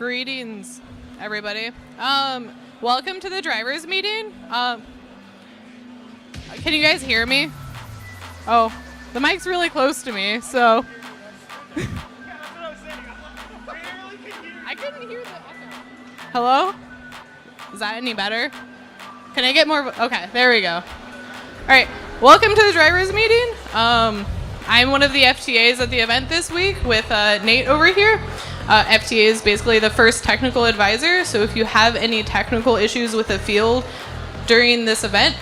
Greetings, everybody. Welcome to the drivers meeting. Can you guys hear me? Oh, the mic's really close to me, so. I couldn't hear the echo. Hello? Is that any better? Can I get more? Okay, there we go. All right, welcome to the drivers meeting. I'm one of the FTAs at the event this week with Nate over here. FTA is basically the first technical advisor, so if you have any technical issues with the field during this event,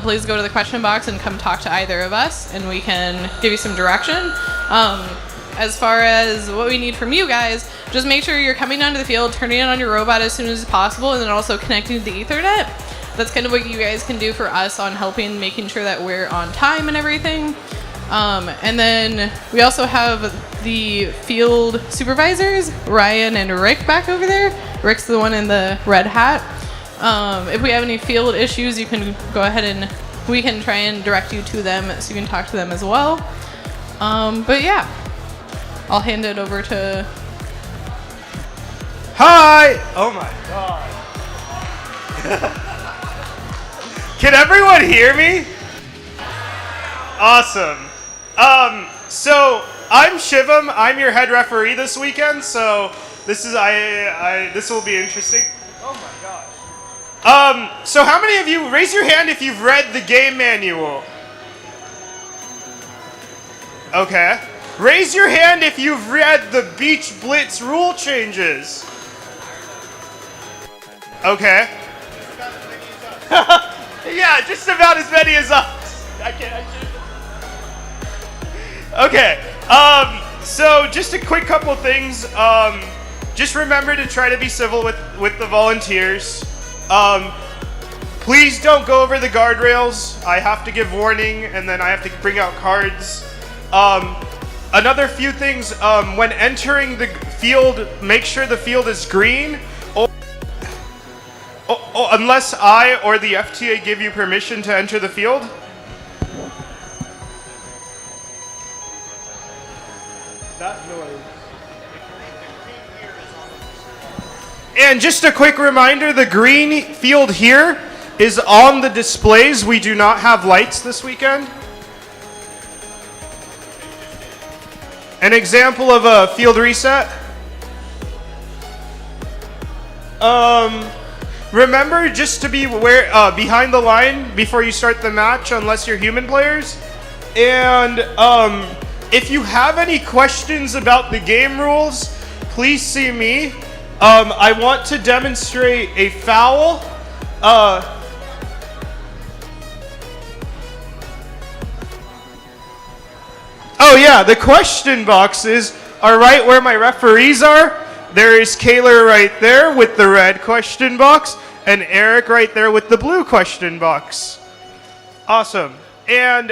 please go to the question box and come talk to either of us, and we can give you some direction. As far as what we need from you guys, just make sure you're coming onto the field, turning on your robot as soon as possible, and then also connecting to the Ethernet. That's kind of what you guys can do for us on helping making sure that we're on time and everything. And then we also have the field supervisors, Ryan and Rick, back over there. Rick's the one in the red hat. If we have any field issues, you can go ahead and we can try and direct you to them so you can talk to them as well. But yeah, I'll hand it over to... Hi! Oh my god. Can everyone hear me? Awesome. So I'm Shivam. I'm your head referee this weekend. So this is this will be interesting. Oh my gosh. So how many of you raise your hand if you've read the game manual? Okay. Raise your hand if you've read the Beach Blitz rule changes. Okay. Yeah, just about as many as us. Okay, so just a quick couple things. Just remember to try to be civil with the volunteers. Please don't go over the guardrails. I have to give warning, and then I have to bring out cards. Another few things, when entering the field, make sure the field is green. Unless I or the FTA give you permission to enter the field. That noise. And just a quick reminder, the green field here is on the displays. We do not have lights this weekend. An example of a field reset. remember just to be behind the line before you start the match, unless you're human players. And if you have any questions about the game rules, please see me. I want to demonstrate a foul. Oh yeah, the question boxes are right where my referees are. There is Kaylor right there with the red question box, and Eric right there with the blue question box. Awesome. And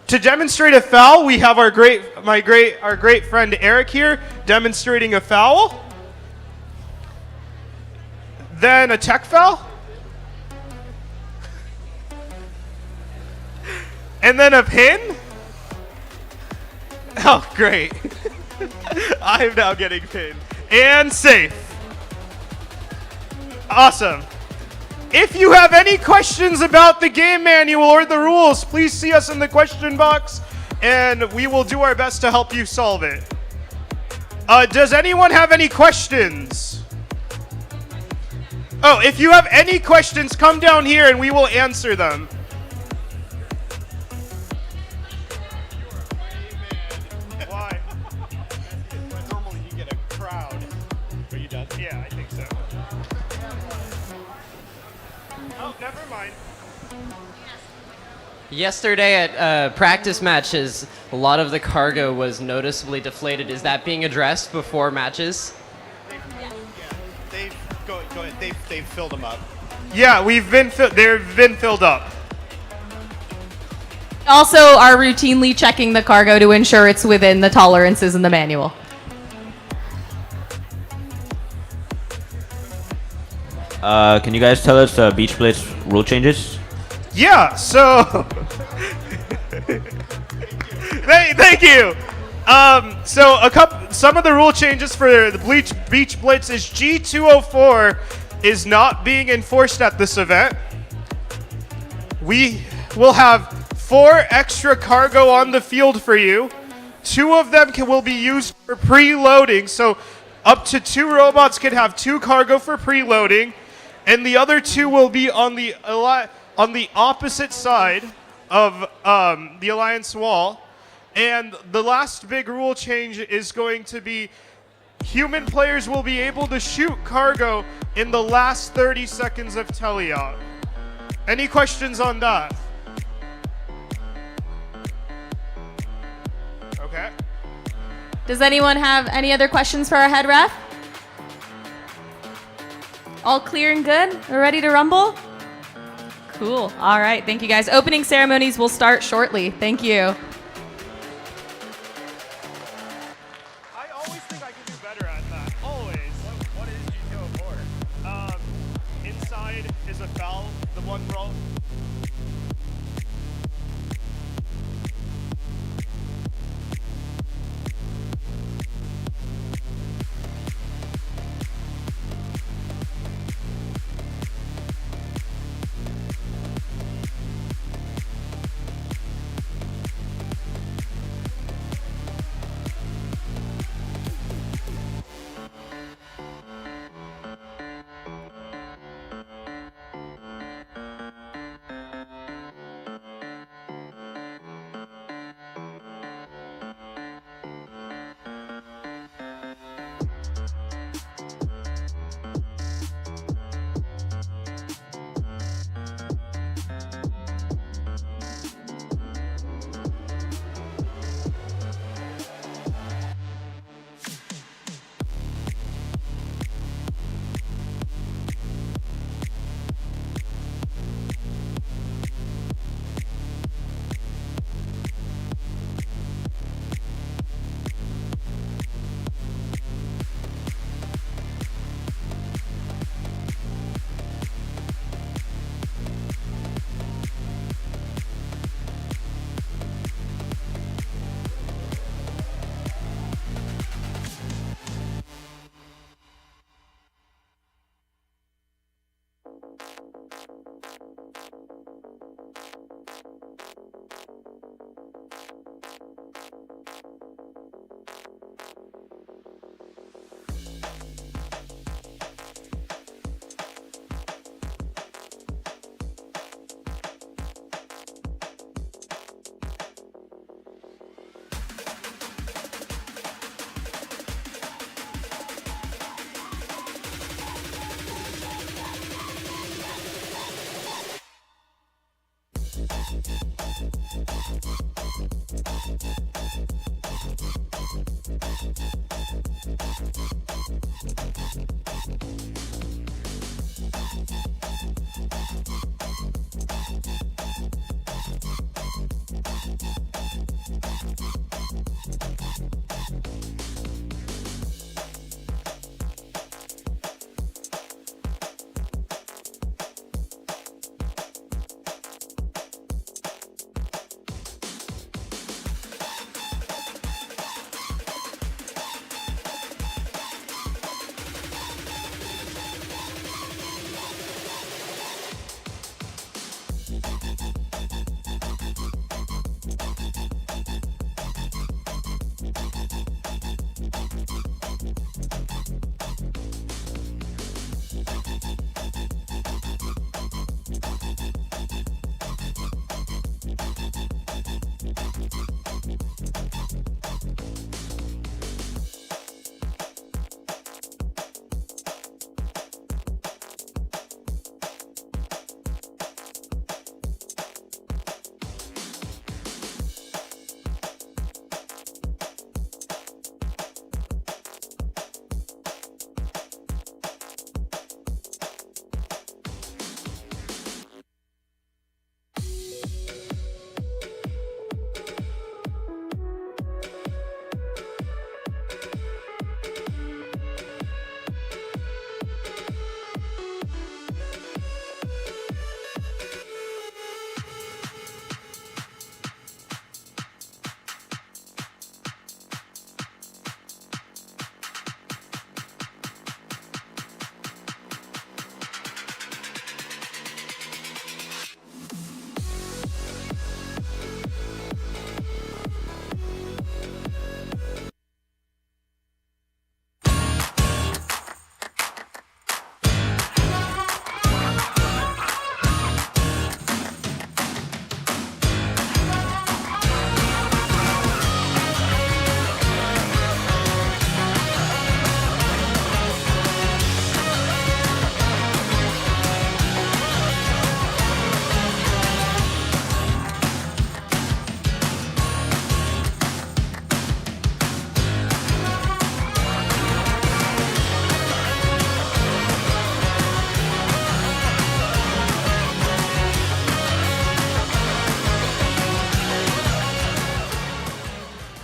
to demonstrate a foul, we have our great friend Eric here demonstrating a foul. Then a tech foul. And then a pin. Oh, great. I'm now getting pinned. And safe. Awesome. If you have any questions about the game manual or the rules, please see us in the question box, and we will do our best to help you solve it. Does anyone have any questions? Oh, if you have any questions, come down here and we will answer them. Why? Normally you get a crowd. Are you done? Yeah, I think so. Oh, never mind. Yesterday at practice matches, a lot of the cargo was noticeably deflated. Is that being addressed before matches? They've filled them up. Yeah, they've been filled up. Also are routinely checking the cargo to ensure it's within the tolerances in the manual. Can you guys tell us Beach Blitz rule changes? Yeah, so thank you. Some of the rule changes for the Beach Blitz is G204 is not being enforced at this event. We will have 4 extra cargo on the field for you. 2 of them will be used for preloading, so up to 2 robots can have 2 cargo for preloading, and the other 2 will be on the opposite side of the Alliance wall. And the last big rule change is going to be human players will be able to shoot cargo in the last 30 seconds of teleop. Any questions on that? Okay. Does anyone have any other questions for our head ref? All clear and good? We're ready to rumble? Cool. All right. Thank you, guys. Opening ceremonies will start shortly. Thank you. I always think I can do better at that. Always. What is G204? Inside is a foul. The one roll.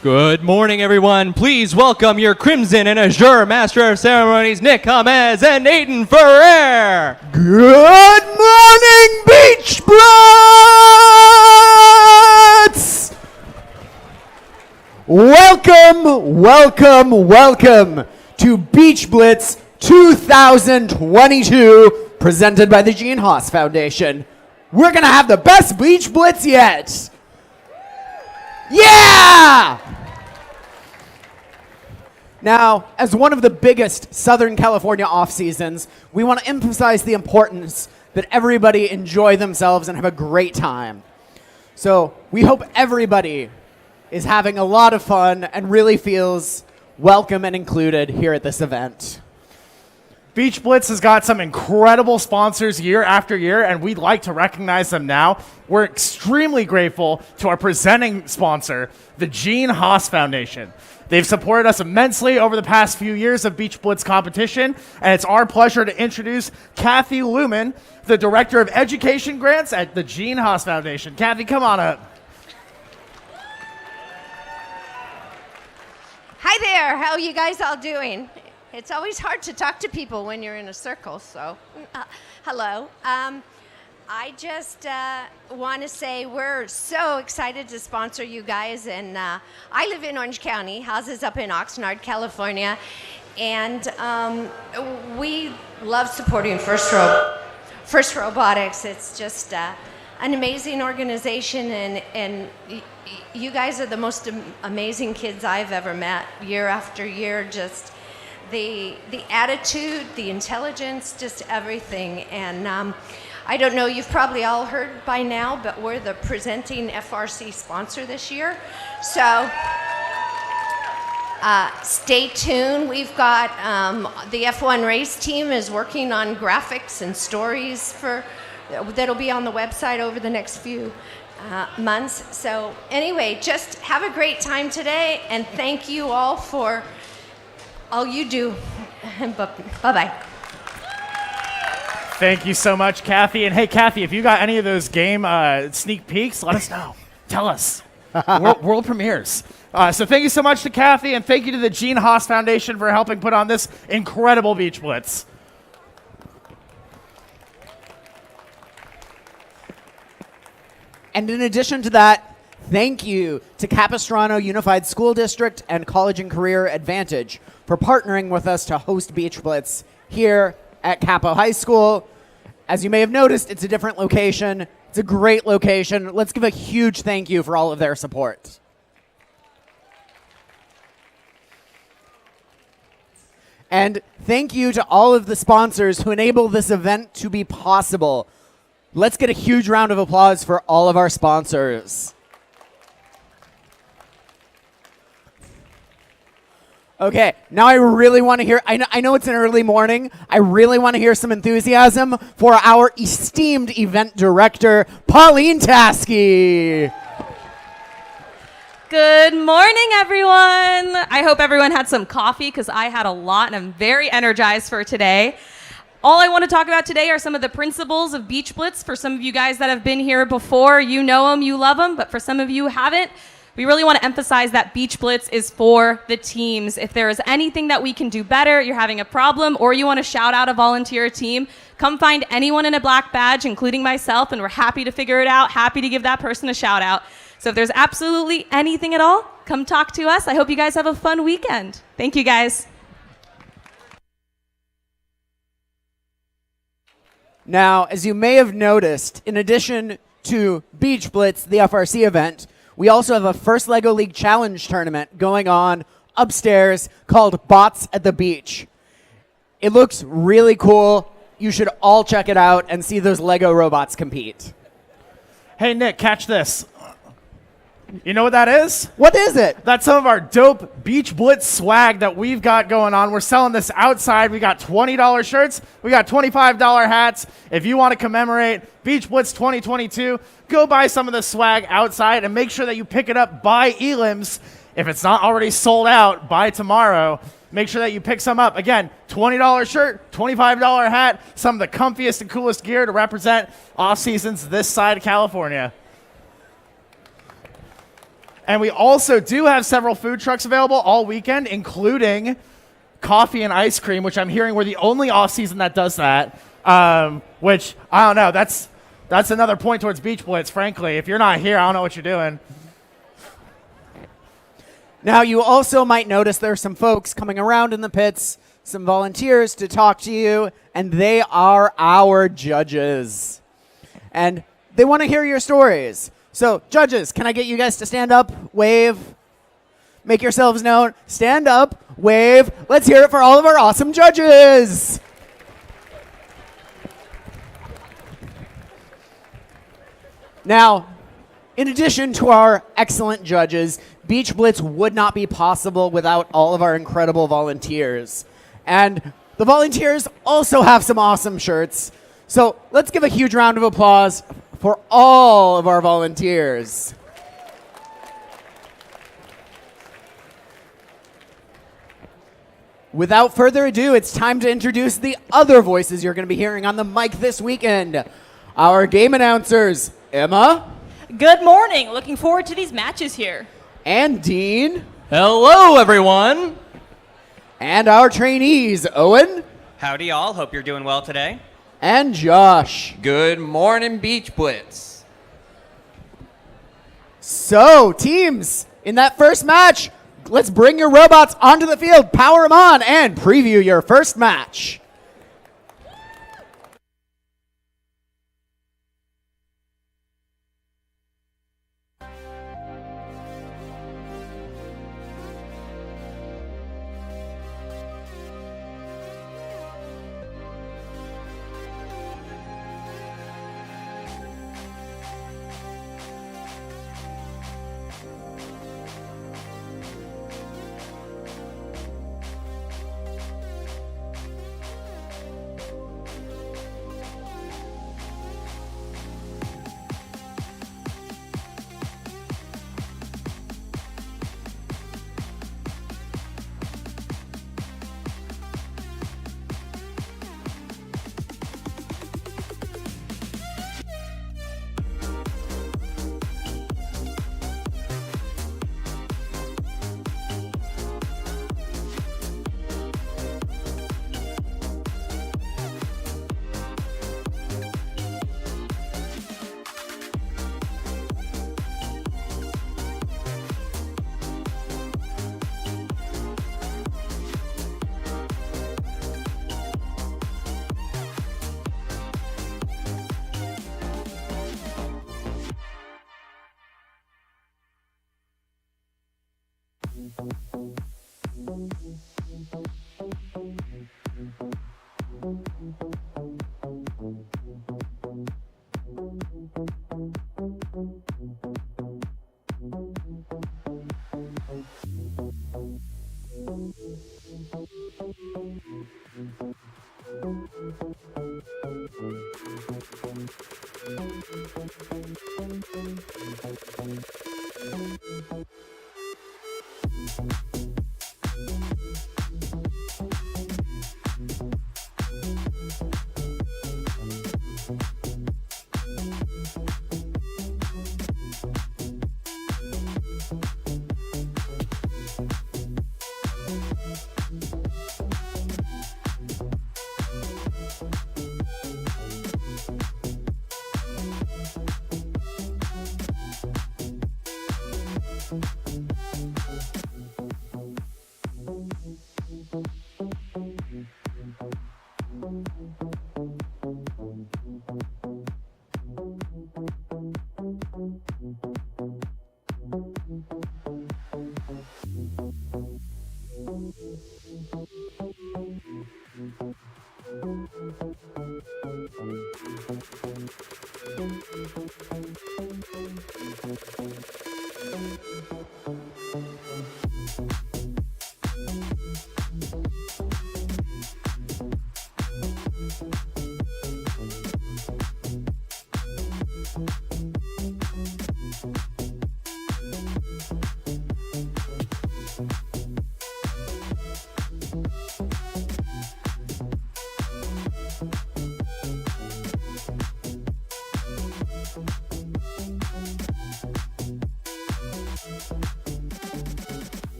Good morning, everyone. Please welcome your Crimson and Azure Master of Ceremonies, Nick Hamez and Aiden Ferrer. Good morning, Beach Blitz! Welcome to Beach Blitz 2022, presented by the Gene Haas Foundation. We're gonna have the best Beach Blitz yet. Yeah! Now, as one of the biggest Southern California off seasons, we want to emphasize the importance that everybody enjoy themselves and have a great time. So we hope everybody is having a lot of fun and really feels welcome and included here at this event. Beach Blitz has got some incredible sponsors year after year, and we'd like to recognize them now. We're extremely grateful to our presenting sponsor, the Gene Haas Foundation. They've supported us immensely over the past few years of Beach Blitz competition, and it's our pleasure to introduce Kathy Lumen, the Director of Education Grants at the Gene Haas Foundation. Kathy, come on up. Hi there, how are you guys all doing? It's always hard to talk to people when you're in a circle, so hello. I just want to say we're so excited to sponsor you guys, and I live in Orange County. Haas is up in Oxnard, California, and we love supporting First Robotics. It's just an amazing organization, and you guys are the most amazing kids I've ever met. Year after year, just the attitude, the intelligence, just everything, and. I don't know, you've probably all heard by now, but we're the presenting FRC sponsor this year. So stay tuned. We've got the F1 race team is working on graphics and stories that'll be on the website over the next few months. So anyway, just have a great time today, and thank you all for all you do. Bye-bye. Thank you so much, Kathy. And hey, Kathy, if you got any of those game sneak peeks, let us know. Tell us. World premieres. So thank you so much to Kathy, and thank you to the Gene Haas Foundation for helping put on this incredible Beach Blitz. And in addition to that, thank you to Capistrano Unified School District and College and Career Advantage for partnering with us to host Beach Blitz here at Capo High School. As you may have noticed, it's a different location. It's a great location. Let's give a huge thank you for all of their support. And thank you to all of the sponsors who enable this event to be possible. Let's get a huge round of applause for all of our sponsors. Okay, now I really want to hear, I know it's an early morning, I really want to hear some enthusiasm for our esteemed event director, Pauline Taskey. Good morning, everyone. I hope everyone had some coffee, because I had a lot, and I'm very energized for today. All I want to talk about today are some of the principles of Beach Blitz. For some of you guys that have been here before, you know them, you love them, but for some of you who haven't, we really want to emphasize that Beach Blitz is for the teams. If there is anything that we can do better, you're having a problem, or you want to shout out a volunteer team, come find anyone in a black badge, including myself, and we're happy to figure it out, happy to give that person a shout out. So if there's absolutely anything at all, come talk to us. I hope you guys have a fun weekend. Thank you, guys. Now, as you may have noticed, in addition to Beach Blitz, the FRC event, we also have a First LEGO League Challenge tournament going on upstairs called Bots at the Beach. It looks really cool. You should all check it out and see those LEGO robots compete. Hey, Nick, catch this. You know what that is? What is it? That's some of our dope Beach Blitz swag that we've got going on. We're selling this outside. We got $20 shirts. We got $25 hats. If you want to commemorate Beach Blitz 2022, go buy some of the swag outside and make sure that you pick it up by elims. If it's not already sold out by tomorrow, make sure that you pick some up. Again, $20 shirt, $25 hat, some of the comfiest and coolest gear to represent off seasons this side of California. And we also do have several food trucks available all weekend, including coffee and ice cream, which I'm hearing we're the only off-season that does that, which, I don't know, that's another point towards Beach Blitz, frankly. If you're not here, I don't know what you're doing. Now, you also might notice there are some folks coming around in the pits, some volunteers to talk to you, and they are our judges. And they want to hear your stories. So, judges, can I get you guys to stand up, wave, make yourselves known, stand up, wave. Let's hear it for all of our awesome judges. Now, in addition to our excellent judges, Beach Blitz would not be possible without all of our incredible volunteers. And the volunteers also have some awesome shirts. So let's give a huge round of applause for all of our volunteers. Without further ado, it's time to introduce the other voices you're going to be hearing on the mic this weekend. Our game announcers, Emma. Good morning. Looking forward to these matches here. And Dean. Hello, everyone. And our trainees, Owen. Howdy, all. Hope you're doing well today. And Josh. Good morning, Beach Blitz. So, teams, in that first match, let's bring your robots onto the field, power them on, and preview your first match.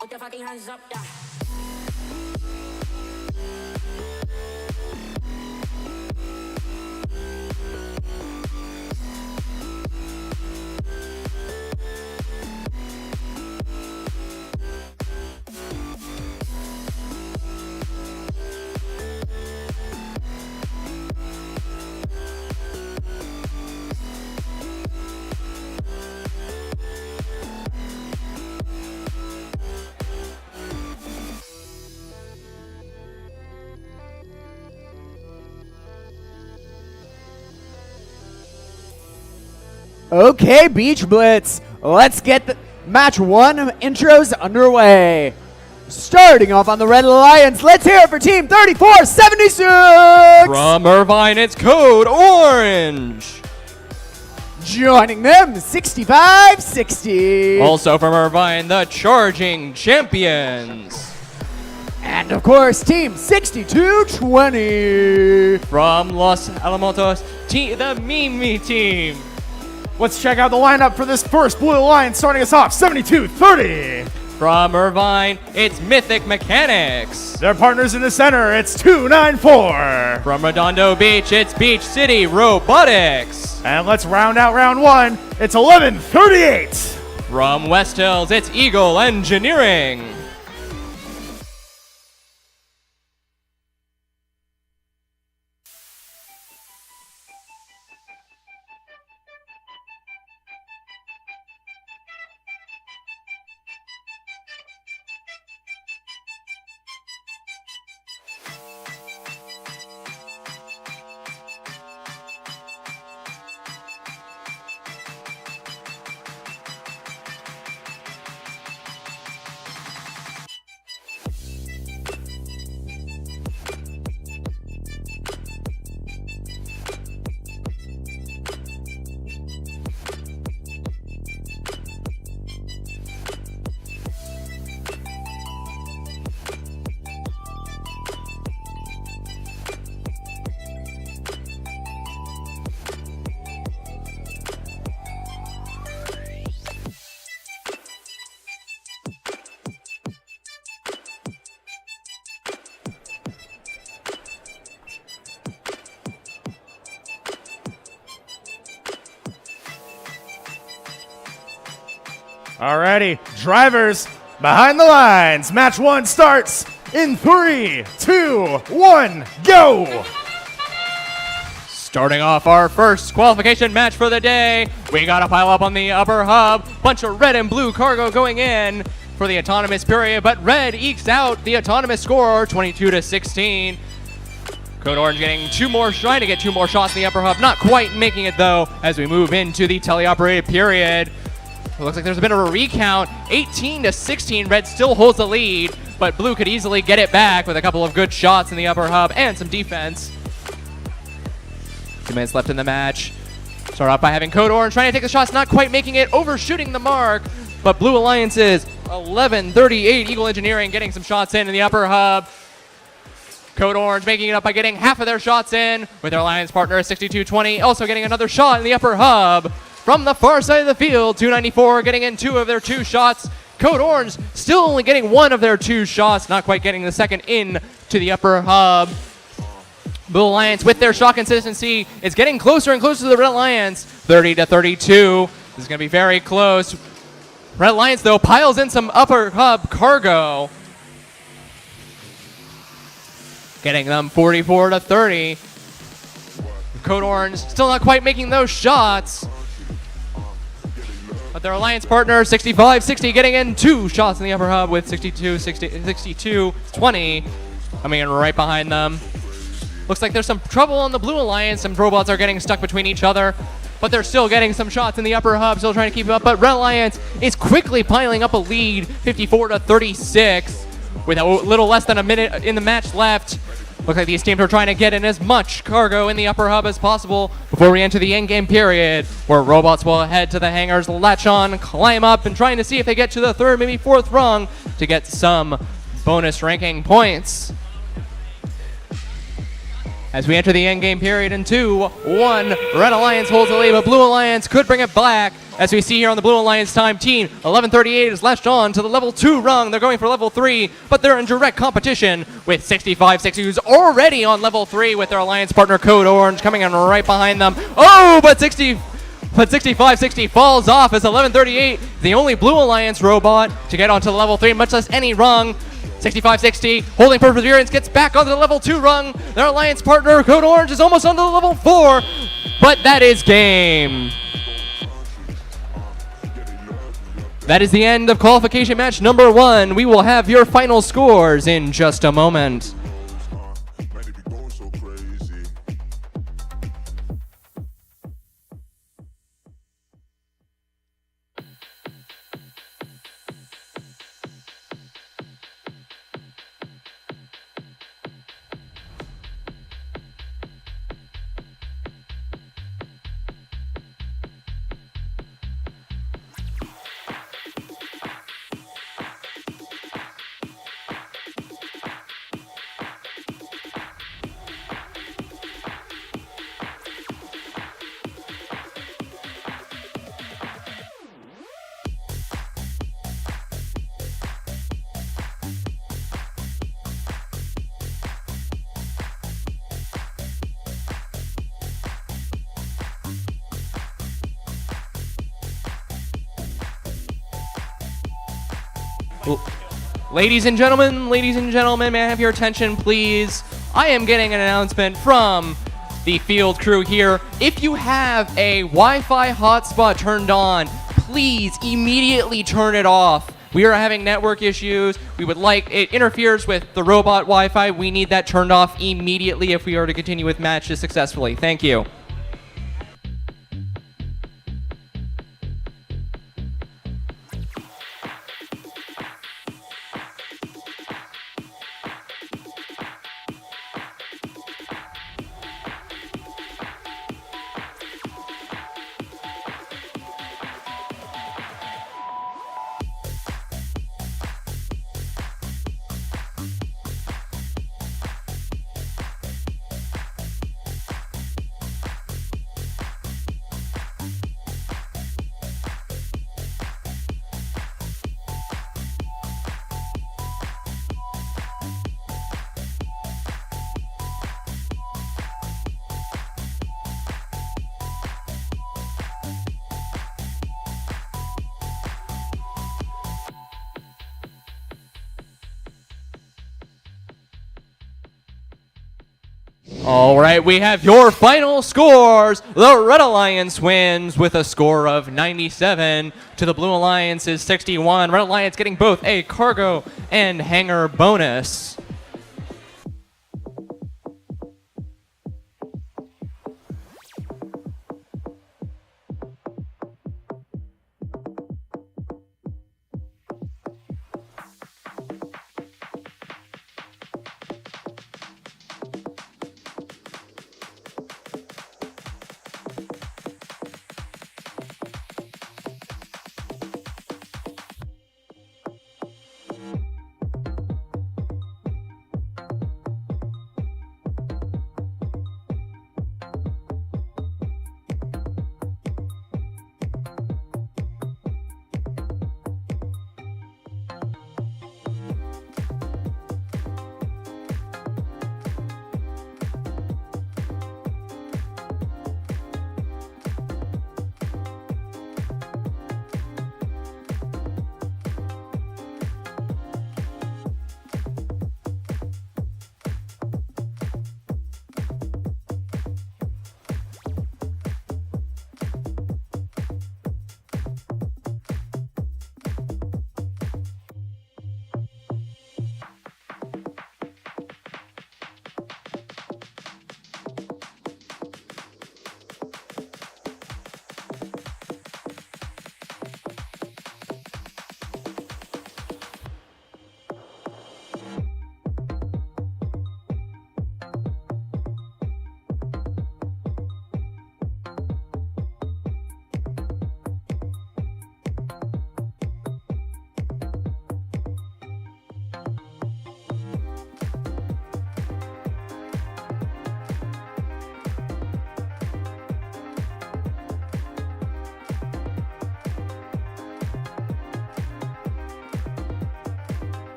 Put your fucking hands up, yeah. Okay, Beach Blitz, let's get the match 1 intros underway. Starting off on the Red Alliance, let's hear it for Team 3476! From Irvine, it's Code Orange. Joining them, 6560. Also from Irvine, the Charging Champions. And of course, Team 6220. From Los Alamos, the Mimi team. Let's check out the lineup for this first Blue Alliance, starting us off, 7230. From Irvine, it's Mythic Mechanics. Their partners in the center, it's 294. From Redondo Beach, it's Beach City Robotics. And let's round out round 1, it's 1138. From West Hills, it's Eagle Engineering. Alrighty, drivers behind the lines. Match 1 starts in 3, 2, 1, go! Starting off our first qualification match for the day, we got to pile up on the upper hub. Bunch of red and blue cargo going in for the autonomous period, but red ekes out the autonomous score, 22-16. Code Orange getting trying to get 2 more shots in the upper hub, not quite making it though, as we move into the teleoperated period. It looks like there's a bit of a recount. 18-16, red still holds the lead, but blue could easily get it back with a couple of good shots in the upper hub and some defense. 2 minutes left in the match. Start off by having Code Orange trying to take the shots, not quite making it, overshooting the mark, but Blue Alliance's 11-38 Eagle Engineering getting some shots in the upper hub. Code Orange making it up by getting half of their shots in, with their alliance partner 62-20 also getting another shot in the upper hub. From the far side of the field, 294 getting in 2 of their 2 shots. Code Orange still only getting 1 of their 2 shots, not quite getting the second in to the upper hub. Blue Alliance, with their shot consistency, is getting closer and closer to the Red Alliance, 30-32. This is going to be very close. Red Alliance, though, piles in some upper hub cargo, getting them 44-30. Code Orange still not quite making those shots, but their alliance partner 65-60 getting in 2 shots in the upper hub with 62-20 coming in right behind them. Looks like there's some trouble on the Blue Alliance. Some robots are getting stuck between each other, but they're still getting some shots in the upper hub, still trying to keep up. But Red Alliance is quickly piling up a lead, 54-36, with a little less than a minute in the match left. Looks like these teams are trying to get in as much cargo in the upper hub as possible before we enter the endgame period, where robots will head to the hangars, latch on, climb up, and trying to see if they get to the 3rd, maybe 4th rung to get some bonus ranking points. As we enter the endgame period in 2-1, Red Alliance holds the lead, but Blue Alliance could bring it back. As we see here on the Blue Alliance time, team 1138 is latched on to the level 2 rung. They're going for level 3, but they're in direct competition with 6560, who's already on level 3 with their alliance partner Code Orange coming in right behind them. Oh, but 6560 falls off as 1138, the only Blue Alliance robot to get onto level 3, much less any rung. 6560, holding Perseverance, gets back onto the level 2 rung. Their alliance partner, Code Orange, is almost onto the level 4, but that is game. That is the end of qualification match number 1. We will have your final scores in just a moment. Ladies and gentlemen, may I have your attention, please? I am getting an announcement from the field crew here. If you have a Wi-Fi hotspot turned on, please immediately turn it off. We are having network issues. It interferes with the robot Wi-Fi. We need that turned off immediately if we are to continue with matches successfully. Thank you. All right, we have your final scores. The Red Alliance wins with a score of 97 to the Blue Alliance's 61. Red Alliance getting both a cargo and hangar bonus.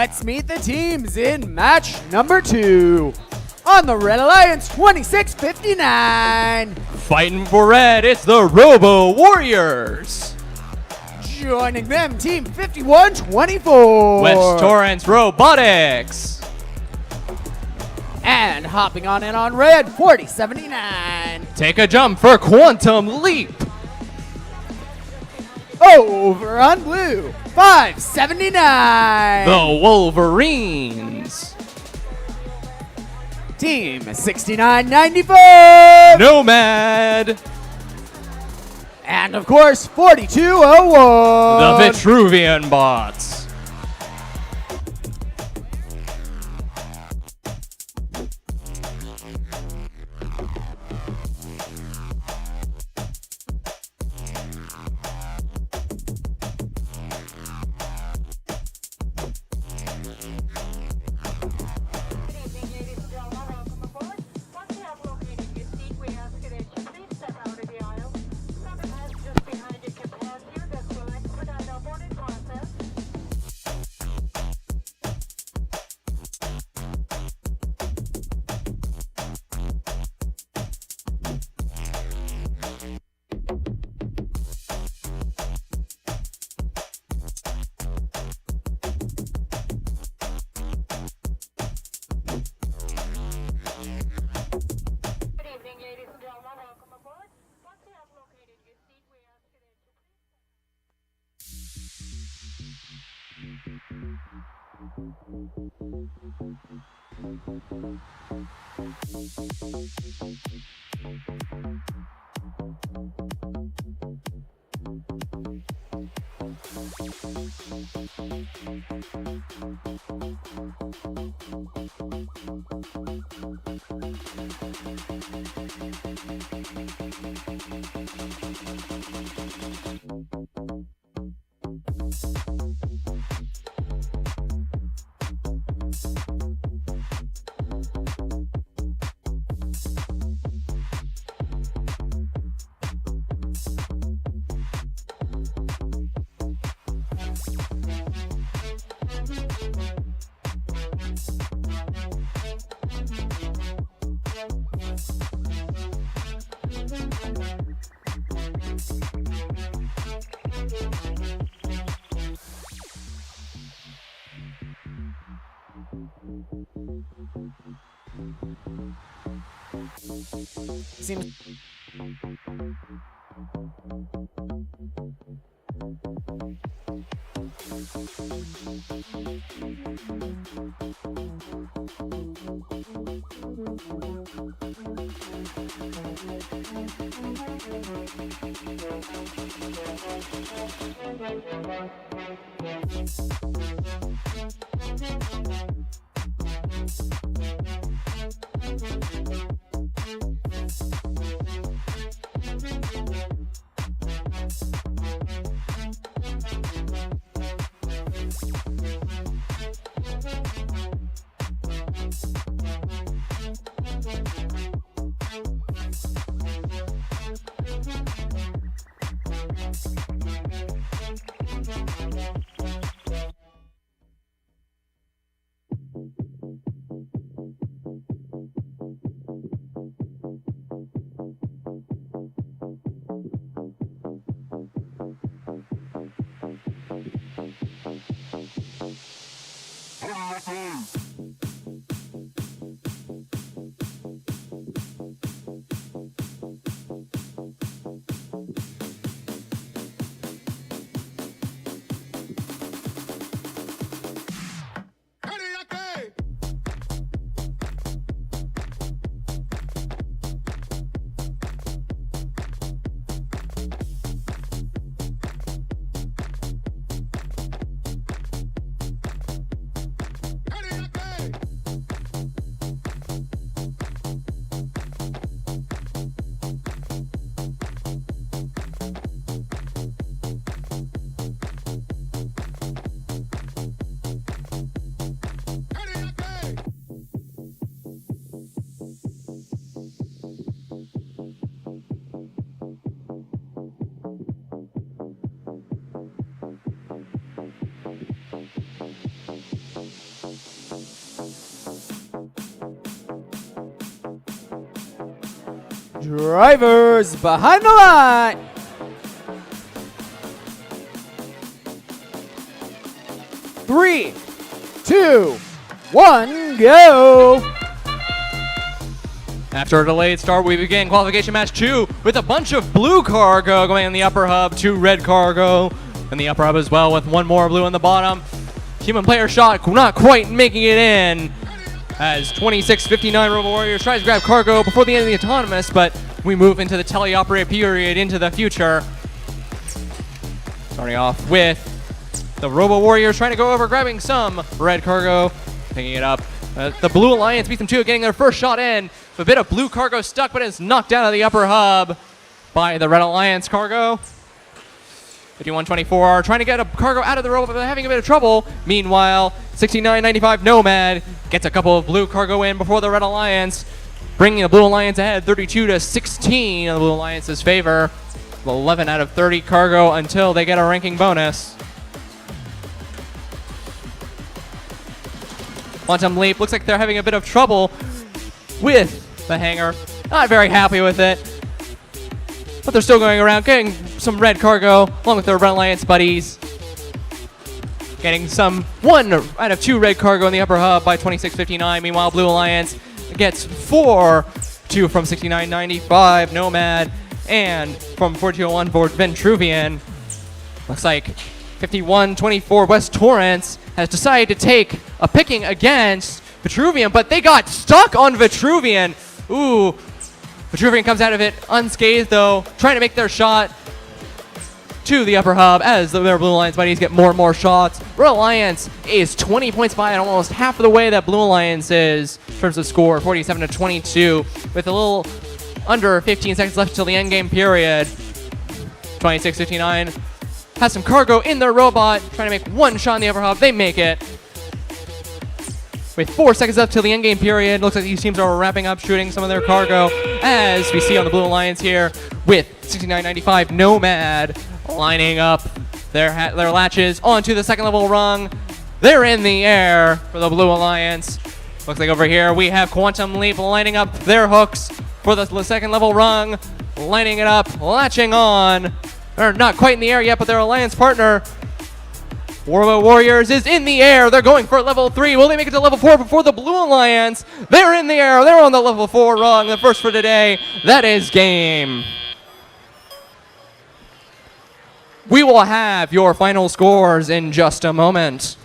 Let's meet the teams in match number 2. On the Red Alliance, 2659. Fighting for red, it's the Robo Warriors. Joining them, Team 5124. West Torrance Robotics. And hopping on in on red, 4079. Take a jump for Quantum Leap. Over on blue, 579. The Wolverines. Team 6995. Nomad. And of course, 4201. The Vitruvian Bots. Seems drivers behind the line. Three, 2, 1, go. After a delayed start, we begin qualification match 2 with a bunch of blue cargo going in the upper hub, 2 red cargo in the upper hub as well, with 1 more blue in the bottom. Human player shot not quite making it in, as 2659 Robo Warriors tries to grab cargo before the end of the autonomous, but we move into the teleoperated period into the future. Starting off with the Robo Warriors trying to go over, grabbing some red cargo, picking it up. The Blue Alliance beats them too, getting their first shot in. A bit of blue cargo stuck, but it's knocked out of the upper hub by the Red Alliance cargo. 5124 trying to get a cargo out of the robo, but having a bit of trouble. Meanwhile, 6995 Nomad gets a couple of blue cargo in before the Red Alliance, bringing the Blue Alliance ahead 32-16 in the Blue Alliance's favor. 11 out of 30 cargo until they get a ranking bonus. Quantum Leap looks like they're having a bit of trouble with the hangar. Not very happy with it, but they're still going around getting some red cargo along with their Red Alliance buddies. Getting some 1 out of 2 red cargo in the upper hub by 2659. Meanwhile, Blue Alliance gets 4, 2 from 6995 Nomad and from 4201 for Ventruvian. Looks like 5124 West Torrance has decided to take a picking against Vitruvian, but they got stuck on Vitruvian. Ooh, Vitruvian comes out of it unscathed though, trying to make their shot to the upper hub as their Blue Alliance buddies get more and more shots. Red Alliance is 20 points behind, almost half of the way that Blue Alliance is in terms of score, 47-22, with a little under 15 seconds left till the end game period. 2659 has some cargo in their robot, trying to make 1 shot in the upper hub. They make it. With 4 seconds left till the end game period, looks like these teams are wrapping up shooting some of their cargo, as we see on the Blue Alliance here with 6995 Nomad lining up their latches onto the second level rung. They're in the air for the Blue Alliance. Looks like over here we have Quantum Leap lining up their hooks for the second level rung. lining it up, latching on. They're not quite in the air yet, but their alliance partner, Warbo Warriors, is in the air. They're going for level 3. Will they make it to level 4 before the Blue Alliance? They're in the air. They're on the level 4 rung. The first for today. That is game. We will have your final scores in just a moment.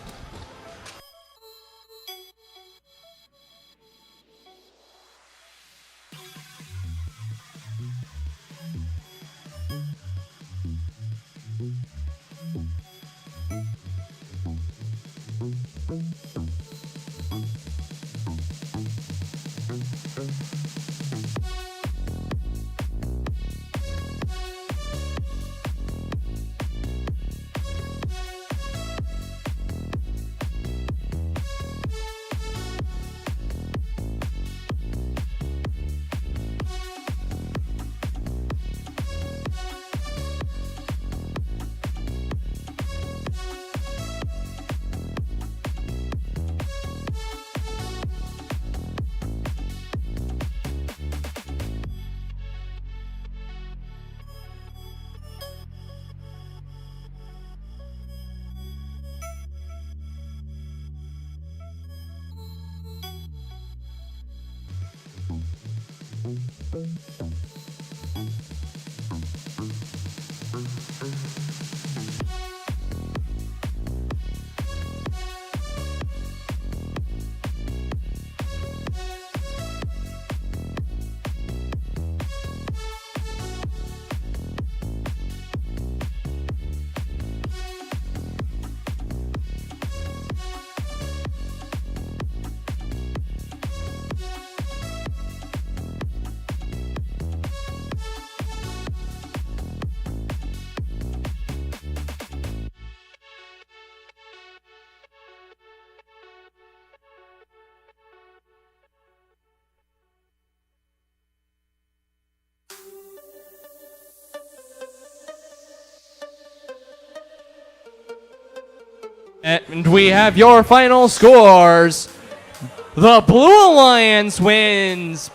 And we have your final scores. The Blue Alliance wins,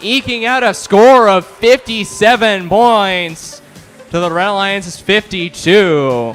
eking out a score of 57 points to the Red Alliance's 52.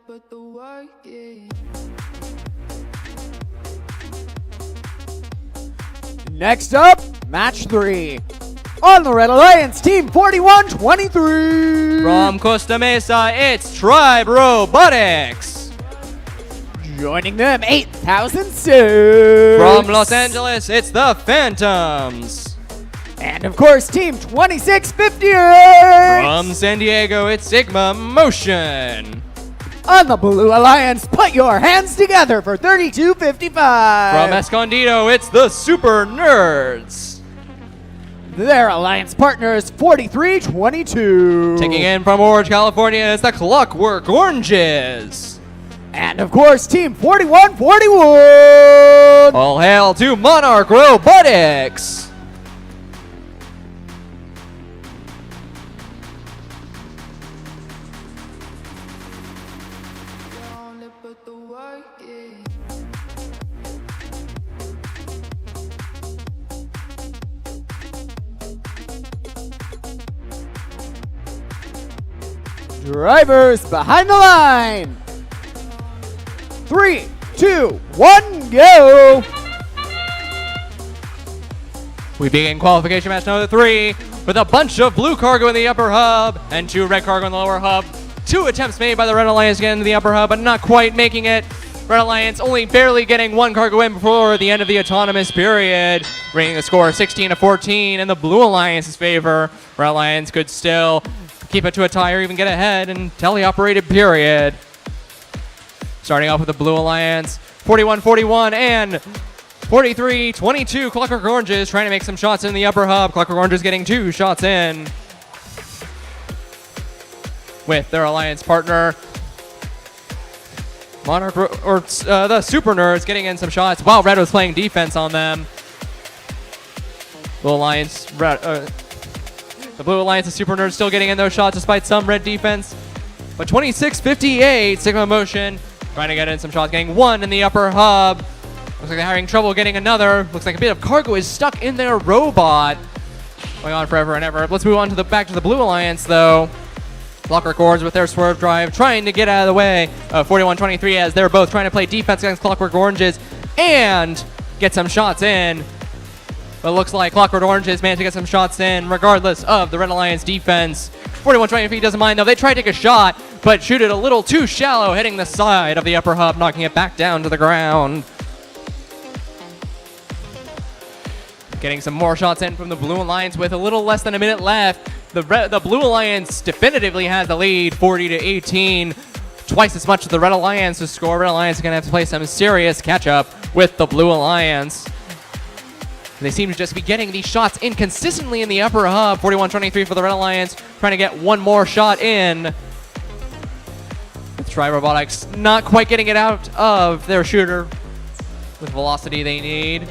Put the work in. Next up, match 3. On the Red Alliance, Team 4123. From Costa Mesa, it's Tribe Robotics. Joining them, 8006. From Los Angeles, it's the Phantoms. And of course, Team 2658. From San Diego, it's Sigma Motion. On the Blue Alliance, put your hands together for 3255. From Escondido, it's the Super Nerds. Their alliance partner is 4322. Taking in from Orange, California, it's the Clockwork Oranges. And of course, Team 4141. All hail to Monarch Robotics. Only put the work in. Drivers behind the line. 3, 2, 1, go. We begin qualification match number 3 with a bunch of blue cargo in the upper hub and 2 red cargo in the lower hub. 2 attempts made by the Red Alliance to get into the upper hub, but not quite making it. Red Alliance only barely getting 1 cargo in before the end of the autonomous period, bringing the score 16-14 in the Blue Alliance's favor. Red Alliance could still keep it to a tie or even get ahead until the operated period. Starting off with the Blue Alliance, 41-41 and 43-22. Clockwork Oranges trying to make some shots in the upper hub. Clockwork Oranges getting 2 shots in with their alliance partner Monarch the Super Nerds getting in some shots while Red was playing defense on them. Blue Alliance, the Blue Alliance and Super Nerds still getting in those shots despite some red defense. But 26-58, Sigma Motion trying to get in some shots, getting 1 in the upper hub. Looks like they're having trouble getting another. Looks like a bit of cargo is stuck in their robot. Going on forever and ever. Let's move on to back to the Blue Alliance though. Clockwork Orange with their swerve drive trying to get out of the way of 41-23 as they're both trying to play defense against Clockwork Oranges and get some shots in. But it looks like Clockwork Oranges managed to get some shots in regardless of the Red Alliance defense. 41-23 doesn't mind though. They try to take a shot, but shoot it a little too shallow, hitting the side of the upper hub, knocking it back down to the ground. Getting some more shots in from the Blue Alliance with a little less than a minute left. The Blue Alliance definitively has the lead, 40-18. Twice as much as the Red Alliance to score. Red Alliance is going to have to play some serious catch-up with the Blue Alliance. They seem to just be getting these shots in consistently in the upper hub. 41-23 for the Red Alliance, trying to get 1 more shot in. With Tri Robotics not quite getting it out of their shooter with velocity they need.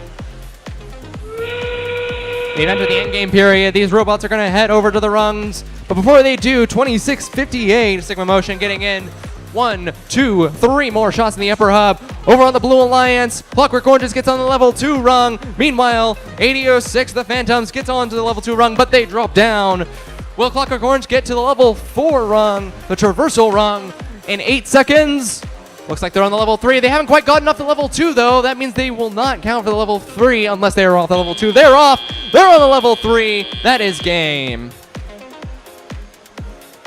They've entered the endgame period. These robots are going to head over to the rungs. But before they do, 26-58, Sigma Motion getting in 1, 2, 3 more shots in the upper hub. Over on the Blue Alliance, Clockwork Oranges gets on the level 2 rung. Meanwhile, 8006, the Phantoms, gets on to the level 2 rung, but they drop down. Will Clockwork Orange get to the level 4 rung, the traversal rung, in 8 seconds? Looks like they're on the level 3. They haven't quite gotten up to level 2, though. That means they will not count for the level 3 unless they are off the level 2. They're off. They're on the level 3. That is game.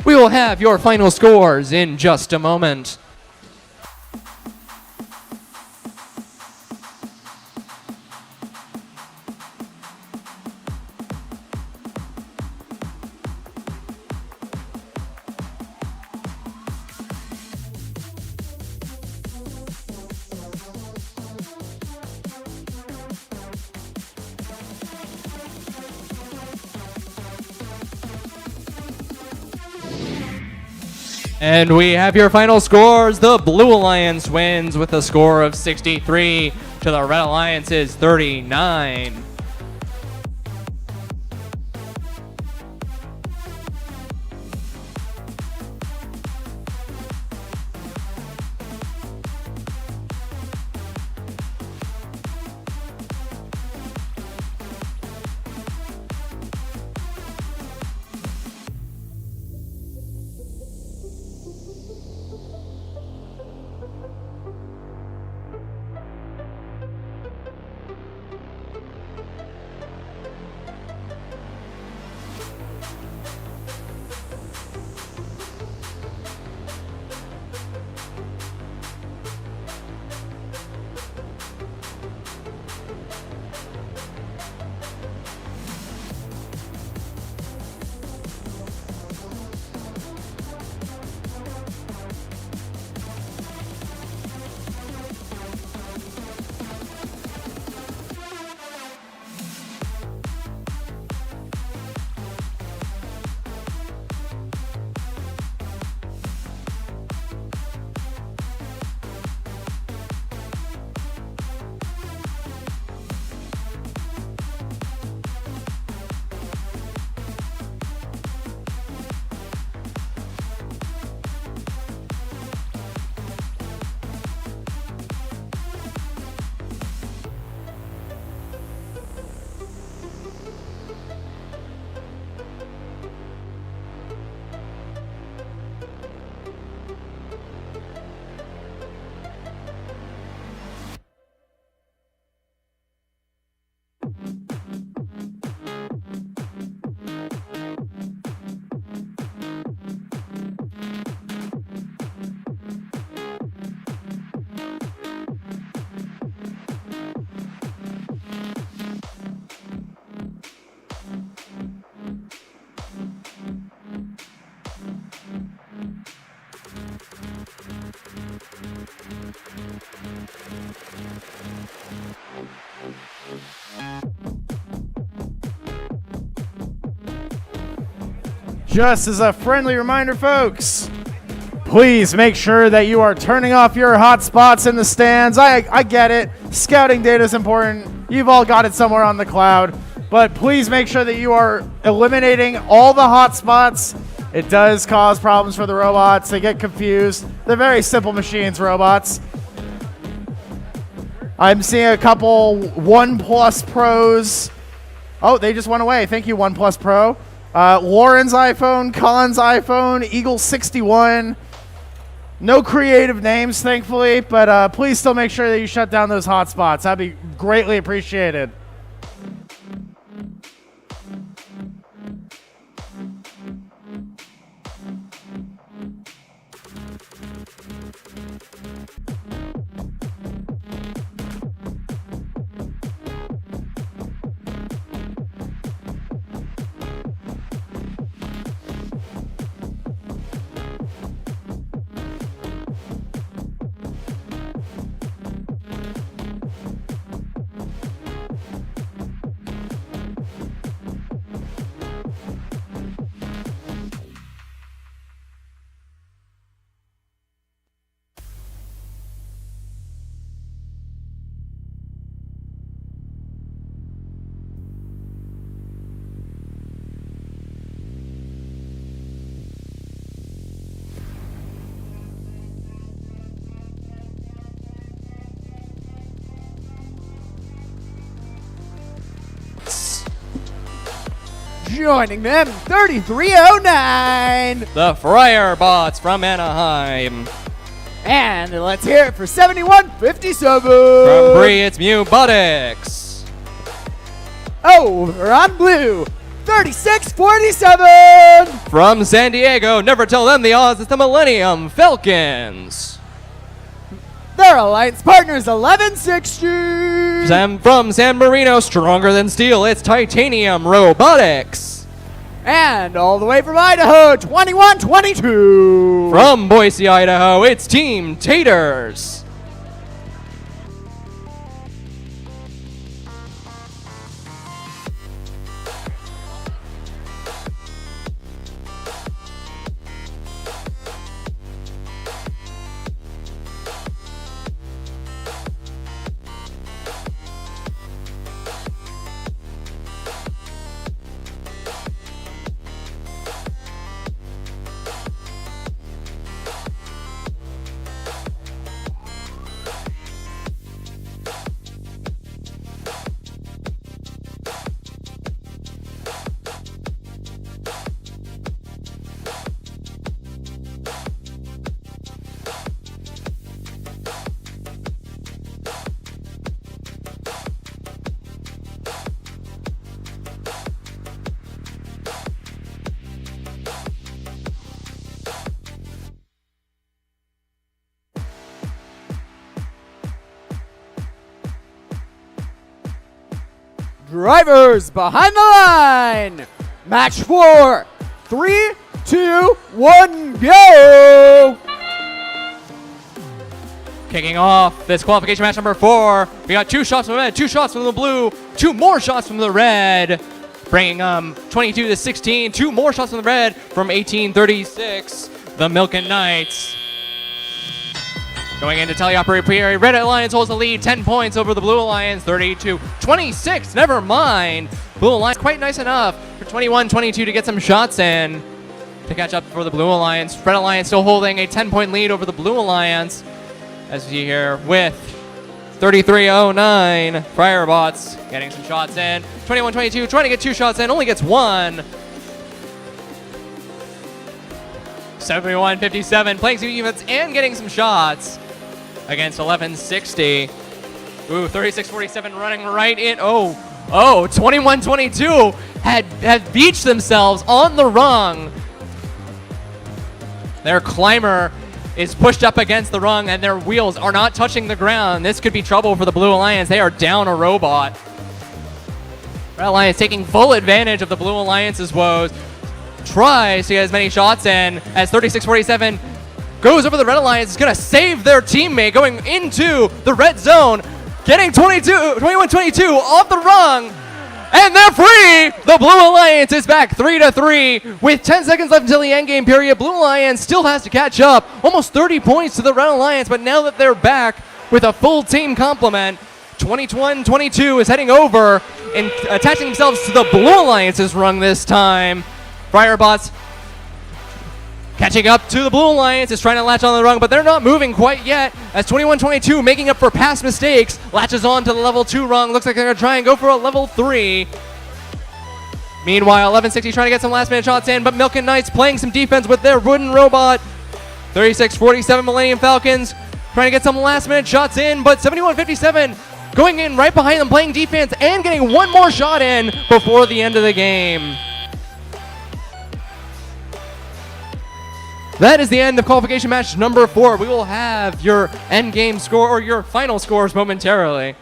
We will have your final scores in just a moment. And we have your final scores. The Blue Alliance wins with a score of 63 to the Red Alliance's 39. Just as a friendly reminder, folks, please make sure that you are turning off your hotspots in the stands. I get it. Scouting data is important. You've all got it somewhere on the cloud. But please make sure that you are eliminating all the hotspots. It does cause problems for the robots. They get confused. They're very simple machines, robots. I'm seeing a couple OnePlus Pros. Oh, they just went away. Thank you, OnePlus Pro. Lauren's iPhone, Colin's iPhone, Eagle 61. No creative names, thankfully, but please still make sure that you shut down those hotspots. That'd be greatly appreciated. Joining them, 3309. The Fryer Bots from Anaheim. And let's hear it for 7157. From Bree, it's Mubotix. Over on blue, 3647. From San Diego, never tell them the odds, it's the Millennium Falcons. Their alliance partners 1160. From San Marino, stronger than steel, it's Titanium Robotics. And all the way from Idaho, 2122. From Boise, Idaho, it's Team Taters. Drivers behind the line. Match 4. 3, 2, 1, go. Kicking off this qualification match number 4. We got 2 shots from the red, 2 shots from the blue, 2 more shots from the red. Bringing 22 to 16. 2 more shots from the red from 1836. The Milken Knights. Going into teleoperator period, Red Alliance holds the lead, 10 points over the Blue Alliance, 32-26, never mind. Blue Alliance quite nice enough for 21-22 to get some shots in to catch up for the Blue Alliance. Red Alliance still holding a 10-point lead over the Blue Alliance, as we see here with 3309. Firebots getting some shots in. 21-22, trying to get 2 shots in, only gets 1. 71-57, playing some units and getting some shots against 1160. Ooh, 36-47 running right in. Oh, 21-22 had beached themselves on the rung. Their climber is pushed up against the rung and their wheels are not touching the ground. This could be trouble for the Blue Alliance. They are down a robot. Red Alliance taking full advantage of the Blue Alliance's woes. Tries to get as many shots in as 36-47 goes over the Red Alliance. Is going to save their teammate going into the red zone. Getting 21-22 off the rung. And they're free! The Blue Alliance is back 3-3 with 10 seconds left until the endgame period. Blue Alliance still has to catch up. Almost 30 points to the Red Alliance, but now that they're back with a full team complement, 21-22 is heading over and attaching themselves to the Blue Alliance's rung this time. Firebots catching up to the Blue Alliance is trying to latch on the rung, but they're not moving quite yet as 21-22, making up for past mistakes, latches on to the level 2 rung. Looks like they're going to try and go for a level 3. Meanwhile, 1160 trying to get some last minute shots in, but Milken Knights playing some defense with their wooden robot. 36-47 Millennium Falcons trying to get some last minute shots in, but 71-57 going in right behind them, playing defense and getting one more shot in before the end of the game. That is the end of qualification match number 4. We will have your end game score or your final scores momentarily.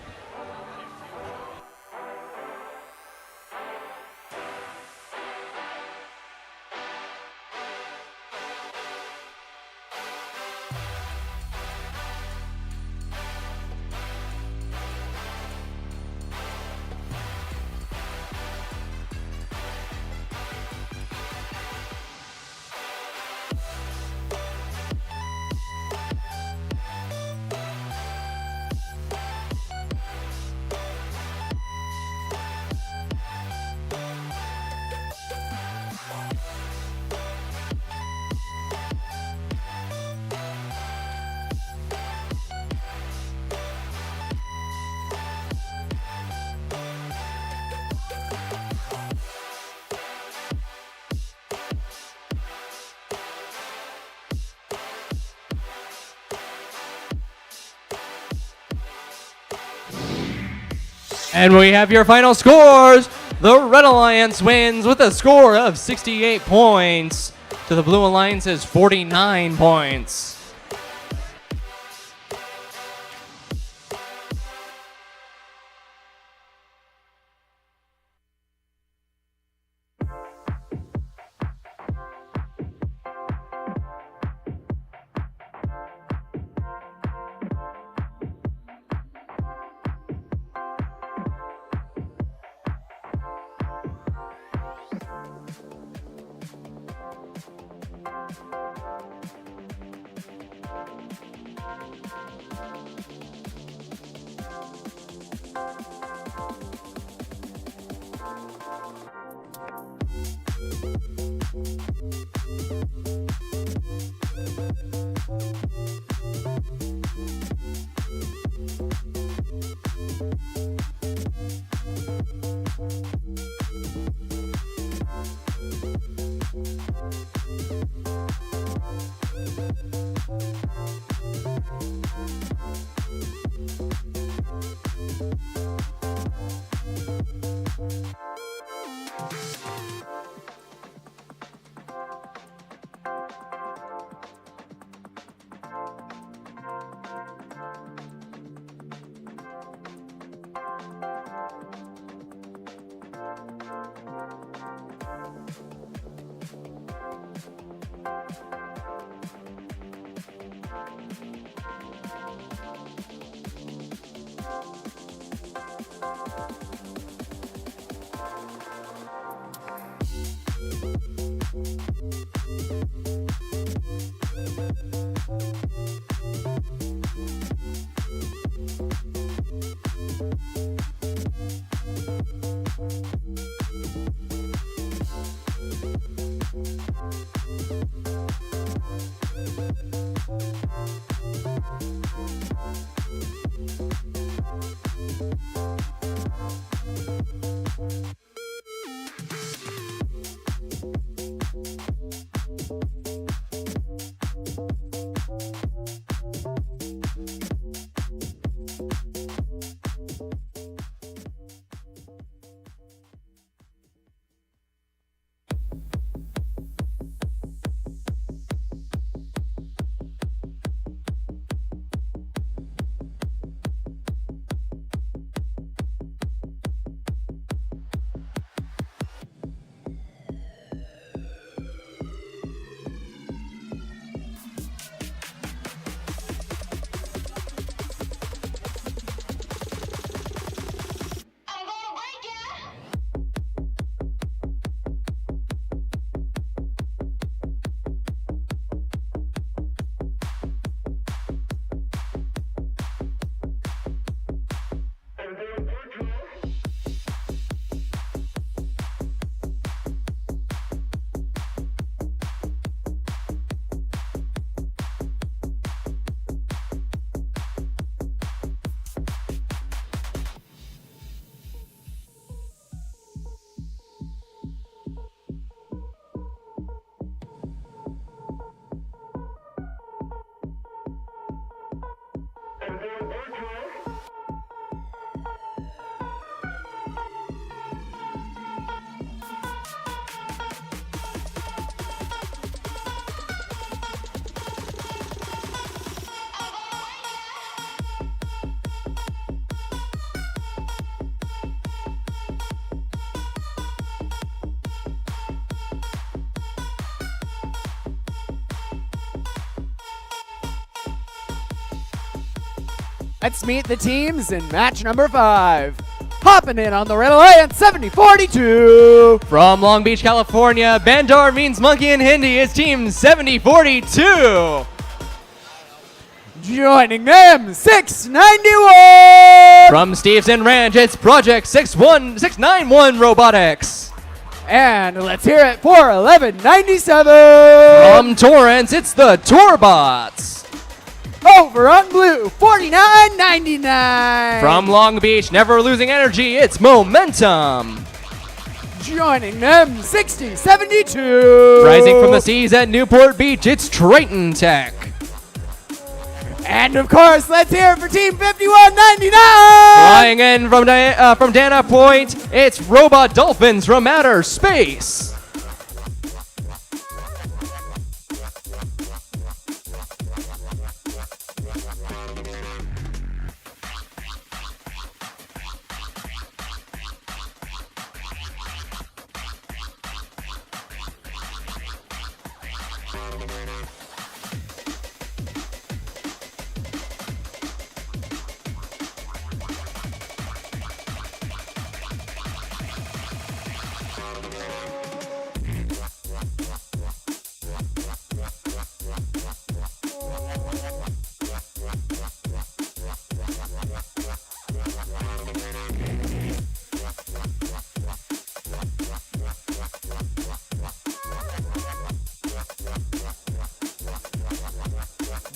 And we have your final scores. The Red Alliance wins with a score of 68 points to the Blue Alliance's 49 points. Let's meet the teams in match number 5. Hopping in on the Red Alliance, 70-42. From Long Beach, California, Bandar means Monkey and Hindi is team 70-42. Joining them, 691. From Stevenson Ranch, it's Project 691 Robotics. And let's hear it for 1197. From Torrance, it's the Torbots. Over on blue, 49.99. From Long Beach, never losing energy, it's Momentum. Joining them, 60-72. Rising from the seas at Newport Beach, it's Triton Tech. And of course, let's hear it for Team 5199. Flying in from Dana Point, it's Robot Dolphins from Outer Space.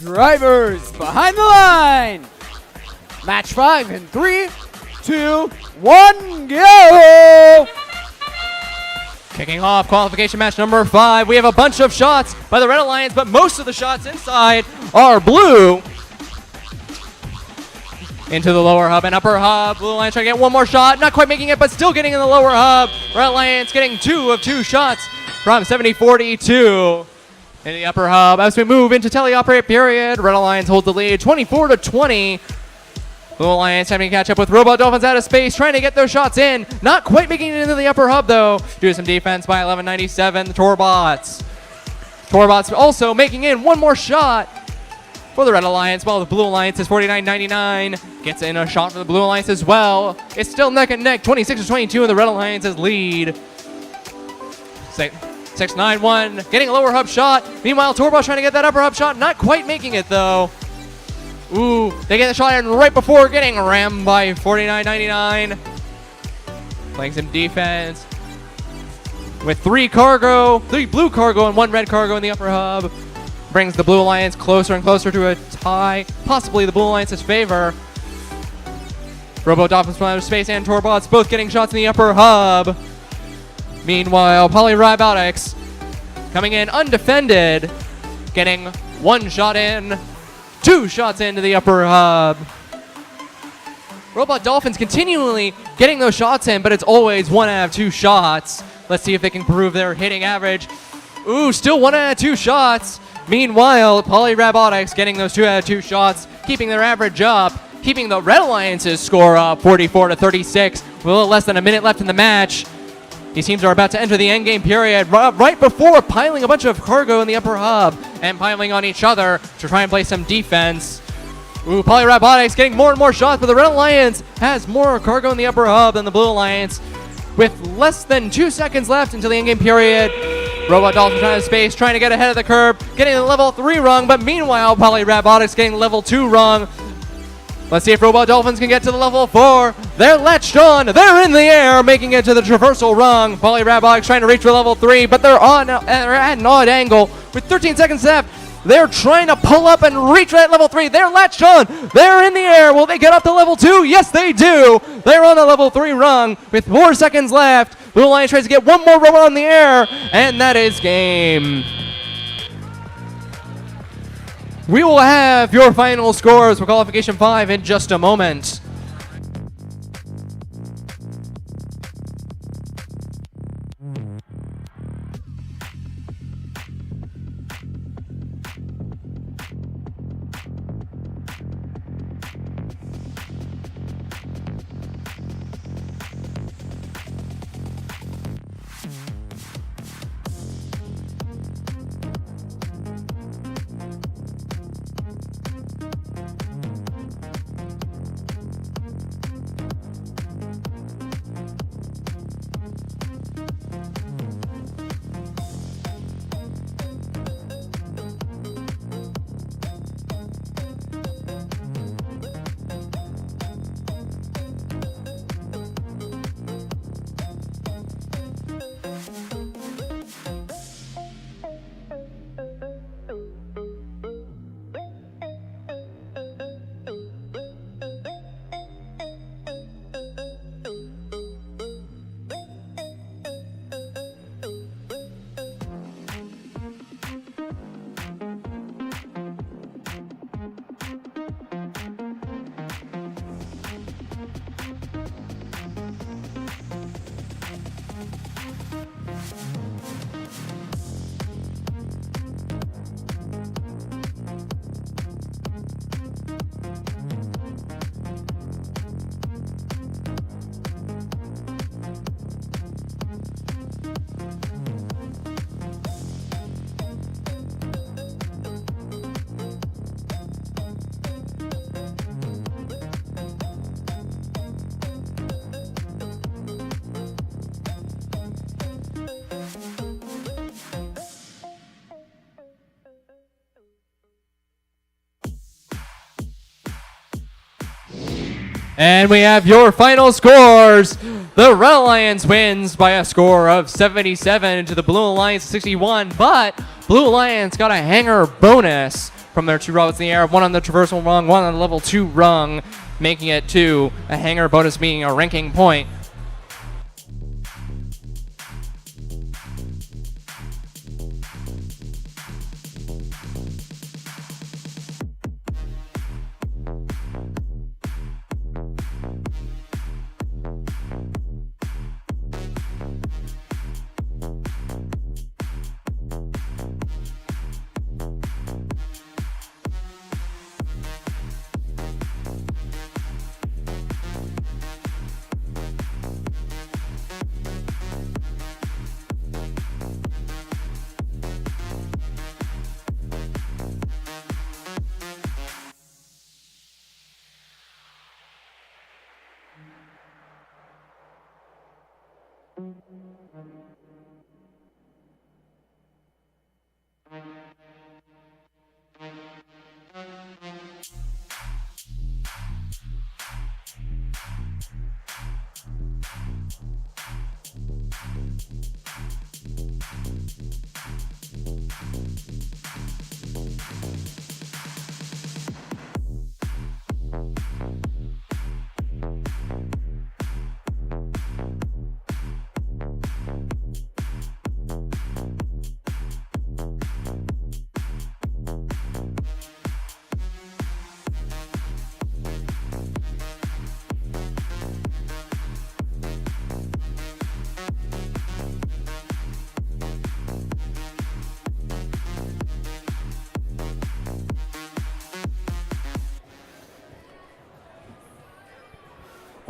Drivers behind the line. Match 5 in 3, 2, 1, go! Kicking off qualification match number 5. We have a bunch of shots by the Red Alliance, but most of the shots inside are blue. Into the lower hub and upper hub. Blue Alliance trying to get one more shot. Not quite making it, but still getting in the lower hub. Red Alliance getting 2 of 2 shots from 70-42. In the upper hub, as we move into teleoperate period, Red Alliance holds the lead 24-20. Blue Alliance having to catch up with Robot Dolphins out of space, trying to get those shots in. Not quite making it into the upper hub, though. Due to some defense by 1197, the Torbots. Torbots also making in one more shot for the Red Alliance, while the Blue Alliance is 49.99. Gets in a shot for the Blue Alliance as well. It's still neck and neck, 26-22, and the Red Alliance's lead. 691 getting a lower hub shot. Meanwhile, Torbots trying to get that upper hub shot, not quite making it though. Ooh, they get the shot in right before getting rammed by 49.99. Playing some defense with 3 blue cargo and 1 red cargo in the upper hub. Brings the Blue Alliance closer and closer to a tie, possibly the Blue Alliance's favor. Robo Dolphins from outer space and Torbots both getting shots in the upper hub. Meanwhile, Polyrobotics coming in undefended, getting 1 shot in, 2 shots into the upper hub. Robot Dolphins continually getting those shots in, but it's always 1 out of 2 shots. Let's see if they can improve their hitting average. Ooh, still 1 out of 2 shots. Meanwhile, Polyrobotics getting those 2 out of 2 shots, keeping their average up, keeping the Red Alliance's score up, 44-36, with a little less than a minute left in the match. These teams are about to enter the endgame period right before piling a bunch of cargo in the upper hub and piling on each other to try and play some defense. Ooh, Polyrobotics getting more and more shots, but the Red Alliance has more cargo in the upper hub than the Blue Alliance. With less than 2 seconds left until the endgame period, Robot Dolphins out of space, trying to get ahead of the curve, getting the level 3 rung, but meanwhile, Polyrobotics getting the level 2 rung. Let's see if Robot Dolphins can get to the level 4. They're latched on. They're in the air, making it to the traversal rung. Polyrobotics trying to reach for level 3, but they're at an odd angle. With 13 seconds left, they're trying to pull up and reach for that level 3. They're latched on. They're in the air. Will they get up to level 2? Yes, they do. They're on the level 3 rung with 4 seconds left. Blue Alliance tries to get one more robot on the air, and that is game. We will have your final scores for Qualification 5 in just a moment. And we have your final scores. The Red Alliance wins by a score of 77 to the Blue Alliance 61, but Blue Alliance got a hanger bonus from their 2 robots in the air, 1 on the traversal rung, 1 on the level 2 rung, making it to a hanger bonus being a ranking point.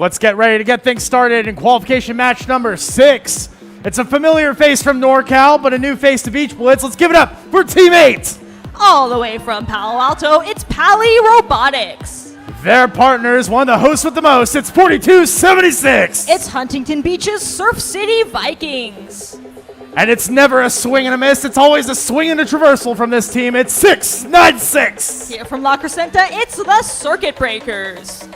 Let's get ready to get things started in qualification match number 6. It's a familiar face from NorCal, but a new face to Beach Blitz. Let's give it up for Team 8. All the way from Palo Alto, it's Pally Robotics. Their partners, one of the hosts with the most, it's 4276. It's Huntington Beach's Surf City Vikings. And it's never a swing and a miss, it's always a swing and a traversal from this team. It's 696. Here from La Crescenta, it's the Circuit Breakers.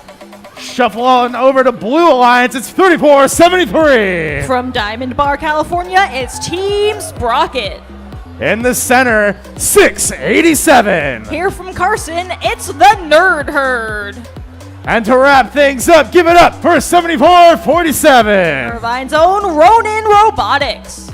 Shuffle on over to Blue Alliance, it's 3473. From Diamond Bar, California, it's Team Sprocket. In the center, 687. Here from Carson, it's the Nerd Herd. And to wrap things up, give it up for 7447. Irvine's own Ronin Robotics.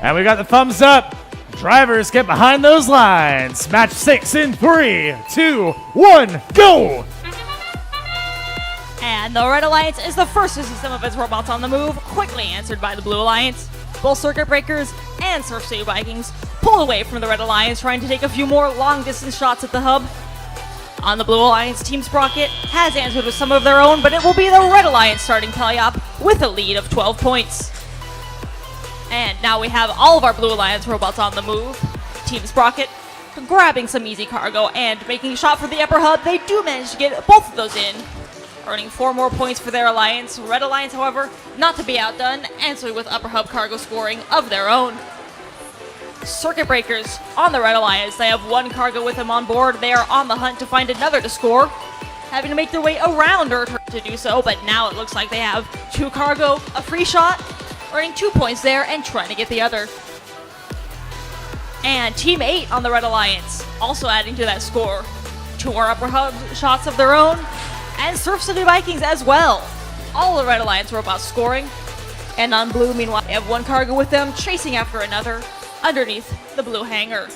And we got the thumbs up. Drivers, get behind those lines. Match 6 in 3, 2, 1, go! And the Red Alliance is the first to see some of its robots on the move, quickly answered by the Blue Alliance. Both Circuit Breakers and Surf City Vikings pull away from the Red Alliance, trying to take a few more long-distance shots at the hub. On the Blue Alliance, Team Sprocket has answered with some of their own, but it will be the Red Alliance starting Teleop with a lead of 12 points. And now we have all of our Blue Alliance robots on the move. Team Sprocket grabbing some easy cargo and making a shot for the upper hub. They do manage to get both of those in, earning 4 more points for their alliance. Red Alliance, however, not to be outdone, answering with upper hub cargo scoring of their own. Circuit Breakers on the Red Alliance. They have 1 cargo with them on board. They are on the hunt to find another to score, having to make their way around Earth to do so, but now it looks like they have 2 cargo, a free shot, earning 2 points there and trying to get the other. And Team 8 on the Red Alliance, also adding to that score. 2 more upper hub shots of their own, and Surf City Vikings as well. All the Red Alliance robots scoring. And on Blue, meanwhile, they have 1 cargo with them, chasing after another underneath the blue hangar.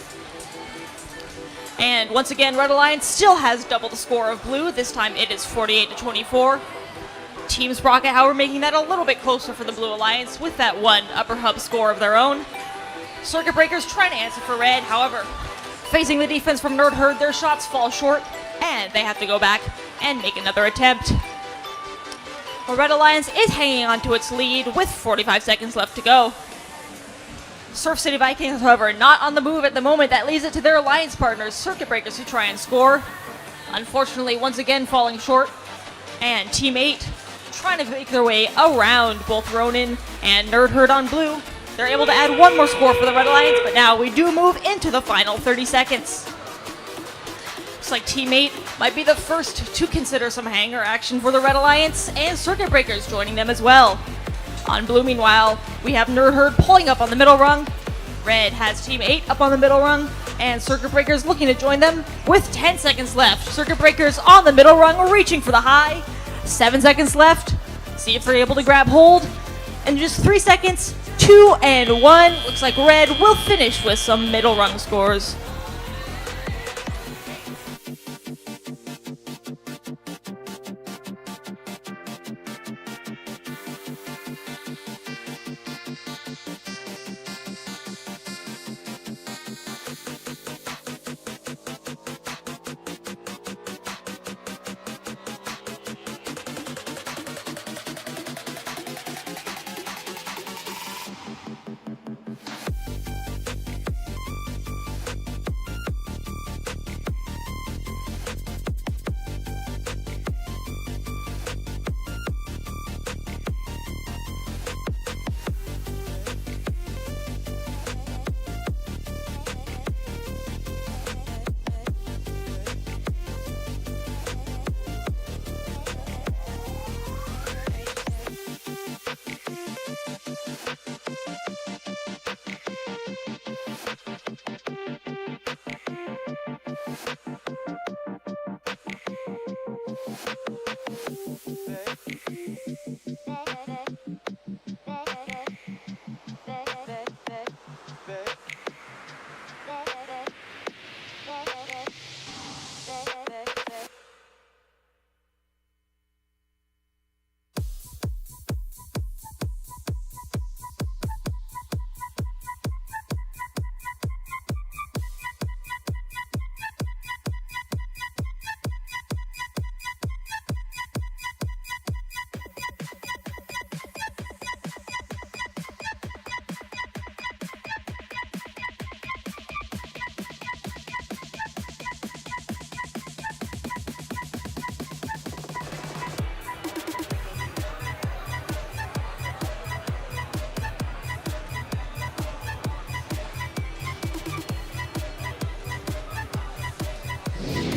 And once again, Red Alliance still has double the score of Blue. This time it is 48-24. Team Sprocket, however, making that a little bit closer for the Blue Alliance with that 1 upper hub score of their own. Circuit Breakers trying to answer for Red, however, facing the defense from Nerd Herd, their shots fall short, and they have to go back and make another attempt. The Red Alliance is hanging on to its lead with 45 seconds left to go. Surf City Vikings, however, not on the move at the moment. That leaves it to their alliance partners, Circuit Breakers, to try and score. Unfortunately, once again falling short. And Team 8 trying to make their way around both Ronin and Nerd Herd on Blue. They're able to add 1 more score for the Red Alliance, but now we do move into the final 30 seconds. Looks like Team 8 might be the first to consider some hangar action for the Red Alliance, and Circuit Breakers joining them as well. On Blue, meanwhile, we have Nerd Herd pulling up on the middle rung. Red has Team 8 up on the middle rung, and Circuit Breakers looking to join them with 10 seconds left. Circuit Breakers on the middle rung, reaching for the high. 7 seconds left. See if they're able to grab hold. And just 3 seconds, 2 and 1. Looks like Red will finish with some middle rung scores.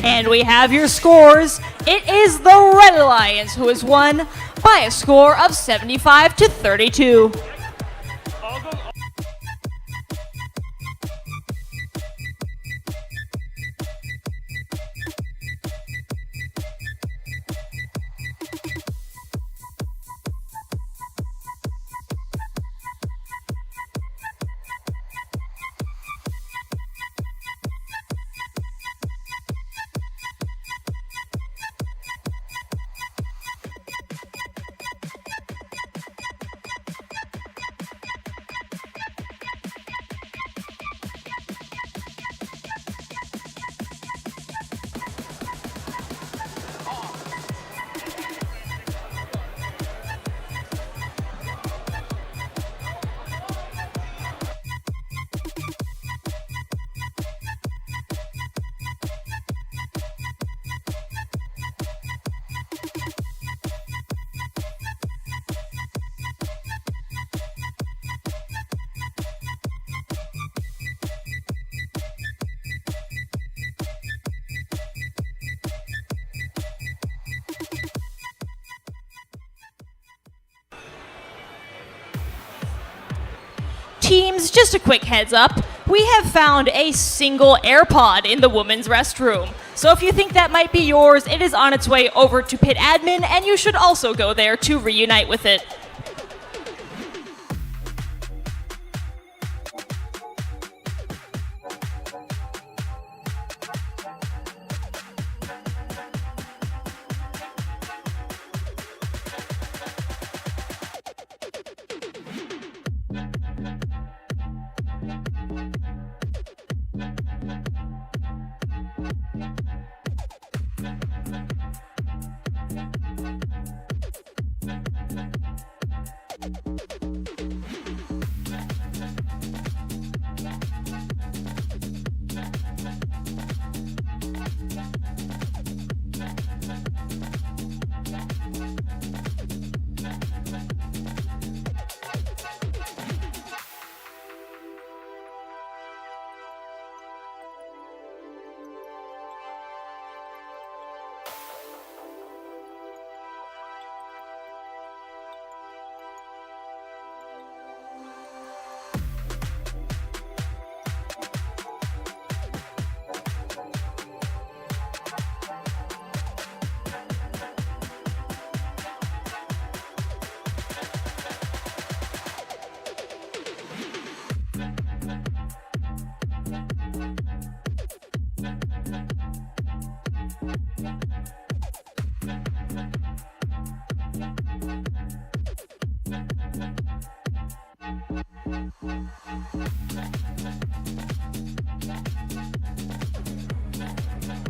And we have your scores. It is the Red Alliance who has won by a score of 75 to 32. Teams, just a quick heads up, we have found a single AirPod in the women's restroom. So if you think that might be yours, it is on its way over to pit admin, and you should also go there to reunite with it.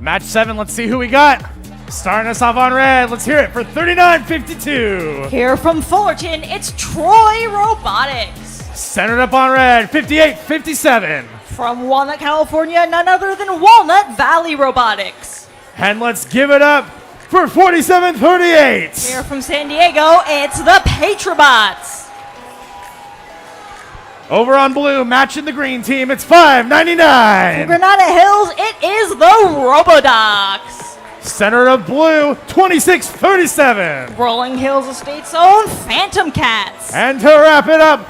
Match 7, let's see who we got. Starting us off on red, let's hear it for 39.52. Here from Fullerton, it's Troy Robotics. Centered up on red, 58.57. From Walnut, California, none other than Walnut Valley Robotics. And let's give it up for 47.38. Here from San Diego, it's the Patrobots. Over on blue, matching the green team, it's $5.99. From Granada Hills, it is the Robodocs. Center of blue, 26.37. Rolling Hills Estate's own Phantom Cats. And to wrap it up,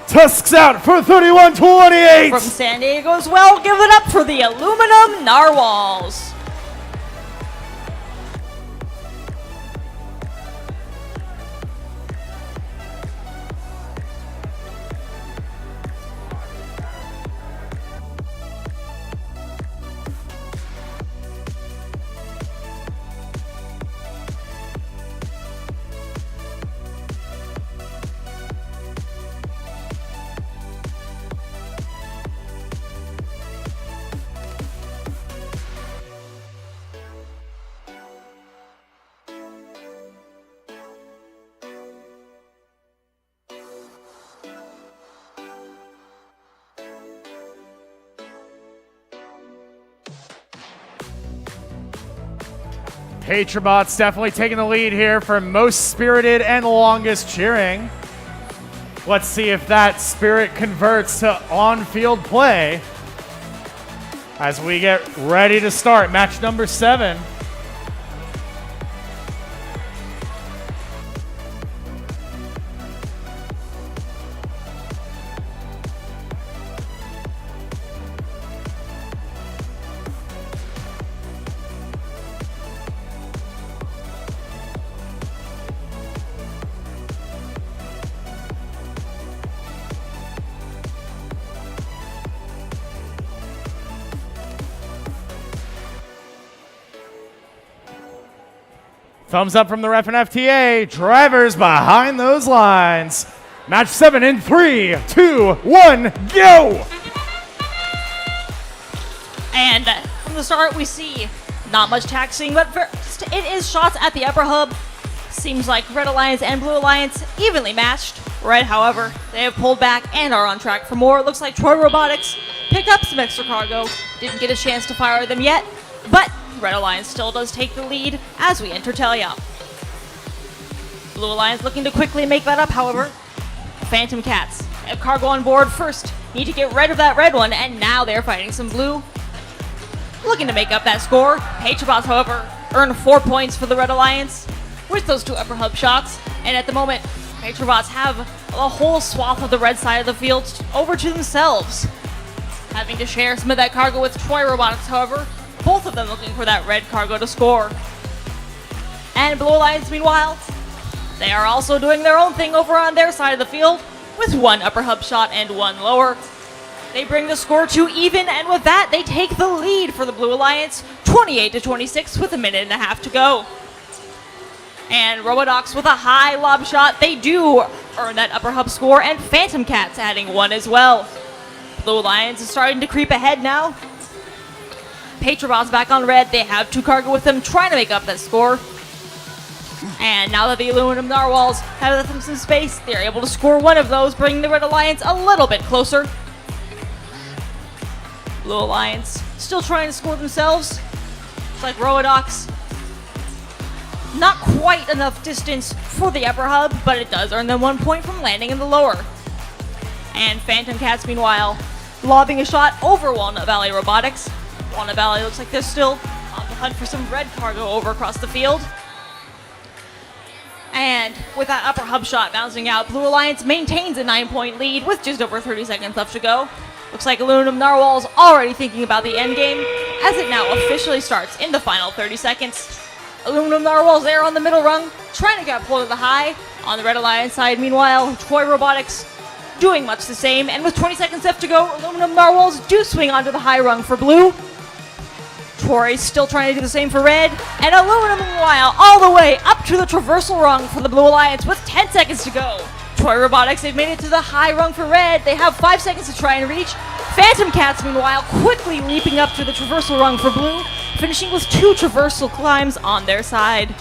Tusks out for 31.28. From San Diego as well, give it up for the Aluminum Narwhals. Patrobots definitely taking the lead here for most spirited and longest cheering. Let's see if that spirit converts to on-field play as we get ready to start match number 7. Thumbs up from the ref and FTA. Drivers behind those lines. Match 7 in 3, 2, 1, go! And from the start, we see not much taxing, but first it is shots at the upper hub. Seems like Red Alliance and Blue Alliance evenly matched. Red, however, they have pulled back and are on track for more. It looks like Troy Robotics picked up some extra cargo. Didn't get a chance to fire them yet, but Red Alliance still does take the lead as we enter teleop. Blue Alliance looking to quickly make that up, however. Phantom Cats have cargo on board first. Need to get rid of that red one, and now they're fighting some blue. Looking to make up that score. Patriots, however, earn 4 points for the Red Alliance with those 2 upper hub shots. And at the moment, Patriots have a whole swath of the red side of the field over to themselves. Having to share some of that cargo with Troy Robotics, however, both of them looking for that red cargo to score. And Blue Alliance, meanwhile, they are also doing their own thing over on their side of the field with 1 upper hub shot and 1 lower. They bring the score to even, and with that, they take the lead for the Blue Alliance, 28-26 with a minute and a half to go. And Robodox with a high lob shot, they do earn that upper hub score, and Phantom Cats adding 1 as well. Blue Alliance is starting to creep ahead now. Patriots back on red, they have 2 cargo with them, trying to make up that score. And now that the aluminum narwhals have left them some space, they're able to score 1 of those, bringing the Red Alliance a little bit closer. Blue Alliance still trying to score themselves. It's like Robodox. Not quite enough distance for the upper hub, but it does earn them 1 point from landing in the lower. And Phantom Cats, meanwhile, lobbing a shot over Walnut Valley Robotics. Walnut Valley looks like they're still on the hunt for some red cargo over across the field. And with that upper hub shot bouncing out, Blue Alliance maintains a 9-point lead with just over 30 seconds left to go. Looks like Aluminum Narwhal's already thinking about the end game as it now officially starts in the final 30 seconds. Aluminum Narwhal's there on the middle rung, trying to get pulled to the high. On the Red Alliance side, meanwhile, Troy Robotics doing much the same. And with 20 seconds left to go, Aluminum Narwhals do swing onto the high rung for Blue. Troy's still trying to do the same for Red. And Aluminum, meanwhile, all the way up to the traversal rung for the Blue Alliance with 10 seconds to go. Troy Robotics, they've made it to the high rung for Red. They have 5 seconds to try and reach. Phantom Cats, meanwhile, quickly leaping up to the traversal rung for Blue, finishing with 2 traversal climbs on their side.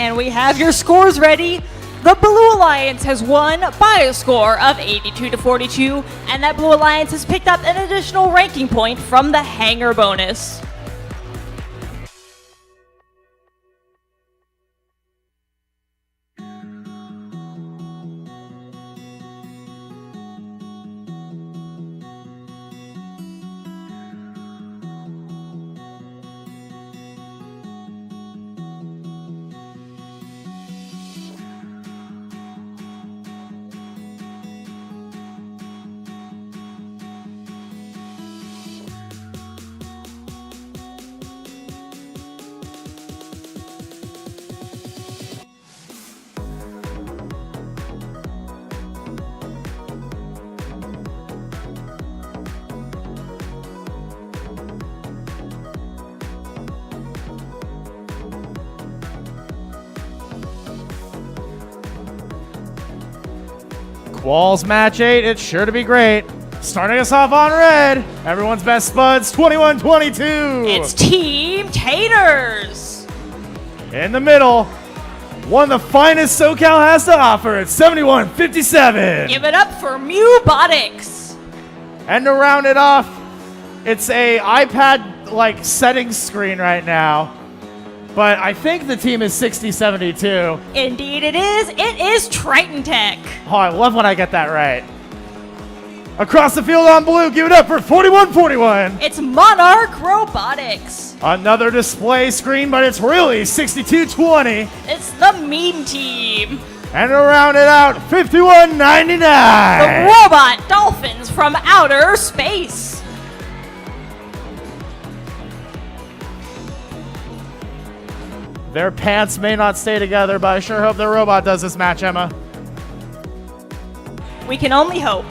And we have your scores ready. The Blue Alliance has won by a score of 82-42, and that Blue Alliance has picked up an additional ranking point from the Hanger bonus. Quals match 8, it's sure to be great. Starting us off on red, everyone's best spuds, 21-22. It's Team Taters. In the middle, one of the finest SoCal has to offer, it's 71-57. Give it up for Mubotics. And to round it off, it's a iPad-like settings screen right now. But I think the team is 60-72. Indeed it is. It is Triton Tech. Oh, I love when I get that right. Across the field on blue, give it up for 41-41. It's Monarch Robotics. Another display screen, but it's really 62-20. It's the Meme Team. And to round it out, 51-99. The Robot Dolphins from outer space. Their pants may not stay together, but I sure hope their robot does this match, Emma. We can only hope.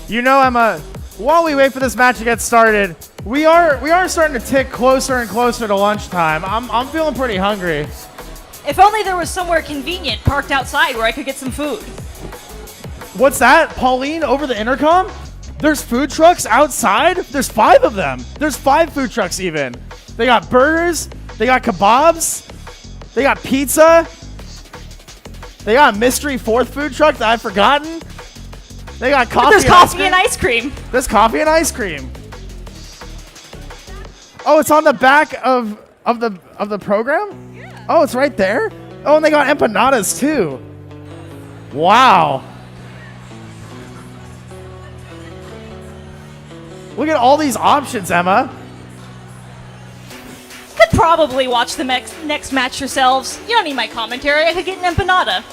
You know, Emma, while we wait for this match to get started, we are starting to tick closer and closer to lunchtime. I'm feeling pretty hungry. If only there was somewhere convenient parked outside where I could get some food. What's that, Pauline, over the intercom? There's food trucks outside? There's 5 of them. There's 5 food trucks even. They got burgers, they got kebabs, they got pizza, they got a mystery 4th food truck that I've forgotten. They got coffee. There's coffee and ice cream. There's coffee and ice cream. Oh, it's on the back of the program? Yeah. Oh, it's right there? Oh, and they got empanadas too. Wow. Look at all these options, Emma. Could probably watch the next match yourselves. You don't need my commentary. I could get an empanada.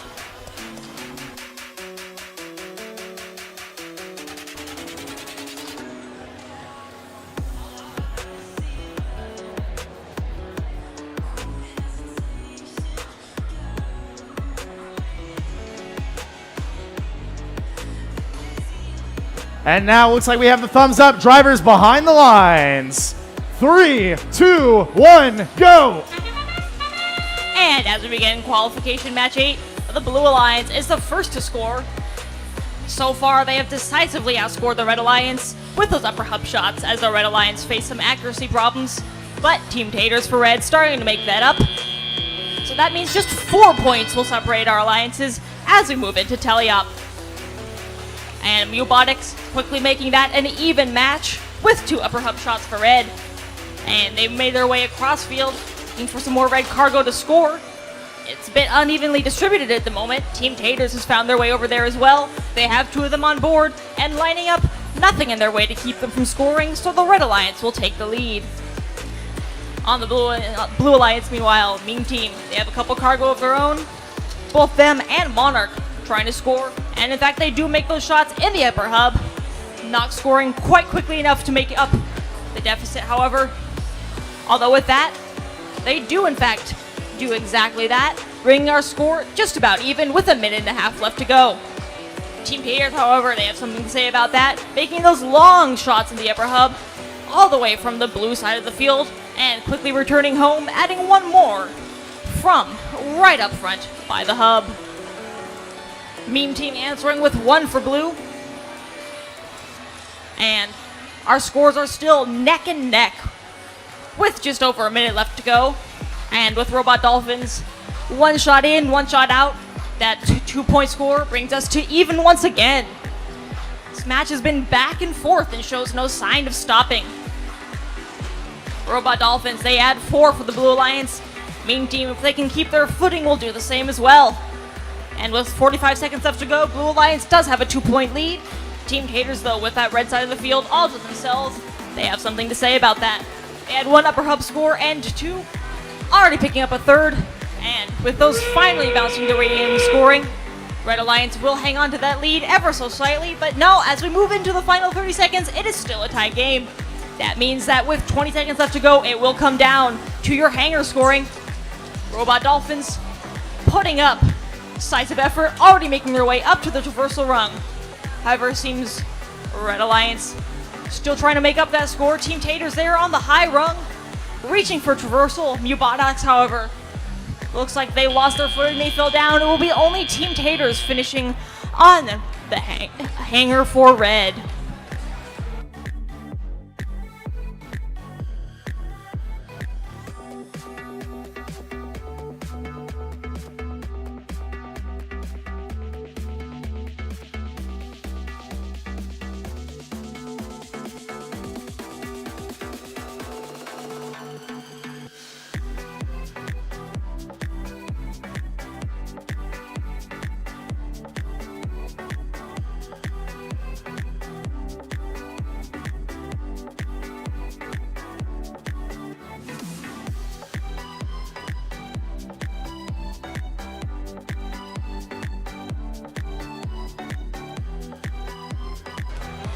And now it looks like we have the thumbs up. Drivers behind the lines. 3, 2, 1, go! And as we begin qualification match 8, the Blue Alliance is the first to score. So far, they have decisively outscored the Red Alliance with those upper hub shots as the Red Alliance face some accuracy problems. But Team Taters for Red starting to make that up. So that means just 4 points will separate our alliances as we move into Teleop. And Mubotics quickly making that an even match with 2 upper hub shots for Red. And they've made their way across field, looking for some more Red cargo to score. It's a bit unevenly distributed at the moment. Team Taters has found their way over there as well. They have 2 of them on board and lining up, nothing in their way to keep them from scoring, so the Red Alliance will take the lead. On the Blue Alliance, meanwhile, Meme Team, they have a couple cargo of their own. Both them and Monarch trying to score, and in fact they do make those shots in the upper hub, not scoring quite quickly enough to make up the deficit, however. Although with that, they do in fact do exactly that, bringing our score just about even with a minute and a half left to go. Team Taters, however, they have something to say about that, making those long shots in the upper hub, all the way from the blue side of the field, and quickly returning home, adding one more from right up front by the hub. Meme Team answering with 1 for blue. And our scores are still neck and neck with just over a minute left to go. And with Robot Dolphins, 1 shot in, 1 shot out, that 2-point score brings us to even once again. This match has been back and forth and shows no sign of stopping. Robot Dolphins, they add 4 for the Blue Alliance. Meme Team, if they can keep their footing, will do the same as well. And with 45 seconds left to go, Blue Alliance does have a 2-point lead. Team Taters, though, with that red side of the field all to themselves, they have something to say about that. They had 1 upper hub score and 2, already picking up a 3rd. And with those finally bouncing to radium scoring, Red Alliance will hang on to that lead ever so slightly, but no, as we move into the final 30 seconds, it is still a tie game. That means that with 20 seconds left to go, it will come down to your hanger scoring. Robot Dolphins putting up decisive effort, already making their way up to the traversal rung. However, it seems Red Alliance still trying to make up that score. Team Taters there on the high rung, reaching for traversal. Mubotics, however, looks like they lost their footing, they fell down. It will be only Team Taters finishing on the hanger for Red.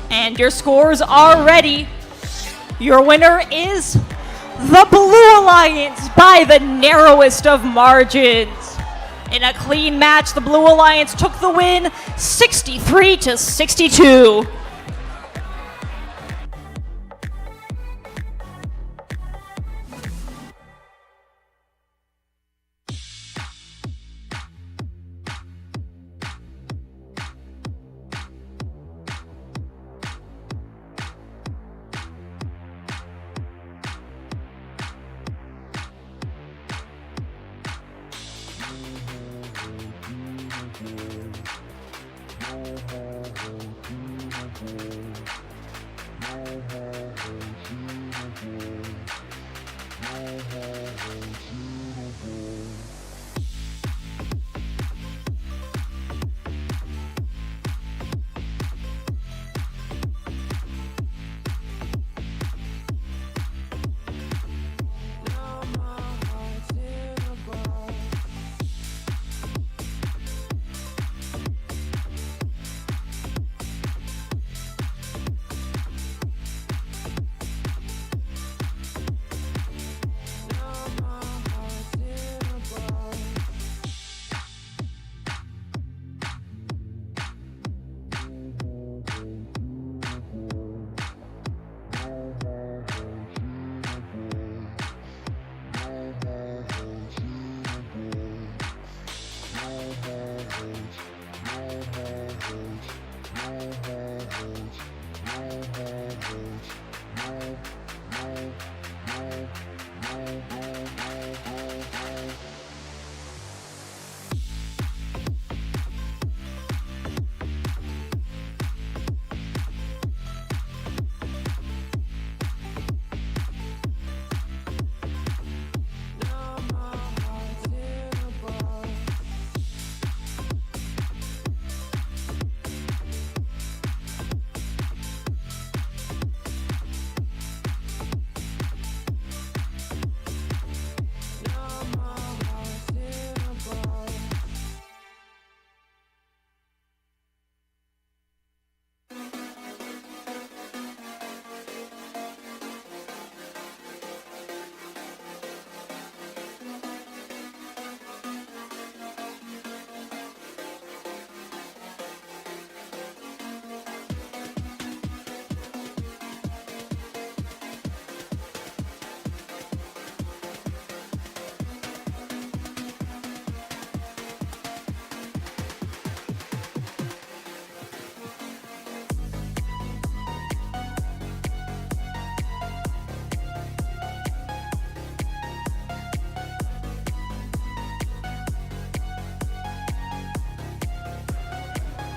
And your scores are ready. Your winner is the Blue Alliance by the narrowest of margins. In a clean match, the Blue Alliance took the win 63-62.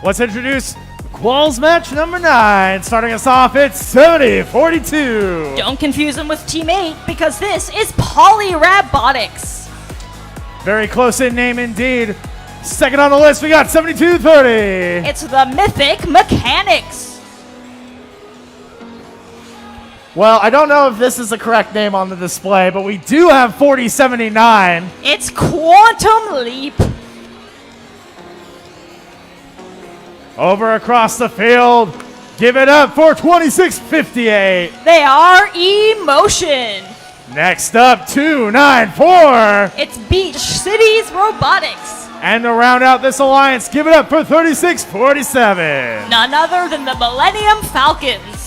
Let's introduce Quals match number 9. Starting us off, it's 70-42. Don't confuse them with Team 8 because this is Polyrabotics. Very close in name indeed. Second on the list, we got 72-30. It's the Mythic Mechanics. Well, I don't know if this is the correct name on the display, but we do have 40-79. It's Quantum Leap. Over across the field, give it up for 26-58. They are Emotion. Next up, 294. It's Beach Cities Robotics. And to round out this alliance, give it up for 36-47. None other than the Millennium Falcons.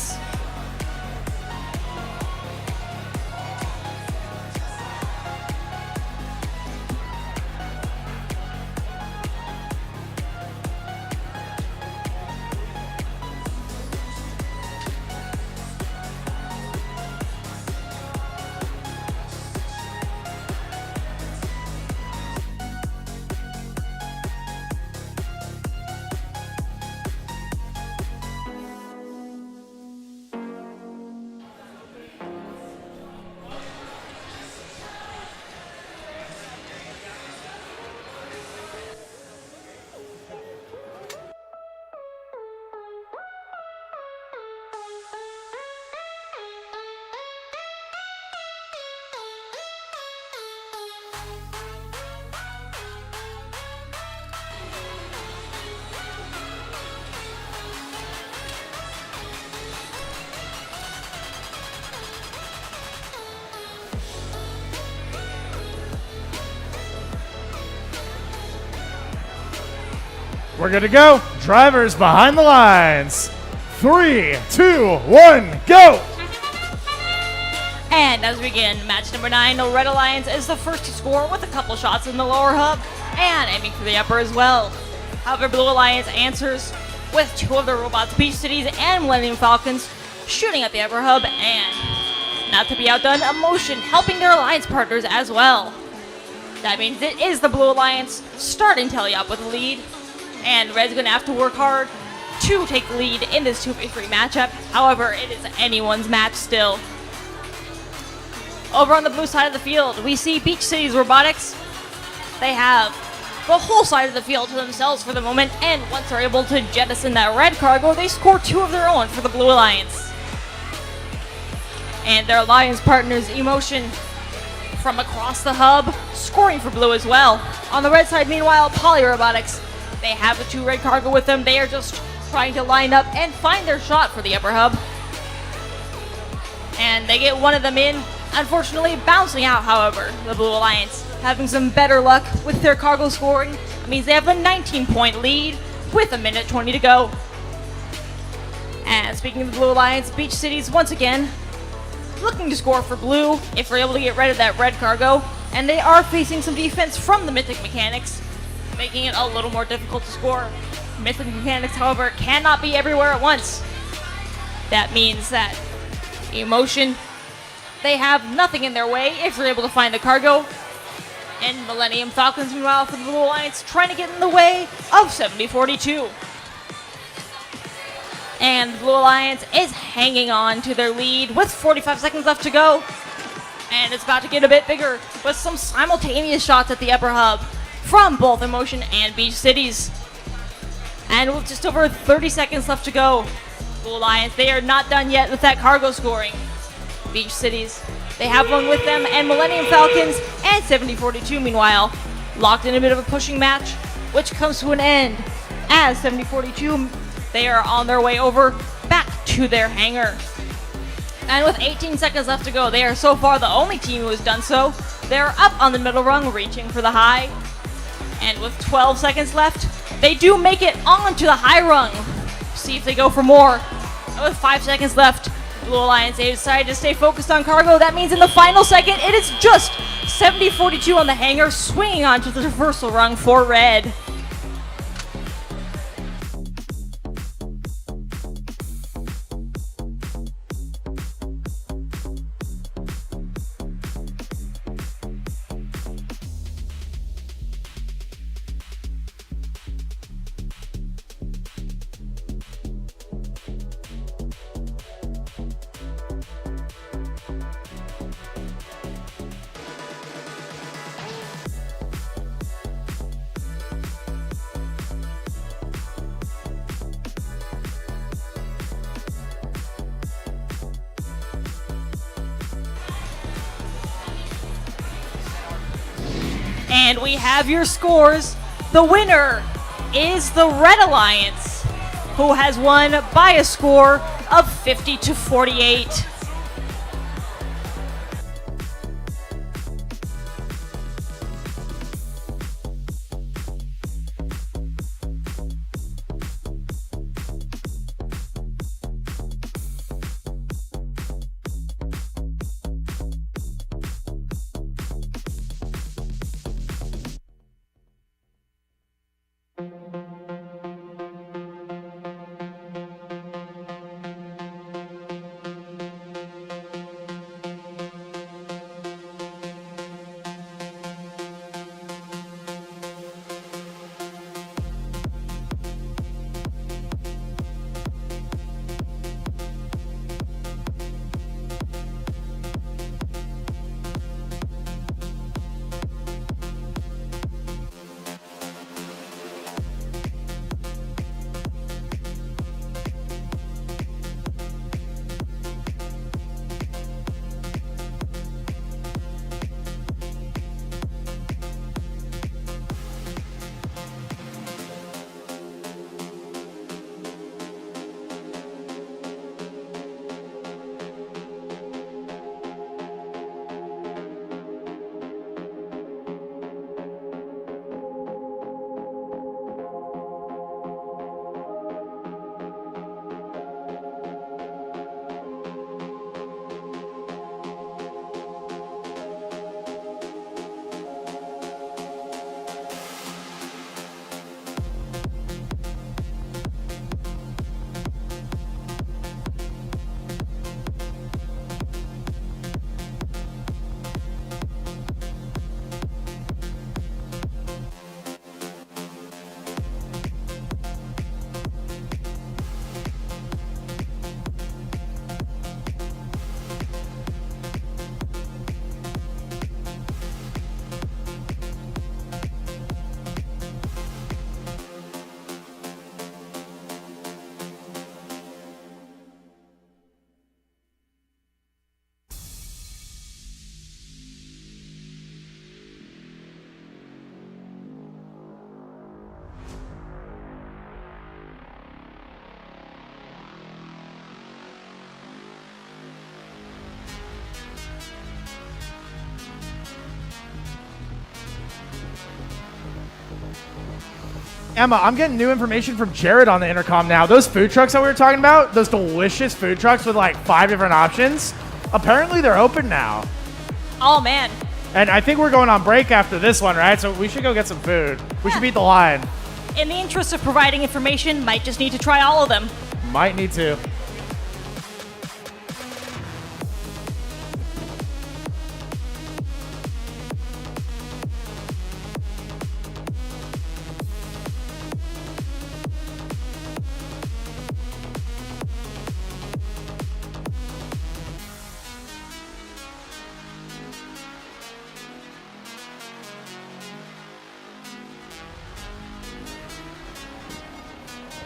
We're good to go. Drivers behind the lines. 3, 2, 1, go! And as we begin, match number 9, the Red Alliance is the first to score with a couple shots in the lower hub and aiming for the upper as well. However, Blue Alliance answers with 2 of their robots, Beach Cities and Millennium Falcons, shooting at the upper hub, and not to be outdone, Emotion helping their alliance partners as well. That means it is the Blue Alliance starting Teleop with the lead, and Red's going to have to work hard to take the lead in this 2v3 matchup. However, it is anyone's match still. Over on the blue side of the field, we see Beach Cities Robotics. They have the whole side of the field to themselves for the moment, and once they're able to jettison that red cargo, they score 2 of their own for the Blue Alliance. And their alliance partners, Emotion, from across the hub, scoring for Blue as well. On the red side, meanwhile, Polyrobotics, they have the 2 red cargo with them. They are just trying to line up and find their shot for the upper hub. And they get one of them in, unfortunately bouncing out, however. The Blue Alliance having some better luck with their cargo scoring. It means they have a 19-point lead with a minute 20 to go. And speaking of the Blue Alliance, Beach Cities once again looking to score for Blue if we're able to get rid of that red cargo. And they are facing some defense from the Mythic Mechanics, making it a little more difficult to score. Mythic Mechanics, however, cannot be everywhere at once. That means that Emotion, they have nothing in their way if they're able to find the cargo. And Millennium Falcons, meanwhile, for the Blue Alliance, trying to get in the way of 70-42. And the Blue Alliance is hanging on to their lead with 45 seconds left to go. And it's about to get a bit bigger with some simultaneous shots at the upper hub from both Emotion and Beach Cities. And with just over 30 seconds left to go, Blue Alliance, they are not done yet with that cargo scoring. Beach Cities, they have one with them, and Millennium Falcons and 70-42, meanwhile, locked in a bit of a pushing match, which comes to an end as 70-42, they are on their way over back to their hangar. And with 18 seconds left to go, they are so far the only team who has done so. They're up on the middle rung, reaching for the high. And with 12 seconds left, they do make it onto the high rung. See if they go for more. And with 5 seconds left, Blue Alliance, they decided to stay focused on cargo. That means in the final second, it is just 70-42 on the hangar, swinging onto the reversal rung for Red. And we have your scores. The winner is the Red Alliance, who has won by a score of 50-48. Emma, I'm getting new information from Jared on the intercom now. Those food trucks that we were talking about, those delicious food trucks with like 5 different options, apparently they're open now. Oh, man. And I think we're going on break after this one, right? So we should go get some food. We should beat the line. In the interest of providing information, might just need to try all of them. Might need to.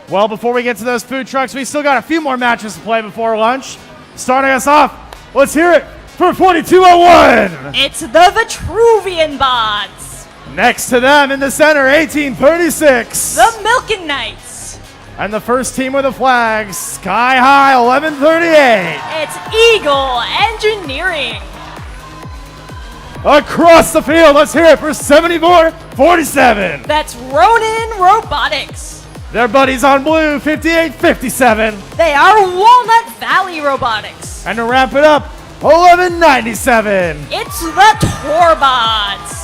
Well, before we get to those food trucks, we still got a few more matches to play before lunch. Starting us off, let's hear it for 4201. It's the Vitruvian Bots. Next to them in the center, 1836. The Milken Knights. And the first team with a flag, Sky High, 1138. It's Eagle Engineering. Across the field, let's hear it for 7447. That's Ronin Robotics. Their buddies on blue, 5857. They are Walnut Valley Robotics. And to wrap it up, 1197. It's the Torbots.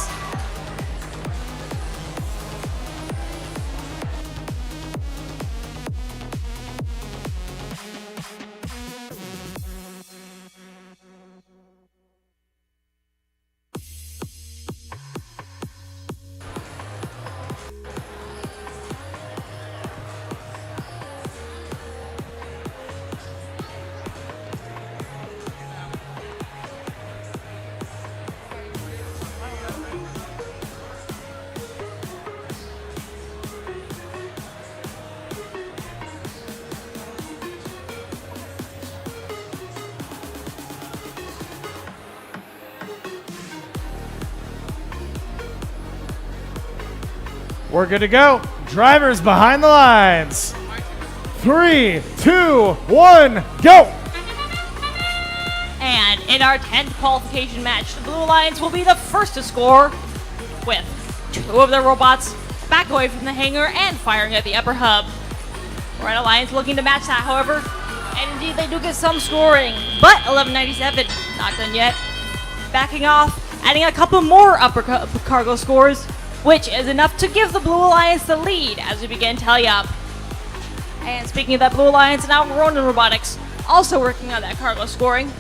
We're good to go. Drivers behind the lines. 3, 2, 1, go! And in our 10th qualification match, the Blue Alliance will be the first to score with 2 of their robots back away from the hangar and firing at the upper hub. Red Alliance looking to match that, however, and indeed they do get some scoring, but 1197, not done yet. Backing off, adding a couple more upper cargo scores, which is enough to give the Blue Alliance the lead as we begin tally up. And speaking of that Blue Alliance, now Ronin Robotics also working on that cargo scoring.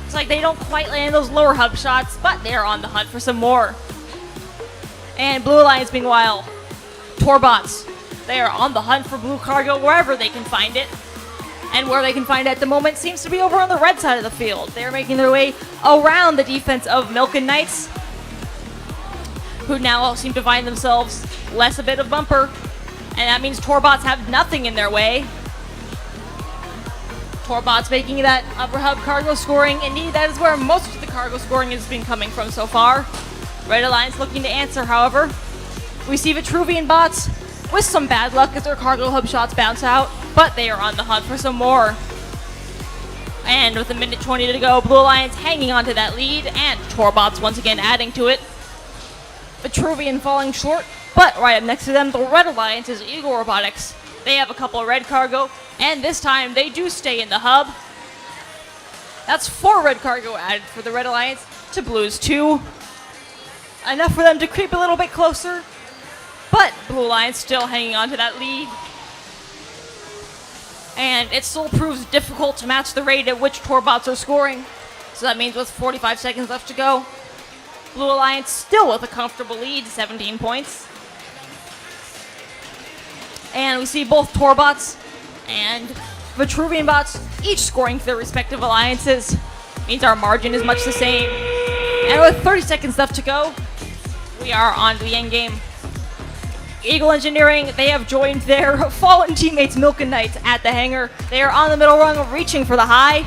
It's like they don't quite land those lower hub shots, but they are on the hunt for some more. And Blue Alliance meanwhile, Torbots, they are on the hunt for blue cargo wherever they can find it. And where they can find it at the moment seems to be over on the red side of the field. They are making their way around the defense of Milken Knights, who now seem to find themselves less a bit of bumper. And that means Torbots have nothing in their way. Torbots making that upper hub cargo scoring. Indeed, that is where most of the cargo scoring has been coming from so far. Red Alliance looking to answer, however. We see Vitruvian bots with some bad luck as their cargo hub shots bounce out, but they are on the hunt for some more. And with a minute 20 to go, Blue Alliance hanging on to that lead, and Torbots once again adding to it. Vitruvian falling short, but right up next to them, the Red Alliance is Eagle Robotics. They have a couple of red cargo, and this time they do stay in the hub. That's 4 red cargo added for the Red Alliance to Blue's 2. Enough for them to creep a little bit closer, but Blue Alliance still hanging on to that lead. And it still proves difficult to match the rate at which Torbots are scoring. So that means with 45 seconds left to go, Blue Alliance still with a comfortable lead, 17 points. And we see both Torbots and Vitruvian bots each scoring for their respective alliances. Means our margin is much the same. And with 30 seconds left to go, we are on to the end game. Eagle Engineering, they have joined their fallen teammates Milken Knights at the hangar. They are on the middle rung reaching for the high.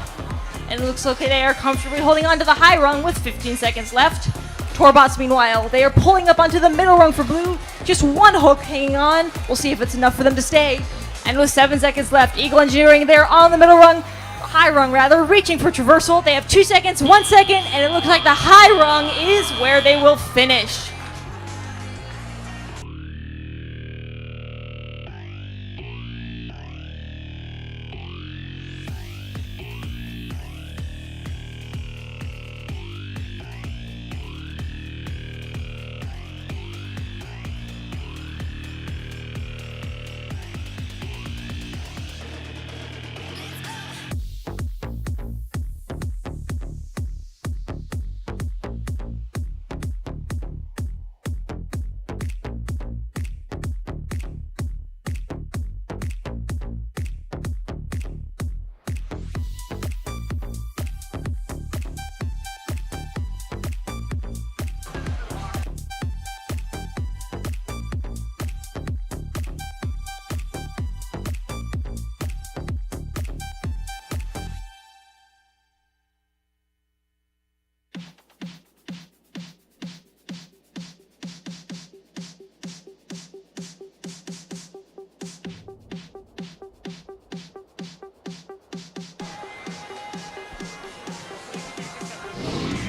And it looks like they are comfortably holding on to the high rung with 15 seconds left. Torbots, meanwhile, they are pulling up onto the middle rung for Blue. Just one hook hanging on. We'll see if it's enough for them to stay. And with 7 seconds left, Eagle Engineering, they're on the middle rung, high rung rather, reaching for traversal. They have 2 seconds, 1 second, and it looks like the high rung is where they will finish.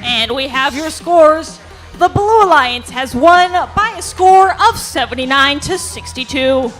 And we have your scores. The Blue Alliance has won by a score of 79 to 62.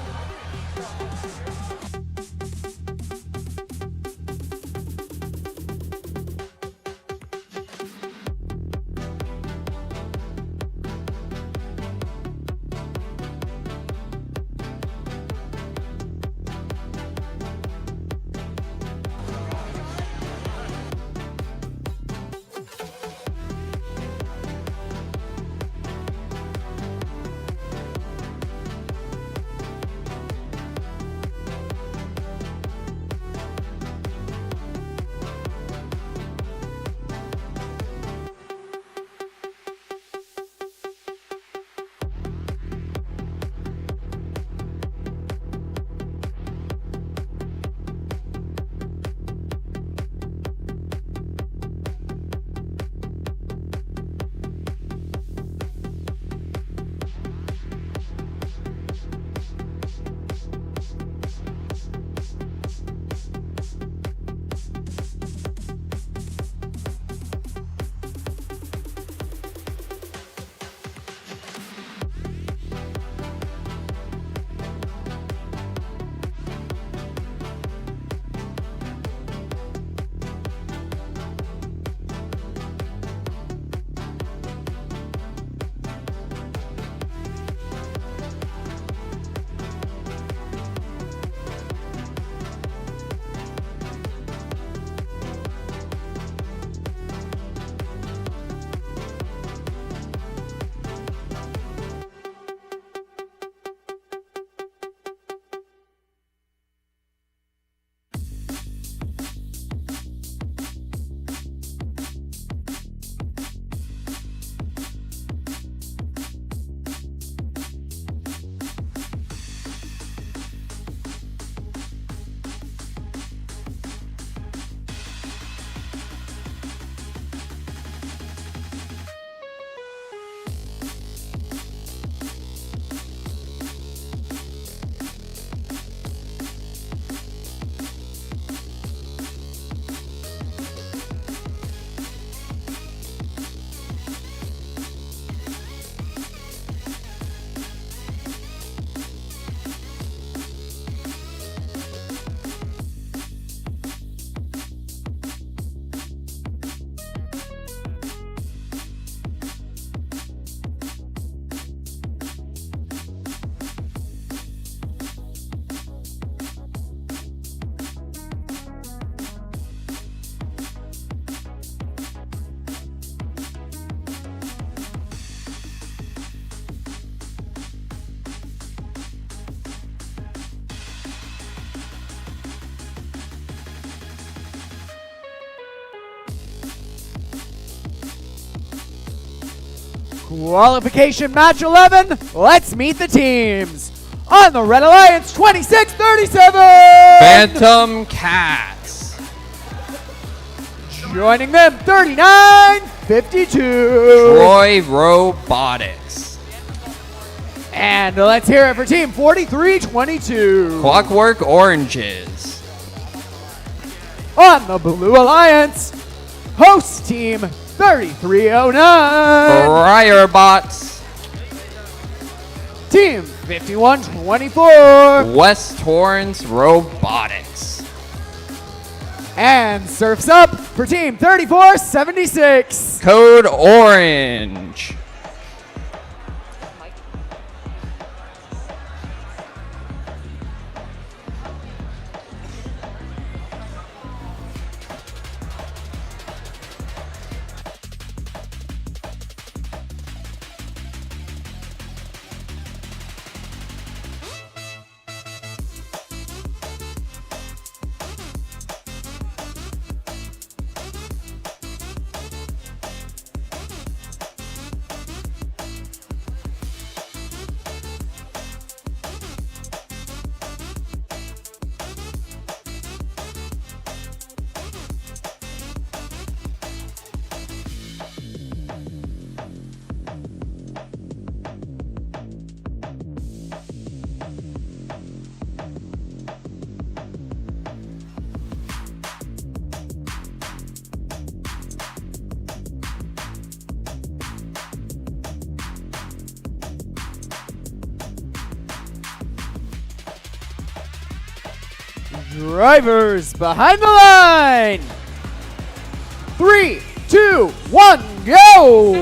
Qualification match 11. Let's meet the teams. On the Red Alliance, 26-37. Phantom Cats. Joining them, 39-52. Troy Robotics. And let's hear it for team 43-22. Clockwork Oranges. On the Blue Alliance, host team 3309. Briarbots. Team 51-24. West Torrance Robotics. And surfs up for team 3476. Code Orange. Drivers behind the line. 3, 2, 1, go!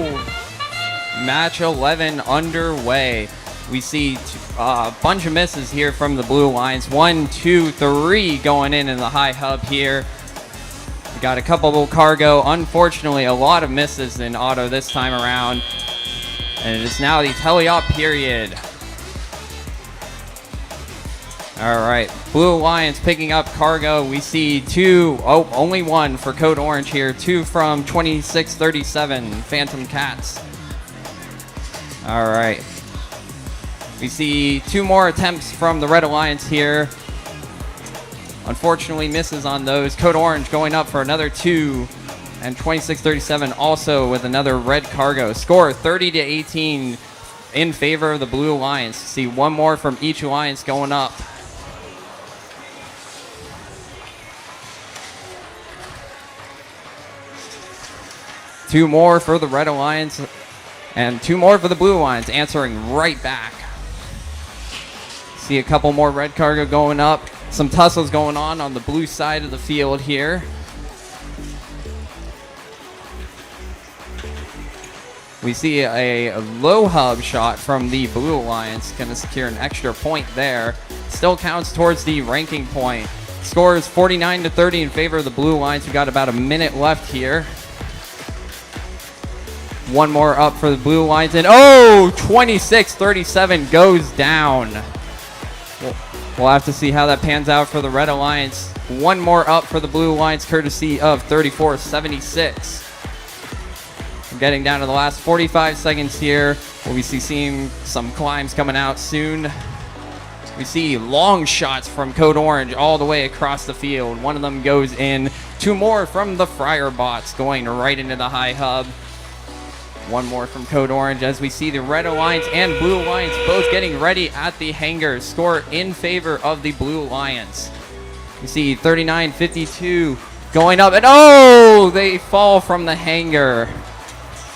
Match 11 underway. We see a bunch of misses here from the Blue Alliance. 1, 2, 3 going in the high hub here. We got a couple of cargo. Unfortunately, a lot of misses in auto this time around. And it is now the teleop period. All right, Blue Alliance picking up cargo. We see only one for Code Orange here. 2 from 2637, Phantom Cats. All right. We see 2 more attempts from the Red Alliance here. Unfortunately, misses on those. Code Orange going up for another 2. And 2637 also with another red cargo. Score 30-18 in favor of the Blue Alliance. See 1 more from each alliance going up. Two more for the Red Alliance, and 2 more for the Blue Alliance, answering right back. See a couple more red cargo going up. Some tussles going on the blue side of the field here. We see a low hub shot from the Blue Alliance, going to secure an extra point there. Still counts towards the ranking point. Score is 49-30 in favor of the Blue Alliance. We got about a minute left here. 1 more up for the Blue Alliance, and 26-37 goes down. We'll have to see how that pans out for the Red Alliance. 1 more up for the Blue Alliance, courtesy of 34-76. We're getting down to the last 45 seconds here. We'll be seeing some climbs coming out soon. We see long shots from Code Orange all the way across the field. 1 of them goes in. 2 more from the Friar Bots going right into the high hub. 1 more from Code Orange as we see the Red Alliance and Blue Alliance both getting ready at the hangar. Score in favor of the Blue Alliance. You see 39-52 going up, and they fall from the hangar.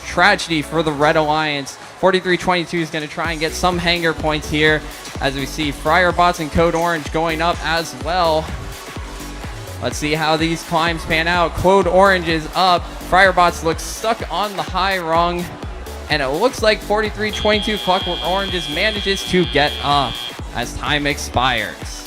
Tragedy for the Red Alliance. 43-22 is going to try and get some hangar points here as we see Friar Bots and Code Orange going up as well. Let's see how these climbs pan out. Code Orange is up. Friar Bots looks stuck on the high rung. And it looks like 43-22 Clockwork Oranges manages to get up as time expires.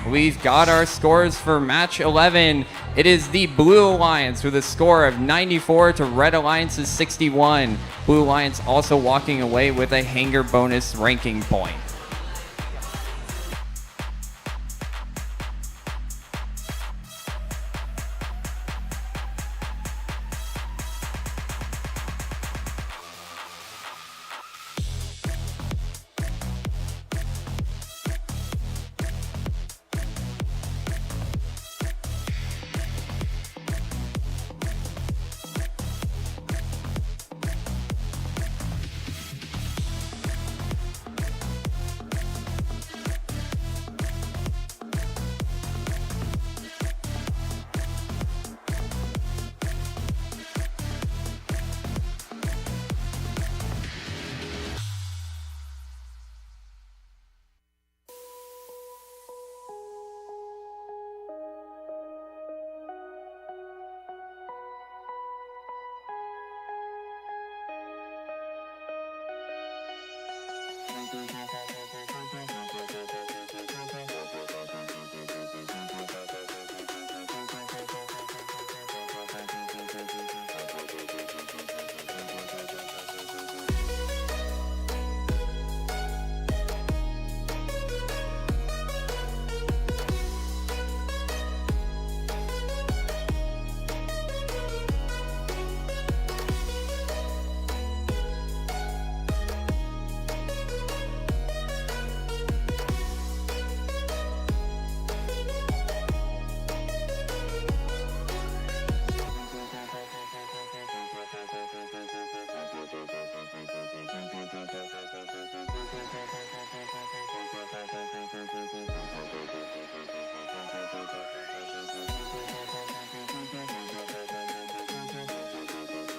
we've got our scores for match 11. It is the Blue Alliance with a score of 94 to Red Alliance's 61. Blue Alliance also walking away with a hanger bonus ranking point.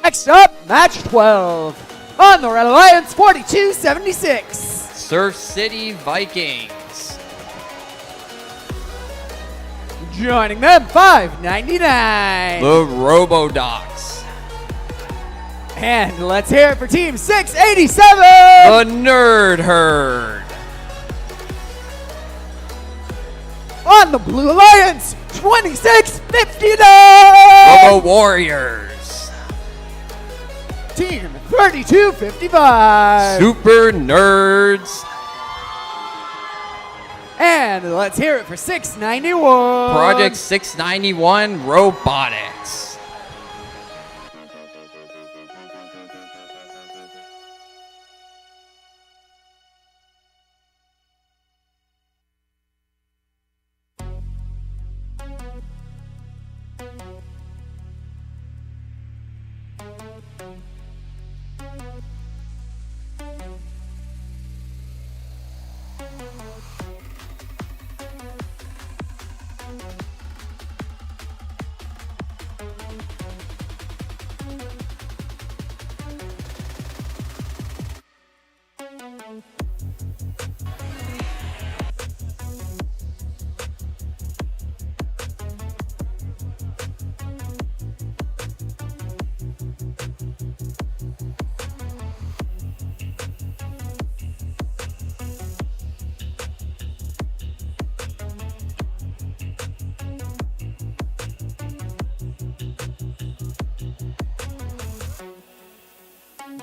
Next up, match 12. On the Red Alliance, 42-76. Surf City Vikings. Joining them, $5.99. The Robodocs. And let's hear it for Team 687. The Nerd Herd. On the Blue Alliance, $26.59. The Warriors. Team 32.55. Super Nerds. And let's hear it for $6.91. Project 691 Robotics.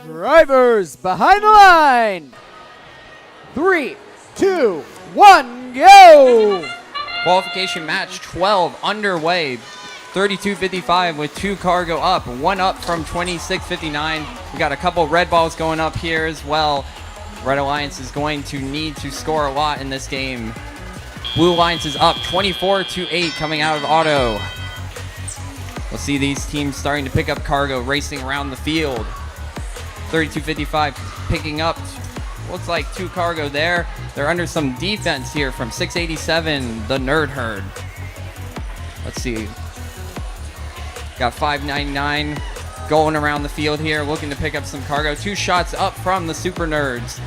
Drivers behind the line. 3, 2, 1, go! Qualification match 12 underway. 32.55 with 2 cargo up, 1 up from 26.59. We got a couple red balls going up here as well. Red Alliance is going to need to score a lot in this game. Blue Alliance is up 24-8 coming out of auto. We'll see these teams starting to pick up cargo, racing around the field. 32.55 picking up, looks like 2 cargo there. They're under some defense here from 687, the Nerd Herd. Let's see. Got 599 going around the field here, looking to pick up some cargo. 2 shots up from the Super Nerds.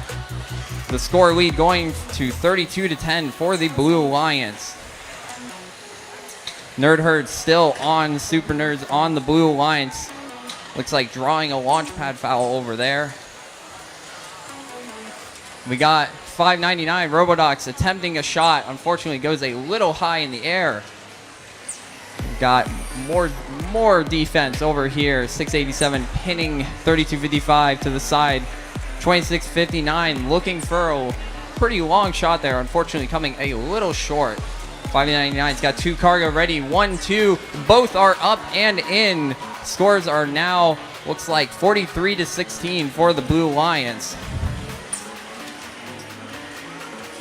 The score lead going to 32-10 for the Blue Alliance. Nerd Herd still on Super Nerds on the Blue Alliance. Looks like drawing a launch pad foul over there. We got 599. Robodox attempting a shot. Unfortunately, goes a little high in the air. Got more defense over here. 687 pinning 3255 to the side. 2659 looking for a pretty long shot there. Unfortunately, coming a little short. 599's got 2 cargo ready. 1, 2. Both are up and in. Scores are now, looks like 43-16 for the Blue Lions.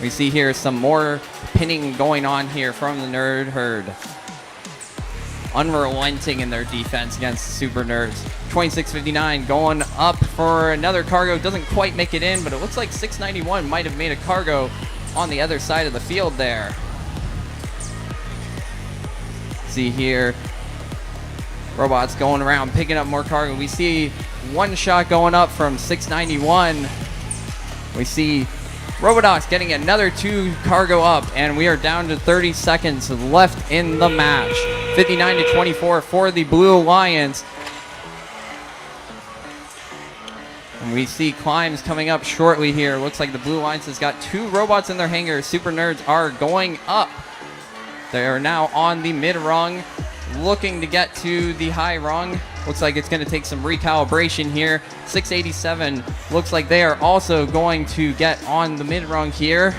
We see here some more pinning going on here from the Nerd Herd. Unrelenting in their defense against the Super Nerds. 2659 going up for another cargo. Doesn't quite make it in, but it looks like 691 might have made a cargo on the other side of the field there. See here, robots going around picking up more cargo. We see one shot going up from 691. We see Robodox getting another 2 cargo up, and we are down to 30 seconds left in the match. 59-24 for the Blue Lions. And we see climbs coming up shortly here. Looks like the Blue Lions has got 2 robots in their hangar. Super Nerds are going up. They are now on the mid rung, looking to get to the high rung. Looks like it's going to take some recalibration here. 687 looks like they are also going to get on the mid rung here.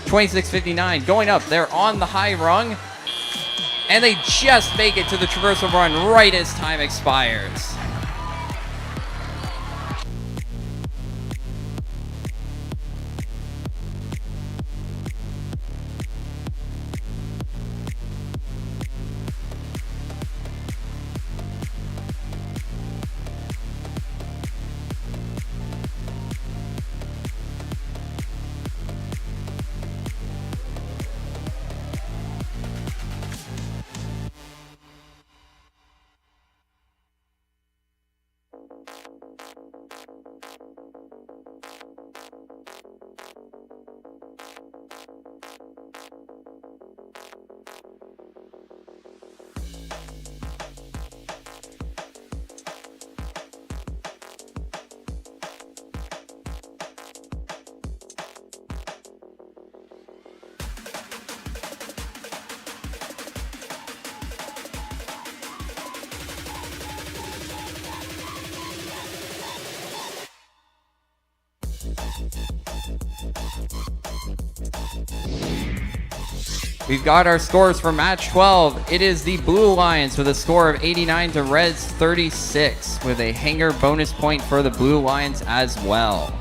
2659 going up. They're on the high rung, and they just make it to the traversal run right as time expires. We've got our scores for match 12. It is the Blue Lions with a score of 89 to Reds 36, with a hanger bonus point for the Blue Lions as well.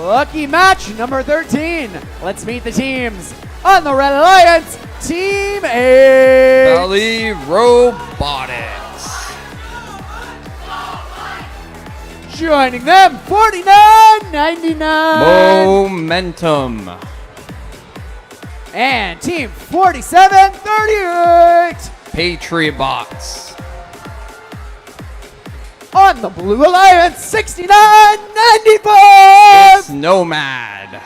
Lucky match number 13. Let's meet the teams. On the Red Alliance, Team 8. Valley Robotics. Joining them, $49.99. Momentum. And Team 4738. Patriot Bots. On the Blue Alliance, $69.95. It's Nomad.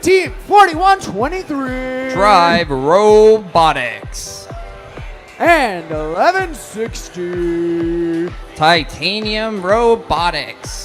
Team 4123. Drive Robotics. And 1160. Titanium Robotics.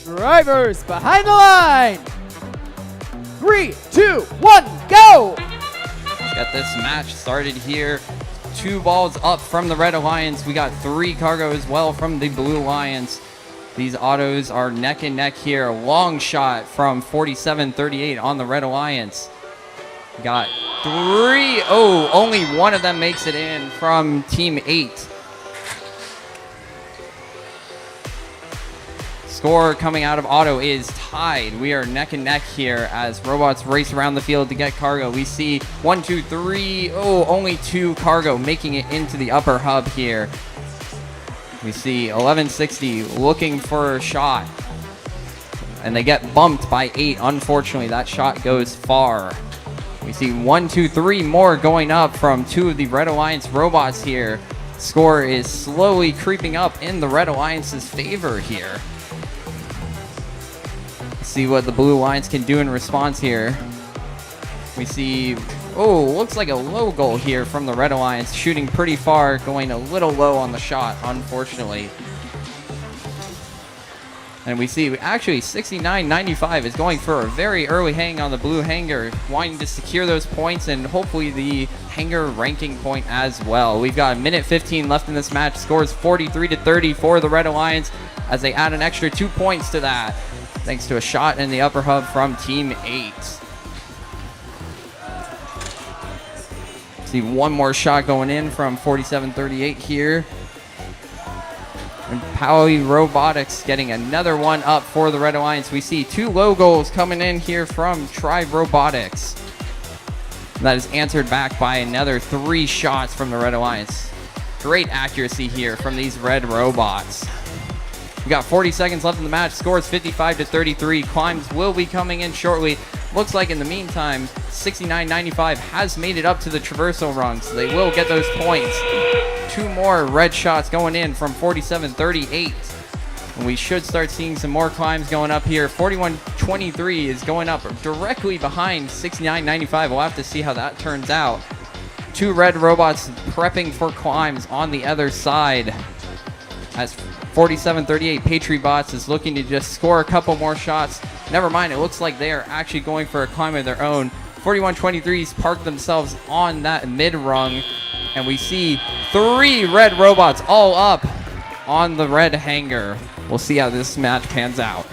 Drivers behind the line. 3, 2, 1, go! Got this match started here. 2 balls up from the Red Alliance. We got 3 cargo as well from the Blue Alliance. These autos are neck and neck here. A long shot from 4738 on the Red Alliance. Got 3. Oh, only one of them makes it in from Team 8. Score coming out of auto is tied. We are neck and neck here as robots race around the field to get cargo. We see 1, 2, 3. Oh, only 2 cargo making it into the upper hub here. We see 1160 looking for a shot. And they get bumped by 8. Unfortunately, that shot goes far. We see 1, 2, 3 more going up from 2 of the Red Alliance robots here. Score is slowly creeping up in the Red Alliance's favor here. See what the Blue Alliance can do in response here. We see, oh, looks like a low goal here from the Red Alliance, shooting pretty far, going a little low on the shot, unfortunately. And we see actually 69.95 is going for a very early hang on the Blue Hanger, wanting to secure those points and hopefully the Hanger ranking point as well. We've got 1:15 left in this match. Scores 43-30 for the Red Alliance as they add an extra 2 points to that, thanks to a shot in the upper hub from Team 8. See one more shot going in from 4738 here. And Powy Robotics getting another one up for the Red Alliance. We see 2 low goals coming in here from Tribe Robotics. And that is answered back by another 3 shots from the Red Alliance. Great accuracy here from these red robots. We got 40 seconds left in the match. Scores 55-33. Climbs will be coming in shortly. Looks like in the meantime, 69.95 has made it up to the traversal rung, so they will get those points. 2 more red shots going in from 47.38. And we should start seeing some more climbs going up here. 41.23 is going up directly behind 69.95. We'll have to see how that turns out. 2 red robots prepping for climbs on the other side. As 47.38 Patriot Bots is looking to just score a couple more shots. Never mind, it looks like they are actually going for a climb of their own. 41.23's parked themselves on that mid rung. And we see 3 red robots all up on the red hanger. We'll see how this match pans out.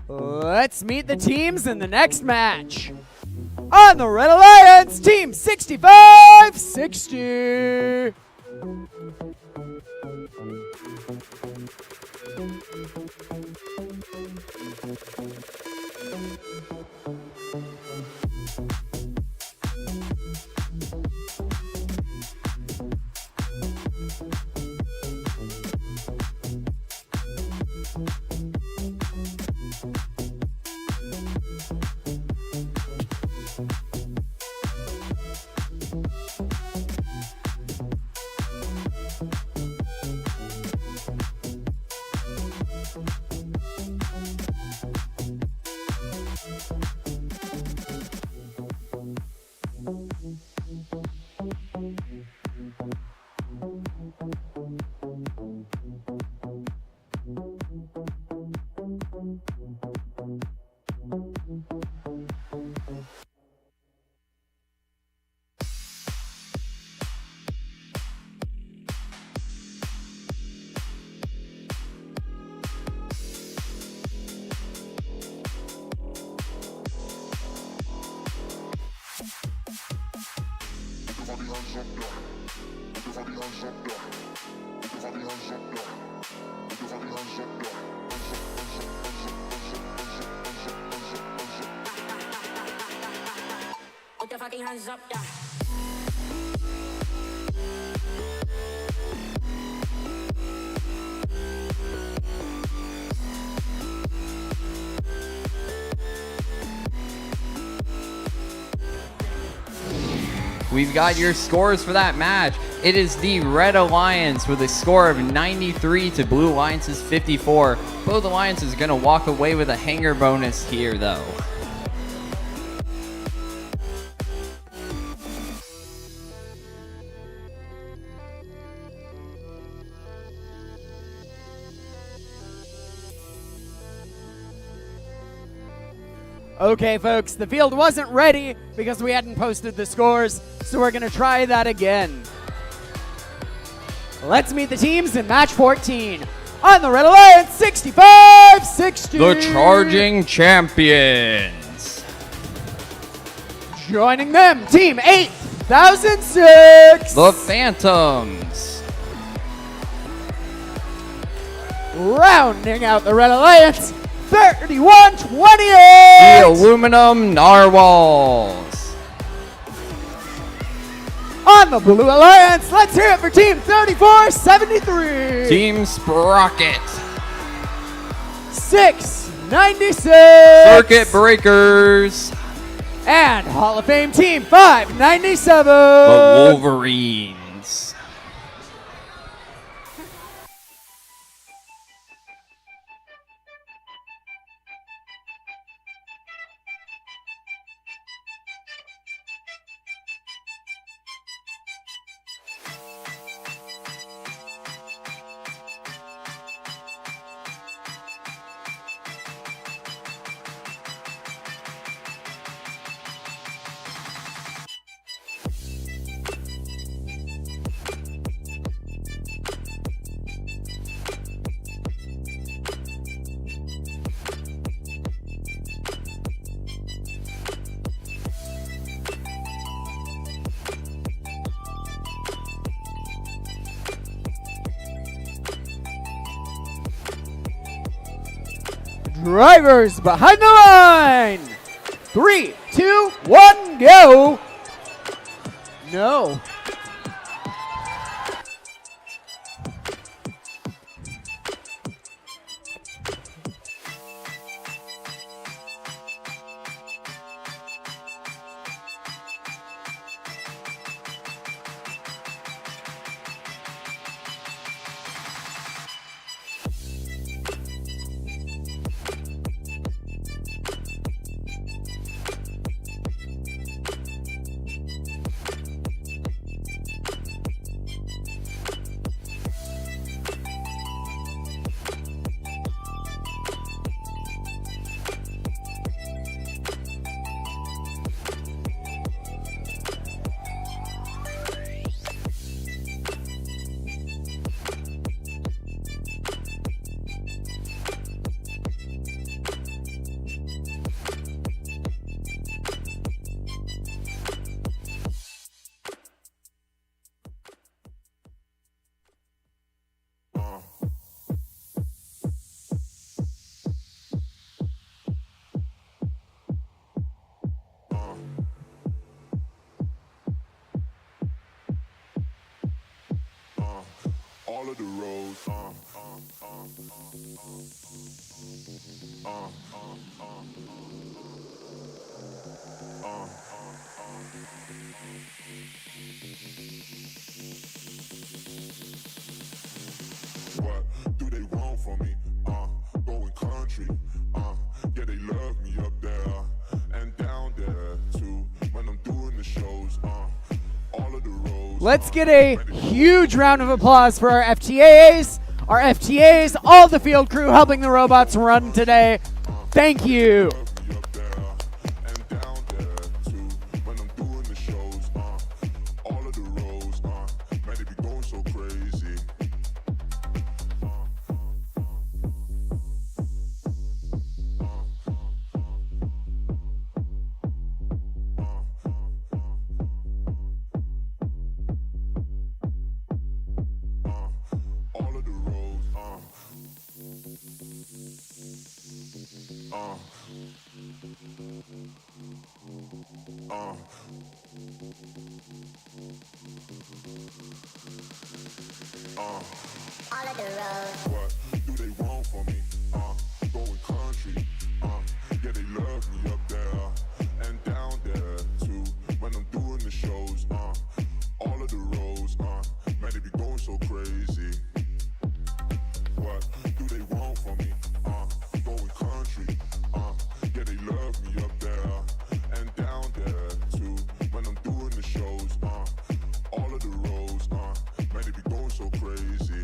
Let's meet the teams in the next match. On the Red Alliance, Team 65-60. Put your fucking hands up, yeah. We've got your scores for that match. It is the Red Alliance with a score of 93 to Blue Alliance's 54. Both Alliances are going to walk away with a hanger bonus here, though. Okay, folks, the field wasn't ready because we hadn't posted the scores, so we're going to try that again. Let's meet the teams in match 14. On the Red Alliance, 65-60. The Charging Champions. Joining them, Team 8006. The Phantoms. Rounding out the Red Alliance, 3128. The Aluminum Narwhals. On the Blue Alliance, let's hear it for Team 3473. Team Sprocket. 696. Circuit Breakers. And Hall of Fame Team 597. The Wolverines. Drivers behind the line. 3, 2, 1, go. No. All of the roads. What do they want from me? Going country. Yeah, they love me up there and down there too. When I'm doing the shows. All of the roads. Let's get a huge round of applause for our FTAs. Our FTAs, all the field crew helping the robots run today. Thank you. All of the roads. What do they want from me? Going country. Yeah, they love me up there and down there too. When I'm doing the shows. All of the roads. Man, they be going so crazy. What do they want from me? Going country. Yeah, they love me up there and down there too. When I'm doing the shows. All of the roads. Man, they be going so crazy.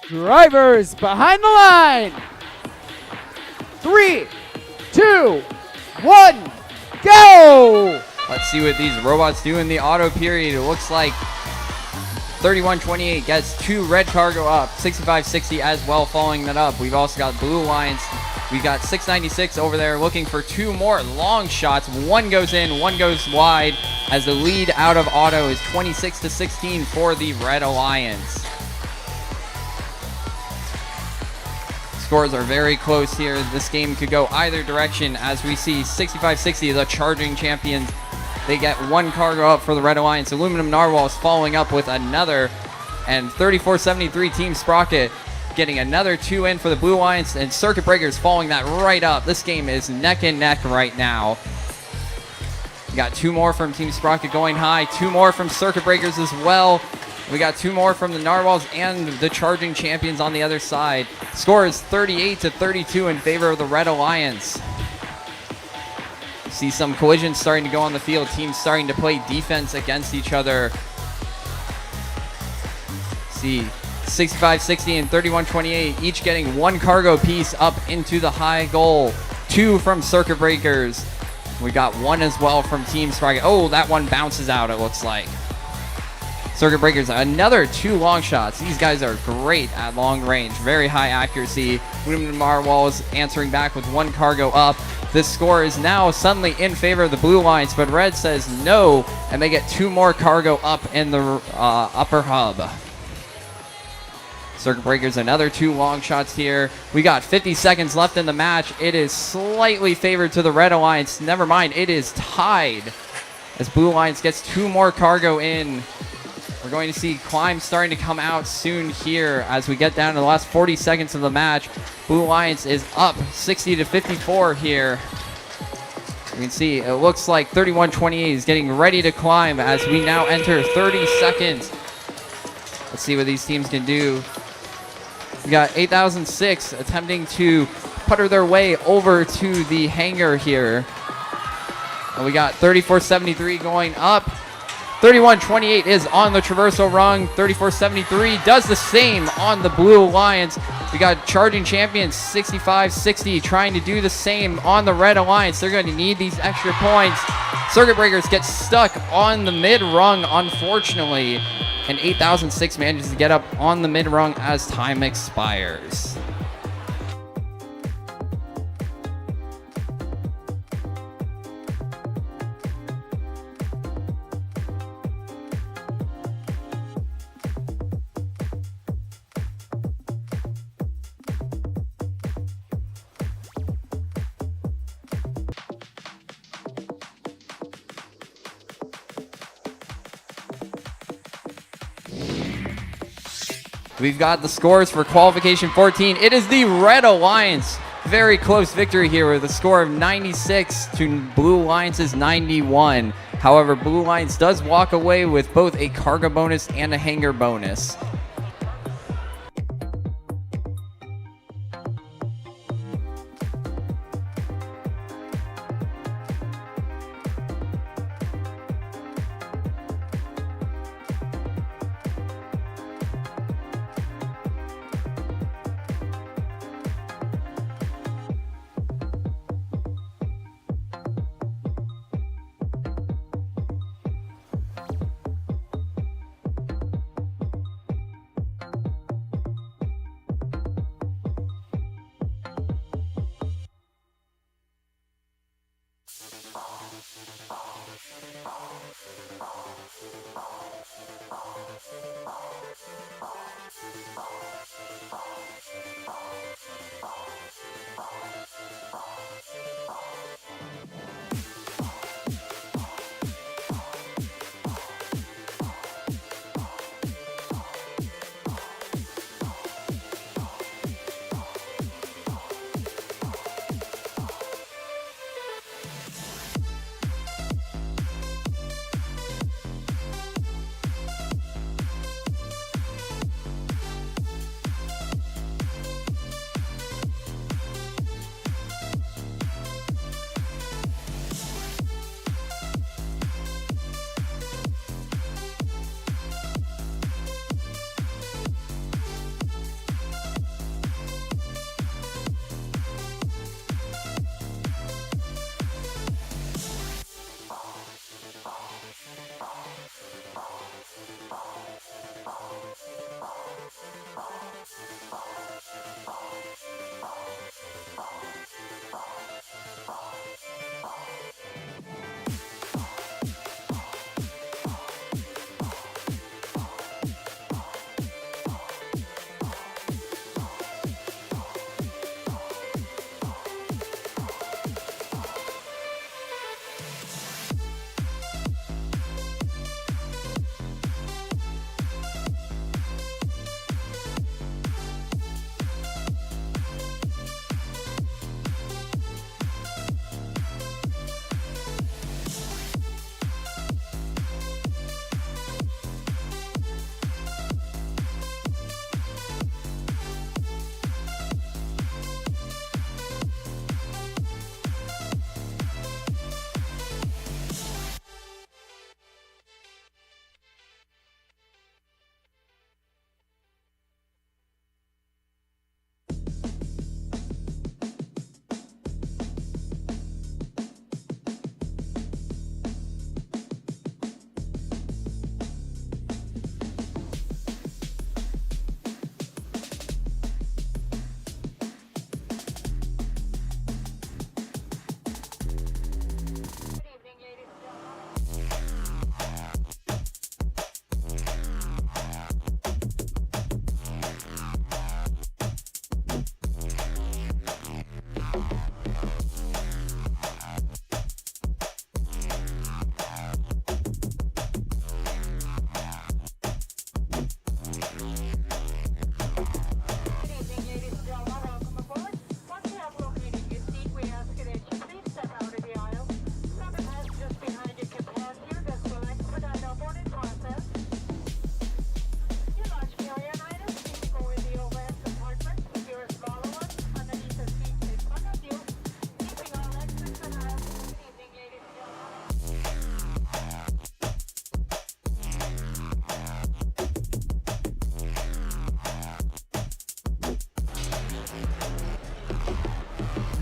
Drivers behind the line. 3, 2, 1, go! Let's see what these robots do in the auto period. It looks like 3128 gets 2 red cargo up, 6560 as well following that up. We've also got Blue Alliance. We've got 696 over there looking for 2 more long shots. 1 goes in, 1 goes wide as the lead out of auto is 26-16 for the Red Alliance. Scores are very close here. This game could go either direction as we see 6560, the charging champions. They get 1 cargo up for the Red Alliance. Aluminum Narwhals following up with another. And 3473 Team Sprocket getting another 2 in for the Blue Alliance. And Circuit Breakers following that right up. This game is neck and neck right now. We got 2 more from Team Sprocket going high. 2 more from Circuit Breakers as well. We got 2 more from the Narwhals and the charging champions on the other side. Score is 38-32 in favor of the Red Alliance. See some collisions starting to go on the field. Teams starting to play defense against each other. See 6560 and 3128 each getting 1 cargo piece up into the high goal. 2 from Circuit Breakers. We got one as well from Team Sprocket. Oh, that one bounces out, it looks like. Circuit Breakers, another 2 long shots. These guys are great at long range, very high accuracy. Lumen Marwall is answering back with 1 cargo up. This score is now suddenly in favor of the Blue Lions, but Red says no, and they get 2 more cargo up in the upper hub. Circuit Breakers, another 2 long shots here. We got 50 seconds left in the match. It is slightly favored to the Red Alliance. Never mind, it is tied as Blue Alliance gets 2 more cargo in. We're going to see Climb starting to come out soon here as we get down to the last 40 seconds of the match. Blue Alliance is up 60 to 54 here. You can see it looks like 31-28 is getting ready to climb as we now enter 30 seconds. Let's see what these teams can do. We got 8006 attempting to putter their way over to the hangar here. And we got 3473 going up. 31-28 is on the traversal rung. 34-73 does the same on the Blue Alliance. We got Charging Champions 65-60 trying to do the same on the Red Alliance. They're going to need these extra points. Circuit Breakers get stuck on the mid rung, unfortunately. And 8006 manages to get up on the mid rung as time expires. We've got the scores for Qualification 14. It is the Red Alliance. Very close victory here with a score of 96 to Blue Alliance's 91. However, Blue Alliance does walk away with both a cargo bonus and a hangar bonus.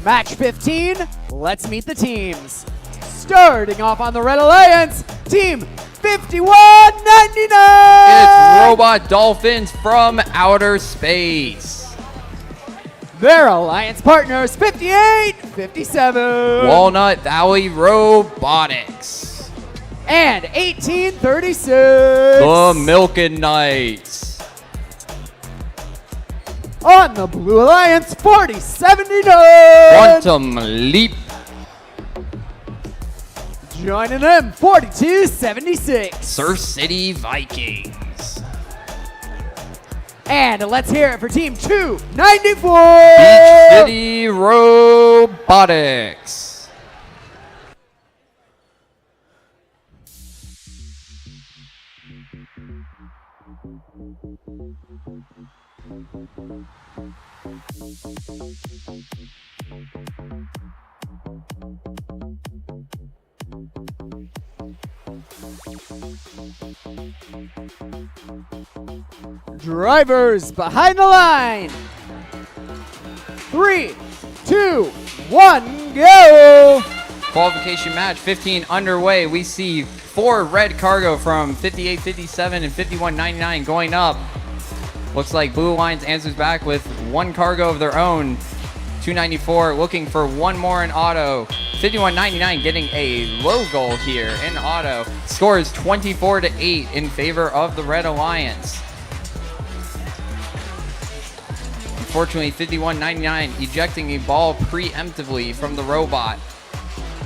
Match 15, let's meet the teams. Starting off on the Red Alliance, Team 5199! It's Robot Dolphins from outer space. Their alliance partners, 5857. Walnut Valley Robotics. And 1836. The Milken Knights. On the Blue Alliance, 4079. Quantum Leap. Joining them, 4276. Surf City Vikings. And let's hear it for Team 294. Beach City Robotics. Drivers behind the line. 3, 2, 1, go. Qualification match 15 underway. We see 4 red cargo from 5857 and 5199 going up. Looks like Blue Alliance answers back with 1 cargo of their own. 294 looking for 1 more in auto. 5199 getting a low goal here in auto. Score is 24-8 in favor of the Red Alliance. Unfortunately, 5199 ejecting a ball preemptively from the robot.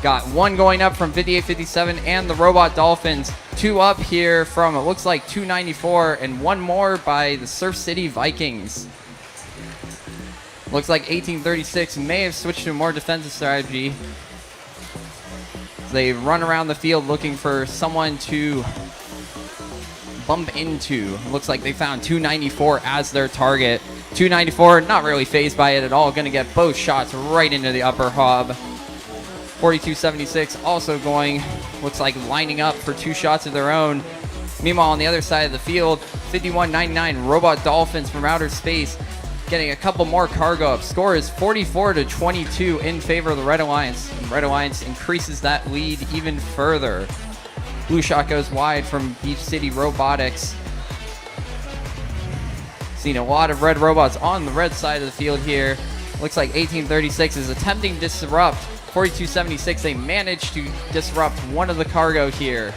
Got 1 going up from 5857 and the Robot Dolphins. 2 up here from, it looks like 294, and 1 more by the Surf City Vikings. Looks like 1836 may have switched to a more defensive strategy. They run around the field looking for someone to bump into. Looks like they found 294 as their target. 294 not really fazed by it at all. Going to get both shots right into the upper hub. 4276 also going, looks like lining up for 2 shots of their own. Meanwhile, on the other side of the field, 5199 Robot Dolphins from outer space getting a couple more cargo up. Score is 44-22 in favor of the Red Alliance. And Red Alliance increases that lead even further. Blue shot goes wide from Beach City Robotics. Seen a lot of red robots on the red side of the field here. Looks like 1836 is attempting to disrupt. 4276, they managed to disrupt 1 of the cargo here.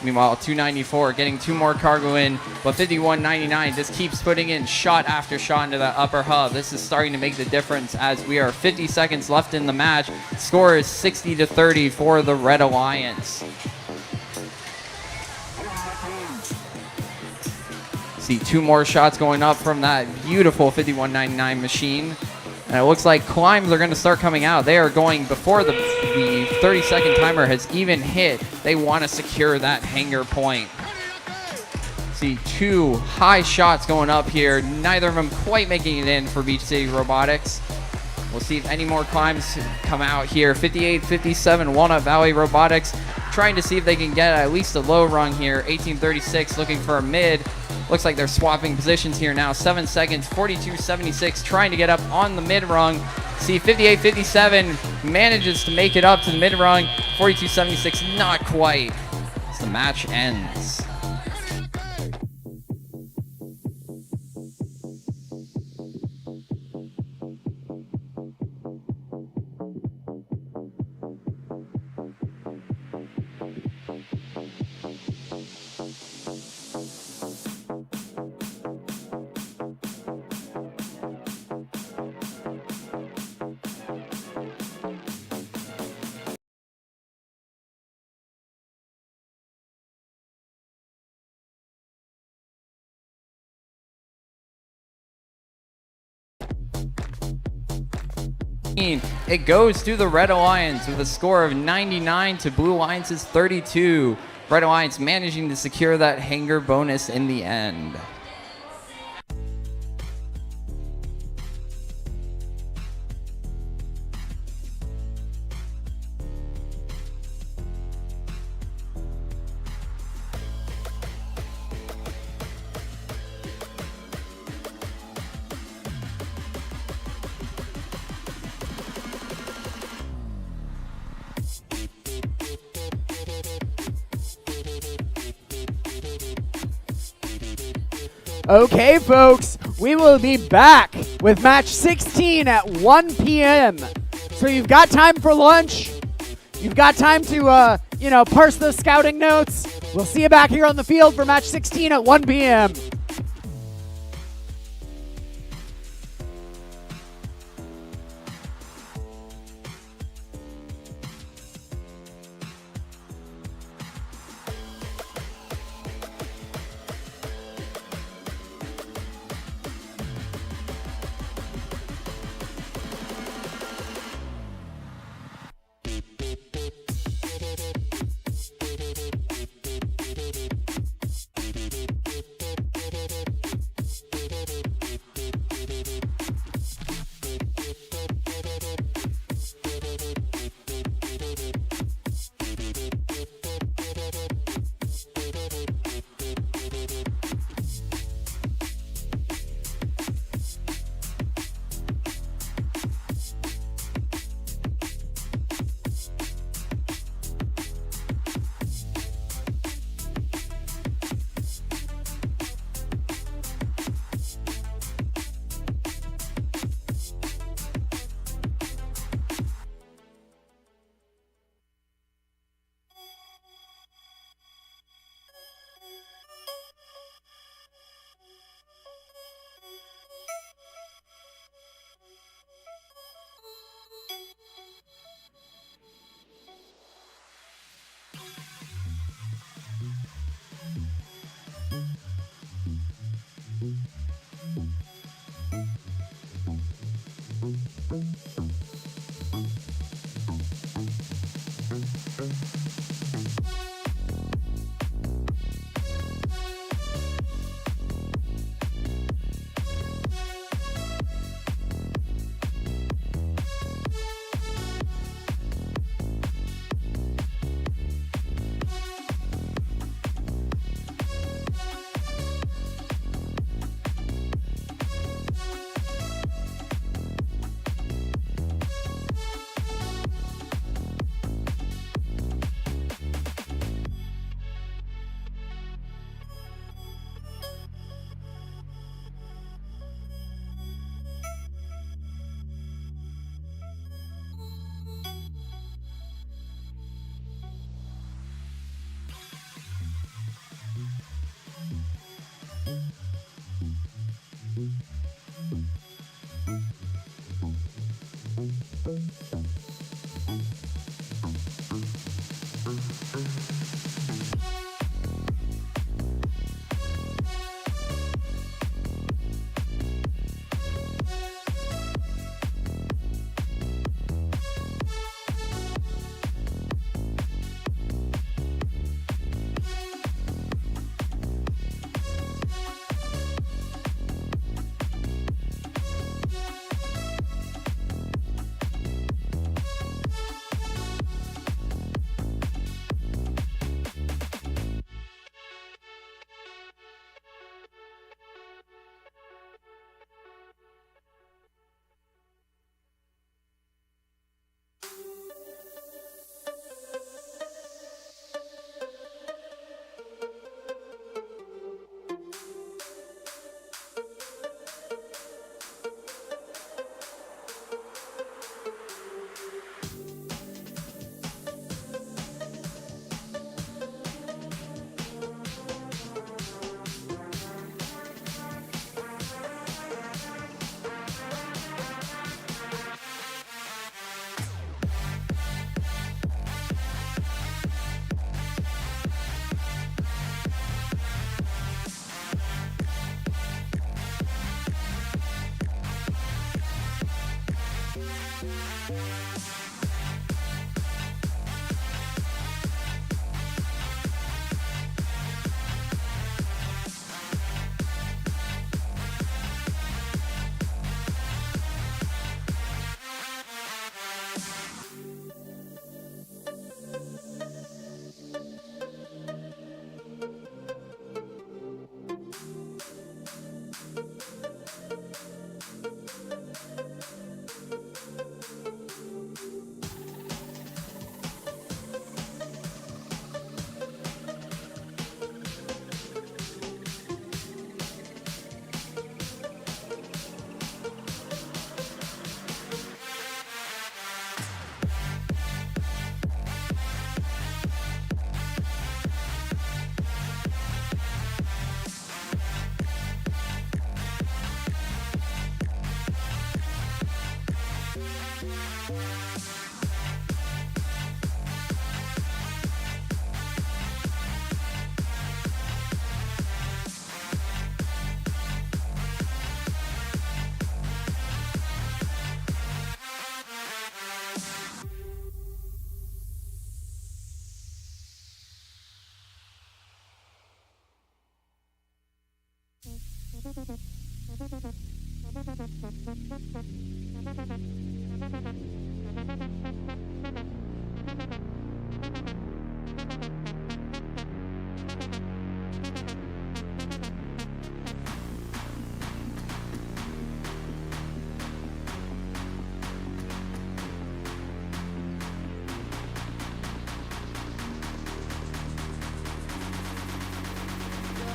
Meanwhile, 294 getting 2 more cargo in, but 5199 just keeps putting in shot after shot into that upper hub. This is starting to make the difference as we are 50 seconds left in the match. Score is 60-30 for the Red Alliance. See 2 more shots going up from that beautiful 5199 machine. And it looks like climbs are going to start coming out. They are going before the 30-second timer has even hit. They want to secure that hanger point. See 2 high shots going up here. Neither of them quite making it in for Beach City Robotics. We'll see if any more climbs come out here. 5857 Walnut Valley Robotics trying to see if they can get at least a low rung here. 1836 looking for a mid. Looks like they're swapping positions here now. 7 seconds, 4276 trying to get up on the mid rung. See 5857 manages to make it up to the mid rung. 4276 not quite as the match ends. It goes to the Red Alliance with a score of 99 to Blue Alliance's 32. Red Alliance managing to secure that hanger bonus in the end. Okay, folks, we will be back with match 16 at 1 p.m. So you've got time for lunch. You've got time to, parse those scouting notes. We'll see you back here on the field for match 16 at 1 p.m.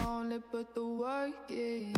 Only put the work in.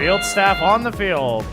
Field staff on the field.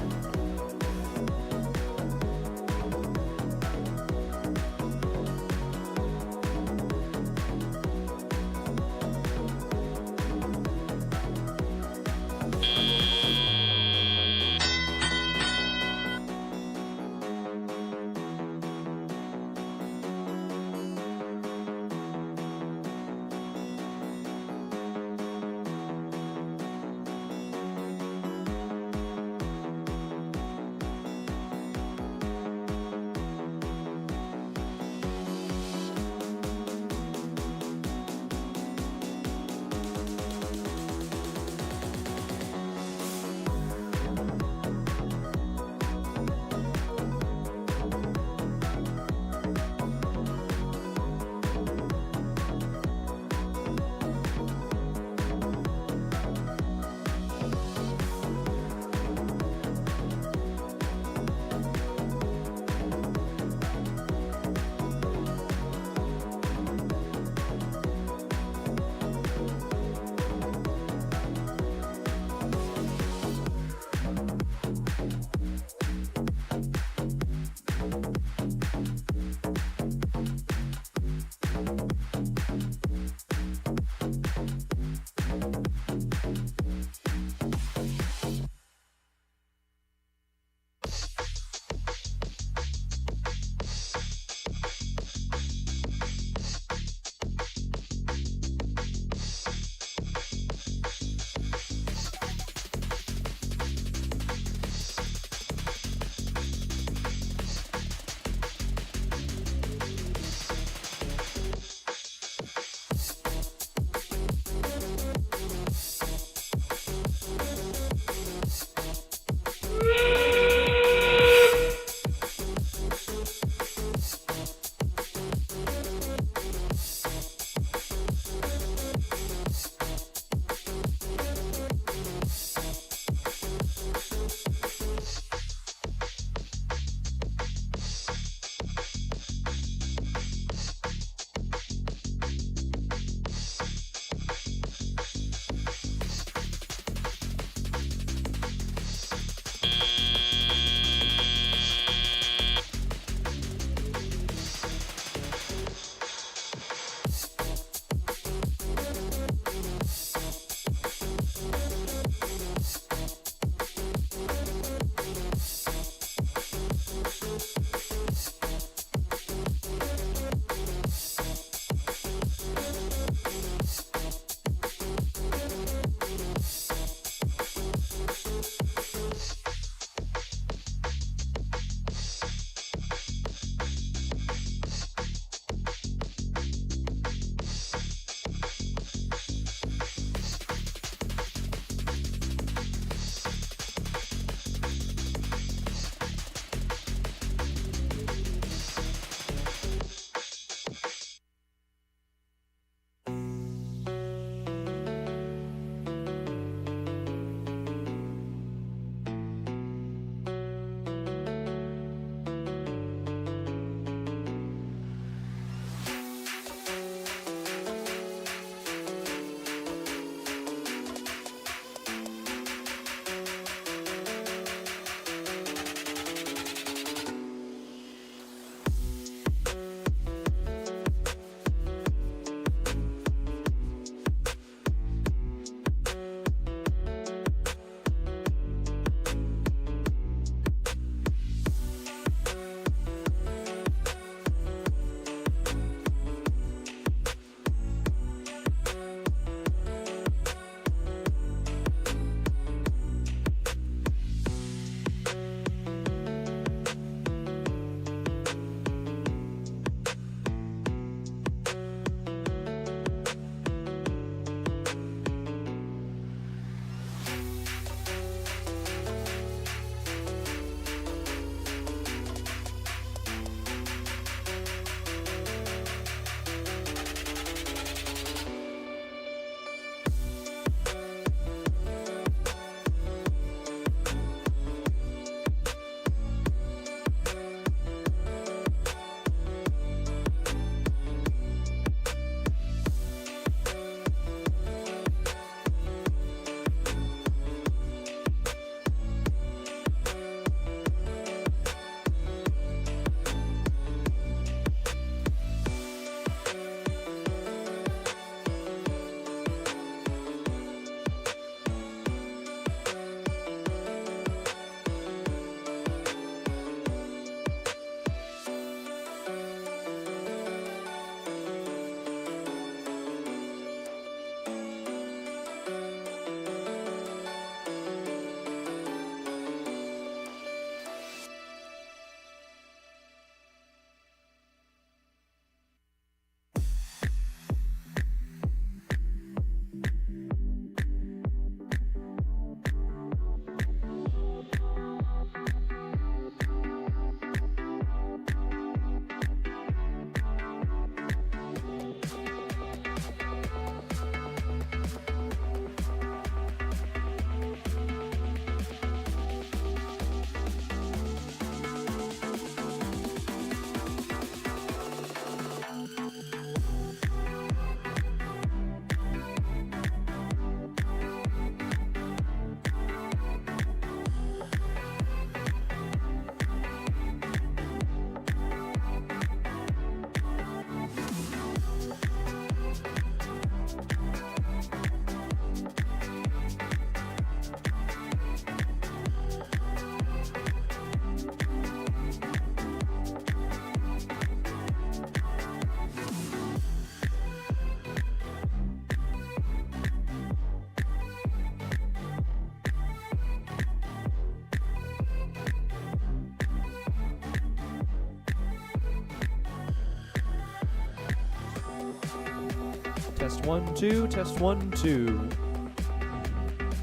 Test 1, 2. Test 1, 2.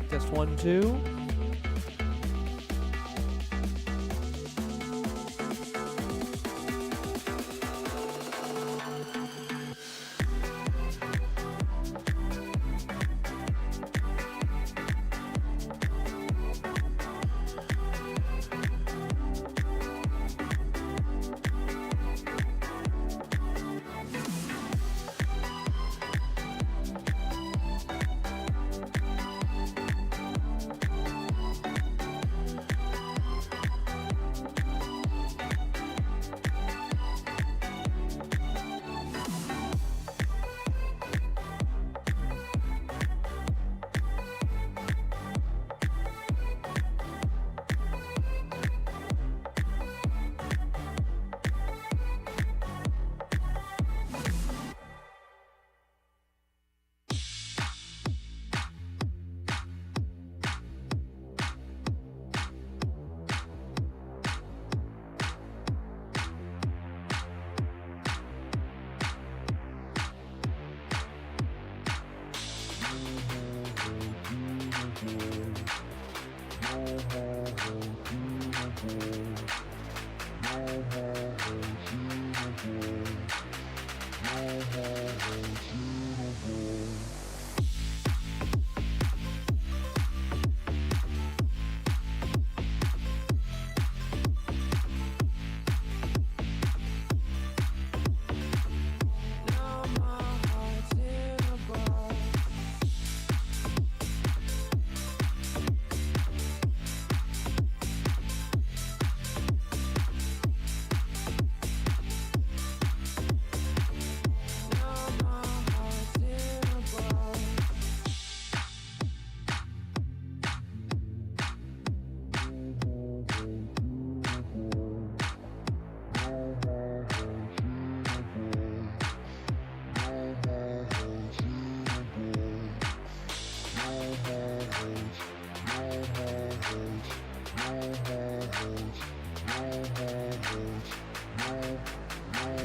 Test 1, 2.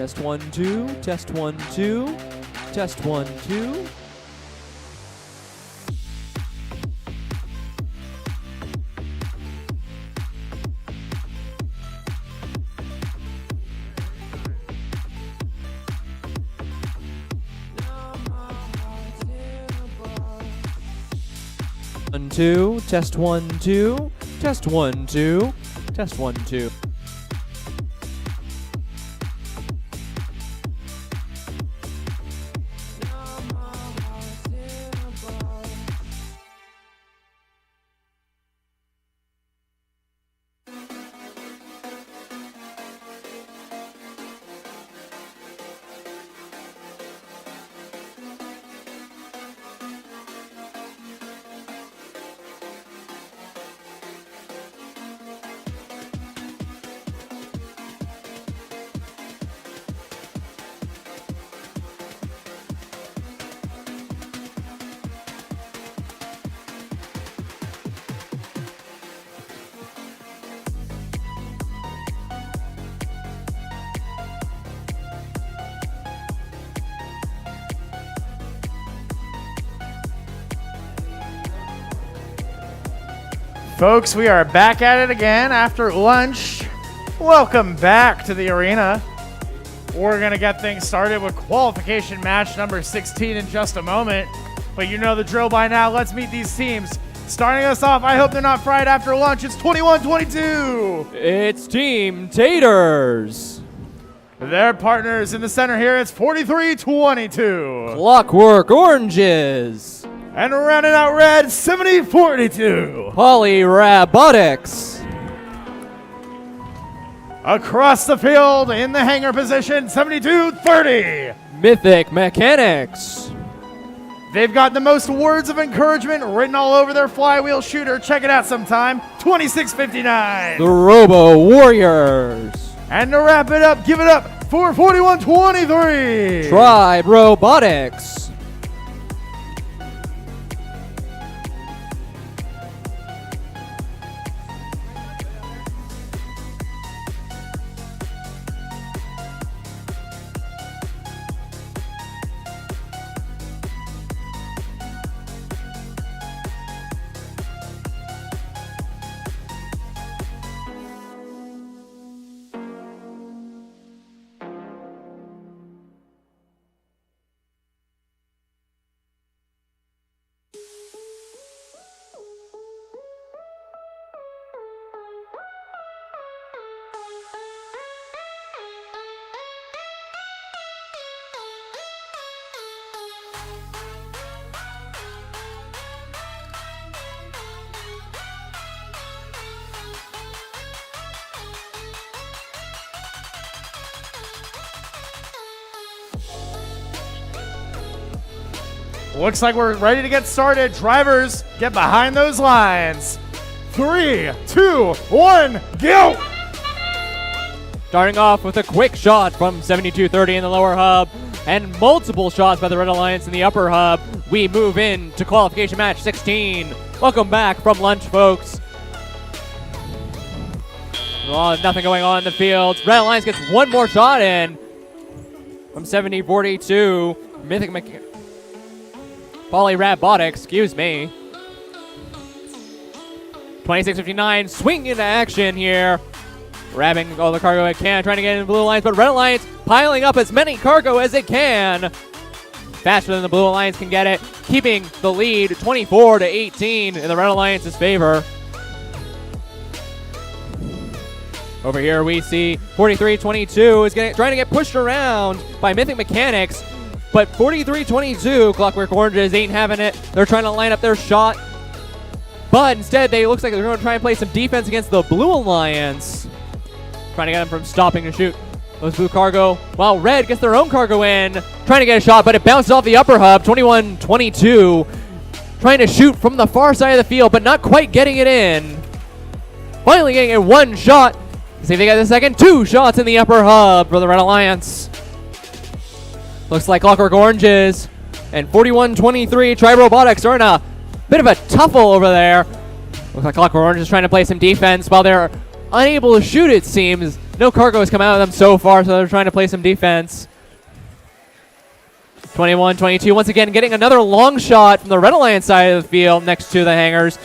Test 1, 2. Test 1, 2. Test 1, 2. One, 2. Test 1, 2. Test 1, 2. Test 1, 2. Folks, we are back at it again after lunch. Welcome back to the arena. We're going to get things started with qualification match number 16 in just a moment. But you know the drill by now. Let's meet these teams. Starting us off, I hope they're not fried after lunch. It's 21-22. It's Team Taters. Their partners in the center here, it's 43-22. Clockwork Oranges. And rounding out red, 70-42. Poly Robotics. Across the field in the hanger position, 72-30. Mythic Mechanics. They've got the most words of encouragement written all over their flywheel shooter. Check it out sometime. 26-59. The Robo Warriors. And to wrap it up, give it up for 41-23. Tribe Robotics. Looks like we're ready to get started. Drivers, get behind those lines. 3, 2, 1, go! Starting off with a quick shot from 7230 in the lower hub and multiple shots by the Red Alliance in the upper hub. We move in to qualification match 16. Welcome back from lunch, folks. Nothing going on in the field. Red Alliance gets one more shot in from 7042. Mythic Polyrabot, excuse me. 2659, swing into action here. Grabbing all the cargo it can, trying to get in the Blue Alliance, but Red Alliance piling up as many cargo as it can. Faster than the Blue Alliance can get it, keeping the lead 24-18 in the Red Alliance's favor. Over here we see 4322 is trying to get pushed around by Mythic Mechanics, but 4322, Clockwork Oranges ain't having it. They're trying to line up their shot, but instead they looks like they're going to try and play some defense against the Blue Alliance. Trying to get them from stopping to shoot those blue cargo, while Red gets their own cargo in, trying to get a shot, but it bounces off the upper hub. 21-22, trying to shoot from the far side of the field, but not quite getting it in. Finally getting it one shot. See if they get the second. Two shots in the upper hub for the Red Alliance. Looks like Clockwork Oranges and 41-23 Tribe Robotics are in a bit of a tuffle over there. Looks like Clockwork Oranges trying to play some defense while they're unable to shoot, it seems. No cargo has come out of them so far, so they're trying to play some defense. 21-22, once again getting another long shot from the Red Alliance side of the field next to the hangars.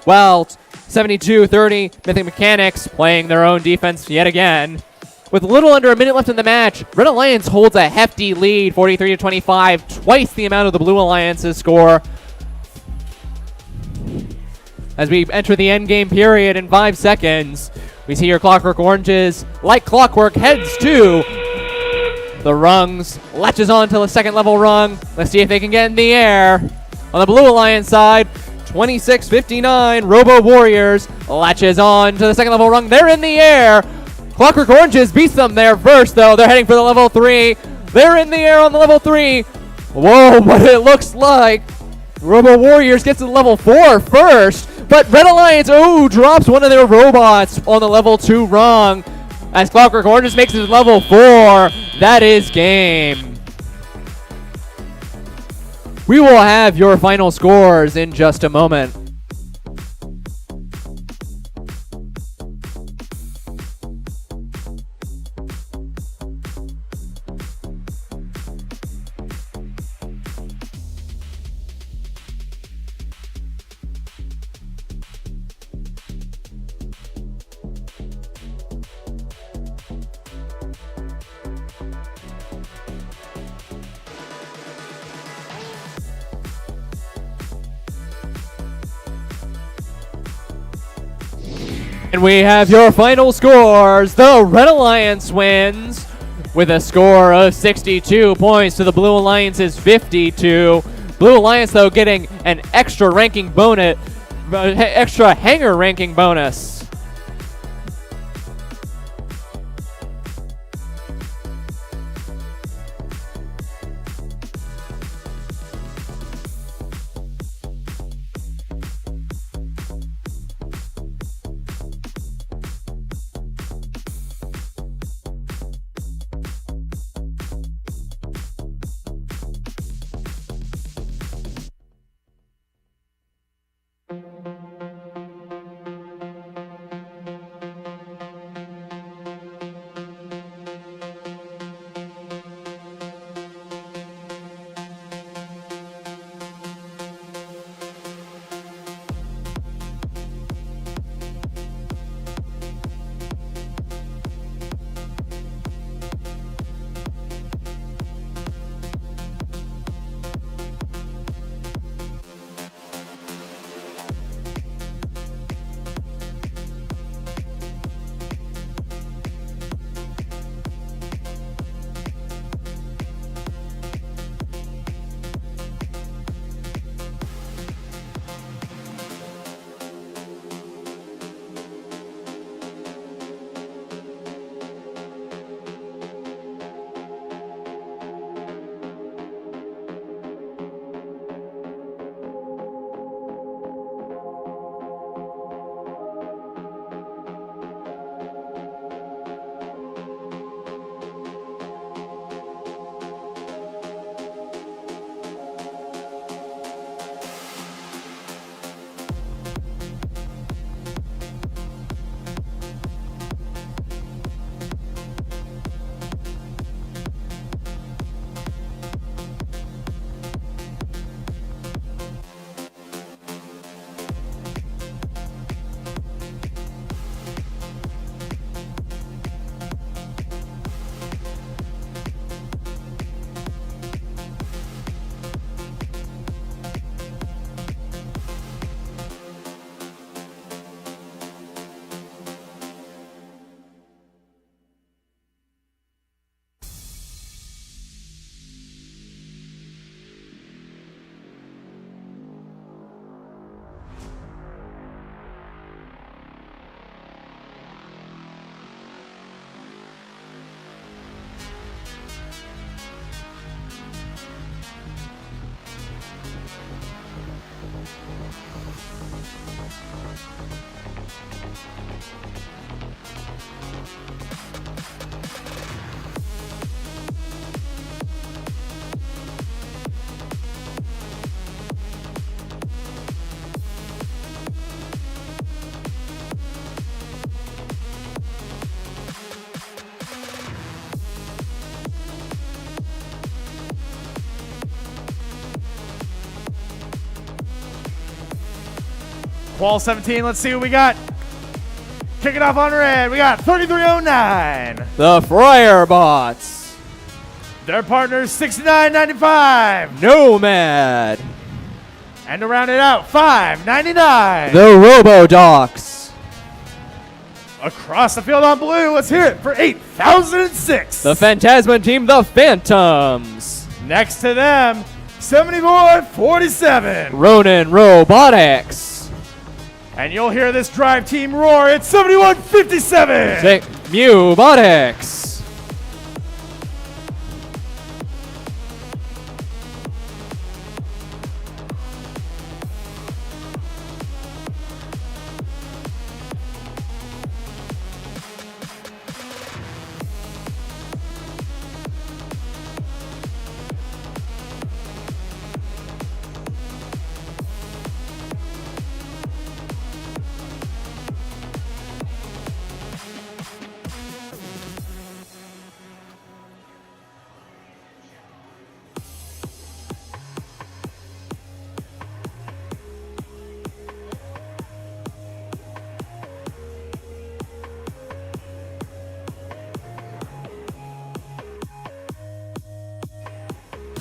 Well, 72-30, Mythic Mechanics playing their own defense yet again. With a little under a minute left in the match, Red Alliance holds a hefty lead, 43-25, twice the amount of the Blue Alliance's score. As we enter the end game period in 5 seconds, we see your Clockwork Oranges, like clockwork, heads to the rungs, latches on to the second level rung. Let's see if they can get in the air. On the Blue Alliance side, 26-59, Robo Warriors latches on to the second level rung. They're in the air. Clockwork Oranges beats them there first, though. They're heading for the level 3. They're in the air on the level 3. Whoa, but it looks like Robo Warriors gets to level 4 first. But Red Alliance, drops one of their robots on the level 2 rung. As Clockwork Oranges makes it to level 4. That is game. We will have your final scores in just a moment. And we have your final scores. The Red Alliance wins with a score of 62 points to the Blue Alliance's 52. Blue Alliance, though, getting an extra ranking bonus, extra hanger ranking bonus. Qual 17, let's see what we got. Kicking off on red, we got 3309. The Friar Bots. Their partners 69.95. Nomad. And to round it out, 5.99. The Robo Docs. Across the field on blue, let's hear it for 8,006. The Phantasma team, the Phantoms. Next to them, 74.47. Ronin Robotics. And you'll hear this drive team roar at 71.57. Mew Botics.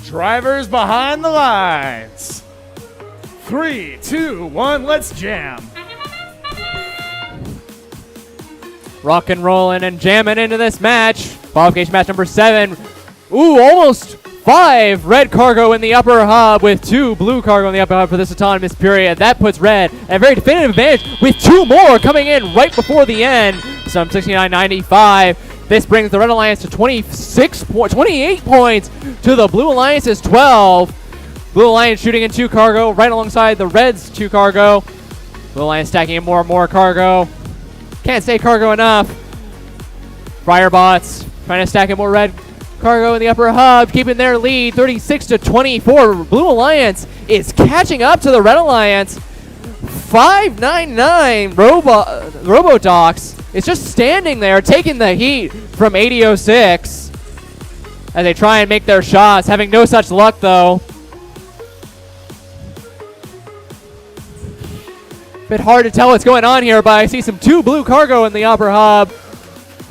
Drivers behind the lines. 3, 2, 1, let's jam. Rock and rolling and jamming into this match. Qualification match number 7. Ooh, almost 5 red cargo in the upper hub with 2 blue cargo in the upper hub for this autonomous period. That puts red at a very definitive advantage with 2 more coming in right before the end. Some 69.95. This brings the Red Alliance to 28 points to the Blue Alliance's 12. Blue Alliance shooting in 2 cargo right alongside the Reds' 2 cargo. Blue Alliance stacking in more and more cargo. Can't say cargo enough. Friar Bots trying to stack in more red cargo in the upper hub, keeping their lead 36-24. Blue Alliance is catching up to the Red Alliance. 599 Robodocs is just standing there taking the heat from 8006 as they try and make their shots, having no such luck though. Bit hard to tell what's going on here, but I see some 2 blue cargo in the upper hub.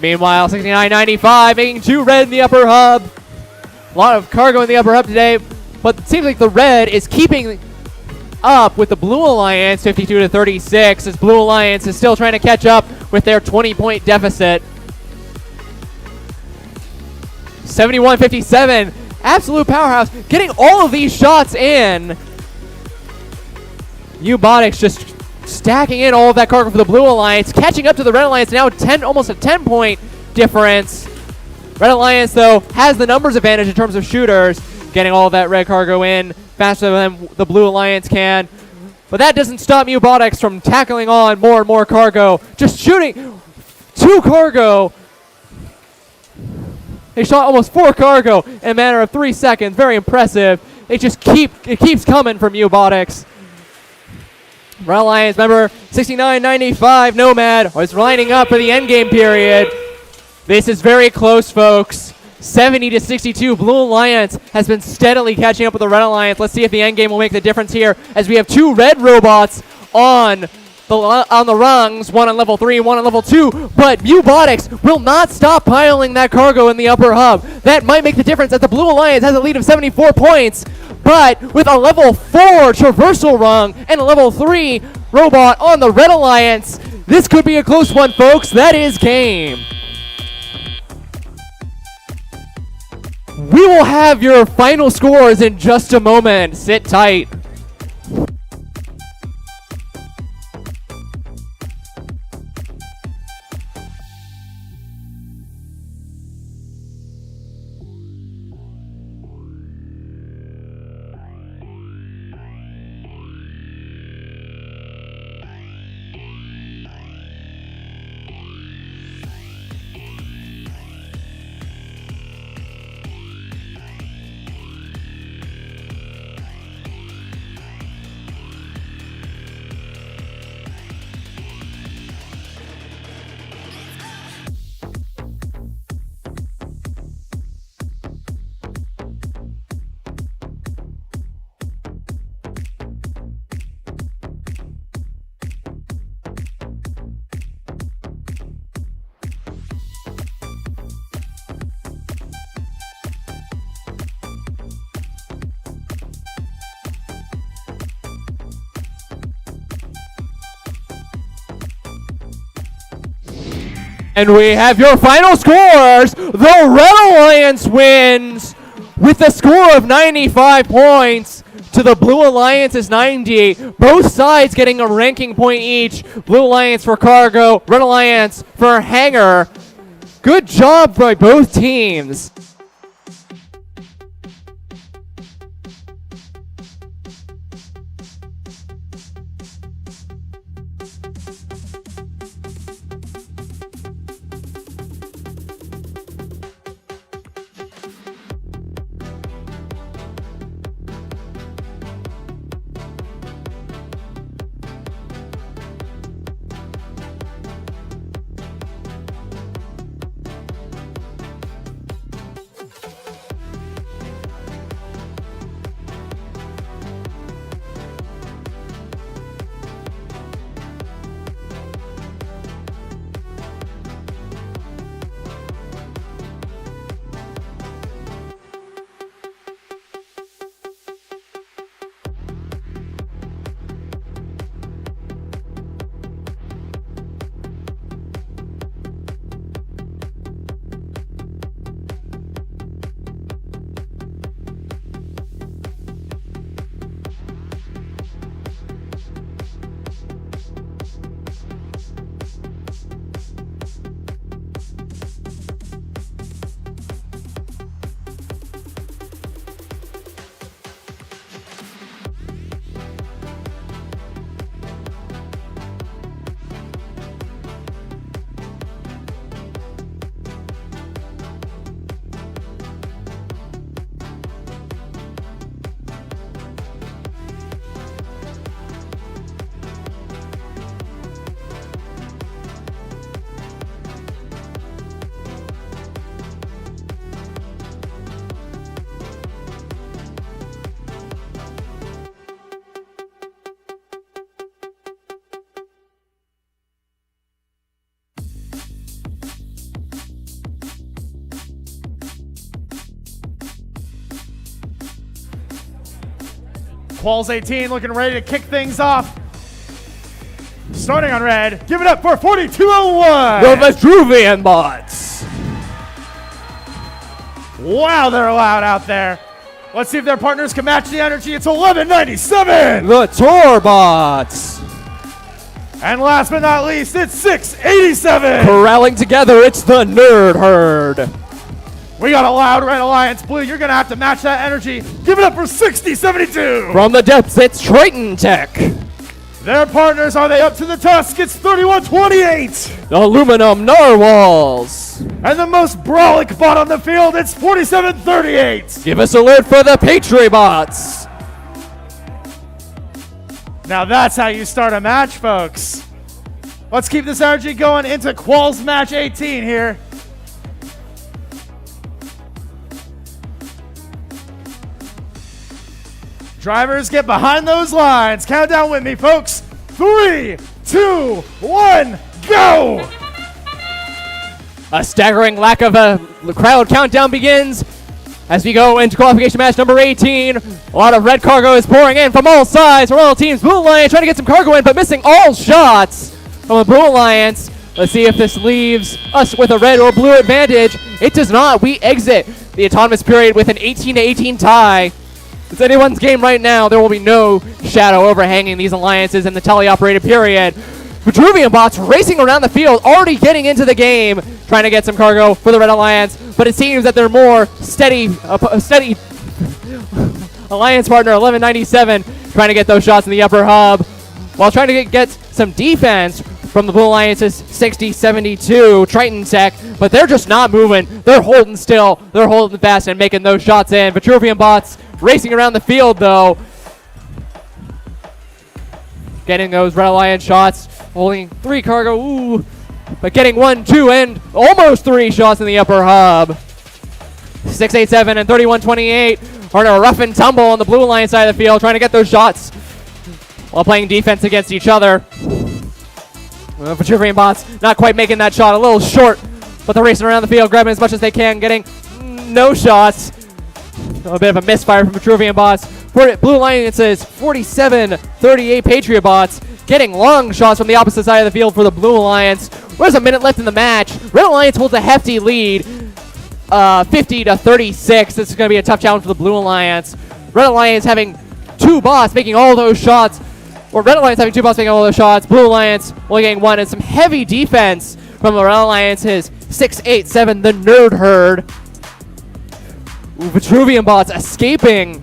Meanwhile, 69.95 making 2 red in the upper hub. A lot of cargo in the upper hub today, but it seems like the red is keeping up with the Blue Alliance 52-36 as Blue Alliance is still trying to catch up with their 20-point deficit. 71-57, absolute powerhouse, getting all of these shots in. Ubotics just stacking in all of that cargo for the Blue Alliance, catching up to the Red Alliance, now almost a 10-point difference. Red Alliance, though, has the numbers advantage in terms of shooters, getting all of that red cargo in faster than the Blue Alliance can. But that doesn't stop Ubotics from tackling on more and more cargo, just shooting 2 cargo. They shot almost 4 cargo in a matter of 3 seconds. Very impressive. It keeps coming from Ubotics. Red Alliance, remember, 69.95 Nomad is lining up for the endgame period. This is very close, folks. 70-62. Blue Alliance has been steadily catching up with the Red Alliance. Let's see if the endgame will make the difference here, as we have 2 red robots on the rungs, one on level 3, one on level 2, but Ubotics will not stop piling that cargo in the upper hub. That might make the difference, as the Blue Alliance has a lead of 74 points, but with a level 4 traversal rung and a level 3 robot on the Red Alliance, this could be a close one, folks. That is game. We will have your final scores in just a moment. Sit tight. And we have your final scores. The Red Alliance wins with a score of 95 points to the Blue Alliance's 90. Both sides getting a ranking point each. Blue Alliance for cargo, Red Alliance for hangar. Good job by both teams. Quals 18 looking ready to kick things off. Starting on red, give it up for 4201. The Vitruvian Bots. Wow, they're loud out there. Let's see if their partners can match the energy. It's 1197. The Torbots. And last but not least, it's 687. Corralling together, it's the Nerd Herd. We got a loud Red Alliance Blue. You're going to have to match that energy. Give it up for 6072. From the depths, it's Triton Tech. Their partners, are they up to the task? It's 3128. The Aluminum Narwhals. And the most brolic bot on the field, it's 4738. Give us a alert for the Patriobots. Now that's how you start a match, folks. Let's keep this energy going into Quals match 18 here. Drivers, get behind those lines. Countdown with me, folks. 3, 2, 1, go! A staggering lack of a crowd countdown begins as we go into qualification match number 18. A lot of red cargo is pouring in from all sides from all teams. Blue Alliance trying to get some cargo in, but missing all shots from the Blue Alliance. Let's see if this leaves us with a red or blue advantage. It does not. We exit the autonomous period with an 18-18 tie. It's anyone's game right now. There will be no shadow overhanging these alliances in the teleoperated period. Vitruvian Bots racing around the field, already getting into the game, trying to get some cargo for the Red Alliance, but it seems that they're more steady alliance partner 1197 trying to get those shots in the upper hub, while trying to get some defense from the Blue Alliance's 60-72 Triton Tech, but they're just not moving. They're holding still. They're holding fast and making those shots in. Vitruvian Bots racing around the field, though. Getting those Red Alliance shots. Holding 3 cargo. Ooh. But getting 1, 2, and almost 3 shots in the upper hub. 687 and 3128 are in a rough and tumble on the Blue Alliance side of the field, trying to get those shots while playing defense against each other. Vitruvian Bots not quite making that shot, a little short, but they're racing around the field, grabbing as much as they can, getting no shots. A bit of a misfire from Vitruvian Bots. Blue Alliance's 47-38 Patriot Bots getting long shots from the opposite side of the field for the Blue Alliance. There's a minute left in the match. Red Alliance holds a hefty lead, 50-36. This is going to be a tough challenge for the Blue Alliance. Red Alliance having two bots making all those shots. Or Red Alliance having two bots making all those shots. Blue Alliance only getting one, and some heavy defense from the Red Alliance's 6-8-7, the Nerd Herd. Ooh, Vitruvian bots escaping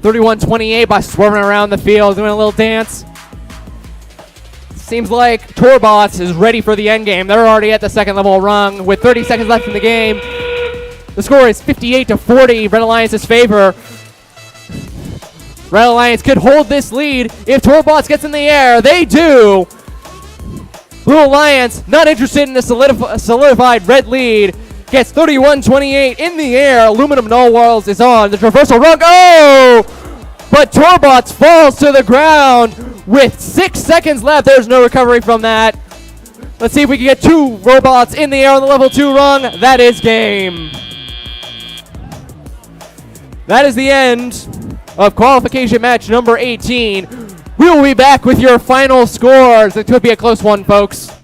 31-28 by swerving around the field, doing a little dance. Seems like Torbots is ready for the end game. They're already at the second level rung with 30 seconds left in the game. The score is 58-40, Red Alliance's favor. Red Alliance could hold this lead if Torbots gets in the air. They do. Blue Alliance, not interested in the solidified red lead, gets 31-28 in the air. Aluminum Null Worlds is on the traversal rung. Oh! But Torbots falls to the ground with 6 seconds left. There's no recovery from that. Let's see if we can get two robots in the air on the level 2 rung. That is game. That is the end of qualification match number 18. We will be back with your final scores. It could be a close one, folks.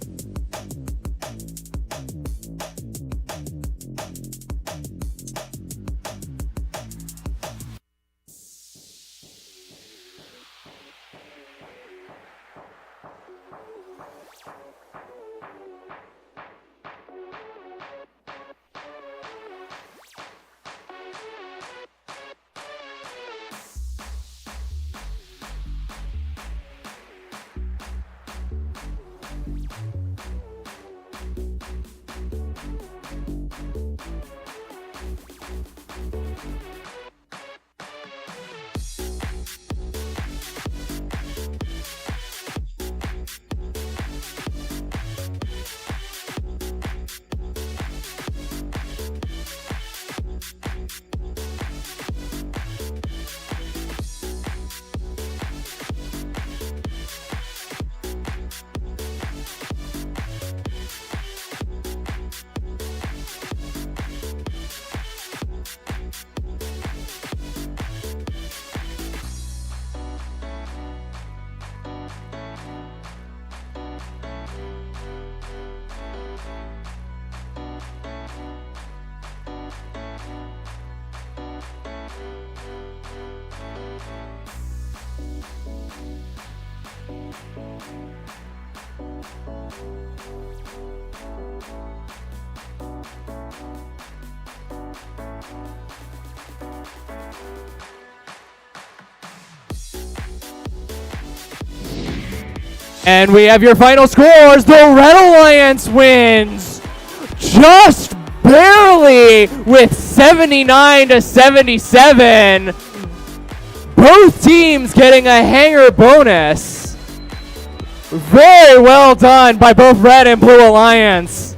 And we have your final scores. The Red Alliance wins just barely with 79-77. Both teams getting a hanger bonus. Very well done by both Red and Blue Alliance.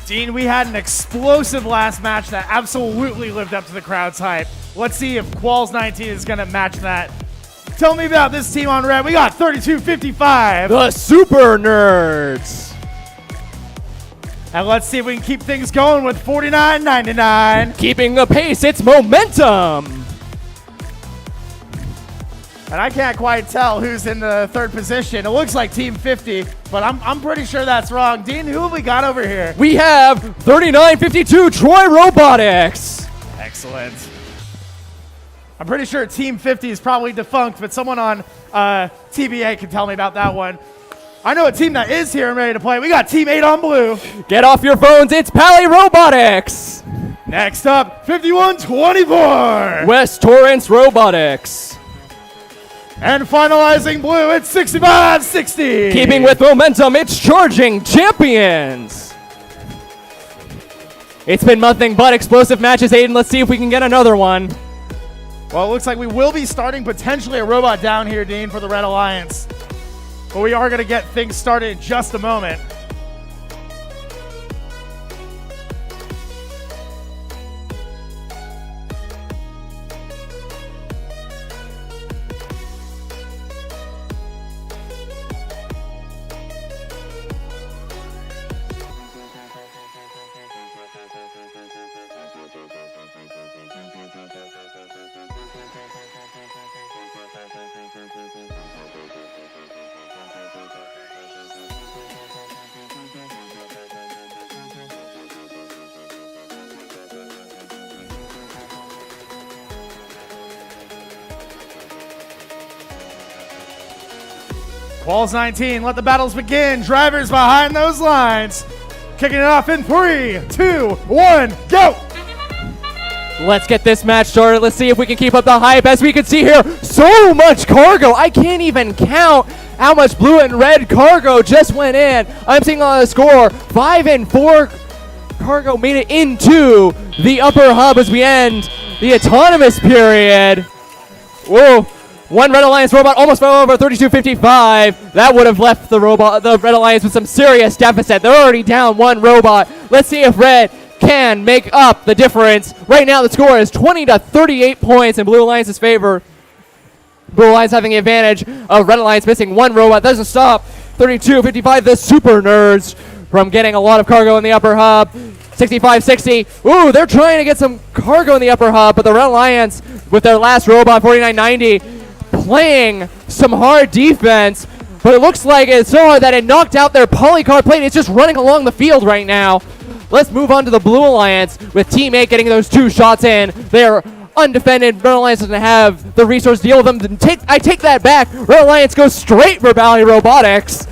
Dean, we had an explosive last match that absolutely lived up to the crowd's hype. Let's see if Quals 19 is going to match that. Tell me about this team on red. We got 3255. The Super Nerds. And let's see if we can keep things going with 49.99. Keeping the pace, it's Momentum. And I can't quite tell who's in the third position. It looks like Team 50, but I'm pretty sure that's wrong. Dean, who have we got over here? We have 3952 Troy Robotics. Excellent. I'm pretty sure Team 50 is probably defunct, but someone on TBA can tell me about that one. I know a team that is here and ready to play. We got Team 8 on blue. Get off your phones, it's Pally Robotics. Next up, 5124. West Torrance Robotics. And finalizing blue, it's 6560. Keeping with Momentum, it's Charging Champions. It's been nothing but explosive matches, Aiden. Let's see if we can get another one. Well, it looks like we will be starting potentially a robot down here, Dean, for the Red Alliance. But we are going to get things started in just a moment. Quals 19, let the battles begin. Drivers behind those lines. Kicking it off in 3, 2, 1, go! Let's get this match started. Let's see if we can keep up the hype. As we can see here, so much cargo. I can't even count how much blue and red cargo just went in. I'm seeing on the score, 5 and 4 cargo made it into the upper hub as we end the autonomous period. Whoa. One Red Alliance robot almost fell over, 3255. That would have left the Red Alliance with some serious deficit. They're already down one robot. Let's see if Red can make up the difference. Right now the score is 20 to 38 points in Blue Alliance's favor. Blue Alliance having the advantage of Red Alliance missing one robot. Doesn't stop 3255, the Super Nerds, from getting a lot of cargo in the upper hub. 6560. Ooh, they're trying to get some cargo in the upper hub, but the Red Alliance with their last robot, 4990, playing some hard defense, but it looks like it's so hard that it knocked out their polycard plate. It's just running along the field right now. Let's move on to the Blue Alliance with Team 8 getting those 2 shots in. They're undefended. Red Alliance doesn't have the resource to deal with them. I take that back. Red Alliance goes straight for Valley Robotics,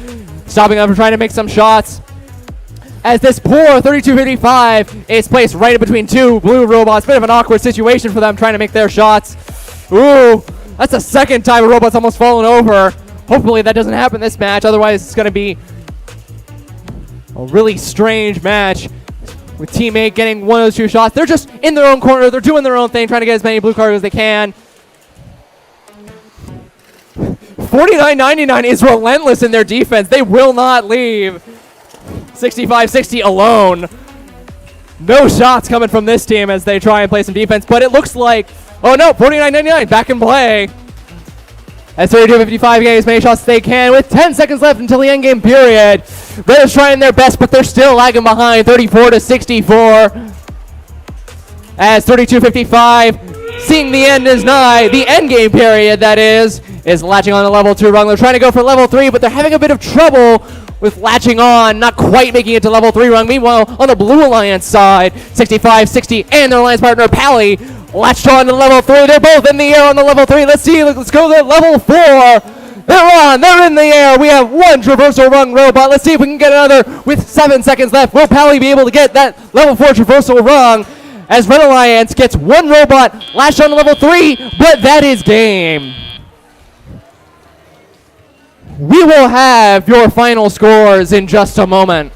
stopping them from trying to make some shots. As this poor 3255 is placed right in between 2 blue robots. Bit of an awkward situation for them trying to make their shots. Ooh. That's the second time a robot's almost fallen over. Hopefully that doesn't happen this match. Otherwise, it's going to be a really strange match with Team 8 getting one of those 2 shots. They're just in their own corner. They're doing their own thing, trying to get as many blue cards as they can. 49.99 is relentless in their defense. They will not leave. 65-60 alone. No shots coming from this team as they try and play some defense, but it looks like, oh no, 49.99 back in play. As 32.55 getting as many shots as they can with 10 seconds left until the endgame period. They're trying their best, but they're still lagging behind, 34-64. As 32.55, seeing the end is nigh, the endgame period that is latching on the level 2 rung. They're trying to go for level 3, but they're having a bit of trouble with latching on, not quite making it to level 3 rung. Meanwhile, on the Blue Alliance side, 65-60 and their alliance partner Pally latched on to level 3. They're both in the air on the level 3. Let's see, let's go to level 4. They're on, they're in the air. We have one traversal rung robot. Let's see if we can get another with 7 seconds left. Will Pally be able to get that level 4 traversal rung as Red Alliance gets one robot latched on to level 3, but that is game. We will have your final scores in just a moment.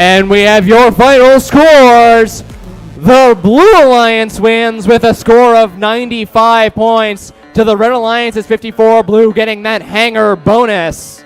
And we have your final scores. The Blue Alliance wins with a score of 95 points to the Red Alliance is 54. Blue getting that hanger bonus.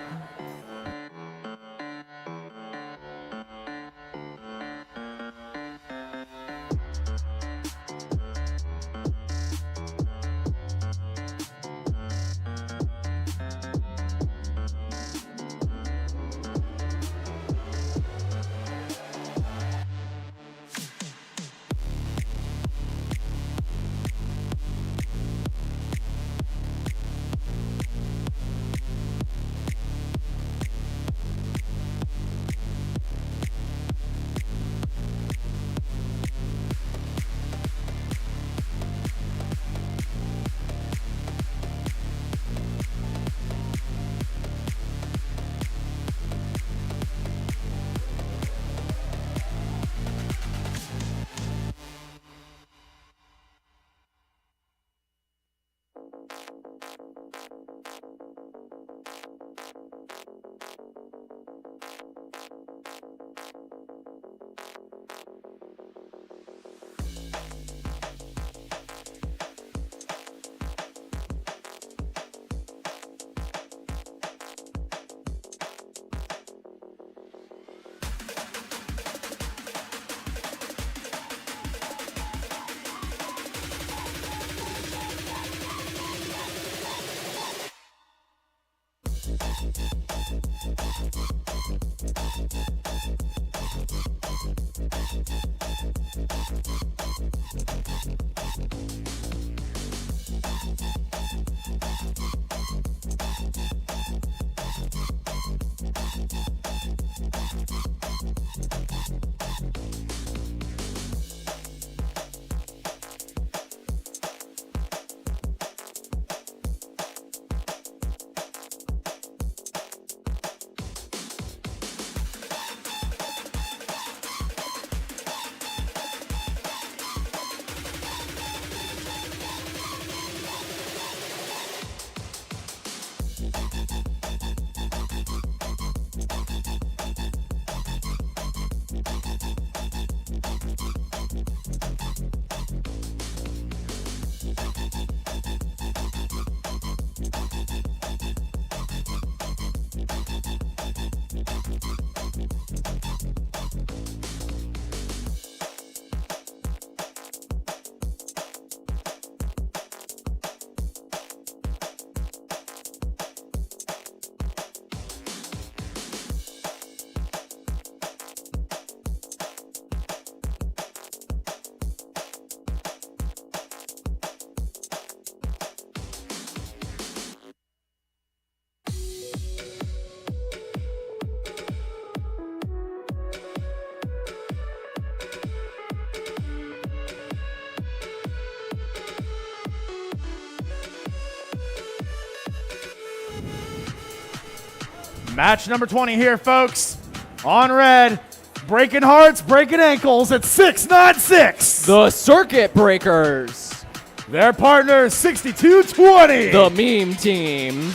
Match number 20 here, folks. On red, breaking hearts, breaking ankles at 696. The Circuit Breakers. Their partner, 6220. The Meme Team.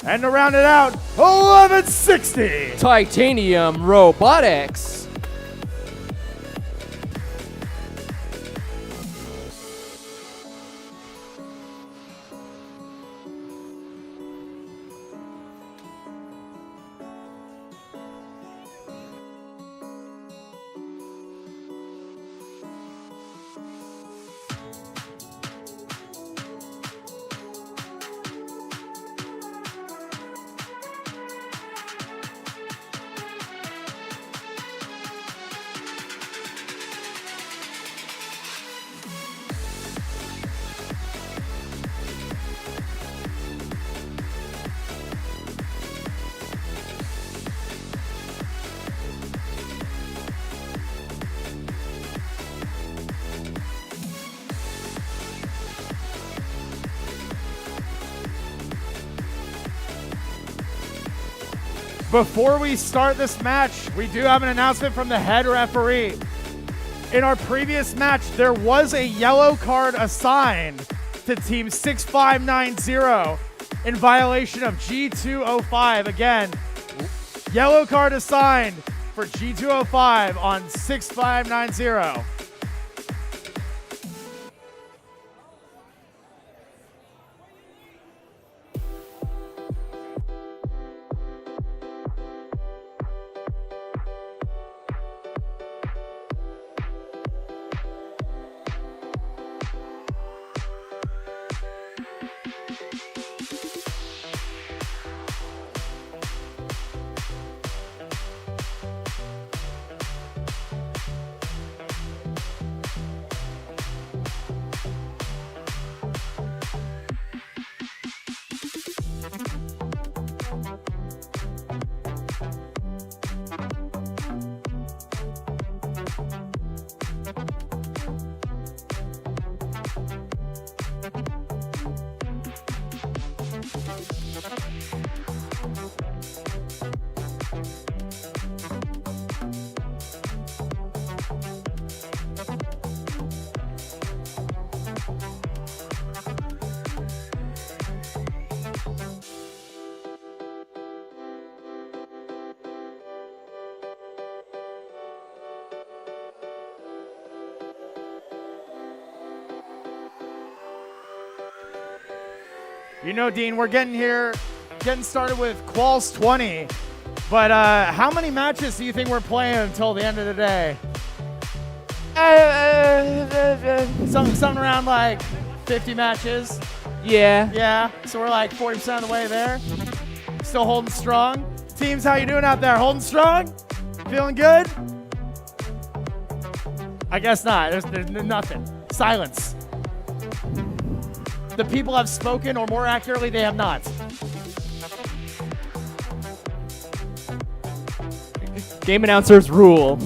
And to round it out, 1160. Titanium Robotics. Before we start this match, we do have an announcement from the head referee. In our previous match, there was a yellow card assigned to Team 6590 in violation of G205. Again, yellow card assigned for G205 on 6590. You know, Dean, we're getting started with Quals 20. But how many matches do you think we're playing until the end of the day? Something around like 50 matches. Yeah. Yeah. So we're like 40% of the way there. Still holding strong. Teams, how you doing out there? Holding strong? Feeling good? I guess not. There's nothing. Silence. The people have spoken, or more accurately, they have not. Game announcers rule.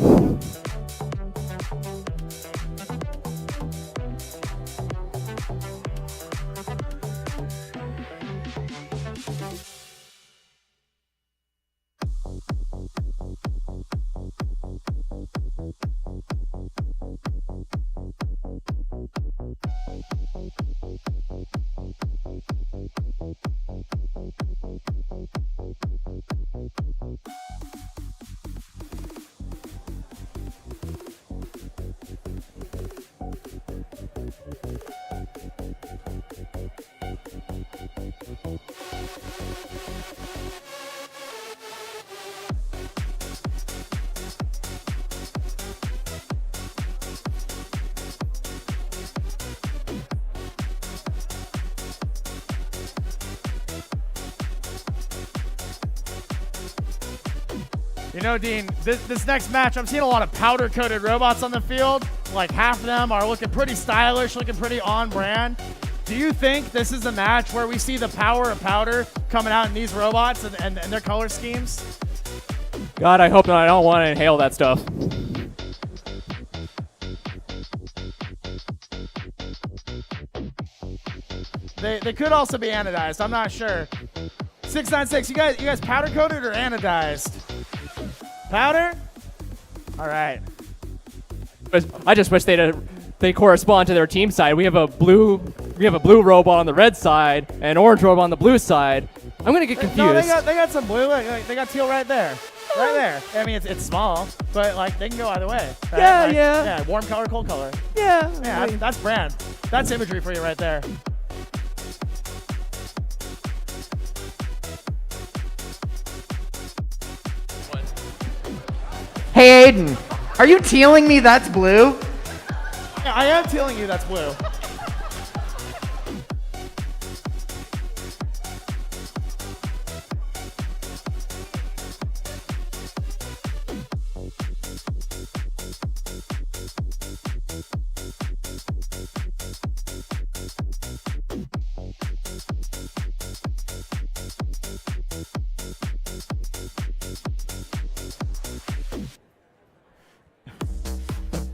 You know, Dean, this next match, I'm seeing a lot of powder-coated robots on the field. Like half of them are looking pretty stylish, looking pretty on brand. Do you think this is a match where we see the power of powder coming out in these robots and their color schemes? God, I hope not. I don't want to inhale that stuff. They could also be anodized. I'm not sure. 696, you guys powder-coated or anodized? Powder? All right. I just wish they correspond to their team side. We have a blue robot on the red side and an orange robot on the blue side. I'm gonna get confused. No, they got some blue. They got teal right there. Right there. I mean, it's small, but like they can go either way. Right? Yeah, like, yeah. Yeah, warm color, cold color. Yeah. Yeah, that's brand. That's imagery for you right there. Hey, Aiden, are you tealing me that's blue? Yeah, I am telling you that's blue.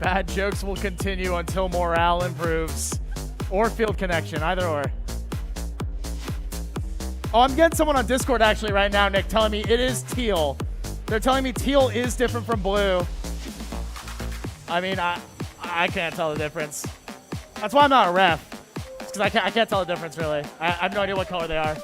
Bad jokes will continue until morale improves. Or field connection, either or. Oh, I'm getting someone on Discord actually right now, Nick, telling me it is teal. They're telling me teal is different from blue. I mean, I can't tell the difference. That's why I'm not a ref. Because I can't tell the difference, really. I have no idea what color they are.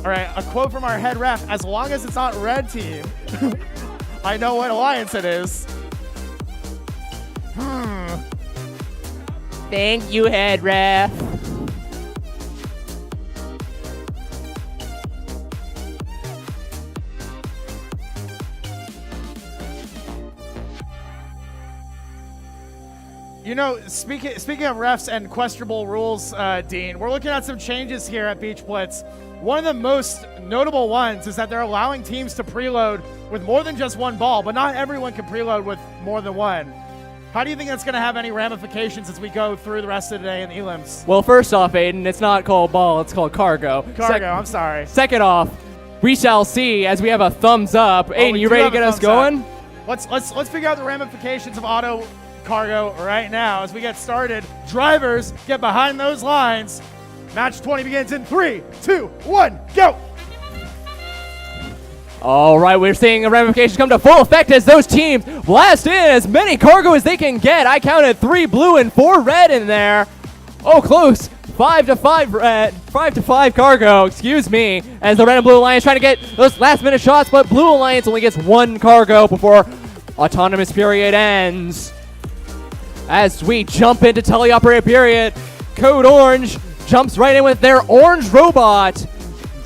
All right, a quote from our head ref: as long as it's not red team, I know what alliance it is. Thank you, head ref. You know, speaking of refs and questionable rules, Dean, we're looking at some changes here at Beach Blitz. One of the most notable ones is that they're allowing teams to preload with more than just one ball, but not everyone can preload with more than one. How do you think that's going to have any ramifications as we go through the rest of the day in elims? Well, first off, Aiden, it's not called ball, it's called cargo. I'm sorry. Second off, we shall see as we have a thumbs up. Aiden, you ready to get us going? Let's figure out the ramifications of auto cargo right now as we get started. Drivers, get behind those lines. Match 20 begins in 3, 2, 1, go! All right, we're seeing the ramifications come to full effect as those teams blast in as many cargo as they can get. I counted 3 blue and 4 red in there. Oh, close. 5 to 5 red, 5 to 5 cargo, excuse me, as the red and blue alliance trying to get those last minute shots, but blue alliance only gets 1 cargo before autonomous period ends. As we jump into teleoperated period, Code Orange jumps right in with their orange robot,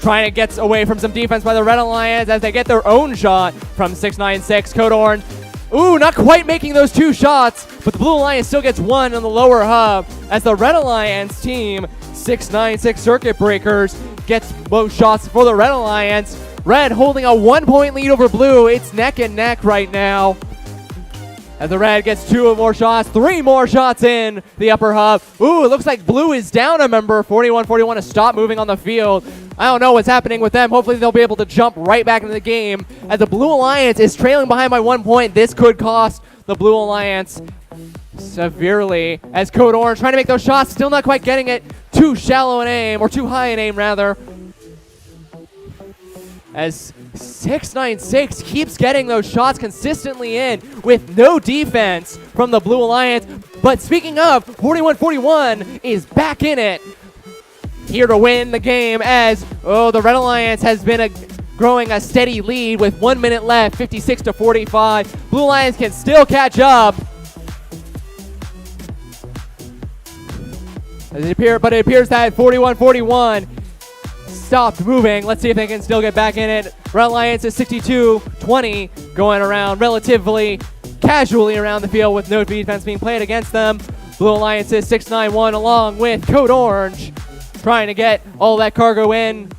trying to get away from some defense by the Red Alliance as they get their own shot from 696. Code Orange, ooh, not quite making those 2 shots, but the Blue Alliance still gets 1 on the lower hub as the Red Alliance team, 696 Circuit Breakers, gets both shots for the Red Alliance. Red holding a 1-point lead over Blue. It's neck and neck right now. As the red gets 2 more shots, 3 more shots in the upper hub. Ooh, it looks like blue is down a member. 41-41 to stop moving on the field. I don't know what's happening with them. Hopefully they'll be able to jump right back into the game. As the Blue Alliance is trailing behind by 1 point, this could cost the Blue Alliance severely. As Code Orange trying to make those shots, still not quite getting it. Too shallow an aim, or too high an aim rather. As 696 keeps getting those shots consistently in with no defense from the Blue Alliance. But speaking of, 41-41 is back in it, here to win the game as, the Red Alliance has been growing a steady lead with 1 minute left, 56-45. Blue Alliance can still catch up. But it appears that 41-41 stopped moving. Let's see if they can still get back in it. Red Alliance is 62-20, going around relatively casually around the field with no defense being played against them. Blue Alliance is 691 along with Code Orange, trying to get all that cargo in.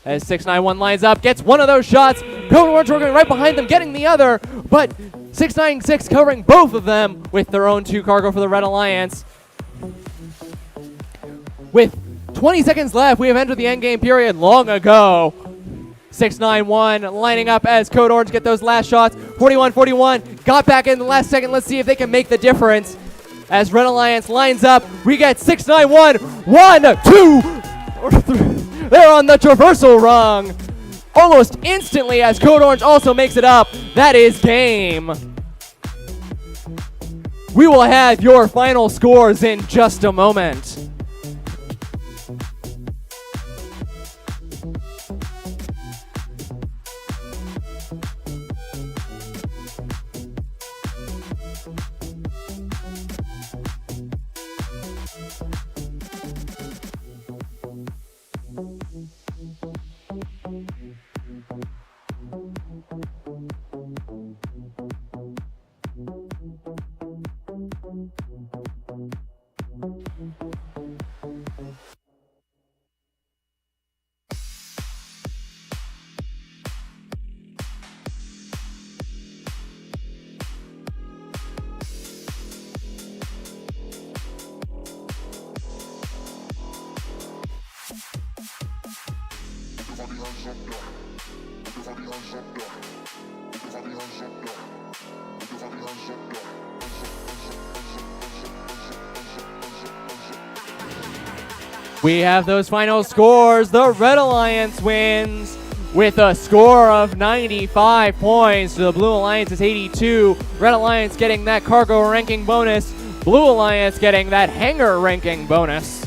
As 691 lines up, gets 1 of those shots. Code Orange working right behind them, getting the other, but 696 covering both of them with their own 2 cargo for the Red Alliance. With 20 seconds left, we have entered the endgame period long ago. 691 lining up as Code Orange get those last shots. 41-41 got back in the last second. Let's see if they can make the difference. As Red Alliance lines up, we get 691. 1, 2, or 3. They're on the traversal rung almost instantly as Code Orange also makes it up. That is game. We will have your final scores in just a moment. We have those final scores. The Red Alliance wins with a score of 95 points. The Blue Alliance is 82. Red Alliance getting that cargo ranking bonus. Blue Alliance getting that hangar ranking bonus.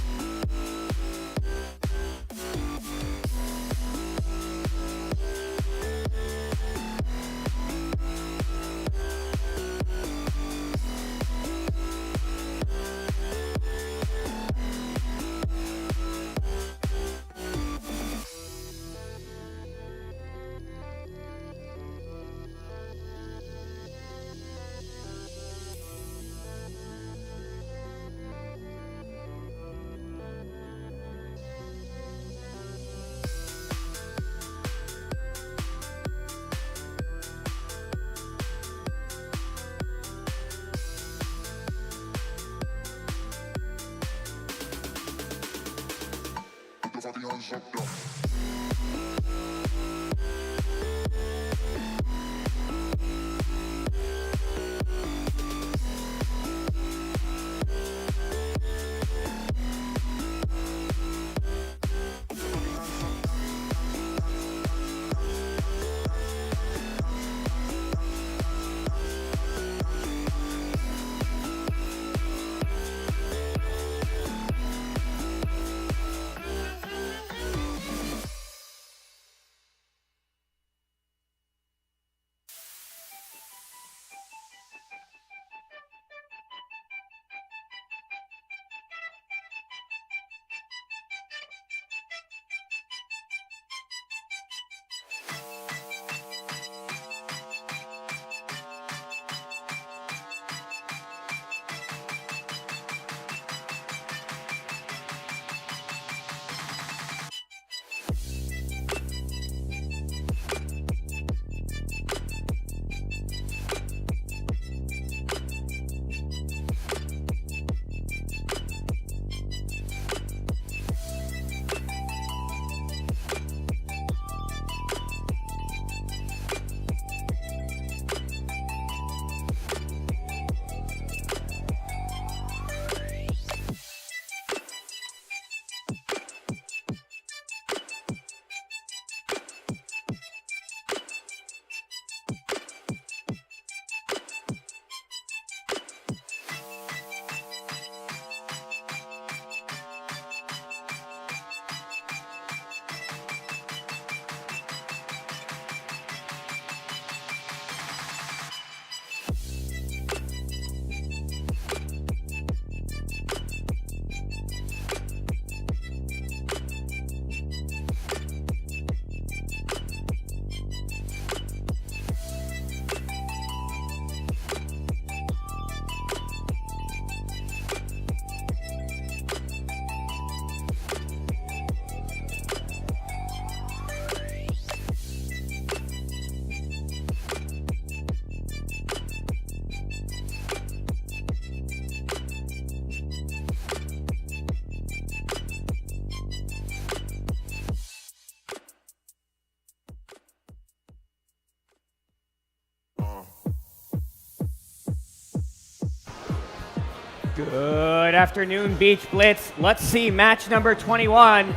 Good afternoon, Beach Blitz. Let's see match number 21.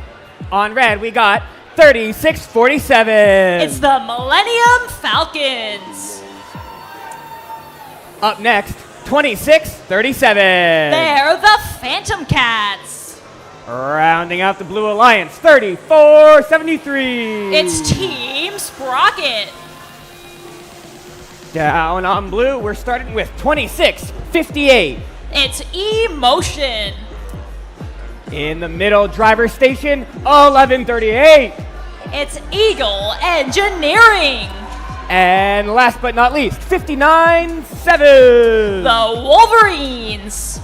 On red, we got 36-47. It's the Millennium Falcons. Up next, 26-37. They're the Phantom Cats. Rounding out the Blue Alliance, 34-73. It's Team Sprocket. Down on blue, we're starting with 26-58. It's Emotion. In the middle driver station, 11:38. It's Eagle Engineering. And last but not least, 59-7. The Wolverines.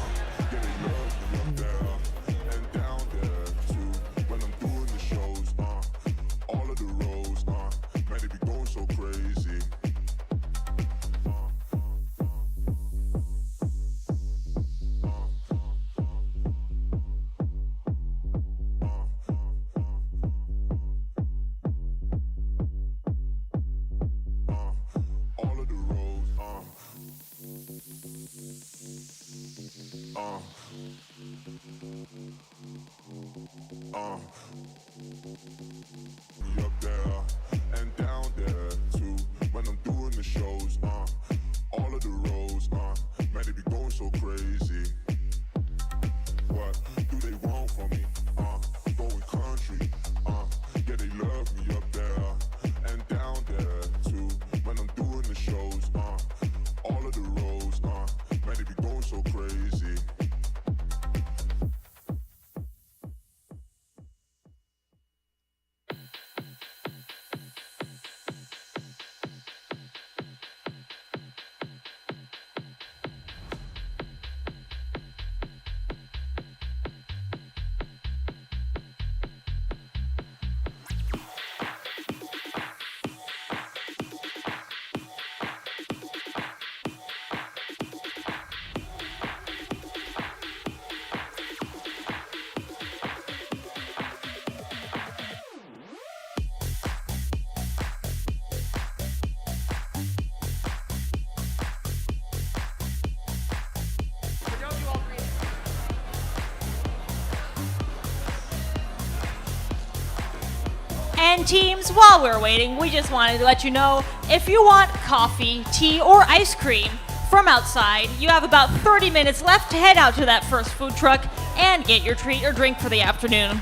And teams, while we're waiting, we just wanted to let you know, if you want coffee, tea, or ice cream from outside, you have about 30 minutes left to head out to that first food truck and get your treat or drink for the afternoon.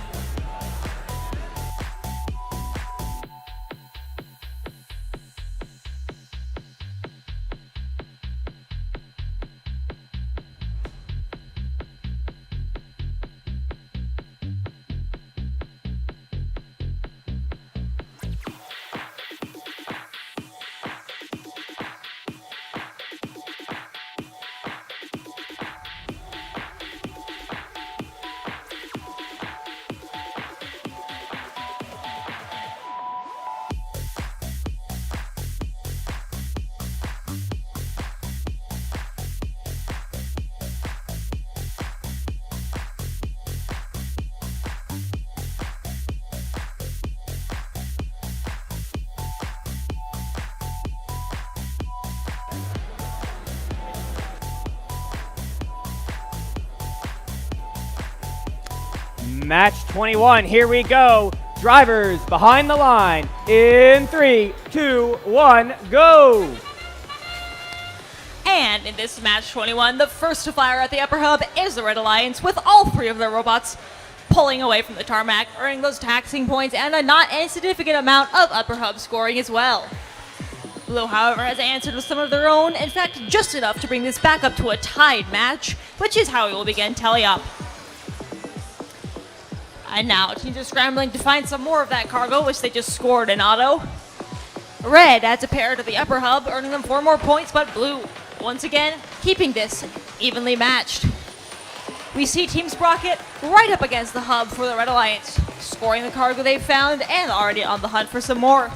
Match 21, here we go. Drivers behind the line in 3, 2, 1, go. And in this match 21, the first to fire at the upper hub is the Red Alliance, with all 3 of their robots pulling away from the tarmac, earning those taxing points and a not insignificant amount of upper hub scoring as well. Blue, however, has answered with some of their own, in fact, just enough to bring this back up to a tied match, which is how we will begin tally-up. And now, teams are scrambling to find some more of that cargo, which they just scored in auto. Red adds a pair to the upper hub, earning them 4 more points, but Blue, once again, keeping this evenly matched. We see Team Sprocket right up against the hub for the Red Alliance, scoring the cargo they've found and already on the hunt for some more.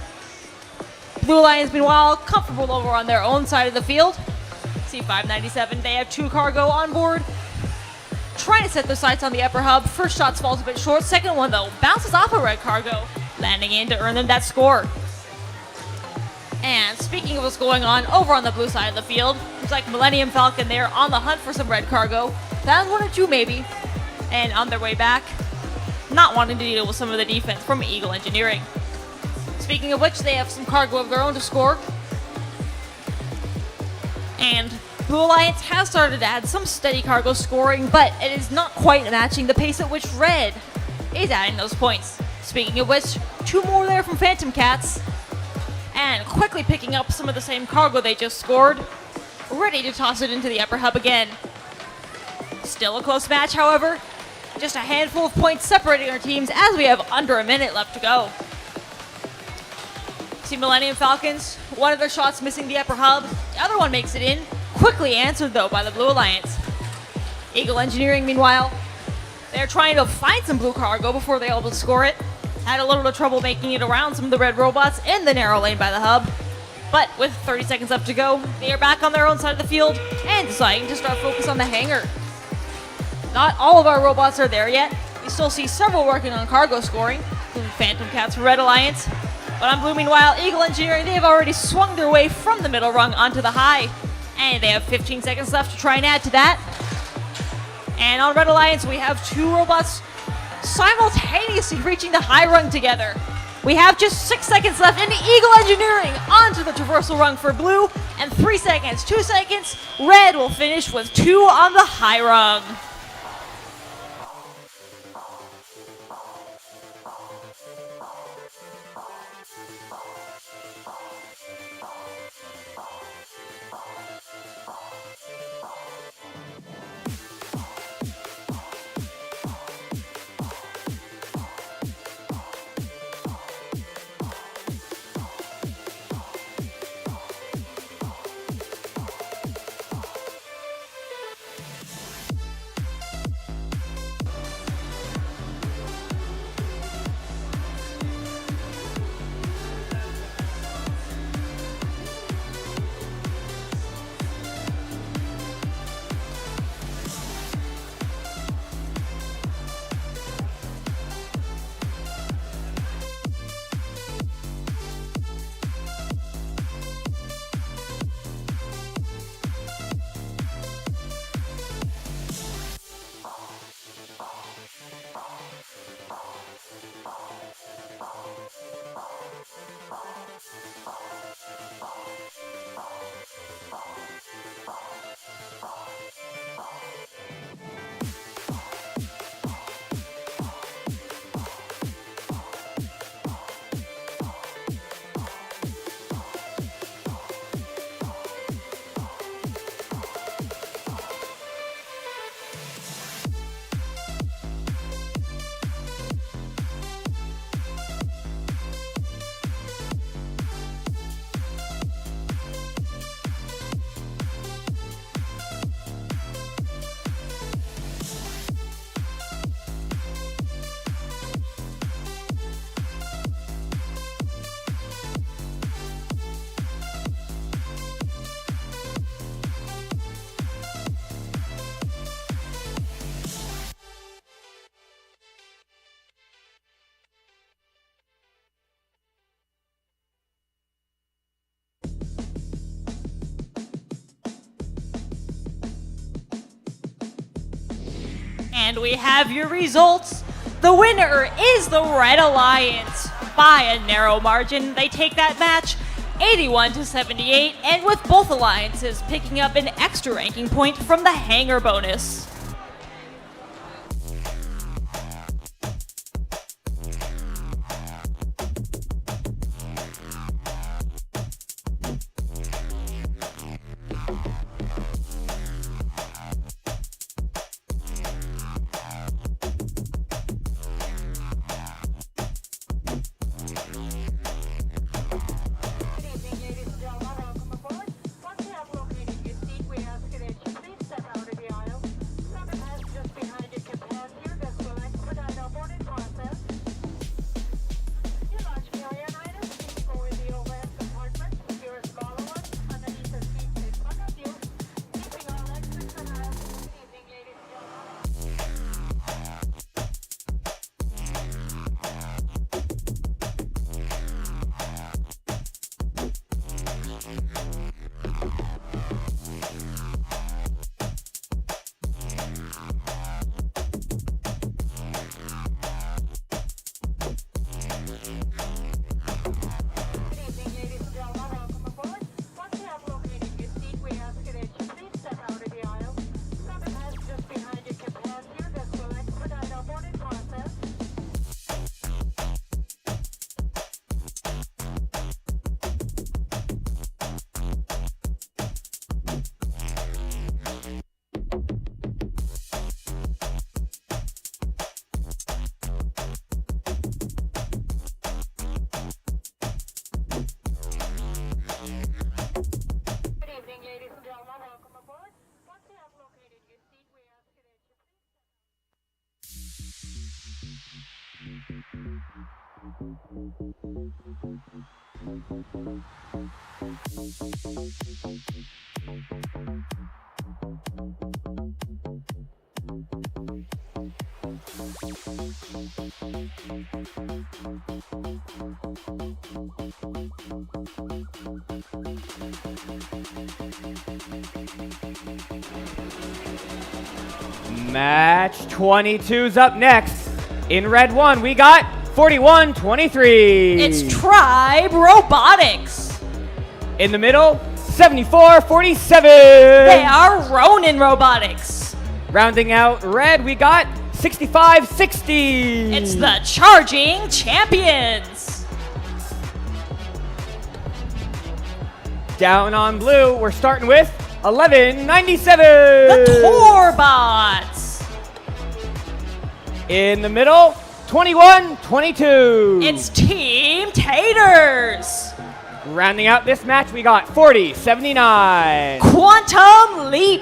Blue Alliance, meanwhile, comfortable over on their own side of the field. C597, they have 2 cargo on board, trying to set their sights on the upper hub. First shot falls a bit short. Second one, though, bounces off a red cargo, landing in to earn them that score. And speaking of what's going on over on the blue side of the field, looks like Millennium Falcon there on the hunt for some red cargo. Found 1 or 2 maybe. And on their way back, not wanting to deal with some of the defense from Eagle Engineering. Speaking of which, they have some cargo of their own to score. And Blue Alliance has started to add some steady cargo scoring, but it is not quite matching the pace at which Red is adding those points. Speaking of which, 2 more there from Phantom Cats, and quickly picking up some of the same cargo they just scored, ready to toss it into the upper hub again. Still a close match, however. Just a handful of points separating our teams as we have under a minute left to go. See Millennium Falcons, one of their shots missing the upper hub, the other one makes it in. Quickly answered, though, by the Blue Alliance. Eagle Engineering, meanwhile, they're trying to find some blue cargo before they're able to score it. Had a little bit of trouble making it around some of the red robots in the narrow lane by the hub. But with 30 seconds left to go, they are back on their own side of the field and deciding to start focus on the hangar. Not all of our robots are there yet. We still see several working on cargo scoring, including Phantom Cats for Red Alliance. But on blue, meanwhile, Eagle Engineering, they have already swung their way from the middle rung onto the high. And they have 15 seconds left to try and add to that. And on Red Alliance, we have 2 robots simultaneously reaching the high rung together. We have just 6 seconds left, and Eagle Engineering onto the traversal rung for blue, and 3 seconds, 2 seconds. Red will finish with 2 on the high rung. And we have your results. The winner is the Red Alliance by a narrow margin. They take that match 81-78, and with both alliances picking up an extra ranking point from the hanger bonus. Match 22's up next. In red 1, we got 41-23. It's Tribe Robotics. In the middle, 74-47. They are Ronin Robotics. Rounding out red, we got 65-60. It's the Charging Champions. Down on blue, we're starting with 1197. The Torbots. In the middle, 21-22. It's Team Taters. Rounding out this match, we got 40-79. Quantum Leap.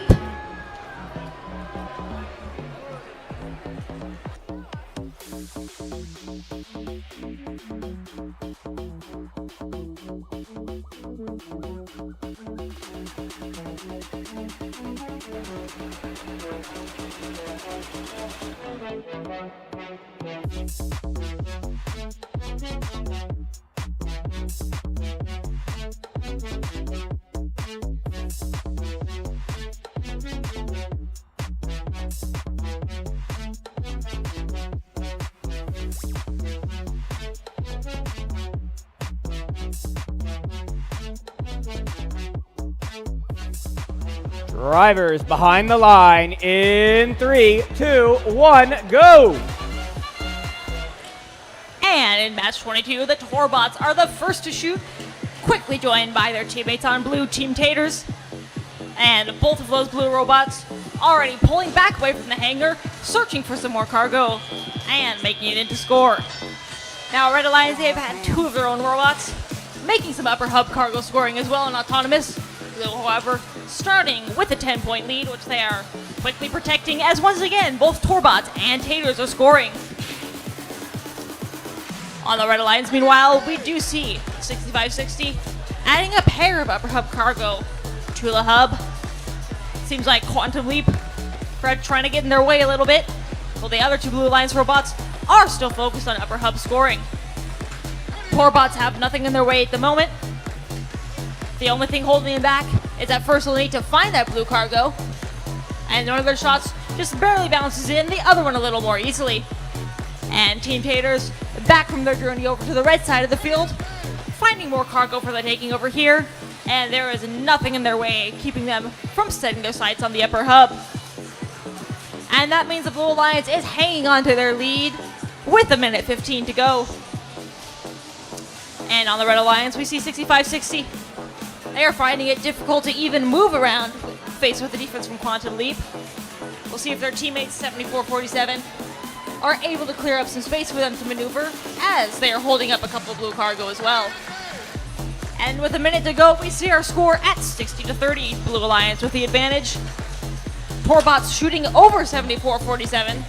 Drivers behind the line in 3, 2, 1, go! And in match 22, the Torbots are the first to shoot, quickly joined by their teammates on blue, Team Taters. And both of those blue robots already pulling back away from the hangar, searching for some more cargo, and making it into score. Now, Red Alliance, they've had 2 of their own robots, making some upper hub cargo scoring as well in autonomous. Blue, however, starting with a 10-point lead, which they are quickly protecting, as once again, both Torbots and Taters are scoring. On the Red Alliance, meanwhile, we do see 65-60 adding a pair of upper hub cargo to the hub. Seems like Quantum Leap, Fred trying to get in their way a little bit, while the other 2 Blue Alliance robots are still focused on upper hub scoring. Torbots have nothing in their way at the moment. The only thing holding them back is that first they'll need to find that blue cargo, And one of their shots just barely bounces in, the other one a little more easily. And Team Taters back from their journey over to the red side of the field, finding more cargo for the taking over here, and there is nothing in their way keeping them from setting their sights on the upper hub. And that means the Blue Alliance is hanging on to their lead with a minute 15 to go. And on the Red Alliance, we see 65-60. They are finding it difficult to even move around, faced with the defense from Quantum Leap. We'll see if their teammates, 74-47, are able to clear up some space for them to maneuver, as they are holding up a couple of blue cargo as well. And with a minute to go, we see our score at 60-30, Blue Alliance with the advantage. Torbots shooting over 74-47,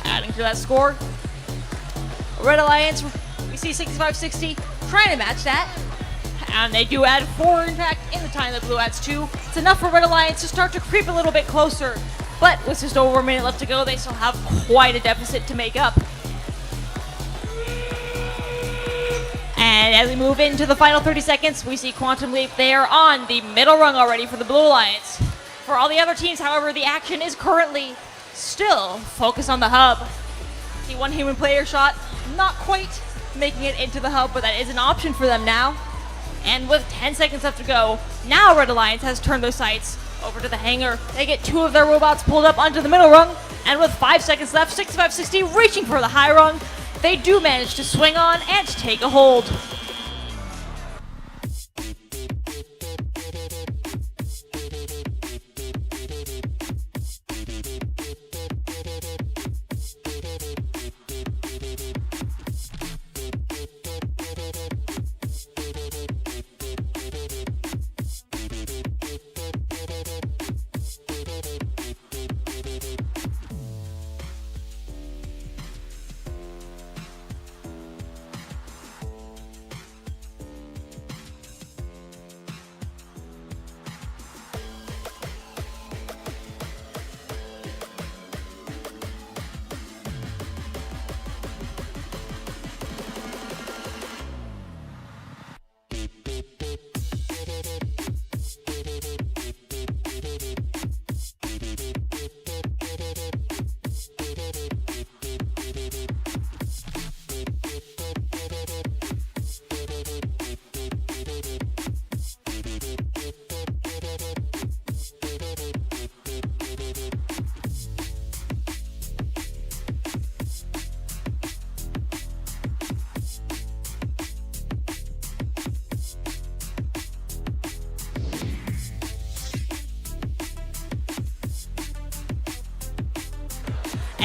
adding to that score. Red Alliance, we see 65-60, trying to match that. And they do add 4 impact in the time that Blue adds 2. It's enough for Red Alliance to start to creep a little bit closer. But with just over a minute left to go, they still have quite a deficit to make up. And as we move into the final 30 seconds, we see Quantum Leap there on the middle rung already for the Blue Alliance. For all the other teams, however, the action is currently still focused on the hub. The one human player shot, not quite making it into the hub, but that is an option for them now. And with 10 seconds left to go, now Red Alliance has turned their sights over to the hangar. They get 2 of their robots pulled up onto the middle rung, and with 5 seconds left, 65-60 reaching for the high rung, they do manage to swing on and take a hold.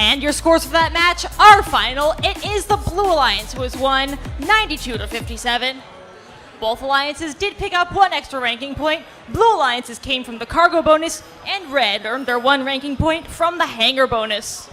And your scores for that match are final. It is the Blue Alliance who has won 92-57. Both alliances did pick up 1 extra ranking point. Blue Alliances came from the cargo bonus, and Red earned their 1 ranking point from the hangar bonus.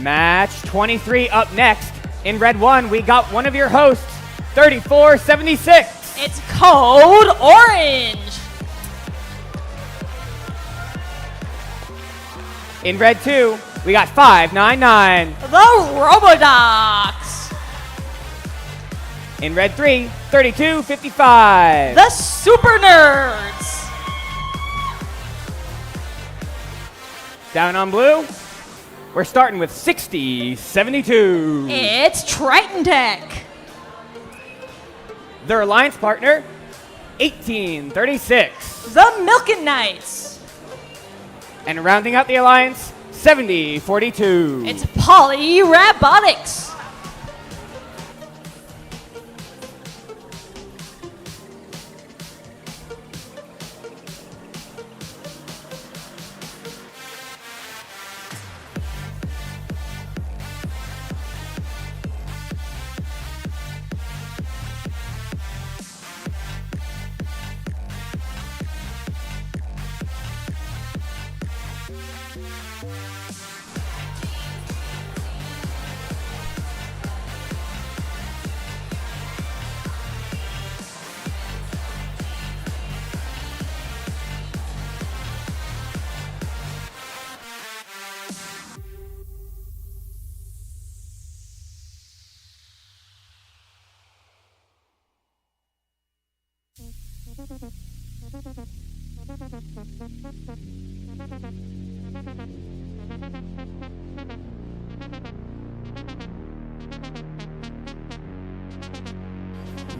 Match 23 up next. In red 1, we got one of your hosts, 3476. It's Code Orange. In red 2, we got 599. The Robodocs. In red 3, 3255. The Super Nerds. Down on blue, we're starting with 6072. It's Triton Tech. Their alliance partner, 1836. The Milken Knights. And rounding out the alliance, 7042. It's Poly Robotics.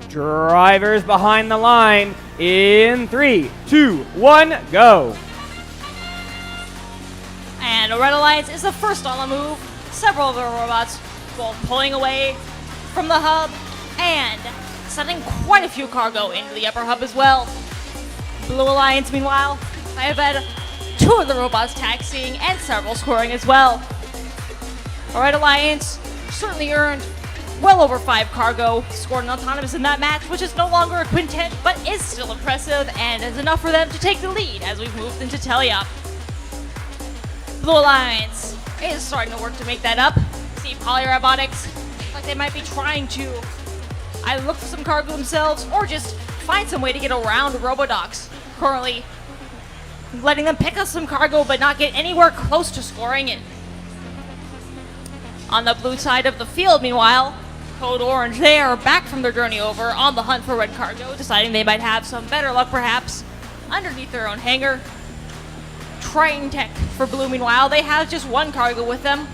Drivers behind the line in 3, 2, 1, go. And the Red Alliance is the first on the move. Several of their robots both pulling away from the hub and sending quite a few cargo into the upper hub as well. Blue Alliance, meanwhile, I have had 2 of the robots taxiing and several scoring as well. The Red Alliance certainly earned well over 5 cargo, scored an autonomous in that match, which is no longer a quintet, but is still impressive and is enough for them to take the lead as we've moved into teleop. Blue Alliance is starting to work to make that up. See Poly Robotics, like they might be trying to either look for some cargo themselves or just find some way to get around Robodocs. Currently letting them pick up some cargo but not get anywhere close to scoring it. On the blue side of the field, meanwhile, Code Orange, they are back from their journey over on the hunt for red cargo, deciding they might have some better luck perhaps underneath their own hangar. Triton Tech for blue, meanwhile, they have just 1 cargo with them,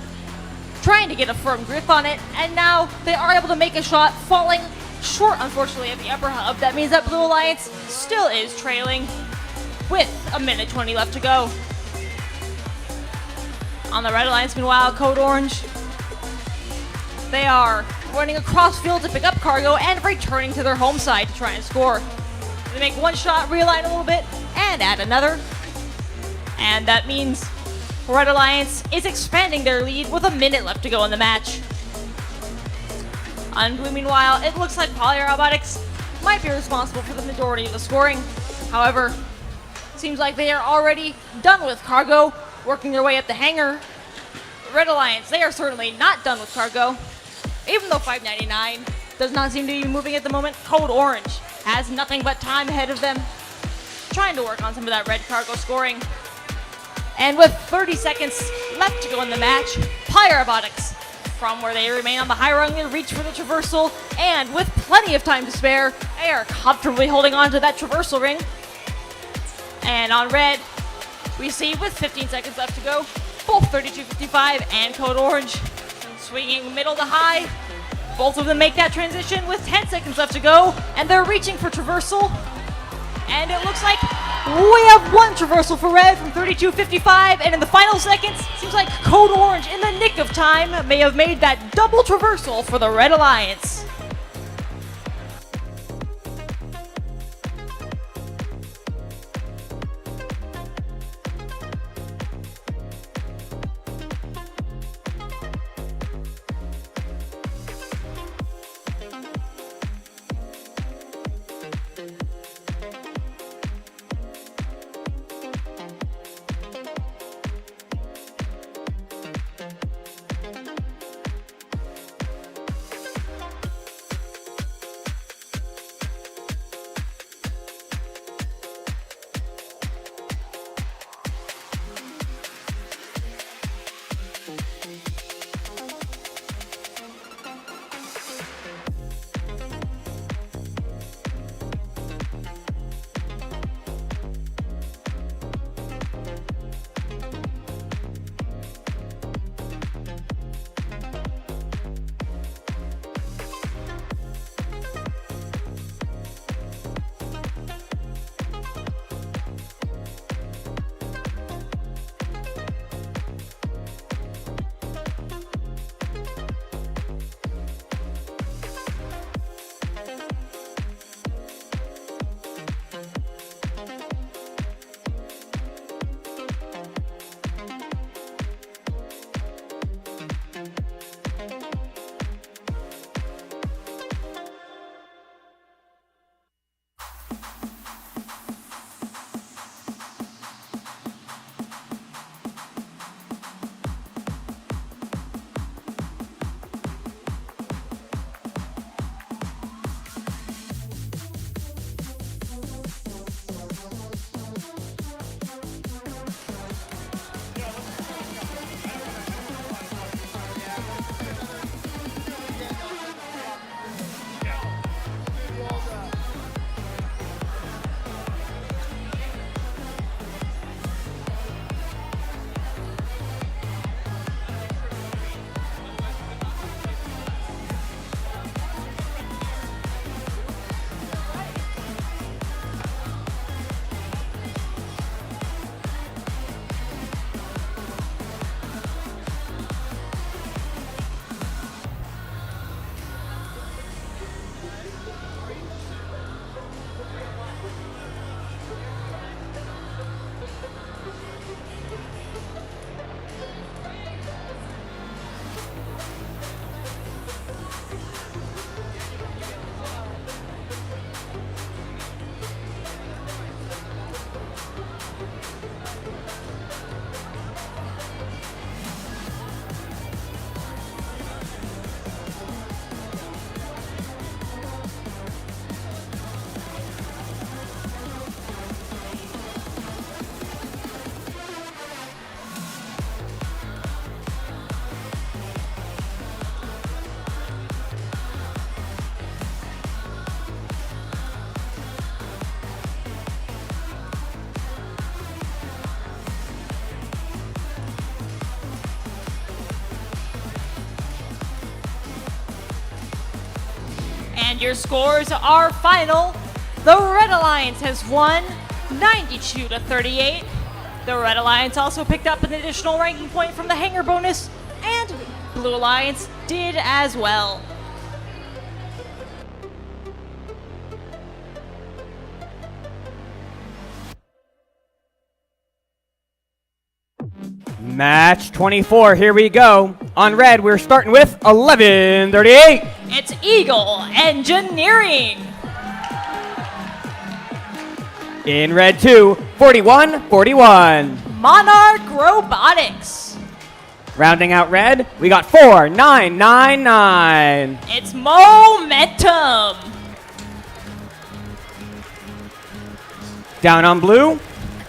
trying to get a firm grip on it, and now they are able to make a shot, falling short, unfortunately, at the upper hub. That means that Blue Alliance still is trailing with a minute 20 left to go. On the Red Alliance, meanwhile, Code Orange, they are running across field to pick up cargo and returning to their home side to try and score. They make 1 shot, realign a little bit, and add another. And that means Red Alliance is expanding their lead with a minute left to go in the match. On blue, meanwhile, it looks like Poly Robotics might be responsible for the majority of the scoring. However, it seems like they are already done with cargo, working their way up the hangar. Red Alliance, they are certainly not done with cargo. Even though 599 does not seem to be moving at the moment, Code Orange has nothing but time ahead of them, trying to work on some of that red cargo scoring. And with 30 seconds left to go in the match, Poly Robotics, from where they remain on the high rung, they reach for the traversal, and with plenty of time to spare, they are comfortably holding on to that traversal ring. And on red, we see with 15 seconds left to go, both 3255 and Code Orange swinging middle to high. Both of them make that transition with 10 seconds left to go, and they're reaching for traversal. And it looks like we have 1 traversal for red from 3255, and in the final seconds, seems like Code Orange, in the nick of time, may have made that double traversal for the Red Alliance. And your scores are final. The Red Alliance has won 92-38. The Red Alliance also picked up an additional ranking point from the Hanger bonus, and Blue Alliance did as well. Match 24, here we go. On red, we're starting with 1138. It's Eagle Engineering. In red 2, 4141. Monarch Robotics. Rounding out red, we got 4999. It's Momentum. Down on blue,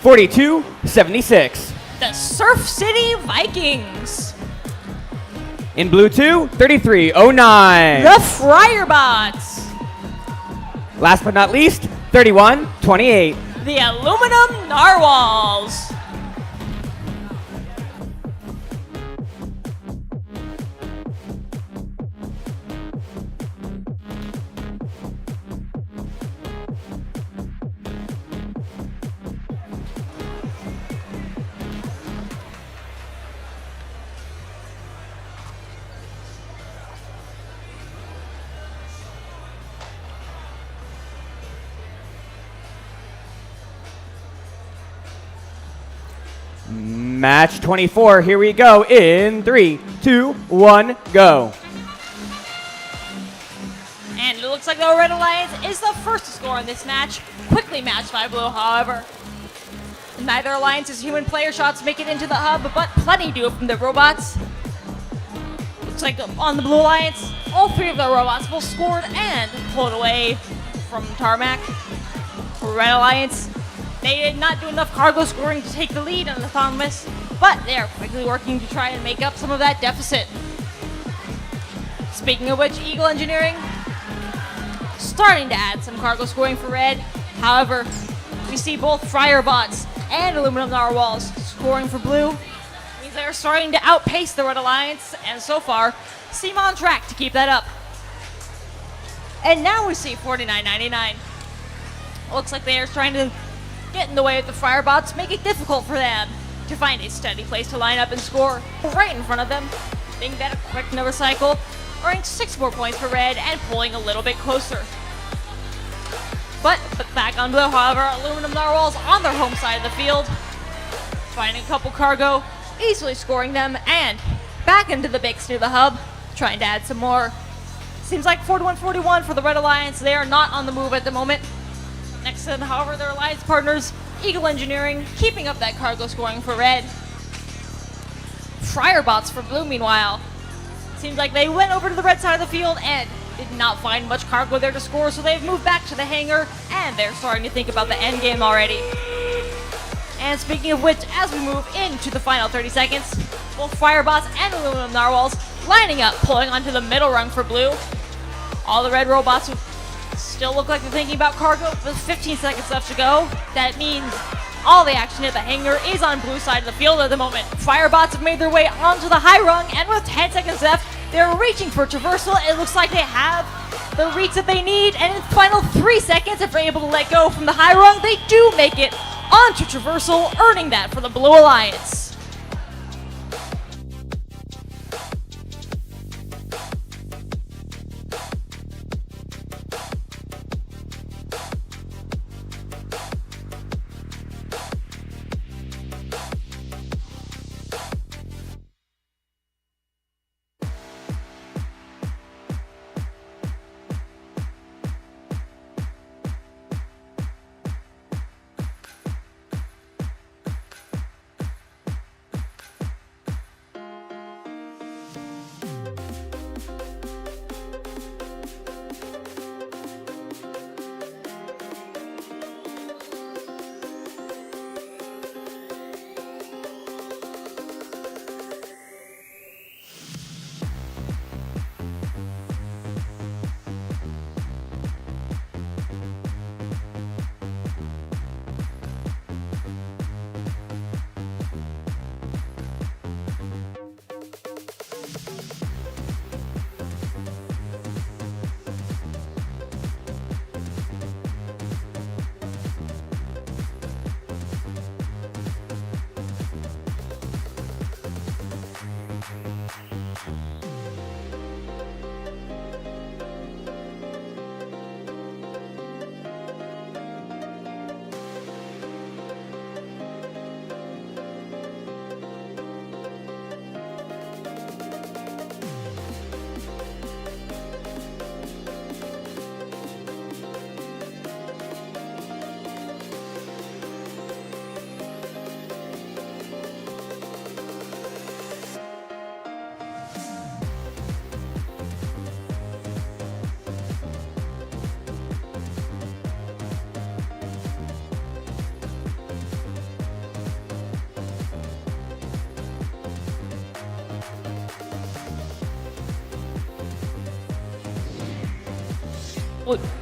4276. The Surf City Vikings. In blue 2, 3309. The Friarbots. Last but not least, 3128. The Aluminum Narwhals. Match 24, here we go in 3, 2, 1, go. And it looks like the Red Alliance is the first to score in this match. Quickly matched by Blue, however. Neither Alliance's human player shots make it into the hub, but plenty do from the robots. Looks like on the Blue Alliance, all three of the robots both scored and pulled away from tarmac. For Red Alliance, they did not do enough cargo scoring to take the lead on Autonomous, but they are quickly working to try and make up some of that deficit. Speaking of which, Eagle Engineering starting to add some cargo scoring for Red. However, we see both Friarbots and Aluminum Narwhals scoring for Blue. It means they are starting to outpace the Red Alliance, and so far, seem on track to keep that up. And now we see 49.99. Looks like they are trying to get in the way of the Friarbots, make it difficult for them to find a steady place to line up and score. Right in front of them, being that a quick number cycle, earning 6 more points for Red and pulling a little bit closer. But back on Blue, however, Aluminum Narwhals on their home side of the field, finding a couple cargo, easily scoring them, and back into the mix near the hub, trying to add some more. Seems like 41-41 for the Red Alliance. They are not on the move at the moment. Next to them, however, their alliance partners, Eagle Engineering, keeping up that cargo scoring for Red. Friarbots for Blue, meanwhile. Seems like they went over to the red side of the field and did not find much cargo there to score, so they've moved back to the hangar, and they're starting to think about the end game already. And speaking of which, as we move into the final 30 seconds, both Friarbots and Aluminum Narwhals lining up, pulling onto the middle rung for Blue. All the red robots still look like they're thinking about cargo, with 15 seconds left to go. That means all the action at the hangar is on Blue side of the field at the moment. Friarbots have made their way onto the high rung, and with 10 seconds left, they're reaching for traversal. It looks like they have the reach that they need, and in the final 3 seconds, if they're able to let go from the high rung, they do make it onto traversal, earning that for the Blue Alliance.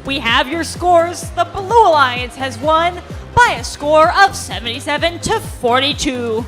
We have your scores. The Blue Alliance has won by a score of 77 to 42.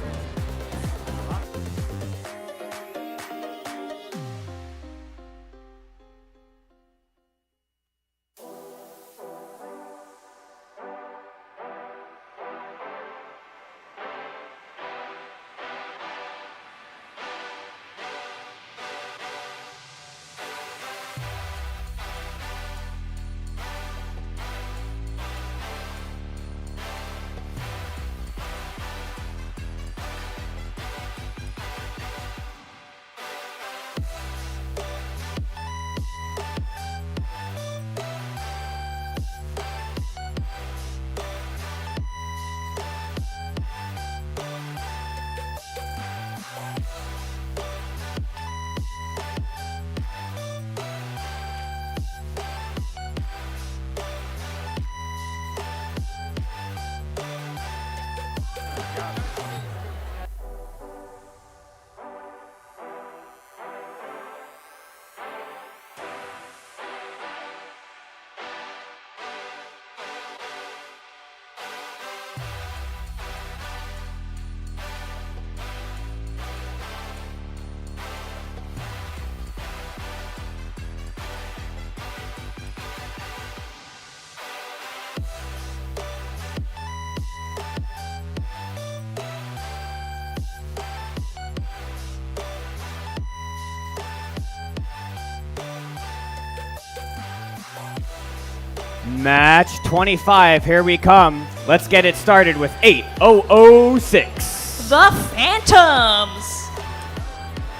Match 25, here we come. Let's get it started with 8006. The Phantoms.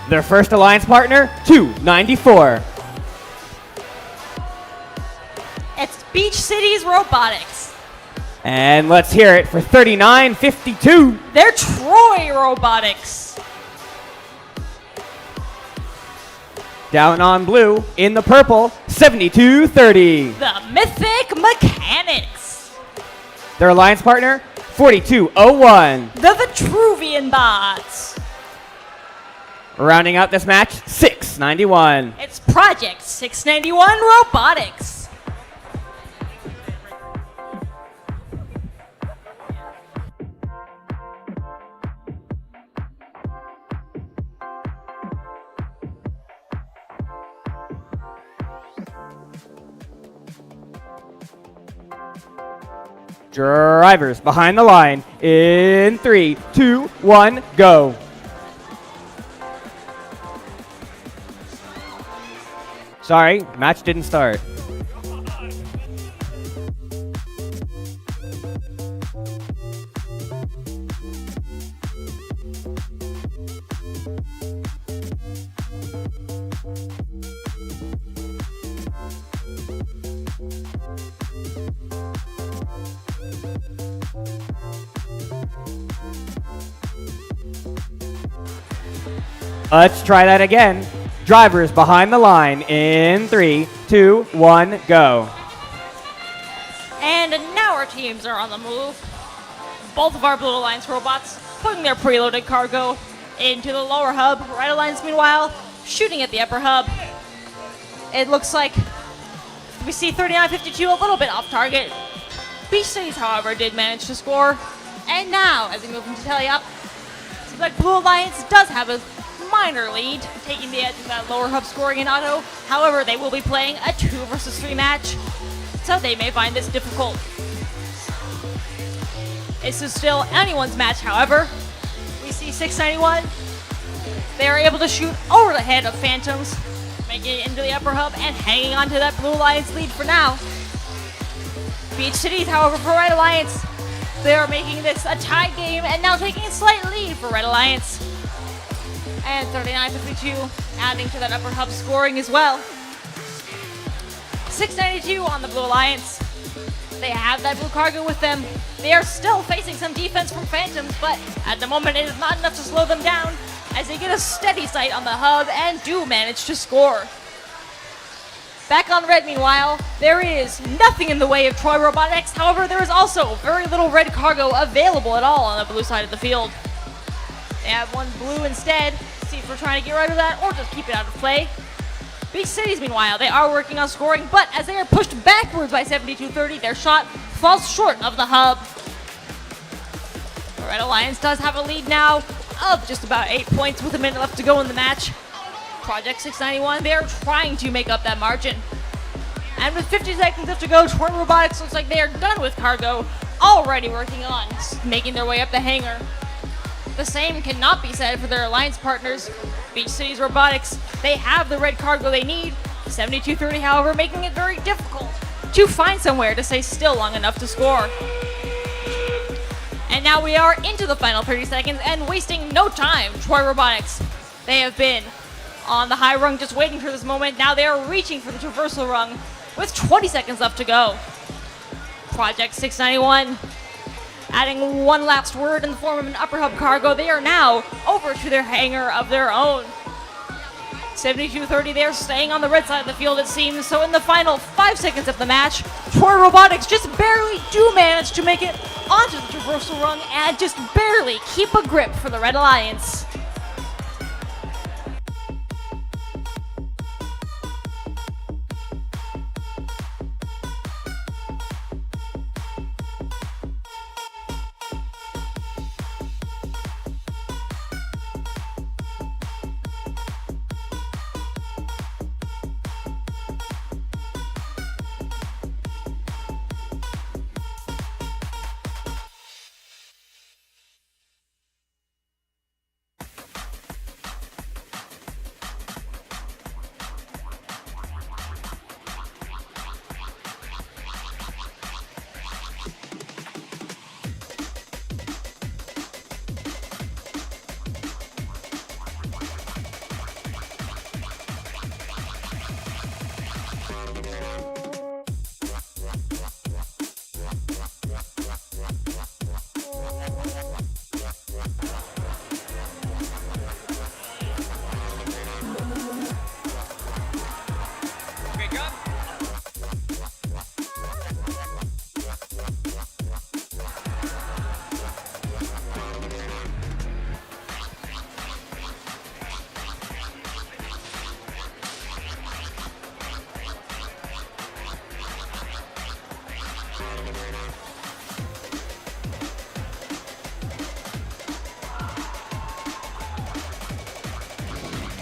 Their first alliance partner, 294. It's Beach Cities Robotics. And let's hear it for 3952. They're Troy Robotics. Down on blue, in the purple, 7230. The Mythic Mechanics. Their alliance partner, 4201. The Vitruvian Bots. Rounding out this match, 691. It's Project 691 Robotics. Drivers behind the line in 3, 2, 1, go. Sorry, match didn't start. Let's try that again. Drivers behind the line in 3, 2, 1, go. And now our teams are on the move. Both of our Blue Alliance robots putting their preloaded cargo into the lower hub. Red Alliance, meanwhile, shooting at the upper hub. It looks like we see 3952 a little bit off target. Beach Cities, however, did manage to score. And now, as we move into tally-up, it seems like Blue Alliance does have a minor lead, taking the edge of that lower hub scoring in auto. However, they will be playing a 2 versus 3 match, so they may find this difficult. This is still anyone's match, however. We see 691. They are able to shoot over the head of Phantoms, making it into the upper hub and hanging on to that Blue Alliance lead for now. Beach Cities, however, for Red Alliance, they are making this a tie game and now taking a slight lead for Red Alliance. And 3952 adding to that upper hub scoring as well. 692 on the Blue Alliance. They have that blue cargo with them. They are still facing some defense from Phantoms, but at the moment it is not enough to slow them down as they get a steady sight on the hub and do manage to score. Back on red, meanwhile, there is nothing in the way of Troy Robotics. However, there is also very little red cargo available at all on the blue side of the field. They have one blue instead. See if we're trying to get rid of that or just keep it out of play. Big Cities, meanwhile, they are working on scoring, but as they are pushed backwards by 72-30, their shot falls short of the hub. The Red Alliance does have a lead now of just about 8 points with a minute left to go in the match. Project 691, they are trying to make up that margin. And with 50 seconds left to go, Troy Robotics looks like they are done with cargo, already working on making their way up the hangar. The same cannot be said for their alliance partners. Beach Cities Robotics, they have the red cargo they need. 72-30, however, making it very difficult to find somewhere to stay still long enough to score. And now we are into the final 30 seconds and wasting no time. Troy Robotics, they have been on the high rung just waiting for this moment. Now they are reaching for the traversal rung with 20 seconds left to go. Project 691, adding one last word in the form of an upper hub cargo. They are now over to their hangar of their own. 72-30, they are staying on the red side of the field, it seems. So in the final 5 seconds of the match, Troy Robotics just barely do manage to make it onto the traversal rung and just barely keep a grip for the Red Alliance.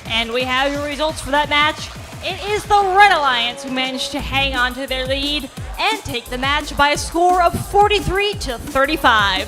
And we have your results for that match. It is the Red Alliance who managed to hang on to their lead and take the match by a score of 43-35.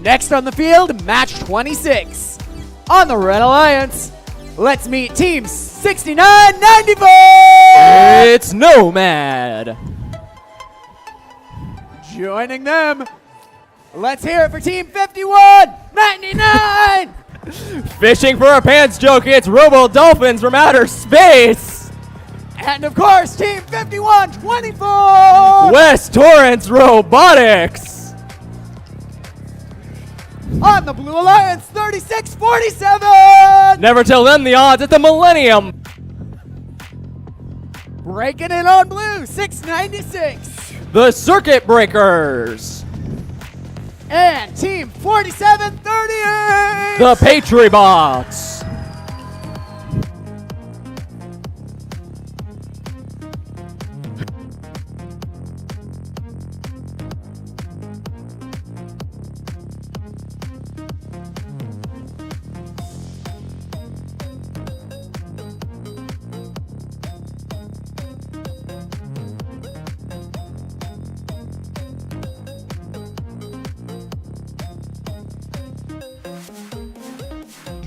Next on the field, match 26. On the Red Alliance, let's meet Team 6994! It's Nomad. Joining them, let's hear it for Team 5199! Fishing for a pants joke, it's Robo Dolphins from outer space. And of course, Team 5124! West Torrance Robotics. On the Blue Alliance, 3647! Never tell them the odds at the Millennium. Breaking it on blue, 696. The Circuit Breakers. And Team 4738! The Patribots.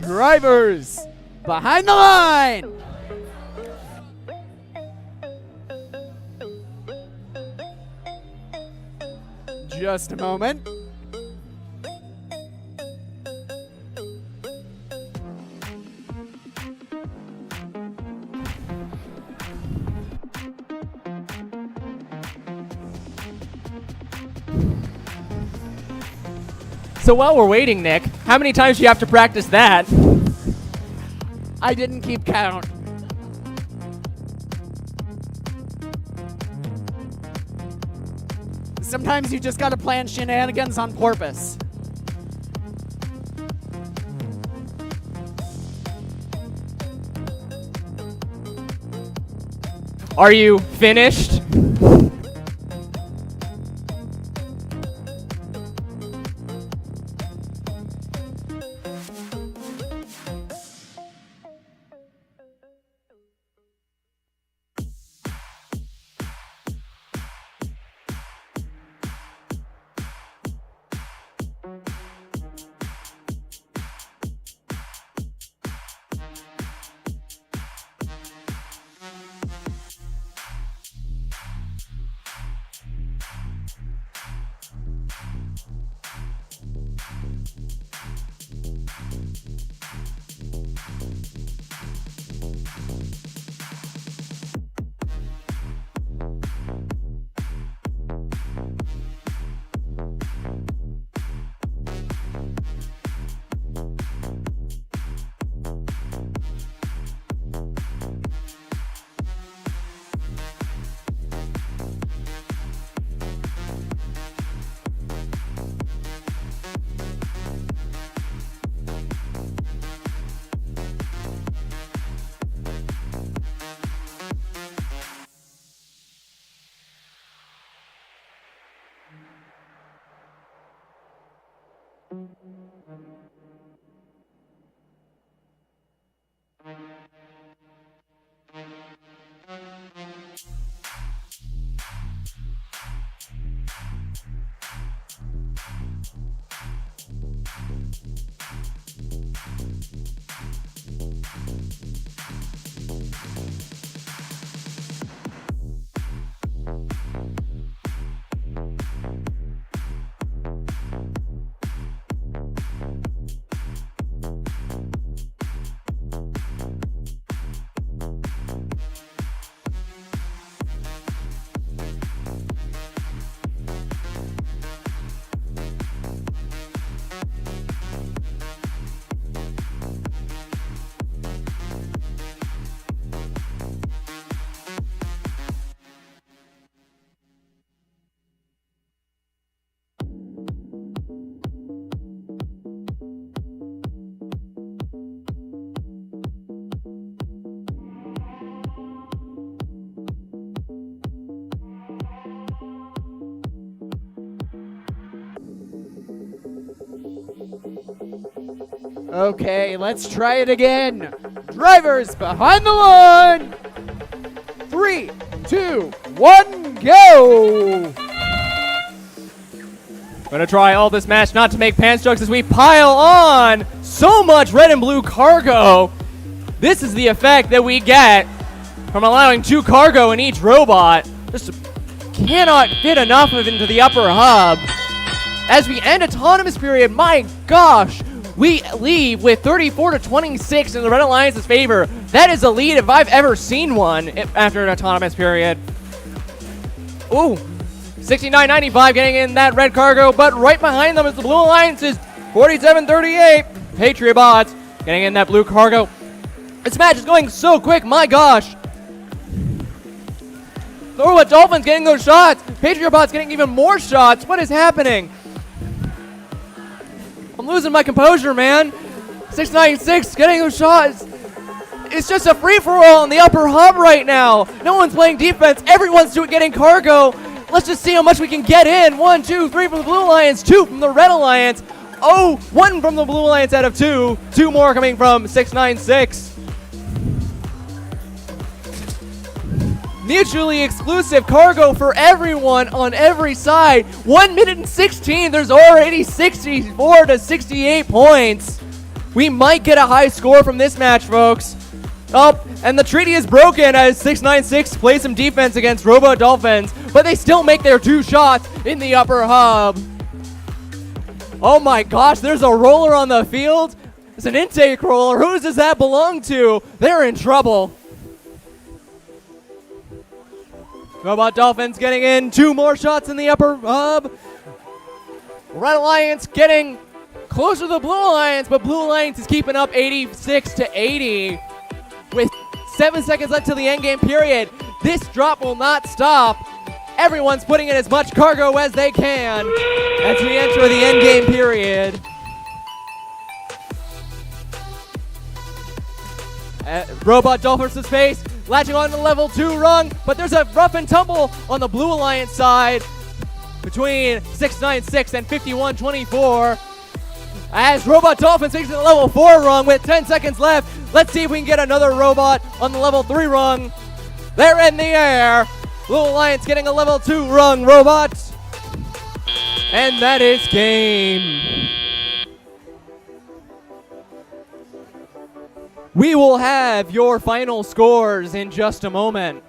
Drivers behind the line. Just a moment. So while we're waiting, Nick, how many times do you have to practice that? I didn't keep count. Sometimes you just gotta plan shenanigans on purpose. Are you finished? Okay, let's try it again. Drivers behind the line. 3, 2, 1, go! Gonna try all this match not to make pants jokes as we pile on so much red and blue cargo. This is the effect that we get from allowing 2 cargo in each robot. Just cannot fit enough of it into the upper hub. As we end autonomous period, my gosh, we leave with 34-26 in the Red Alliance's favor. That is a lead if I've ever seen one after an autonomous period. Ooh, 69.95 getting in that red cargo, but right behind them is the Blue Alliance's 47.38. Patriot Bots getting in that blue cargo. This match is going so quick, my gosh. The Robot Dolphins getting those shots. Patriot Bots getting even more shots. What is happening? I'm losing my composure, man. 696 getting those shots. It's just a free-for-all in the upper hub right now. No one's playing defense. Everyone's getting cargo. Let's just see how much we can get in. 1, 2, 3 from the Blue Alliance, 2 from the Red Alliance. Oh, 1 from the Blue Alliance out of 2. 2 more coming from 696. Mutually exclusive cargo for everyone on every side. 1 minute and 16. There's already 64-68 points. We might get a high score from this match, folks. Oh, and the treaty is broken as 696 plays some defense against Robot Dolphins, but they still make their 2 shots in the upper hub. Oh my gosh, there's a roller on the field. It's an intake roller. Who does that belong to? They're in trouble. Robot Dolphins getting in 2 more shots in the upper hub. Red Alliance getting closer to the Blue Alliance, but Blue Alliance is keeping up 86-80 with 7 seconds left to the endgame period. This drop will not stop. Everyone's putting in as much cargo as they can as we enter the endgame period. Robot Dolphins' face latching on to the level 2 rung, but there's a rough and tumble on the Blue Alliance side between 696 and 5124. As Robot Dolphins takes to the level 4 rung with 10 seconds left. Let's see if we can get another robot on the level 3 rung. They're in the air. Blue Alliance getting a level 2 rung robot. And that is game. We will have your final scores in just a moment.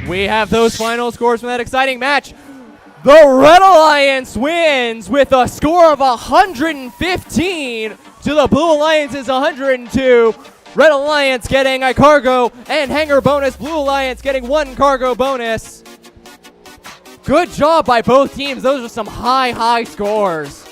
We have those final scores from that exciting match. The Red Alliance wins with a score of 115 to the Blue Alliance's 102. Red Alliance getting a cargo and hanger bonus. Blue Alliance getting 1 cargo bonus. Good job by both teams. Those are some high scores.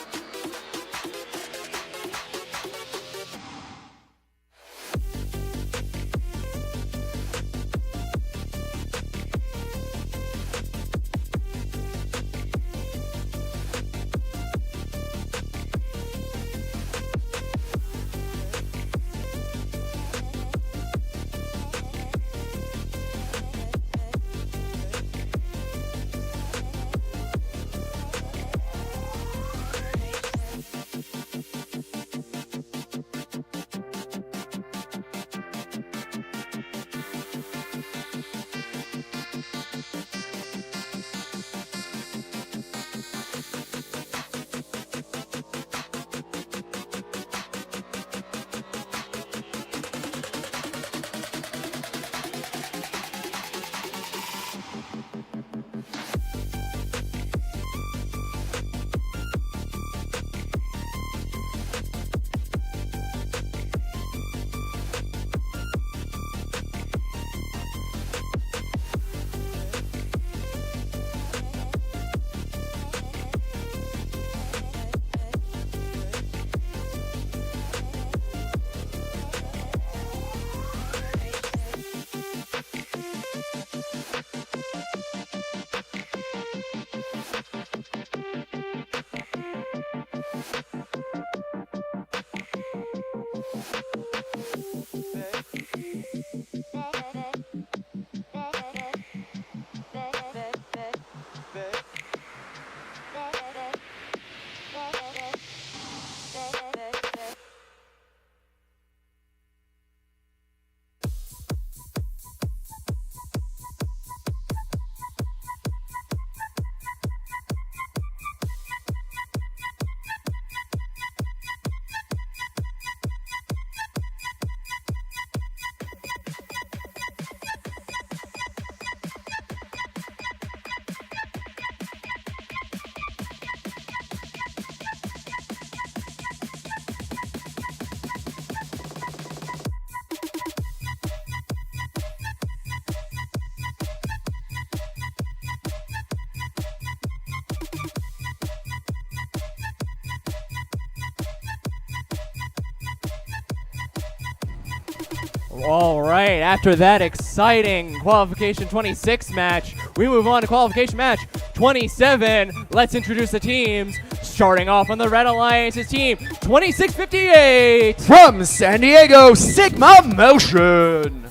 All right, after that exciting Qualification 26 match, we move on to Qualification match 27. Let's introduce the teams. Starting off on the Red Alliance's team, 2658. From San Diego, Sigma Motion.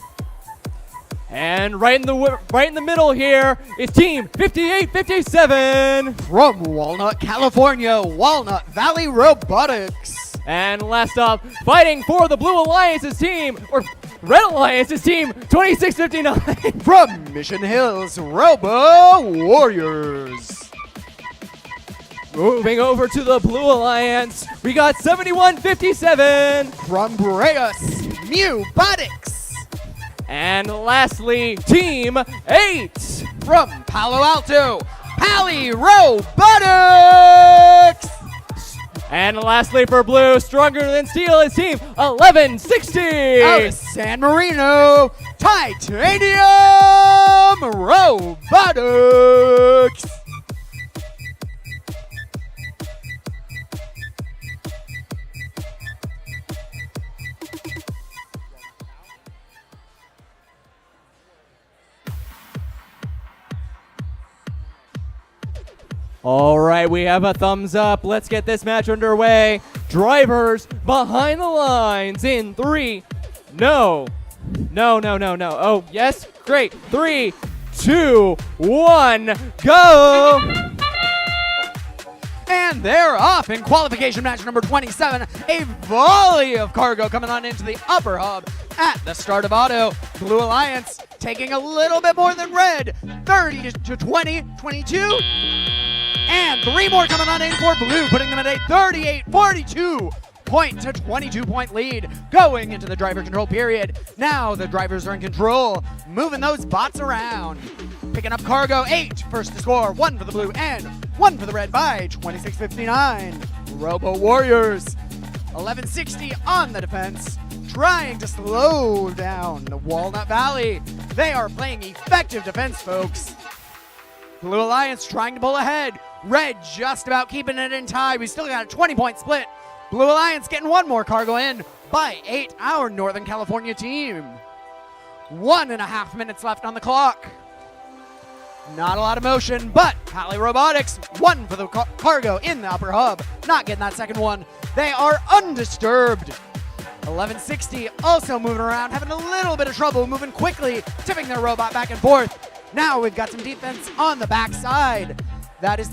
And right in the middle here is team 5857. From Walnut, California, Walnut Valley Robotics. And last up, fighting for the Blue Alliance's team, or Red Alliance's team, 2659. From Mission Hills, Robo Warriors. Moving over to the Blue Alliance, we got 7157. From Breas, Mubotics. And lastly, Team 8. From Palo Alto, Pali Robotics. And lastly for Blue, Stronger Than Steel is Team 1160. Out of San Marino, Titanium Robotics. All right, we have a thumbs up. Let's get this match underway. Drivers behind the lines in 3. No. Oh, yes. Great. 3, 2, 1, go. And they're off in qualification match number 27. A volley of cargo coming on into the upper hub at the start of auto. Blue Alliance taking a little bit more than red. 30 to 20, 22. And 3 more coming on in for Blue, putting them at a 38-42 point to 22-point lead going into the driver control period. Now the drivers are in control, moving those bots around. Picking up cargo, 8 first to score, 1 for the Blue and 1 for the red by 26:59. Robo Warriors, 1160 on the defense, trying to slow down the Walnut Valley. They are playing effective defense, folks. Blue Alliance trying to pull ahead. Red just about keeping it in tie. We still got a 20-point split. Blue Alliance getting 1 more cargo in by 8, our Northern California team. 1.5 minutes left on the clock. Not a lot of motion, but Pali Robotics, 1 for the cargo in the upper hub. Not getting that second one. They are undisturbed. 1160 also moving around, having a little bit of trouble moving quickly, tipping their robot back and forth. Now we've got some defense on the backside. That is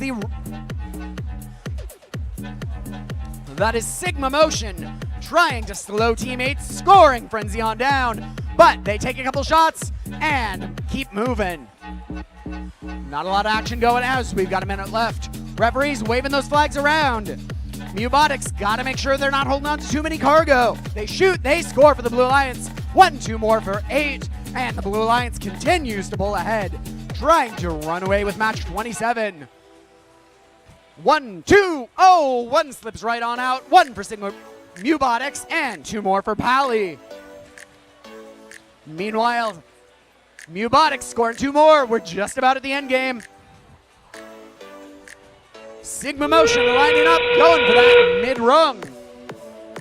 Sigma Motion trying to slow teammates, scoring frenzy on down, but they take a couple shots and keep moving. Not a lot of action going as we've got a minute left. Referees waving those flags around. Mubotics got to make sure they're not holding on to too many cargo. They shoot, they score for the Blue Alliance. 1-2 more for 8, and the Blue Alliance continues to pull ahead, trying to run away with match 27. 1, 2, oh, 1 slips right on out. 1 for Sigma Mubotics and 2 more for Pali. Meanwhile, Mubotics scoring 2 more. We're just about at the end game. Sigma Motion lining up, going for that mid-rung.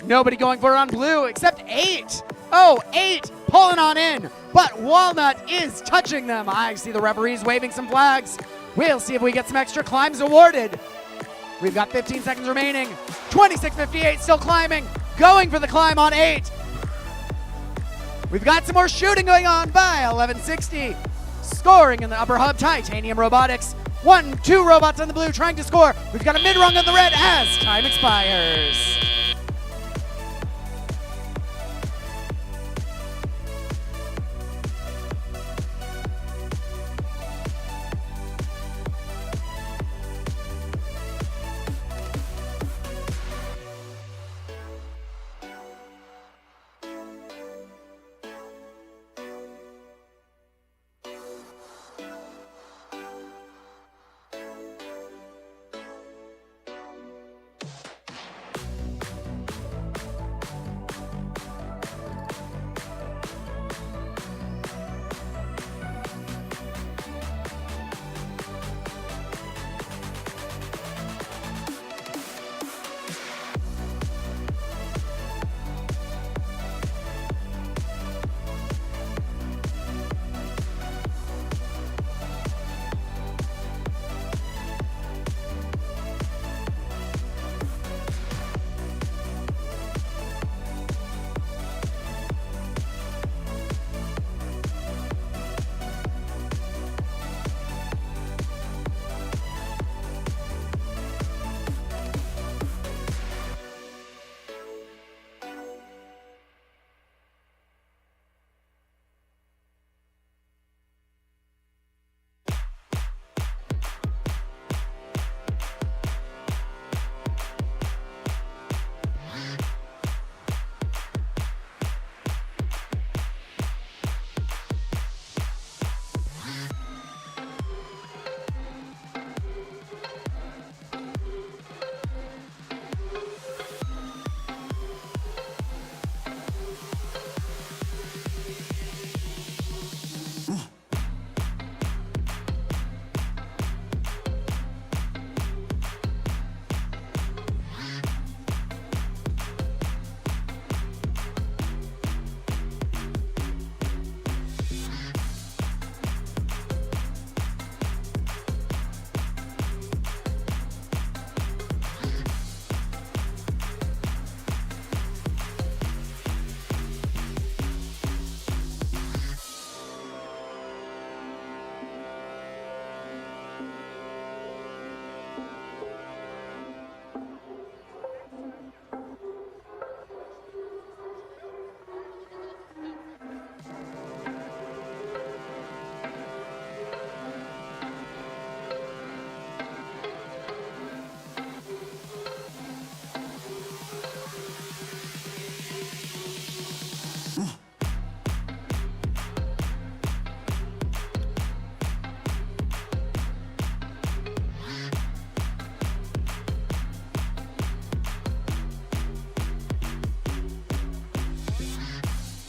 Nobody going for it on Blue except 8. Oh, 8 pulling on in, but Walnut is touching them. I see the referees waving some flags. We'll see if we get some extra climbs awarded. We've got 15 seconds remaining. 26:58 still climbing, going for the climb on 8. We've got some more shooting going on by 1160. Scoring in the upper hub, Titanium Robotics. 1, 2 robots on the Blue trying to score. We've got a mid-rung on the red as time expires.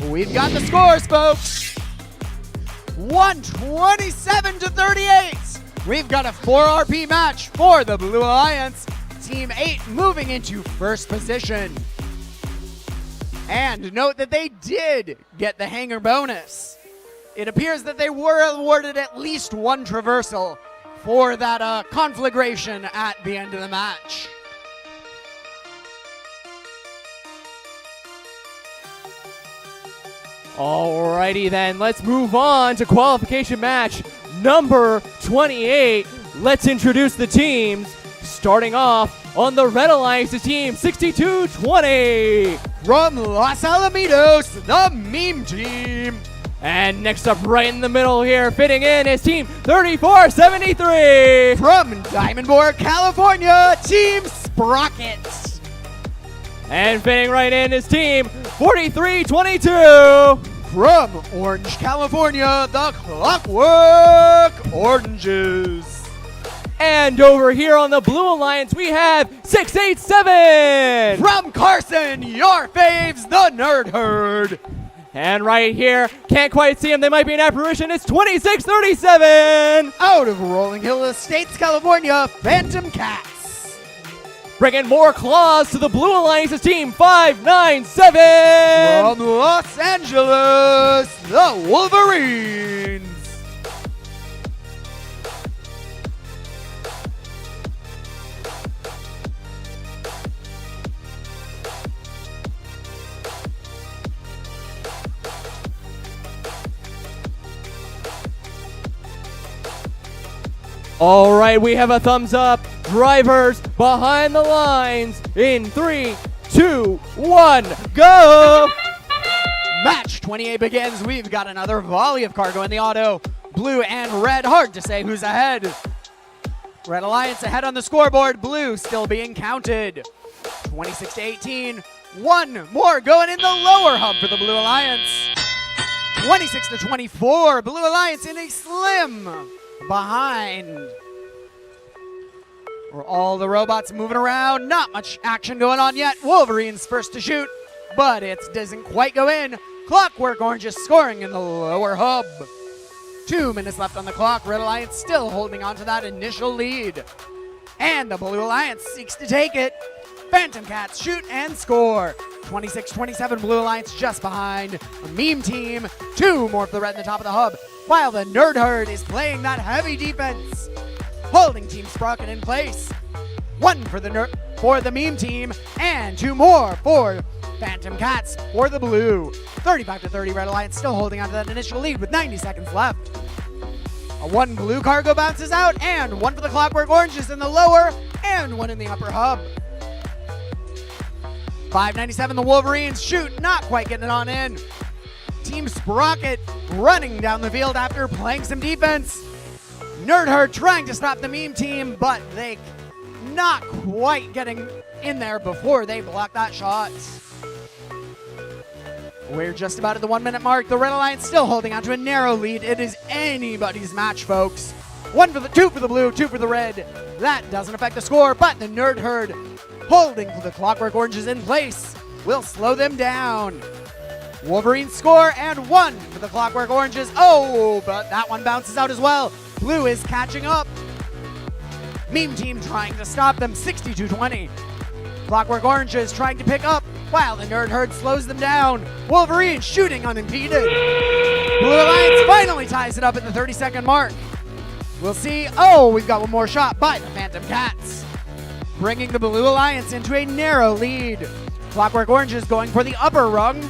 We've got the scores, folks. 127-38. We've got a 4 RP match for the Blue Alliance. Team 8 moving into first position. And note that they did get the hanger bonus. It appears that they were awarded at least one traversal for that conflagration at the end of the match. Alrighty then, let's move on to qualification match number 28. Let's introduce the teams. Starting off on the Red Alliance team, 62-20. From Los Alamitos, the Meme Team. And next up right in the middle here, fitting in is team 3473. From Diamond Board, California, Team Sprocket. And fitting right in is team 4322. From Orange, California, the Clockwork Oranges. And over here on the Blue Alliance, we have 687. From Carson, your faves, the Nerd Herd. And right here, can't quite see him, they might be an apparition, it's 2637. Out of Rolling Hill Estates, California, Phantom Cats. Bringing more claws to the Blue Alliance's team, 597. From Los Angeles, the Wolverines. All right, we have a thumbs up. Drivers behind the lines in 3, 2, 1, go! Match 28 begins. We've got another volley of cargo in the auto. Blue and red, hard to say who's ahead. Red Alliance ahead on the scoreboard. Blue still being counted. 26-18. One more going in the lower hub for the Blue Alliance. 26-24. Blue Alliance in a slim behind. All the robots moving around. Not much action going on yet. Wolverine's first to shoot, but it doesn't quite go in. Clockwork Orange is scoring in the lower hub. 2 minutes left on the clock. Red Alliance still holding on to that initial lead. And the Blue Alliance seeks to take it. Phantom Cats shoot and score. 26-27, Blue Alliance just behind. A Meme Team, 2 more for the red in the top of the hub, while the Nerd Herd is playing that heavy defense, holding Team Sprocket in place. 1 for the Meme Team, and 2 more for Phantom Cats for the Blue. 35-30, Red Alliance still holding on to that initial lead with 90 seconds left. A 1 blue cargo bounces out, and 1 for the Clockwork Oranges in the lower, and 1 in the upper hub. 597, the Wolverines shoot, not quite getting it on in. Team Sprocket running down the field after playing some defense. Nerd Herd trying to stop the Meme Team, but they not quite getting in there before they block that shot. We're just about at the 1 minute mark. The Red Alliance still holding on to a narrow lead. It is anybody's match, folks. 2 for the blue, 2 for the red. That doesn't affect the score, but the Nerd Herd holding the Clockwork Oranges in place will slow them down. Wolverine score, and 1 for the Clockwork Oranges. Oh, but that one bounces out as well. Blue is catching up. Meme Team trying to stop them, 62-20. Clockwork Oranges trying to pick up, while the Nerd Herd slows them down. Wolverine shooting unimpeded. Blue Alliance finally ties it up at the 30-second mark. We'll see. Oh, we've got one more shot by the Phantom Cats, bringing the Blue Alliance into a narrow lead. Clockwork Oranges going for the upper rung.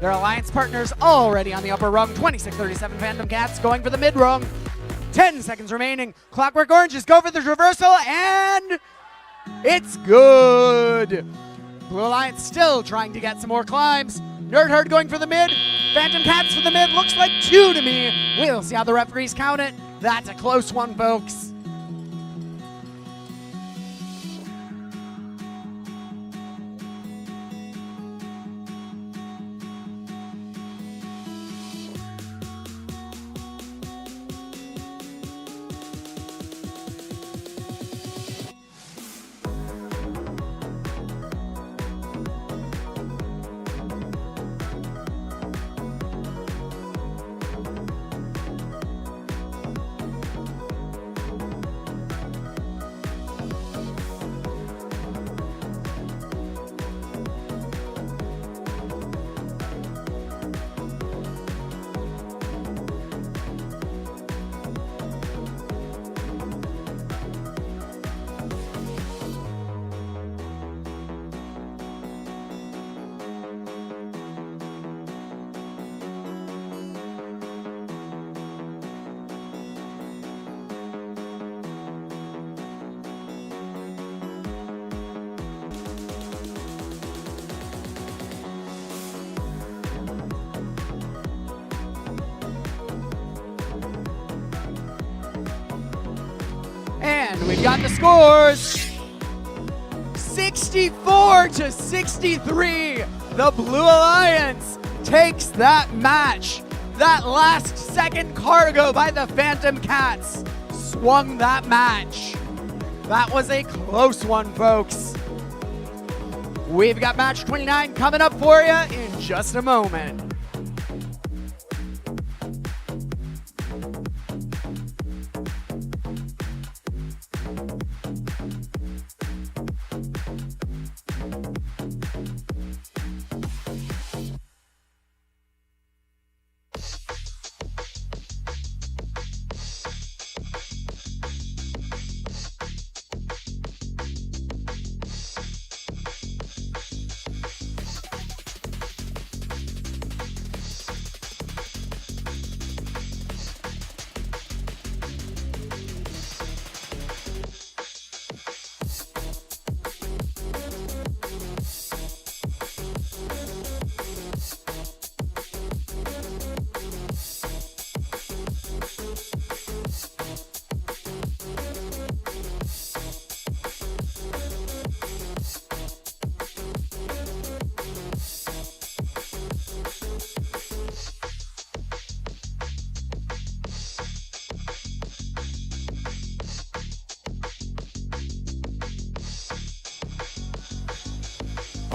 Their alliance partners already on the upper rung. 26-37 Phantom Cats going for the mid rung. 10 seconds remaining. Clockwork Oranges go for the traversal, and it's good. Blue Alliance still trying to get some more climbs. Nerd Herd going for the mid. Phantom Cats for the mid. Looks like 2 to me. We'll see how the referees count it. That's a close one, folks. And we've got the scores. 64-63. The Blue Alliance takes that match. That last second cargo by the Phantom Cats swung that match. That was a close one, folks. We've got match 29 coming up for you in just a moment.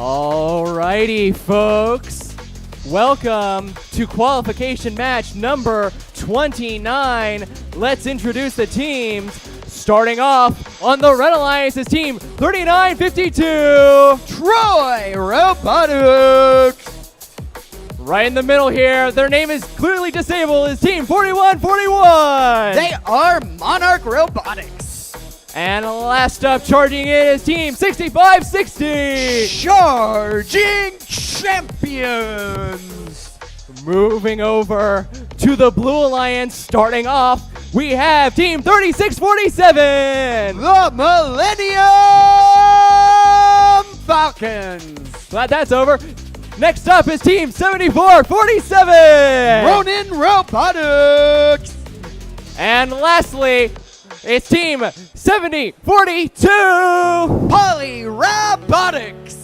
Alrighty, folks. Welcome to qualification match number 29. Let's introduce the teams. Starting off on the Red Alliance's team, 3952. Troy Robotics. Right in the middle here, their name is clearly disabled, is team 4141. They are Monarch Robotics. And last up, charging in is team 6560. Charging Champions. Moving over to the Blue Alliance, starting off, we have team 3647. The Millennium Falcons. Glad that's over. Next up is team 7447. Ronin Robotics. And lastly, it's team 7042. Poly Robotics.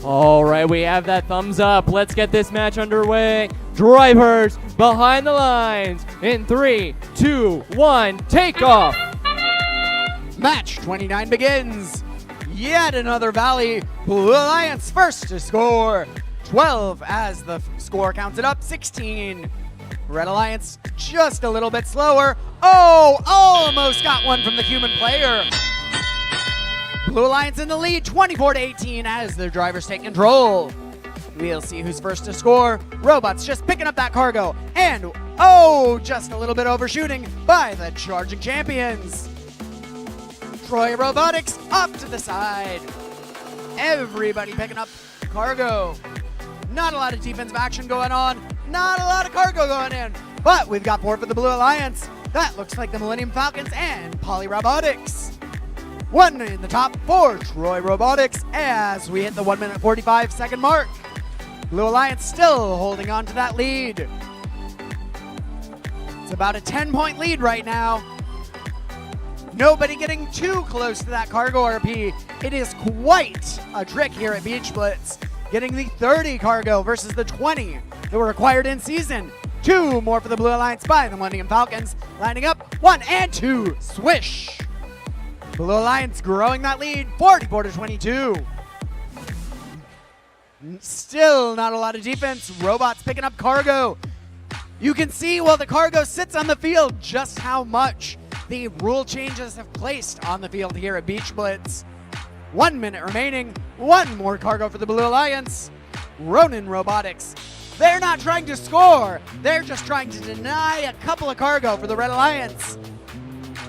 All right, we have that thumbs up. Let's get this match underway. Drivers behind the lines in 3, 2, 1, take off. Match 29 begins. Yet another Valley Blue Alliance first to score. 12 as the score counts it up. 16. Red Alliance just a little bit slower. Oh, almost got one from the human player. Blue Alliance in the lead, 24-18 as their drivers take control. We'll see who's first to score. Robots just picking up that cargo. And, oh, just a little bit overshooting by the charging champions. Troy Robotics off to the side. Everybody picking up cargo. Not a lot of defensive action going on. Not a lot of cargo going in. But we've got 4 for the Blue Alliance. That looks like the Millennium Falcons and Poly Robotics. 1 in the top for Troy Robotics as we hit the 1 minute 45 second mark. Blue Alliance still holding on to that lead. It's about a 10-point lead right now. Nobody getting too close to that cargo RP. It is quite a trick here at Beach Blitz. Getting the 30 cargo versus the 20 that were acquired in season. 2 more for the Blue Alliance by the Millennium Falcons. Lining up 1 and 2. Swish. Blue Alliance growing that lead, 44-22. Still not a lot of defense. Robots picking up cargo. You can see while the cargo sits on the field just how much the rule changes have placed on the field here at Beach Blitz. 1 minute remaining. 1 more cargo for the Blue Alliance. Ronin Robotics. They're not trying to score. They're just trying to deny a couple of cargo for the Red Alliance.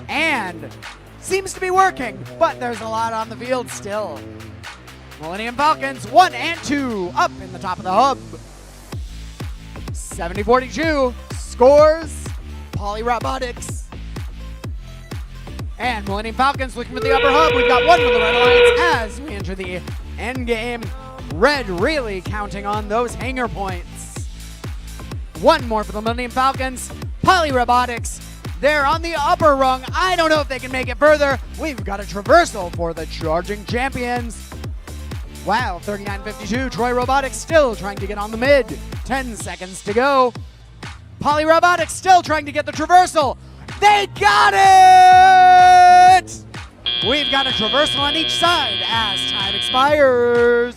And seems to be working, but there's a lot on the field still. Millennium Falcons 1 and 2 up in the top of the hub. 70-42 scores Poly Robotics. And Millennium Falcons looking for the upper hub. We've got 1 for the Red Alliance as we enter the end game. Red really counting on those hanger points. 1 more for the Millennium Falcons. Poly Robotics, they're on the upper rung. I don't know if they can make it further. We've got a traversal for the charging champions. Wow, 39-52. Troy Robotics still trying to get on the mid. 10 seconds to go. Poly Robotics still trying to get the traversal. They got it! We've got a traversal on each side as time expires.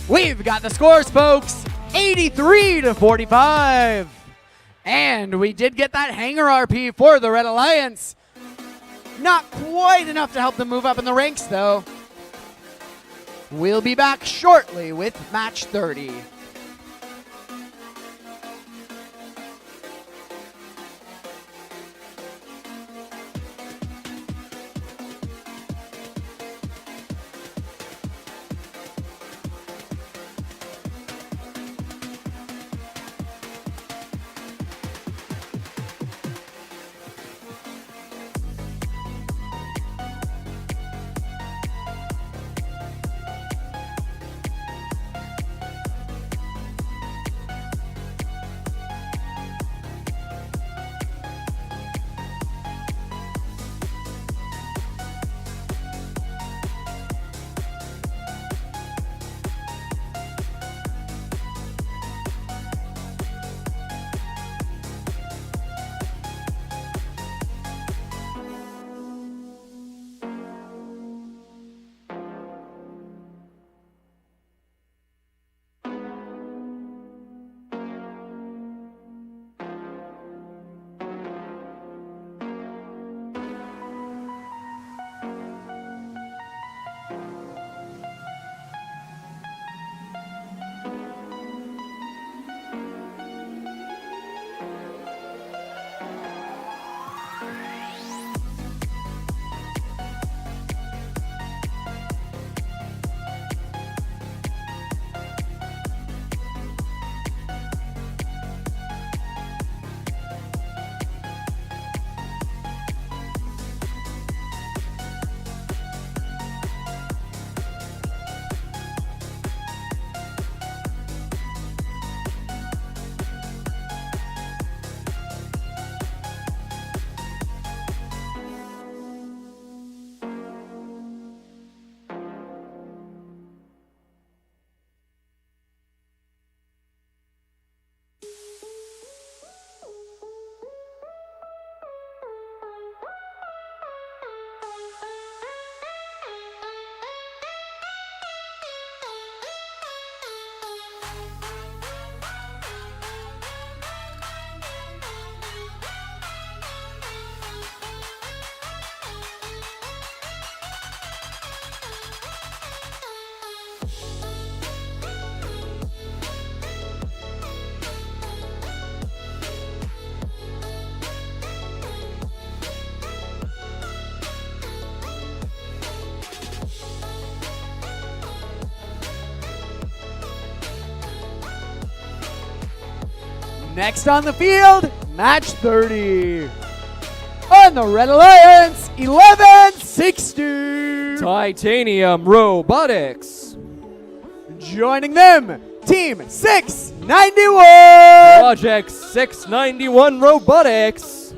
We've got the scores, folks. 83-45. And we did get that hanger RP for the Red Alliance. Not quite enough to help them move up in the ranks, though. We'll be back shortly with match 30. Next on the field, match 30. On the Red Alliance, 1160. Titanium Robotics. Joining them, Team 691. Project 691 Robotics.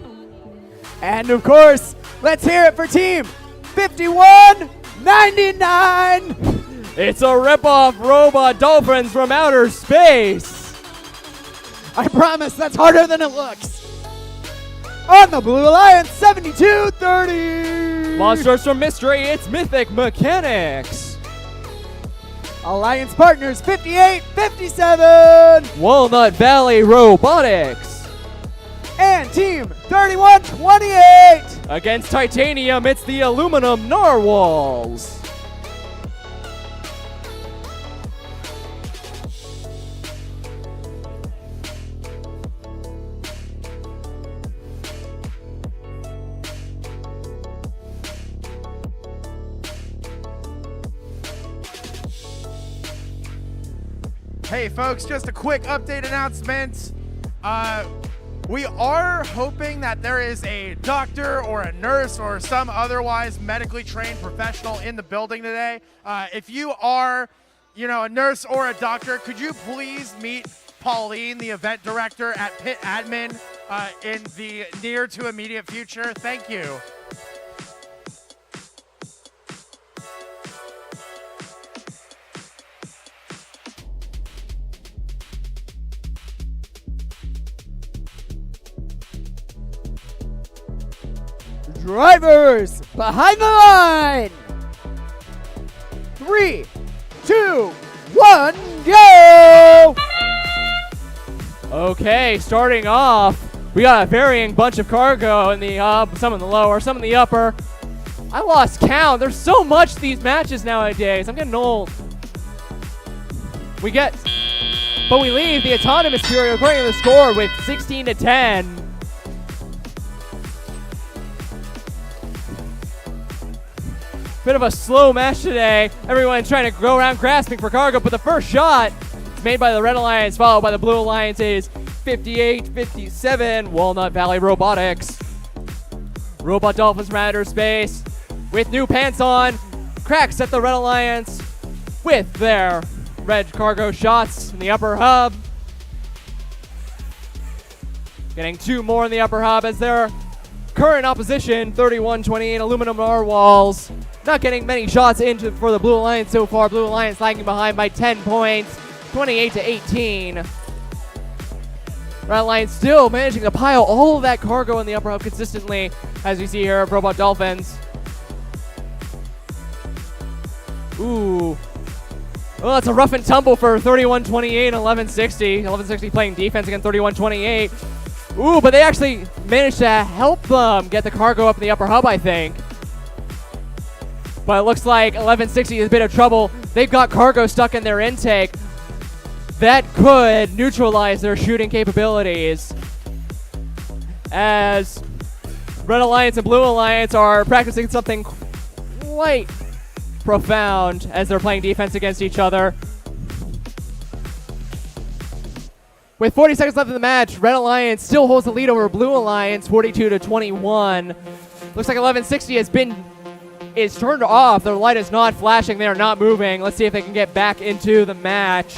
And of course, let's hear it for Team 5199. It's a ripoff Robot Dolphins from outer space. I promise that's harder than it looks. On the Blue Alliance, 7230. Monsters from Mystery, it's Mythic Mechanics. Alliance Partners, 5857. Walnut Valley Robotics. And Team 3128. Against Titanium, it's the Aluminum Narwhals. Hey folks, just a quick update announcement. We are hoping that there is a doctor or a nurse or some otherwise medically trained professional in the building today. If you are, a nurse or a doctor, could you please meet Pauline, the event director at Pit Admin in the near to immediate future? Thank you. Drivers behind the line. 3, 2, 1, go! Okay, starting off, we got a varying bunch of cargo in the up, some in the lower, some in the upper. I lost count. There's so much these matches nowadays. I'm getting old. But we leave the autonomous period according to the score with 16-10. Bit of a slow match today. Everyone trying to go around grasping for cargo, but the first shot is made by the Red Alliance, followed by the Blue Alliance is 58-57. Walnut Valley Robotics. Robot Dolphins from outer space with new pants on. Cracks at the Red Alliance with their red cargo shots in the upper hub. Getting two more in the upper hub as their current opposition, 31-28 Aluminum Narwhals. Not getting many shots into for the Blue Alliance so far. Blue Alliance lagging behind by 10 points, 28-18. Red Alliance still managing to pile all of that cargo in the upper hub consistently, as we see here of Robot Dolphins. Ooh. Well, that's a rough and tumble for 31-28 and 1160. 1160 playing defense against 31-28. Ooh, but they actually managed to help them get the cargo up in the upper hub, I think. But it looks like 1160 is a bit of trouble. They've got cargo stuck in their intake. That could neutralize their shooting capabilities. As Red Alliance and Blue Alliance are practicing something quite profound as they're playing defense against each other. With 40 seconds left in the match, Red Alliance still holds the lead over Blue Alliance, 42-21. Looks like 1160 is turned off. Their light is not flashing. They are not moving. Let's see if they can get back into the match.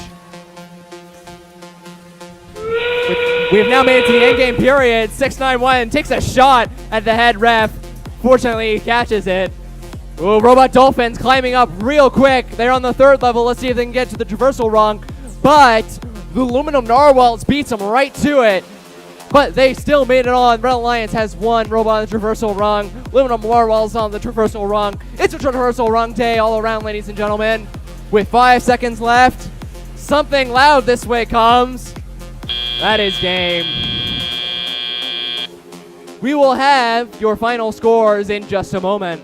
We have now made it to the endgame period. 691 takes a shot at the head ref. Fortunately, he catches it. Ooh, Robot Dolphins climbing up real quick. They're on the third level. Let's see if they can get to the traversal rung. But the Aluminum Narwhals beats them right to it. But they still made it on. Red Alliance has one robot on the traversal rung. Aluminum Narwhals on the traversal rung. It's a traversal rung day all around, ladies and gentlemen. With 5 seconds left, something loud this way comes. That is game. We will have your final scores in just a moment.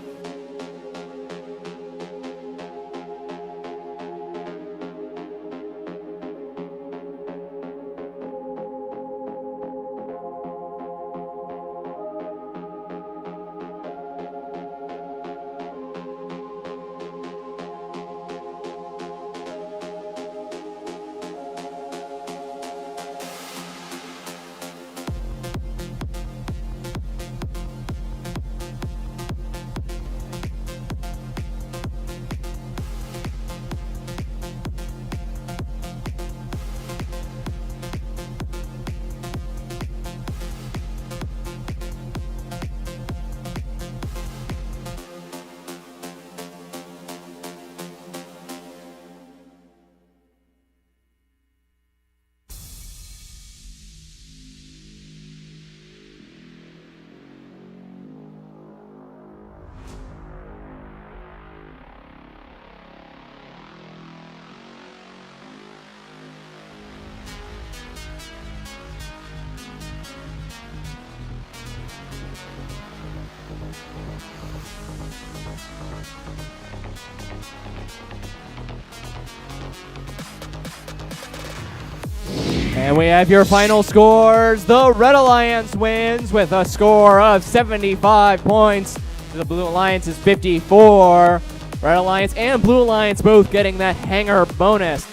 And we have your final scores. The Red Alliance wins with a score of 75 points. The Blue Alliance is 54. Red Alliance and Blue Alliance both getting that hanger bonus.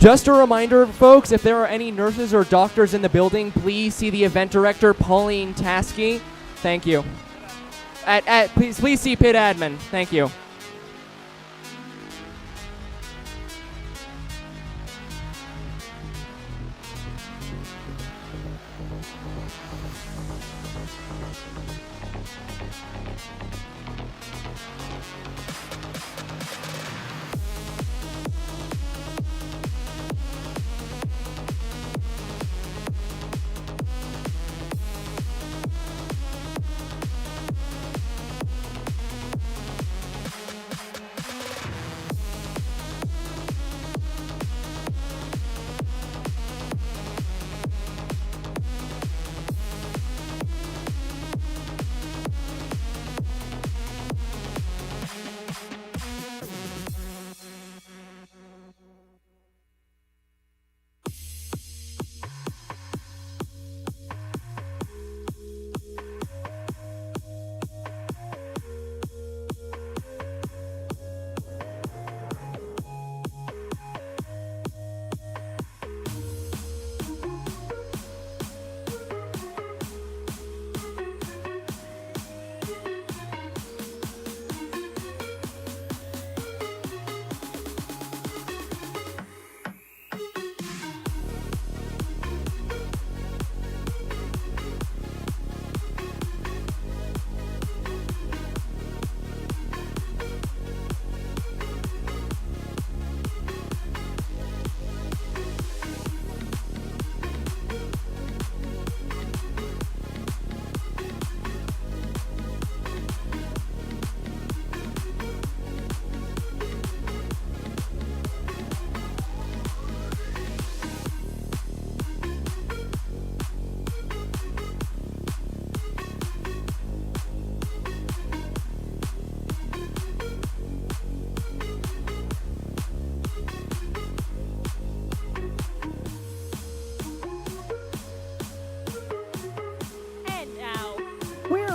Just a reminder, folks, if there are any nurses or doctors in the building, please see the event director, Pauline Taskey. Thank you. Please see pit admin. Thank you.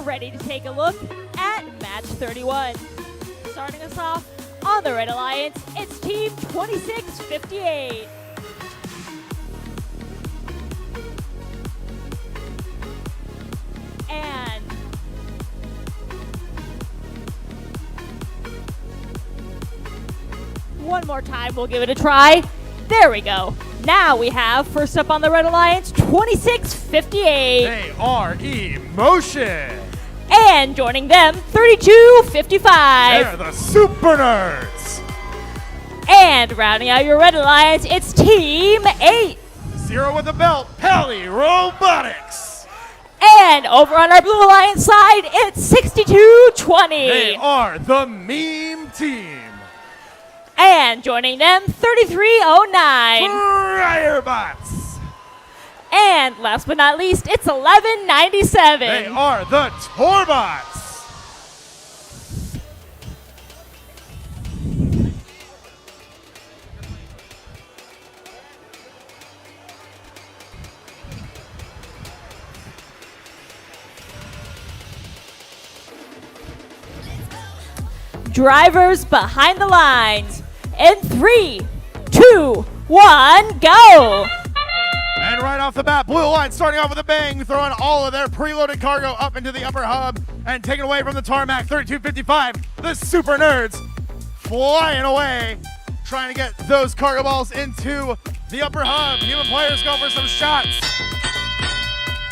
Ready to take a look at match 31. Starting us off on the Red Alliance, it's Team 2658. And one more time, we'll give it a try. There we go. Now we have, first up on the Red Alliance, 2658. They are Emotion. And joining them, 3255. They're the Super Nerds. And rounding out your Red Alliance, it's Team 8. 0 with the belt, Pally Robotics. And over on our Blue Alliance side, it's 6220. They are the Meme Team. And joining them, 3309. Briarbots. And last but not least, it's 1197. They are the Torbots. Drivers behind the lines. In 3, 2, 1, go! And right off the bat, Blue Alliance starting off with a bang, throwing all of their preloaded cargo up into the upper hub and taking away from the tarmac. 3255, the Super Nerds flying away, trying to get those cargo balls into the upper hub. Human players go for some shots.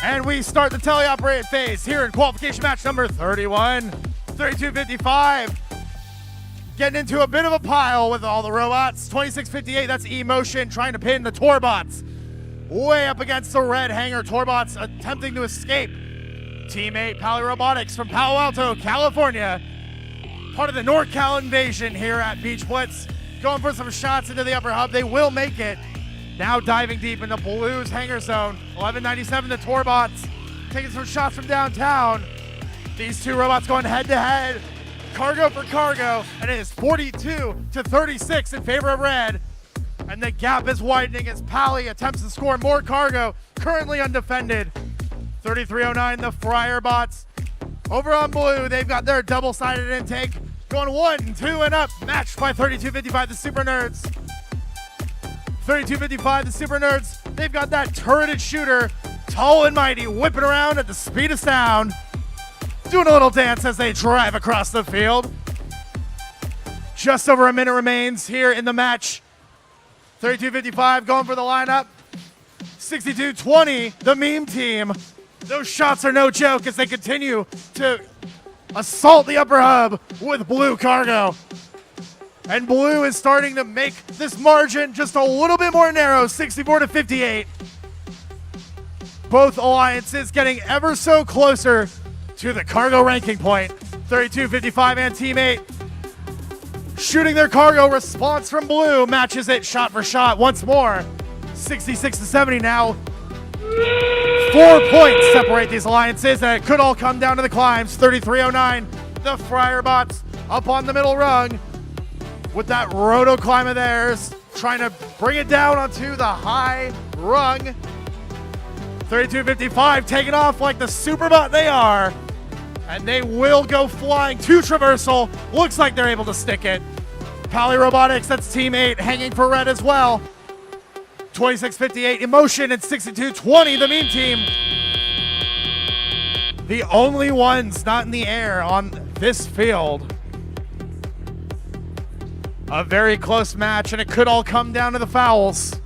And we start the teleoperated phase here in qualification match number 31. 3255. Getting into a bit of a pile with all the robots. 2658, that's Emotion trying to pin the Torbots. Way up against the red hangar. Torbots attempting to escape. Team 8, Pally Robotics from Palo Alto, California. Part of the NorCal invasion here at Beach Blitz. going for some shots into the upper hub. They will make it. Now diving deep into Blue's hangar zone. 1197 to Torbots, taking some shots from downtown. These two robots going head to head. Cargo for cargo, and it is 42 to 36 in favor of red. And the gap is widening as Pally attempts to score more cargo, currently undefended. 3309, the Fryer bots. Over on blue, they've got their double-sided intake. Going 1, 2, and up, matched by 3255, the Super Nerds. 3255, the Super Nerds, they've got that turreted shooter, tall and mighty, whipping around at the speed of sound. Doing a little dance as they drive across the field. Just over a minute remains here in the match. 3255 going for the lineup. 6220, the meme team. Those shots are no joke as they continue to assault the upper hub with blue cargo. And blue is starting to make this margin just a little bit more narrow, 64 to 58. Both alliances getting ever so closer to the cargo ranking point. 3255 and teammate shooting their cargo. Response from blue matches it shot for shot once more. 66 to 70 now. 4 points separate these alliances, and it could all come down to the climbs. 3309, the Fryer bots up on the middle rung with that roto climb of theirs, trying to bring it down onto the high rung. 3255 taking off like the superbot they are, and they will go flying to traversal. Looks like they're able to stick it. Pally Robotics, that's team 8, hanging for red as well. 2658 Emotion and 6220 the meme team. The only ones not in the air on this field. A very close match, and it could all come down to the fouls.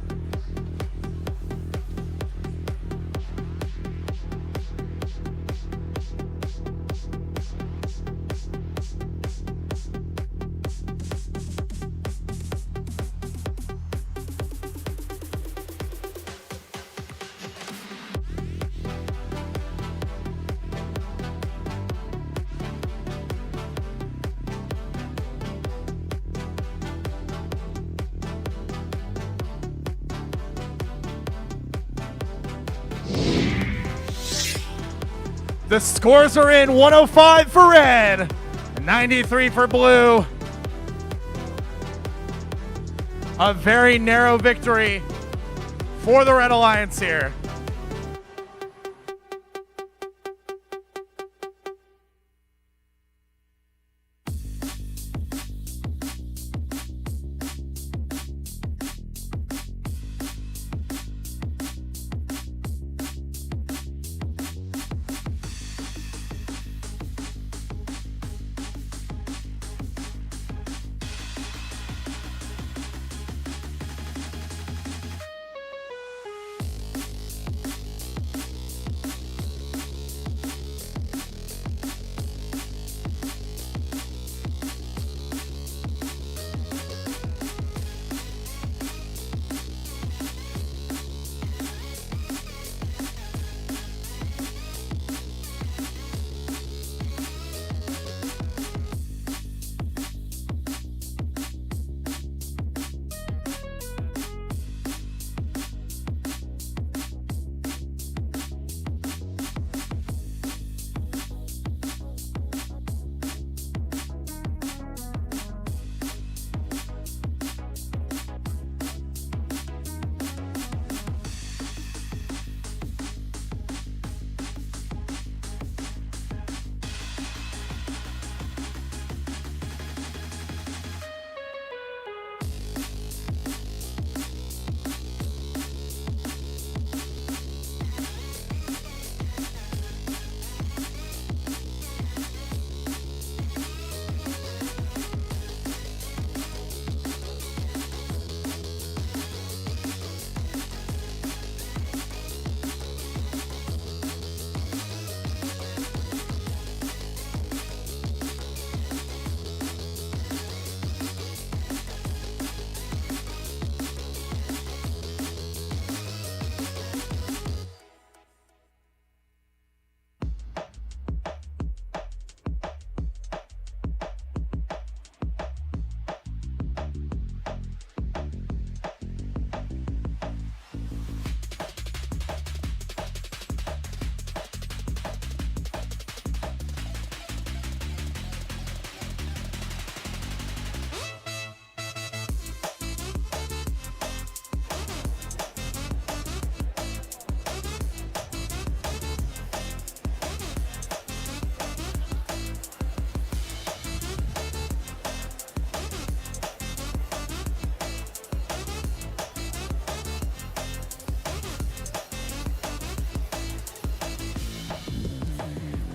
The scores are in. 105 for red, 93 for blue. A very narrow victory for the Red Alliance here.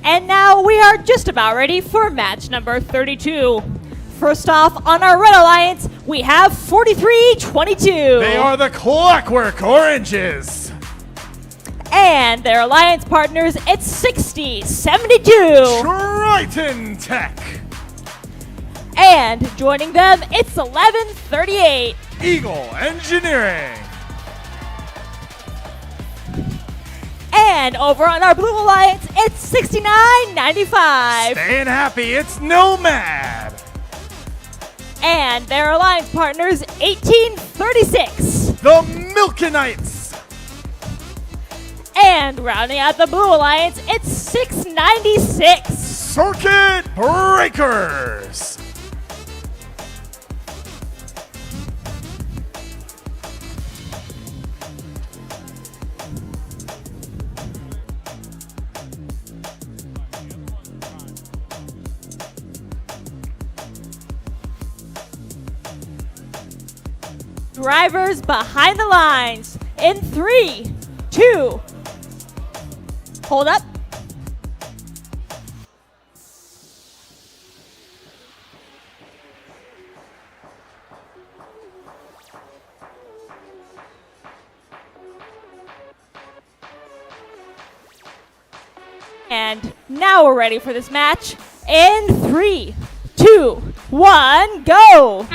And now we are just about ready for match number 32. First off, on our Red Alliance, we have 43-22. They are the Clockwork Oranges. And their alliance partners, it's 60-72. Triton Tech. And joining them, it's 11-38. Eagle Engineering. And over on our Blue Alliance, it's 69-95. Staying happy, it's Nomad. And their alliance partners, 18-36. The Milkenites. And rounding out the Blue Alliance, it's 696. Circuit Breakers. Drivers behind the lines in 3, 2, hold up. And now we're ready for this match in 3, 2, 1, go.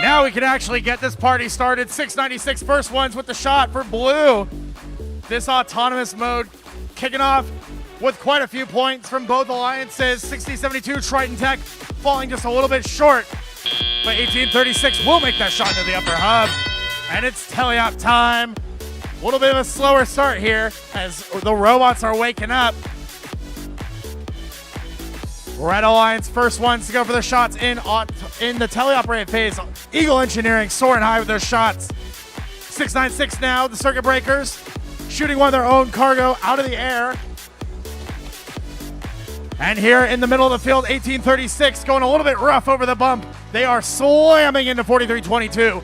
Now we can actually get this party started. 696 first ones with the shot for blue. This autonomous mode kicking off with quite a few points from both alliances. 60-72 Triton Tech falling just a little bit short. But 1836 will make that shot into the upper hub. And it's teleop time. A little bit of a slower start here as the robots are waking up. Red Alliance first ones to go for the shots in the teleoperated phase. Eagle Engineering soaring high with those shots. 696 now, the Circuit Breakers shooting one of their own cargo out of the air. And here in the middle of the field, 1836 going a little bit rough over the bump. They are slamming into 43-22.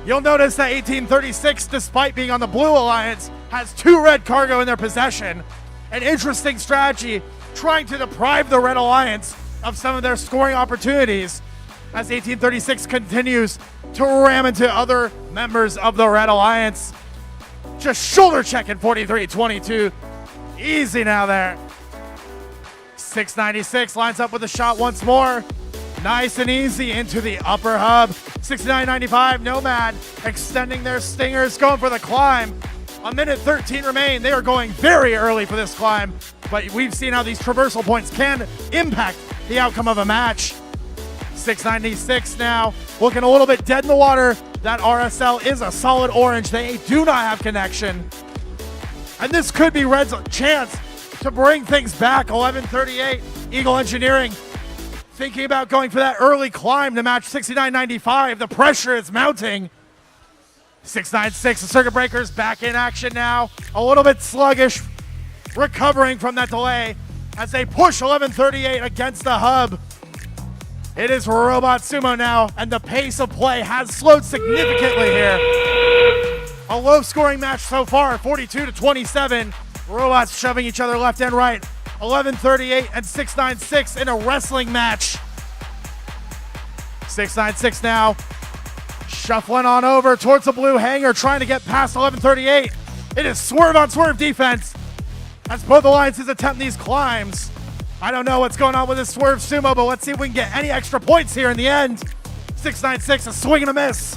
You'll notice that 1836, despite being on the Blue Alliance, has 2 red cargo in their possession. An interesting strategy, trying to deprive the Red Alliance of some of their scoring opportunities as 1836 continues to ram into other members of the Red Alliance. Just shoulder checking 43-22. Easy now there. 696 lines up with a shot once more. Nice and easy into the upper hub. 69.95 Nomad extending their stingers, going for the climb. A minute 13 remain. They are going very early for this climb, but we've seen how these traversal points can impact the outcome of a match. 696 now, looking a little bit dead in the water. That RSL is a solid orange. They do not have connection. And this could be Red's chance to bring things back. 11:38, Eagle Engineering thinking about going for that early climb to match 69.95. The pressure is mounting. 696, the Circuit Breakers back in action now. A little bit sluggish, recovering from that delay as they push 11:38 against the hub. It is Robot Sumo now, and the pace of play has slowed significantly here. A low-scoring match so far, 42-27. Robots shoving each other left and right. 11:38 and 696 in a wrestling match. 696 now, shuffling on over towards the blue hangar, trying to get past 11:38. It is swerve on swerve defense as both alliances attempt these climbs. I don't know what's going on with this swerve sumo, but let's see if we can get any extra points here in the end. 696, a swing and a miss.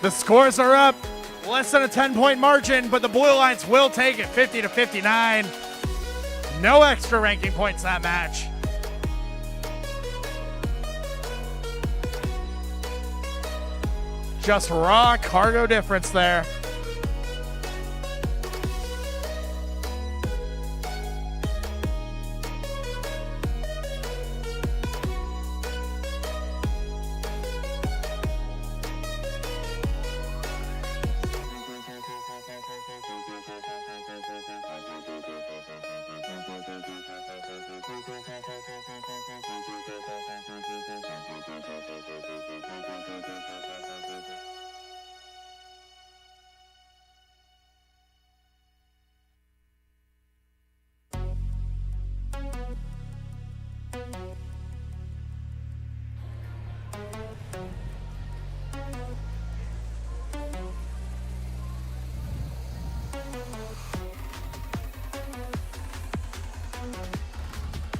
The scores are up. Less than a 10-point margin, but the Blue Alliance will take it 50-59. No extra ranking points that match. Just raw cargo difference there.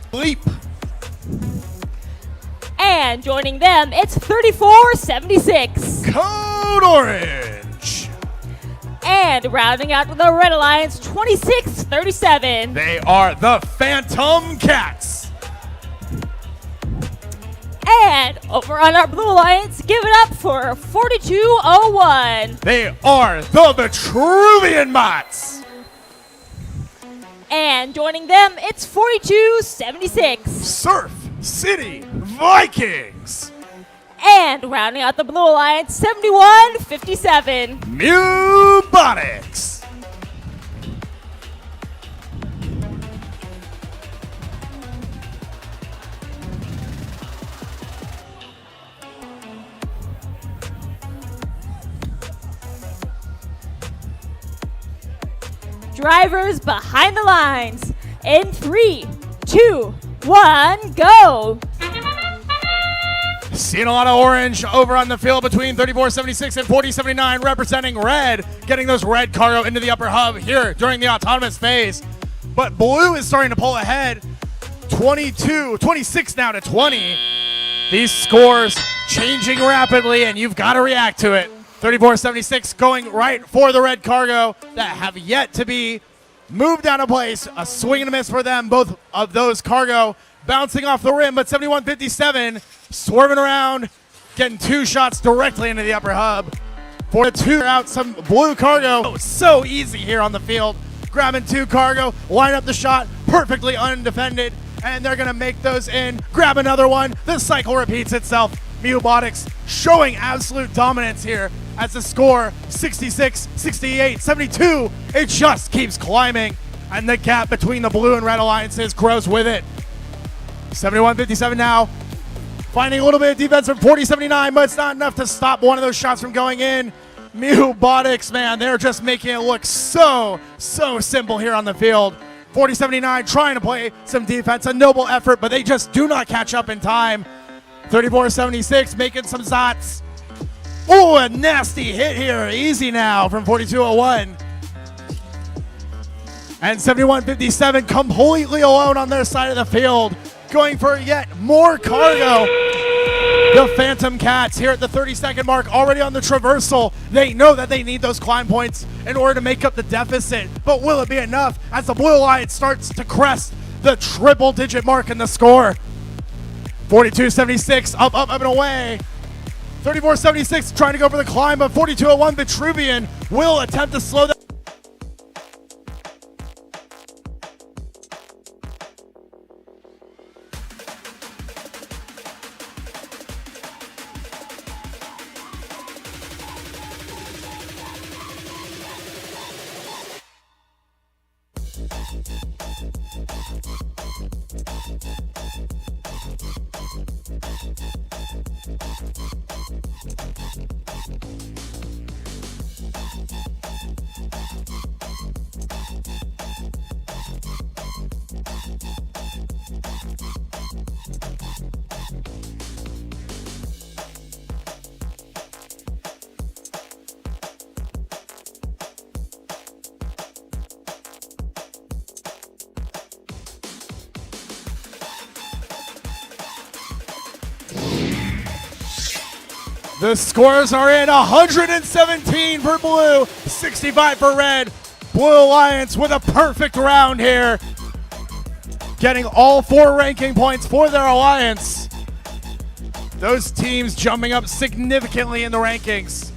Bleep. And joining them, it's 34-76. Code Orange. And rounding out the Red Alliance, 26-37. They are the Phantom Cats. And over on our Blue Alliance, give it up for 42-01. They are the Vitruvian Mots. And joining them, it's 42-76. Surf City Vikings. And rounding out the Blue Alliance, 71-57. Mubonics. Drivers behind the lines. In 3, 2, 1, go. Seeing a lot of orange over on the field between 34-76 and 40-79, representing red, getting those red cargo into the upper hub here during the autonomous phase. But blue is starting to pull ahead, 26 now to 20. These scores changing rapidly, and you've got to react to it. 34-76 going right for the red cargo that have yet to be moved out of place. A swing and a miss for them, both of those cargo bouncing off the rim, but 71-57 swerving around, getting two shots directly into the upper hub. For the two out, some blue cargo. So easy here on the field. Grabbing two cargo, line up the shot, perfectly undefended, and they're going to make those in. Grab another one. The cycle repeats itself. Mewbotics showing absolute dominance here as the score 66, 68, 72. It just keeps climbing, and the gap between the blue and red alliances grows with it. 71-57 now. Finding a little bit of defense from 40-79, but it's not enough to stop one of those shots from going in. Mewbotics, man, they're just making it look so simple here on the field. 40-79 trying to play some defense, a noble effort, but they just do not catch up in time. 34-76 making some zots. Oh, a nasty hit here. Easy now from 42-01. And 71-57 completely alone on their side of the field, going for yet more cargo. The Phantom Cats here at the 30-second mark, already on the traversal. They know that they need those climb points in order to make up the deficit. But will it be enough as the Blue Alliance starts to crest the triple-digit mark in the score? 42-76, up, and away. 34-76 trying to go for the climb, but 42-01 Vitruvian will attempt to slow that. The scores are in 117 for blue, 65 for red. Blue Alliance with a perfect round here, getting all 4 ranking points for their alliance. Those teams jumping up significantly in the rankings.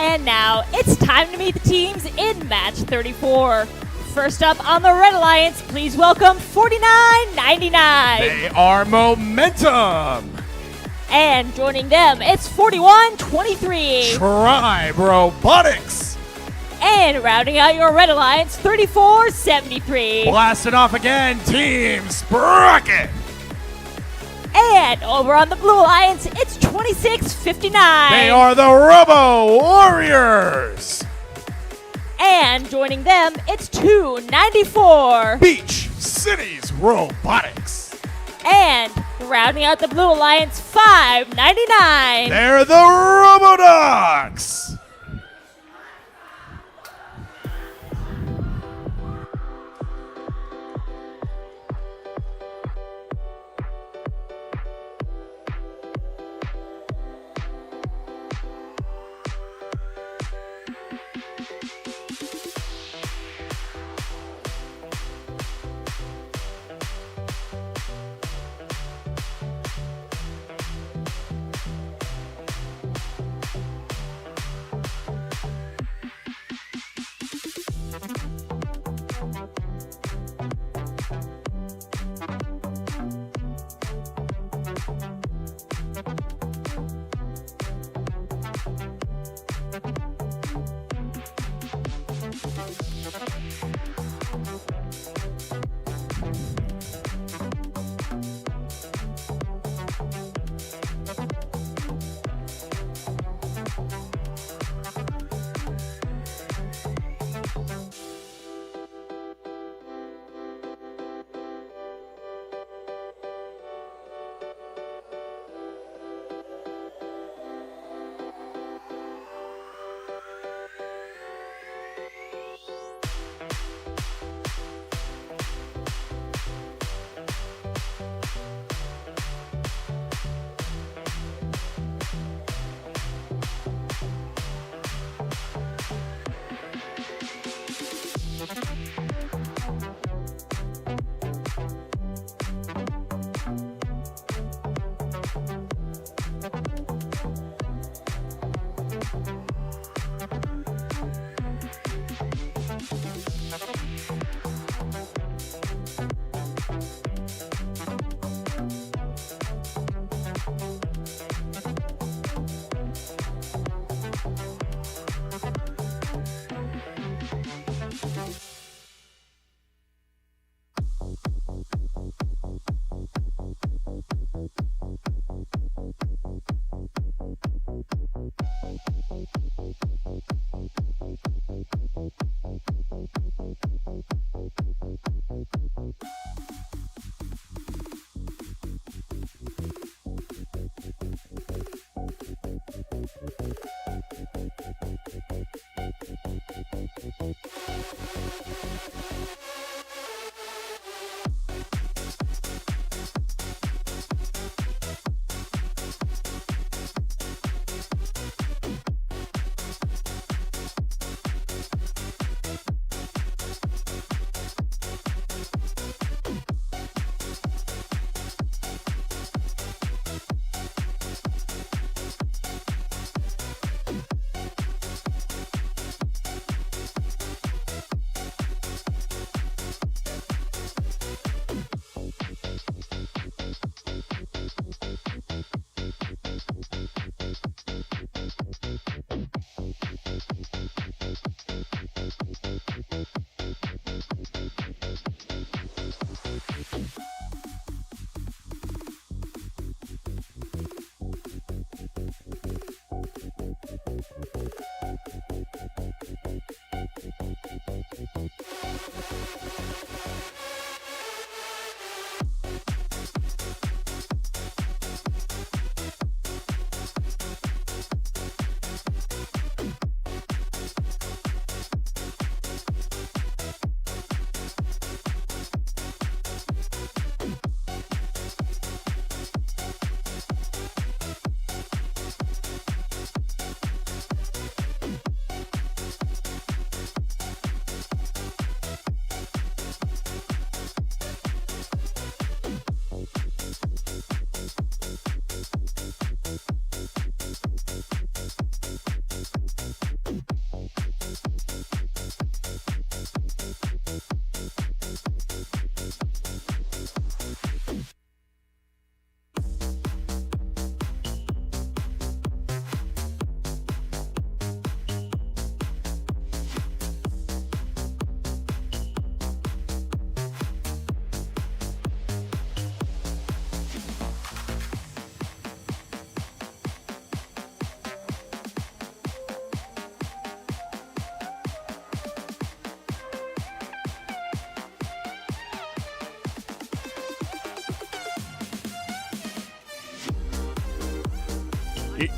And now it's time to meet the teams in match 34. First up on the Red Alliance, please welcome 49.99. They are Momentum. And joining them, it's 41.23. Tribe Robotics. And rounding out your Red Alliance, 34.73. Blasting off again, Team Sprocket. And over on the Blue Alliance, it's 26.59. They are the Robo Warriors. And joining them, it's 2.94. Beach Cities Robotics. And rounding out the Blue Alliance, 5.99. They're the Robodogs.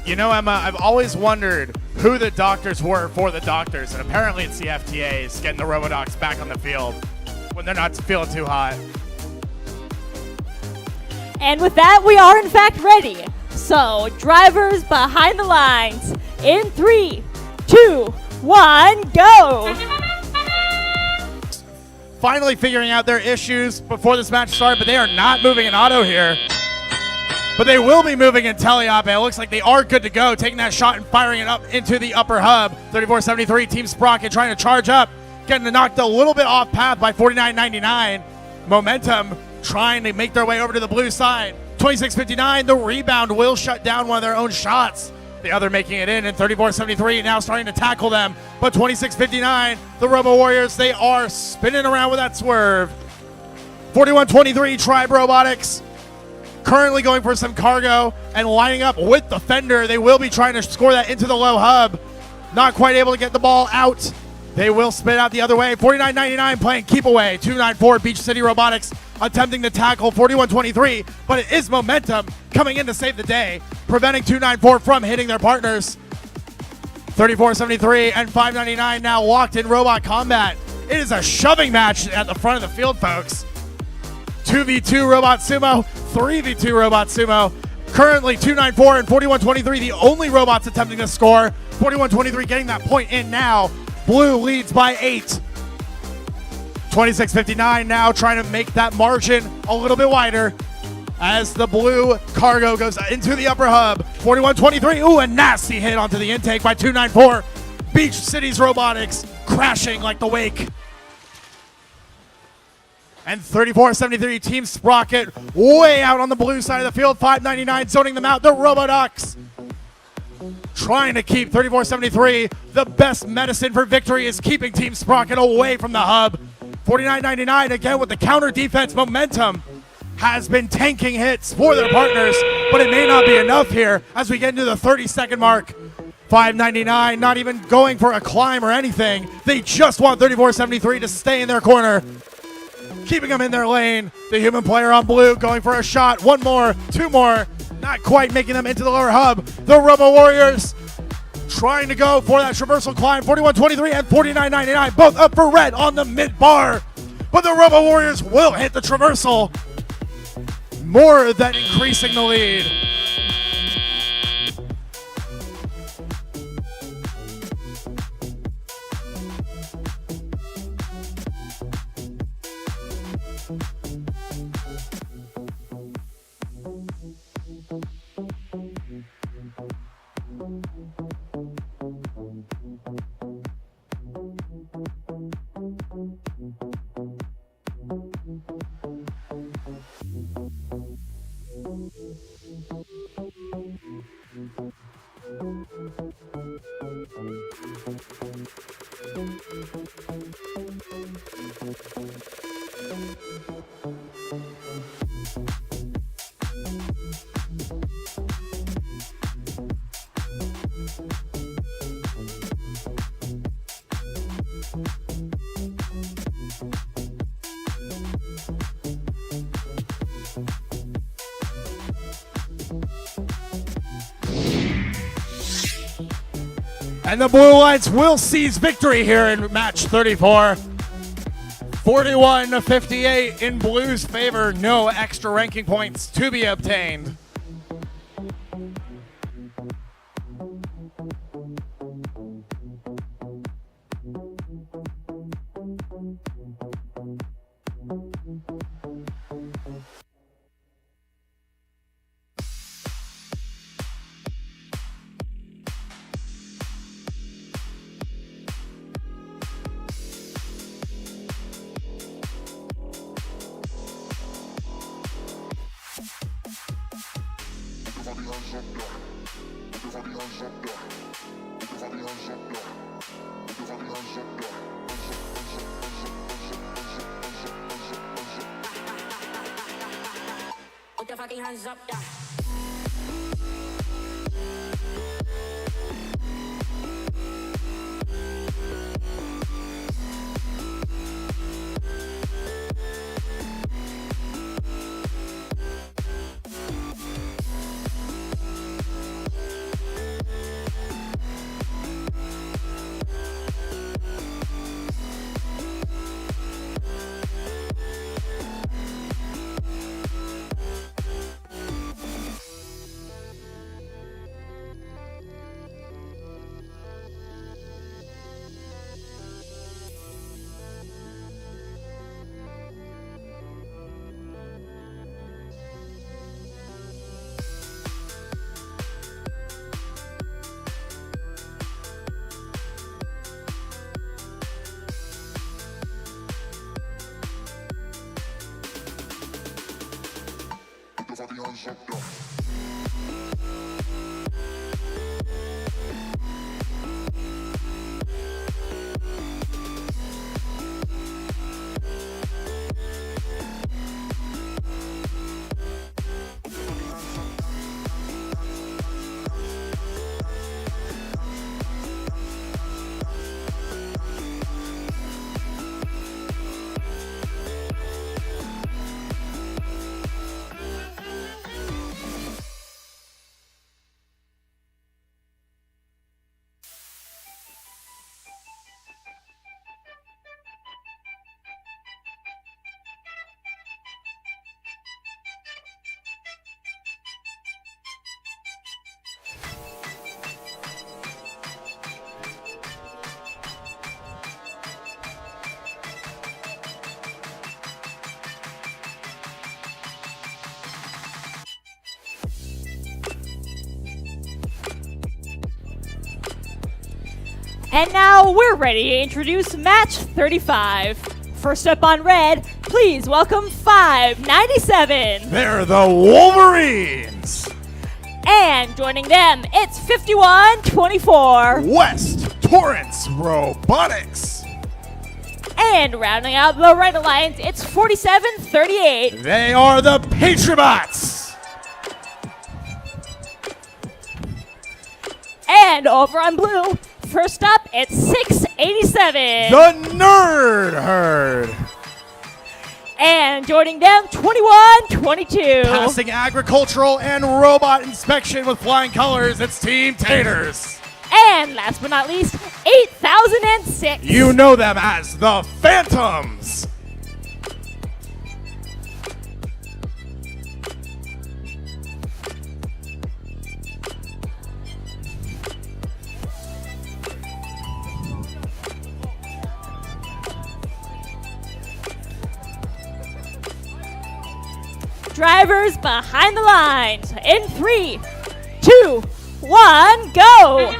You know, Emma, I've always wondered who the doctors were for the doctors, and apparently it's the FTAs getting the Robodocs back on the field when they're not feeling too hot. And with that, we are in fact ready. So, drivers behind the lines in 3, 2, 1, go! Finally figuring out their issues before this match started, but they are not moving in auto here. But they will be moving in teleop. It looks like they are good to go, taking that shot and firing it up into the upper hub. 34-73, Team Sprocket trying to charge up, getting knocked a little bit off path by 49-99. Momentum trying to make their way over to the blue side. 26-59, the rebound will shut down one of their own shots. The other making it in, and 34-73 now starting to tackle them. But 26-59, the Robo Warriors, they are spinning around with that swerve. 41-23, Tribe Robotics currently going for some cargo and lining up with the Fender. They will be trying to score that into the low hub. Not quite able to get the ball out. They will spin out the other way. 49-99 playing keep away. 294 Beach City Robotics attempting to tackle 41-23, but it is Momentum coming in to save the day, preventing 294 from hitting their partners. 34-73 and 599 now locked in robot combat. It is a shoving match at the front of the field, folks. 2v2 Robot Sumo, 3v2 Robot Sumo. Currently 294 and 41-23 the only robots attempting to score. 41-23 getting that point in now. Blue leads by 8. 26-59 now trying to make that margin a little bit wider as the blue cargo goes into the upper hub. 41-23, ooh, a nasty hit onto the intake by 294. Beach Cities Robotics crashing like the wake. And 34-73, Team Sprocket way out on the blue side of the field. 599 zoning them out. The Roboducks trying to keep 34-73. The best medicine for victory is keeping Team Sprocket away from the hub. 49-99 again with the counter defense. Momentum has been tanking hits for their partners, but it may not be enough here as we get into the 30-second mark. 599 not even going for a climb or anything. They just want 34-73 to stay in their corner, keeping them in their lane. The human player on blue going for a shot. One more, two more, not quite making them into the lower hub. The Robo Warriors trying to go for that traversal climb. 41-23 and 49-99 both up for red on the mid bar. But the Robo Warriors will hit the traversal, more than increasing the lead. And the Blue Lights will seize victory here in match 34. 41-58 in Blue's favor. No extra ranking points to be obtained. Put your fucking hands up, yeah. hands up, yeah. And now we're ready to introduce match 35. First up on red, please welcome 597. They're the Wolverines. And joining them, it's 5124. West Torrance Robotics. And rounding out the red alliance, it's 4738. They are the Patriots. And over on blue, first up, it's 687. The Nerd Herd. And joining them, 2122. Passing agricultural and robot inspection with flying colors, it's Team Taters. And last but not least, 8006. You know them as the Phantoms. Drivers behind the lines. In 3, 2, 1, go!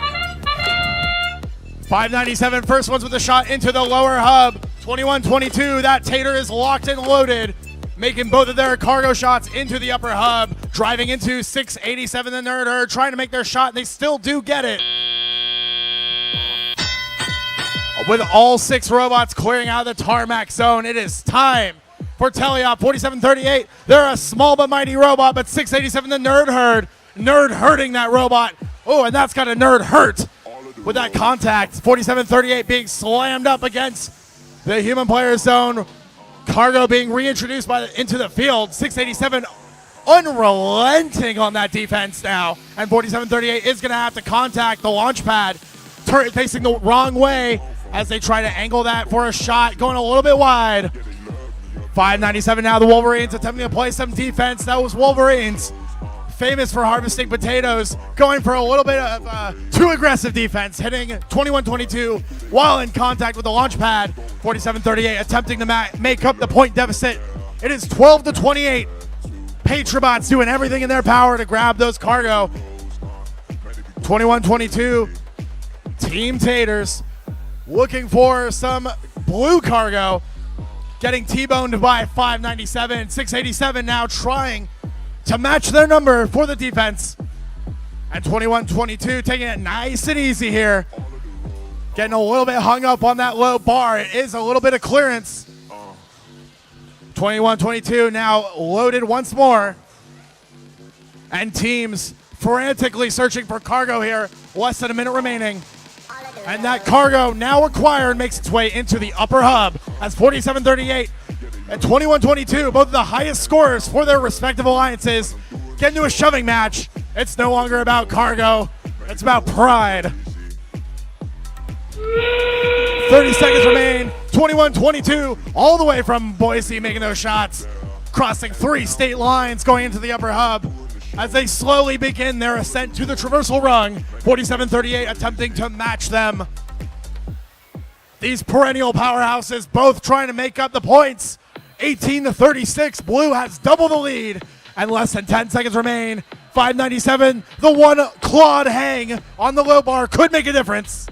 597, first ones with a shot into the lower hub. 2122, that Tater is locked and loaded, making both of their cargo shots into the upper hub. Driving into 687, the Nerd Herd, trying to make their shot, and they still do get it. With all 6 robots clearing out of the tarmac zone, it is time for Teleop 4738. They're a small but mighty robot, but 687, the Nerd Herd. Nerd hurting that robot. Oh, and that's got a nerd hurt with that contact. 4738 being slammed up against the human player zone. Cargo being reintroduced into the field. 687 unrelenting on that defense now. And 4738 is going to have to contact the launch pad. Turret facing the wrong way as they try to angle that for a shot. Going a little bit wide. 597 now, the Wolverines attempting to play some defense. That was Wolverines, famous for harvesting potatoes, going for a little bit of too aggressive defense, hitting 2122 while in contact with the launch pad. 4738 attempting to make up the point deficit. It is 12-28. Patriots doing everything in their power to grab those cargo. 2122, Team Taters looking for some blue cargo. Getting T-boned by 597. 687 now trying to match their number for the defense. And 2122 taking it nice and easy here. Getting a little bit hung up on that low bar. It is a little bit of clearance. 2122 now loaded once more. And teams frantically searching for cargo here. Less than a minute remaining. And that cargo now required makes its way into the upper hub as 4738 and 2122, both of the highest scorers for their respective alliances, get into a shoving match. It's no longer about cargo, it's about pride. 30 seconds remain. 2122 all the way from Boise making those shots, crossing 3 state lines going into the upper hub as they slowly begin their ascent to the traversal rung. 4738 attempting to match them. These perennial powerhouses both trying to make up the points. 18-36, blue has double the lead and less than 10 seconds remain. 597, the one clawed hang on the low bar could make a difference.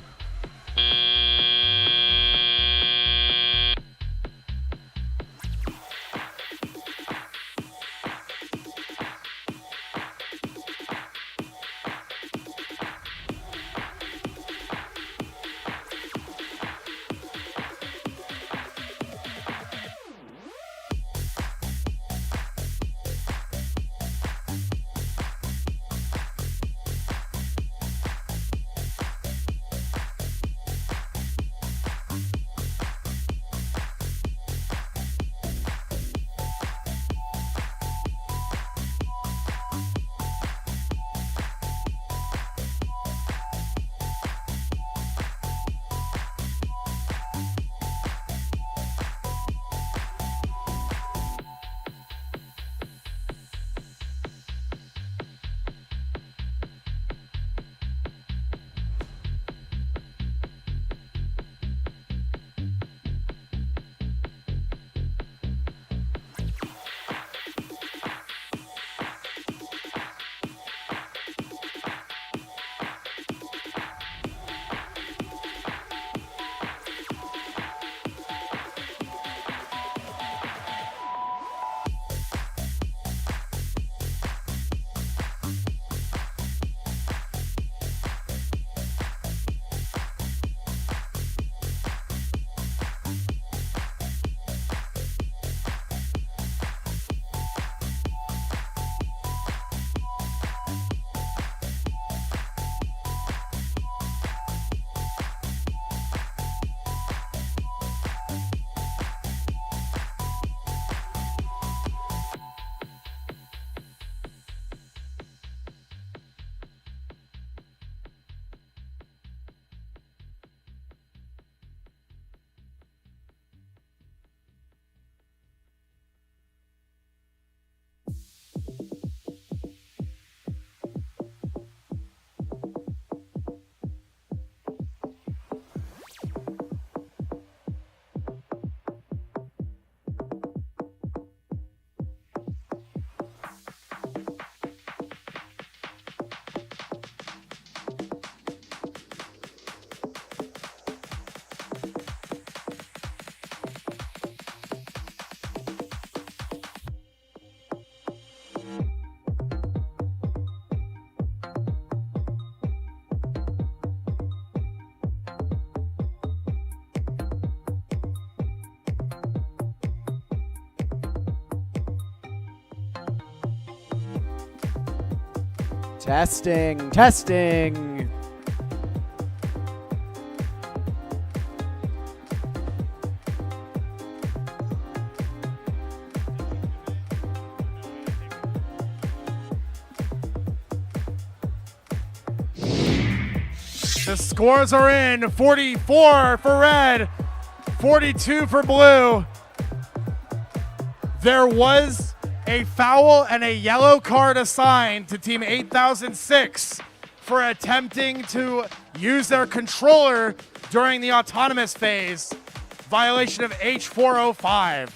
Testing, testing. The scores are in. 44 for red, 42 for blue. There was a foul and a yellow card assigned to Team 8006 for attempting to use their controller during the autonomous phase. Violation of H405.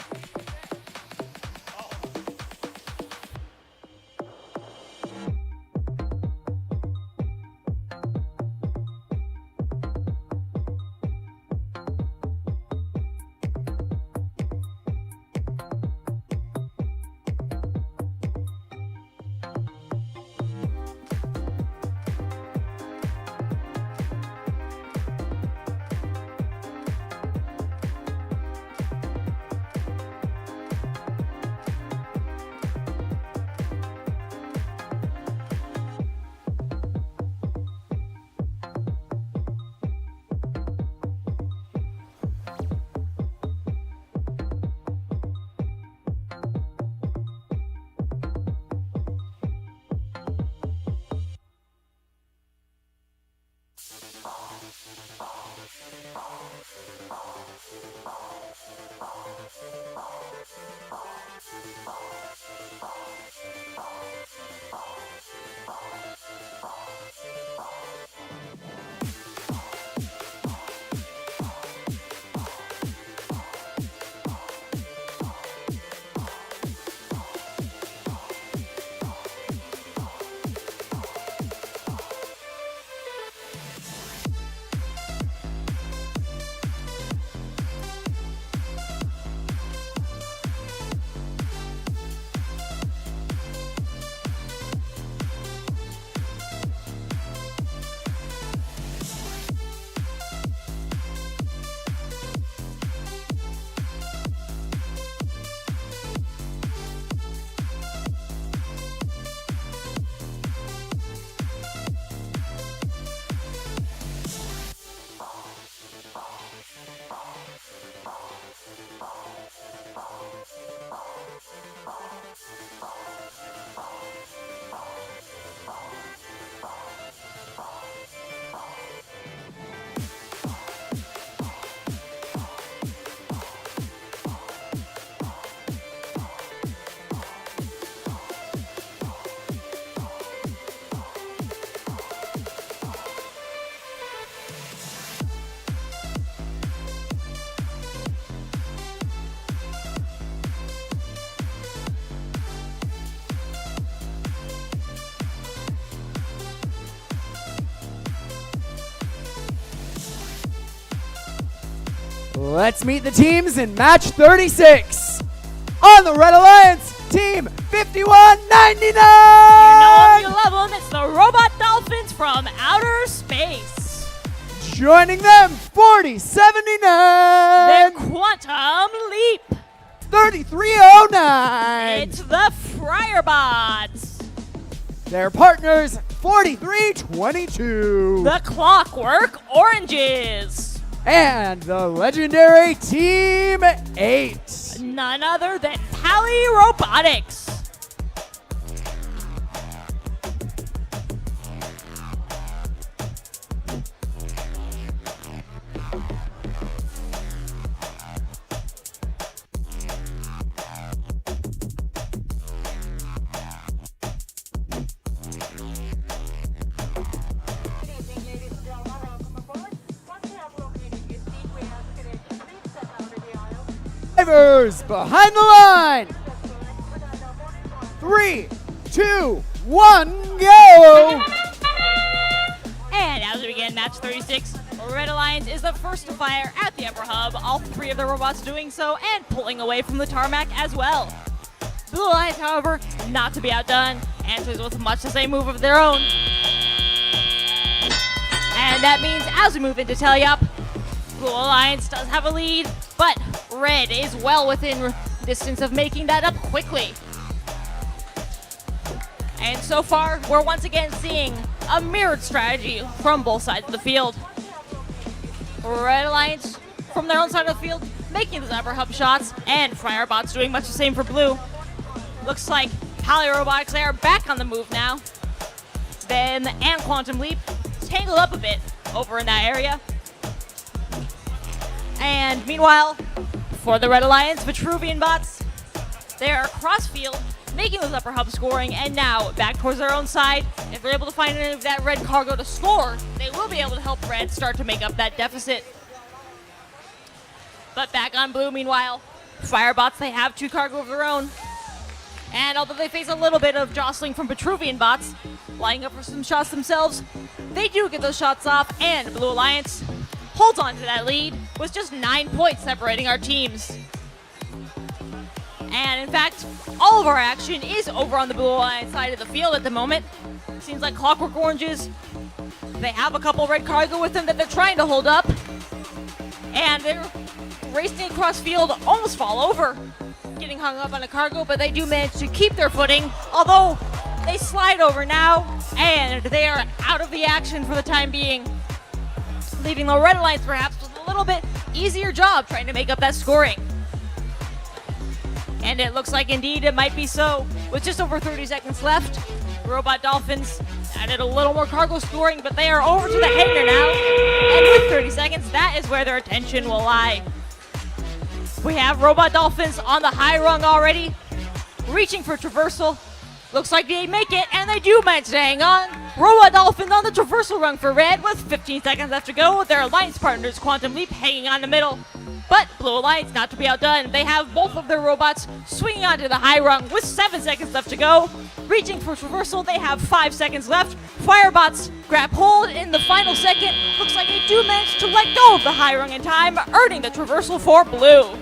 Let's meet the teams in match 36. On the Red Alliance, team 5199. You know them, you love them. It's the Robot Dolphins from outer space. Joining them, 4079. Their Quantum Leap. 3309. It's the Friarbots. Their partners, 4322. The Clockwork Oranges. And the legendary Team 8. None other than Pally Robotics. Drivers behind the line. 3, 2, 1, go! And as we begin match 36, Red Alliance is the first to fire at the upper hub, all three of the robots doing so and pulling away from the tarmac as well. Blue Alliance, however, not to be outdone, answers with much the same move of their own. And that means as we move into Tele-Up, Blue Alliance does have a lead, but Red is well within distance of making that up quickly. And so far, we're once again seeing a mirrored strategy from both sides of the field. Red Alliance, from their own side of the field, making those upper hub shots, and Firebots doing much the same for blue. Looks like Pally Robotics, they are back on the move now. Then, and Quantum Leap, tangled up a bit over in that area. And meanwhile, for the Red Alliance, Vitruvian bots, they are across field, making those upper hub scoring, and now back towards their own side. If they're able to find any of that red cargo to score, they will be able to help red start to make up that deficit. But back on blue, meanwhile, Firebots, they have 2 cargo of their own. And although they face a little bit of jostling from Vitruvian bots, lining up for some shots themselves, they do get those shots off, and Blue Alliance holds on to that lead with just 9 points separating our teams. And in fact, all of our action is over on the Blue Alliance side of the field at the moment. Seems like Clockwork Oranges, they have a couple red cargo with them that they're trying to hold up. And they're racing across field, almost fall over, getting hung up on a cargo, but they do manage to keep their footing, although they slide over now, and they are out of the action for the time being, leaving the Red Alliance perhaps with a little bit easier job trying to make up that scoring. And it looks like indeed it might be so. With just over 30 seconds left, Robot Dolphins added a little more cargo scoring, but they are over to the hangar now. And with 30 seconds, that is where their attention will lie. We have Robot Dolphins on the high rung already, reaching for traversal. Looks like they make it, and they do manage to hang on. Robot Dolphins on the traversal rung for red with 15 seconds left to go, with their alliance partners Quantum Leap hanging on the middle. But Blue Alliance, not to be outdone, they have both of their robots swinging onto the high rung with 7 seconds left to go. Reaching for traversal, they have 5 seconds left. Firebots grab hold in the final second. Looks like they do manage to let go of the high rung in time, earning the traversal for blue.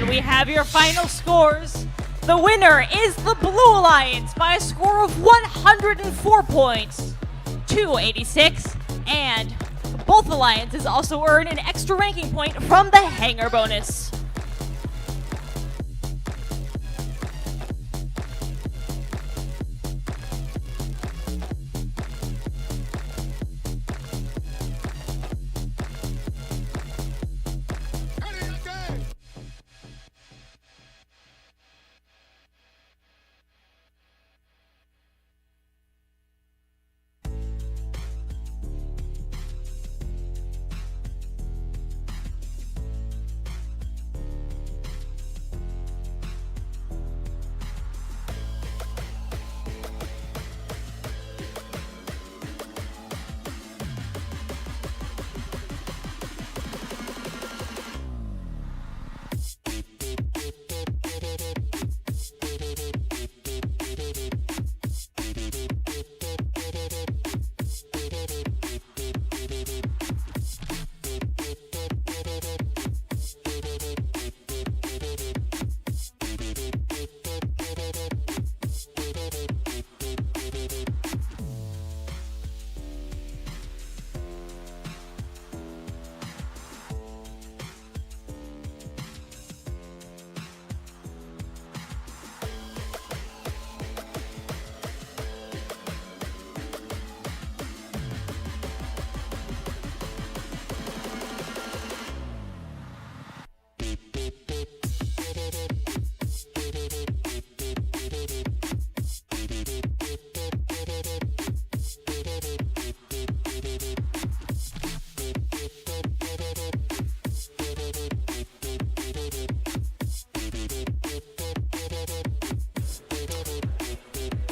We have your final scores. The winner is the Blue Alliance by a score of 104 points to 86, and both alliances also earn an extra ranking point from the hangar bonus.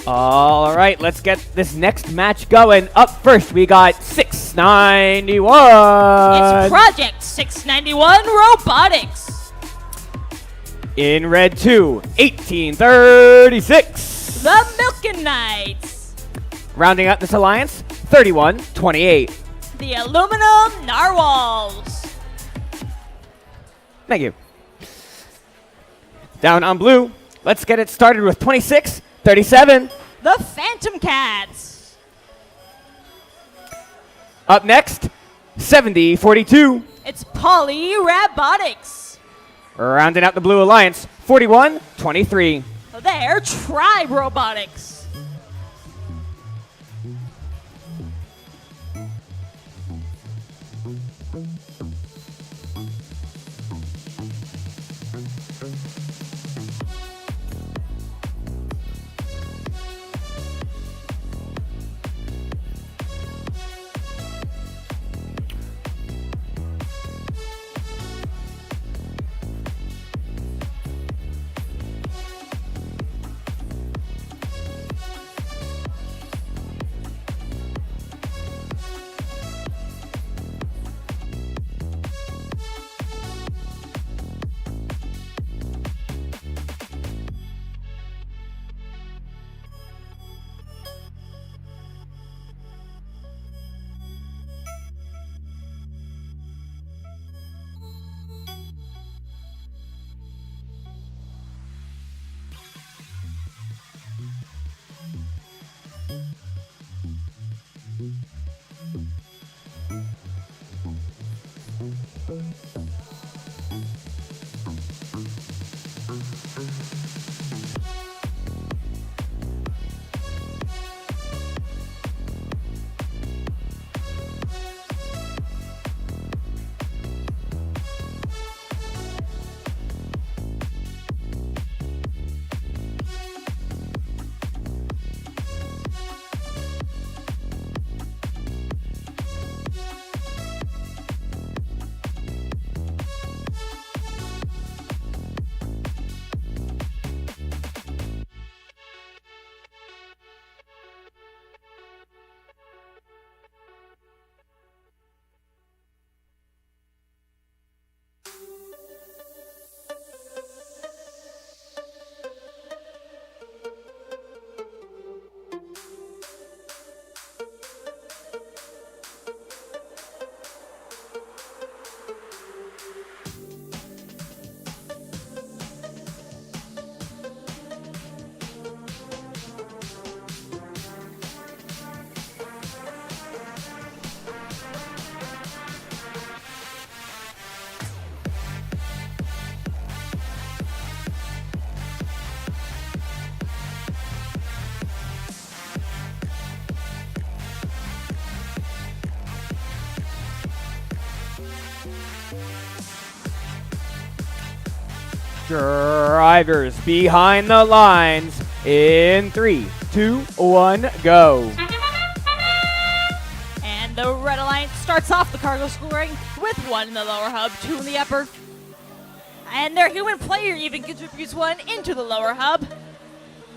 All right, let's get this next match going. Up first, we got 691. It's Project 691 Robotics. In red 2, 1836. The Milken Knights. Rounding out this alliance, 3128. The Aluminum Narwhals. Thank you. Down on blue, let's get it started with 2637. The Phantom Cats. Up next, 7042. It's Poly Robotics. Rounding out the blue alliance, 4123. They're Tribe Robotics. Drivers behind the lines in 3, 2, 1, go. And the Red Alliance starts off the cargo scoring with 1 in the lower hub, 2 in the upper. And their human player even contributes 1 into the lower hub.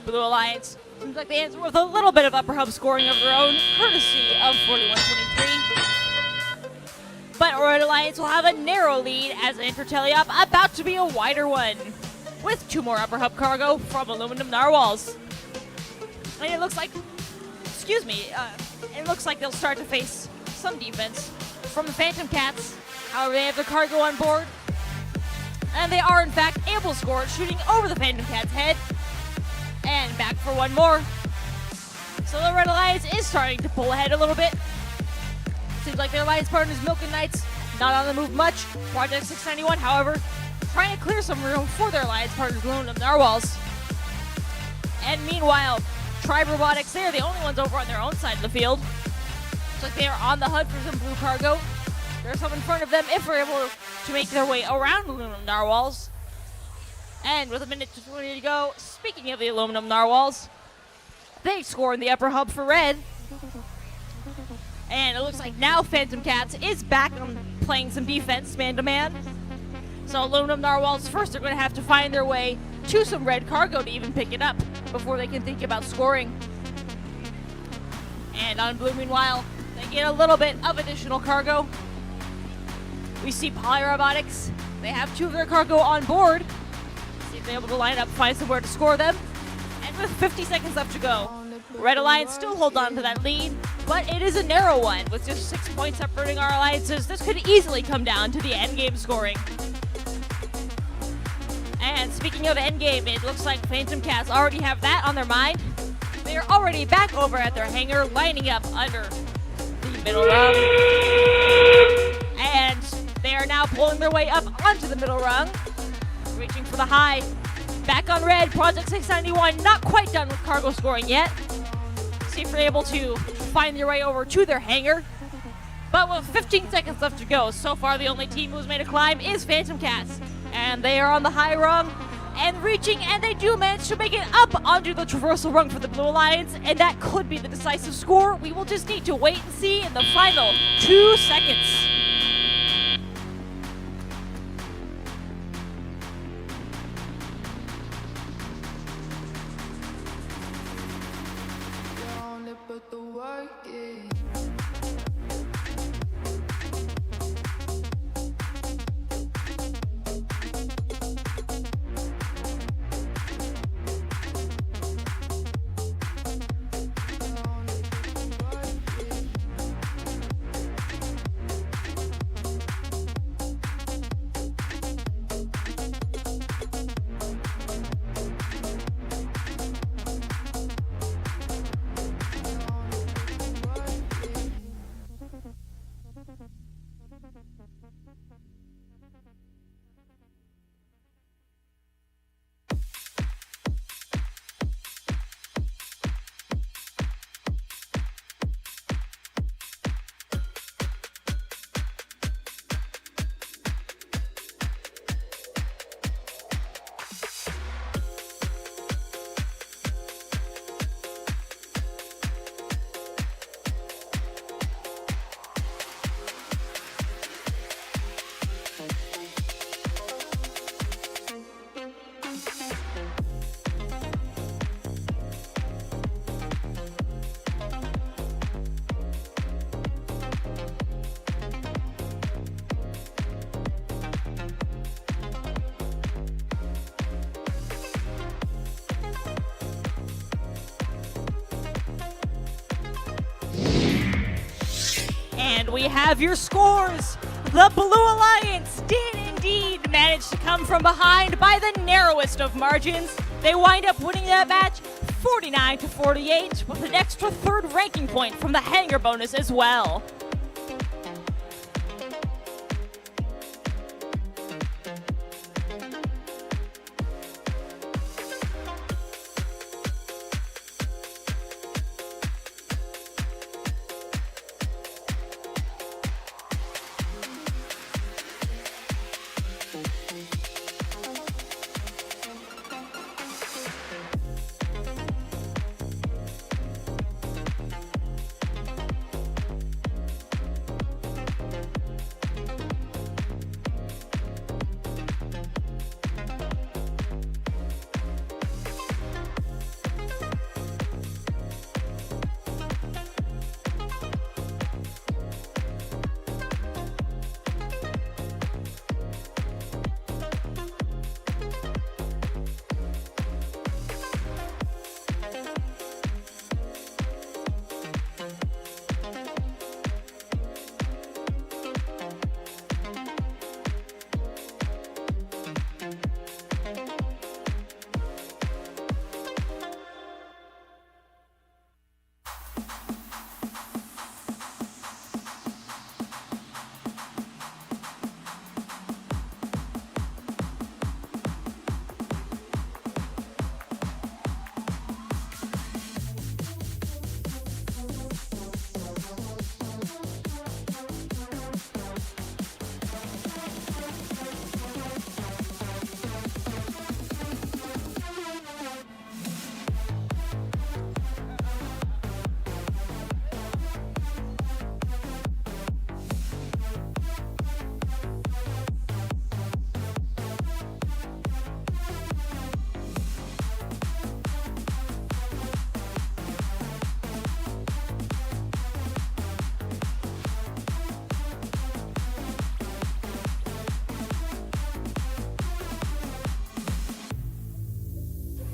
Blue Alliance seems like they answer with a little bit of upper hub scoring of their own, courtesy of 4123. But Red Alliance will have a narrow lead as Interteleop about to be a wider one, with 2 more upper hub cargo from Aluminum Narwhals. And it looks like, it looks like they'll start to face some defense from the Phantom Cats. However, they have the cargo on board, and they are in fact able to score, shooting over the Phantom Cat's head, and back for 1 more. So the Red Alliance is starting to pull ahead a little bit. Seems like their alliance partners, Milken Knights, not on the move much. Project 691, however, trying to clear some room for their alliance partners, Aluminum Narwhals. And meanwhile, Tribe Robotics, they are the only ones over on their own side of the field. Looks like they are on the hunt for some blue cargo. There's some in front of them if we're able to make their way around Aluminum Narwhals. And with 1:20 to go, speaking of the Aluminum Narwhals, they score in the upper hub for red. And it looks like now Phantom Cats is back on playing some defense, man-to-man. So Aluminum Narwhals first are going to have to find their way to some red cargo to even pick it up. before they can think about scoring. And on blue, meanwhile, they get a little bit of additional cargo. We see Poly Robotics. They have 2 of their cargo on board. See if they're able to line up, find somewhere to score them. And with 50 seconds left to go, Red Alliance still hold on to that lead, but it is a narrow one. With just 6 points separating our alliances, this could easily come down to the endgame scoring. And speaking of endgame, it looks like Phantom Cats already have that on their mind. They're already back over at their hangar, lining up under the middle rung. And they are now pulling their way up onto the middle rung, reaching for the high. Back on red, Project 691 not quite done with cargo scoring yet. See if they're able to find their way over to their hangar. But with 15 seconds left to go, so far the only team who's made a climb is Phantom Cats. And they are on the high rung and reaching, and they do manage to make it up onto the traversal rung for the Blue Alliance, and that could be the decisive score. We will just need to wait and see in the final 2 seconds. Put the work in. And we have your scores. The Blue Alliance did indeed manage to come from behind by the narrowest of margins. They wind up winning that match 49-48 with an extra 3rd ranking point from the hangar bonus as well.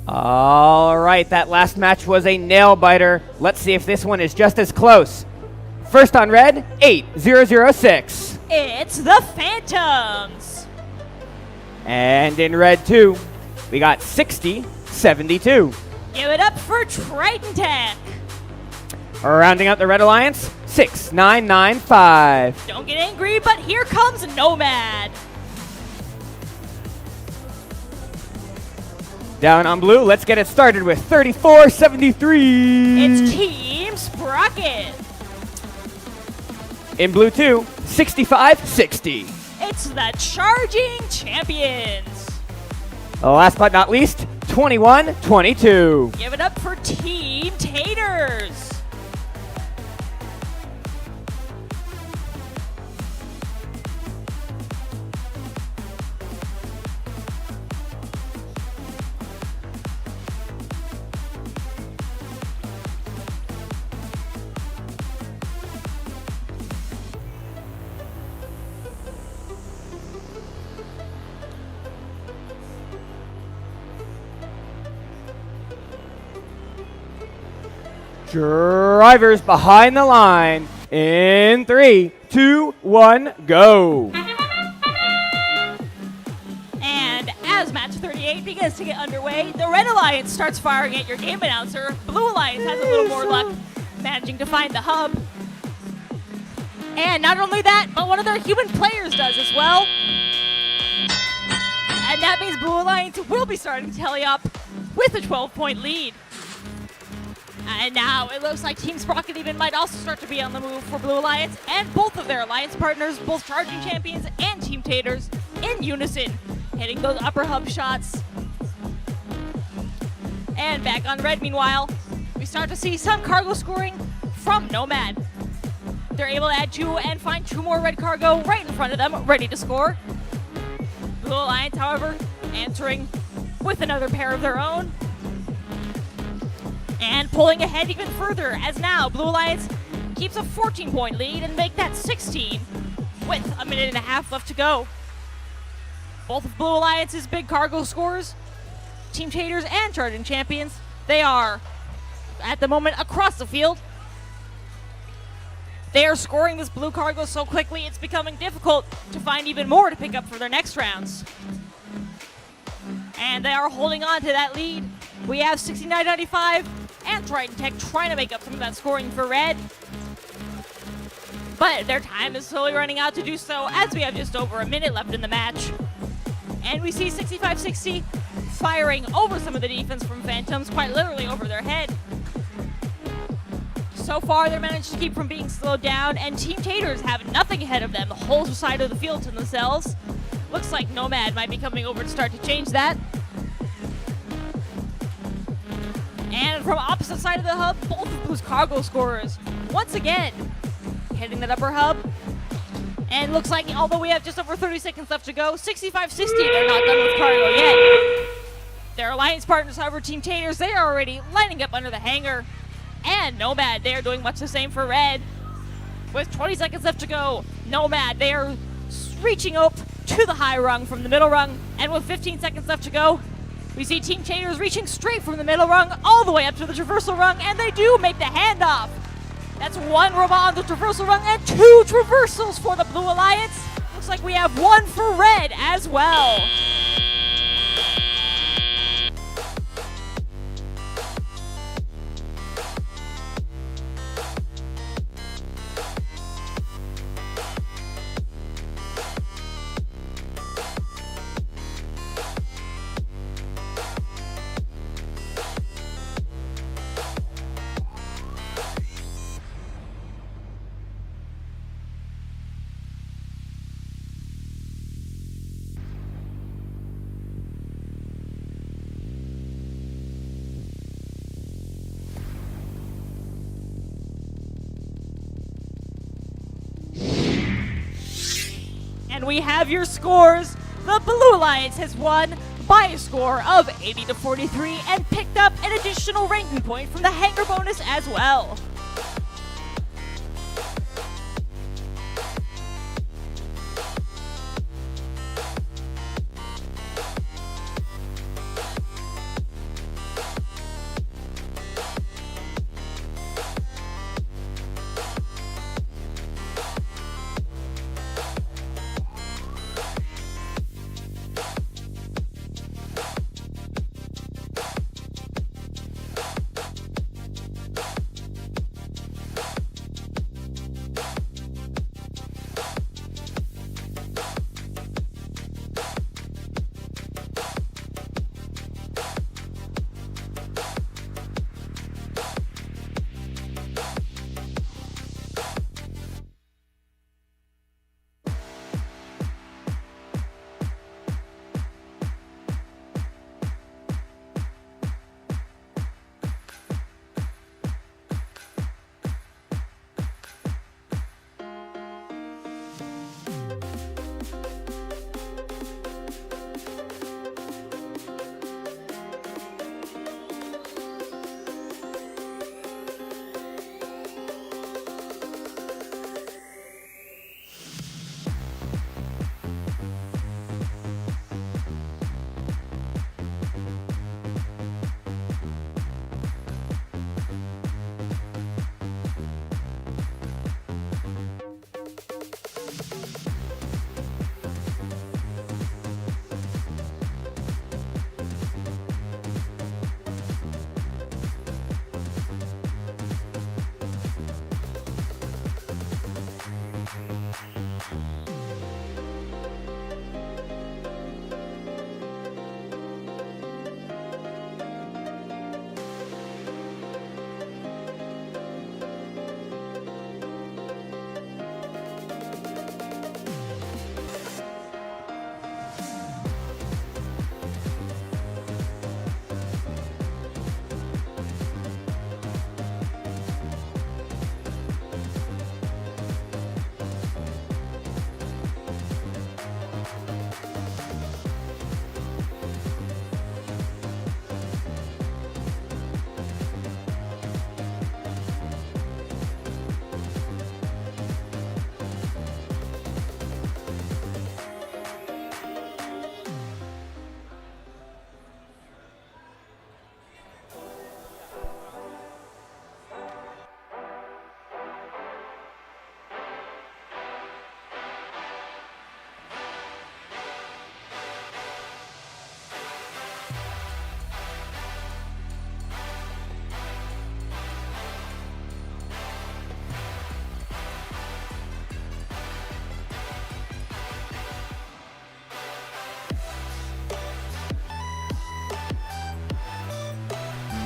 All right, that last match was a nail biter. Let's see if this one is just as close. First on red, 8006. It's the Phantoms. And in red 2, we got 6072. Give it up for Triton Tech. Rounding out the Red Alliance, 6995. Don't get angry, but here comes Nomad. Down on blue, let's get it started with 3473. It's Team Sprocket. In blue 2, 6560. It's the Charging Champions. Last but not least, 2122. Give it up for Team Taters. Drivers behind the line in 3, 2, 1, go. And as match 38 begins to get underway, the Red Alliance starts firing at your game announcer. Blue Alliance has a little more luck managing to find the hub. And not only that, but one of their human players does as well. And that means Blue Alliance will be starting to tally up with a 12-point lead. And now it looks like Team Sprocket even might also start to be on the move for Blue Alliance, and both of their alliance partners, both Charging Champions and Team Taters, in unison, hitting those upper hub shots. And back on red, meanwhile, we start to see some cargo scoring from Nomad. They're able to add 2 and find 2 more red cargo right in front of them, ready to score. Blue Alliance, however, answering with another pair of their own. And pulling ahead even further, as now Blue Alliance keeps a 14-point lead and make that 16 with a minute and a half left to go. Both of Blue Alliance's big cargo scores, Team Taters and Charging Champions, they are, at the moment, across the field. They are scoring this blue cargo so quickly it's becoming difficult to find even more to pick up for their next rounds. And they are holding on to that lead. We have 69.95 and Triton Tech trying to make up some of that scoring for red. But their time is slowly running out to do so, as we have just over a minute left in the match. And we see 6560 firing over some of the defense from Phantoms, quite literally over their head. So far, they're managed to keep from being slowed down, and Team Taters have nothing ahead of them, the whole side of the field to themselves. Looks like Nomad might be coming over to start to change that. And from opposite side of the hub, both of Blue's cargo scorers, once again, hitting that upper hub. And looks like, although we have just over 30 seconds left to go, 6560, they're not done with cargo yet. Their alliance partners, however, Team Taters, they are already lining up under the hangar. And Nomad, they are doing much the same for red. With 20 seconds left to go, Nomad, they are reaching up to the high rung from the middle rung. And with 15 seconds left to go, we see Team Taters reaching straight from the middle rung all the way up to the traversal rung, and they do make the handoff. That's 1 robot on the traversal rung and 2 traversals for the Blue Alliance. Looks like we have 1 for red as well. And we have your scores. The Blue Alliance has won by a score of 80-43 and picked up an additional ranking point from the hangar bonus as well.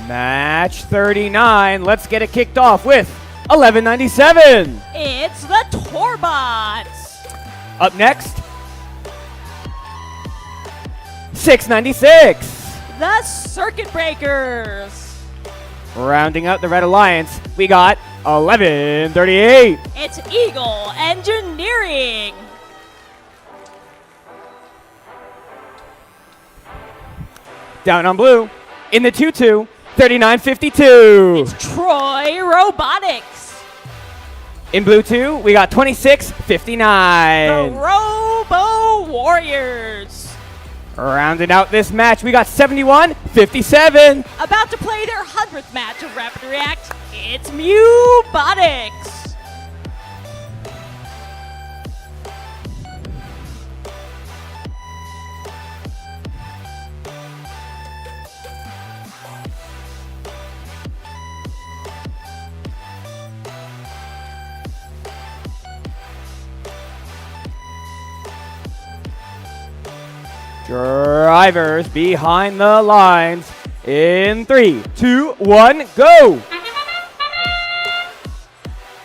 Match 39. Let's get it kicked off with 1197. It's the Torbots. Up next, 696. The Circuit Breakers. Rounding out the Red Alliance, we got 1138. It's Eagle Engineering. Down on blue, in the 2-2, 3952. It's Troy Robotics. In blue 2, we got 2659. The Robo Warriors. Rounding out this match, we got 7157. About to play their 100th match of Rapid React, it's Mubotics. Drivers behind the lines in 3, 2, 1, go!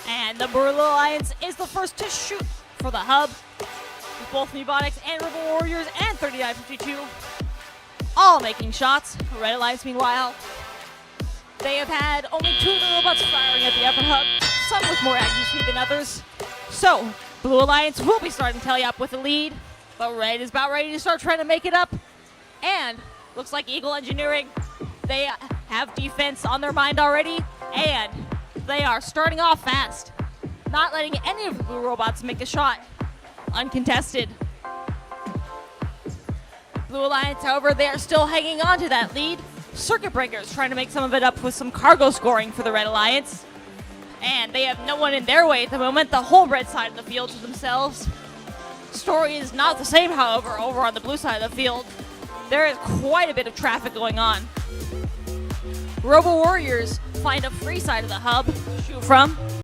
And the Blue Alliance is the first to shoot for the hub, with both Mubotics and Robo Warriors and 3952 all making shots. Red Alliance, meanwhile, they have had only 2 of the robots firing at the upper hub, some with more accuracy than others. So, Blue Alliance will be starting to tally up with the lead. But Red is about ready to start trying to make it up. And looks like Eagle Engineering, they have defense on their mind already. And they are starting off fast, not letting any of the blue robots make a shot uncontested. Blue Alliance, however, they are still hanging on to that lead. Circuit Breakers trying to make some of it up with some cargo scoring for the Red Alliance. And they have no one in their way at the moment. The whole red side of the field to themselves. Story is not the same, however, over on the blue side of the field. There is quite a bit of traffic going on. Robo Warriors find a free side of the hub to shoot from.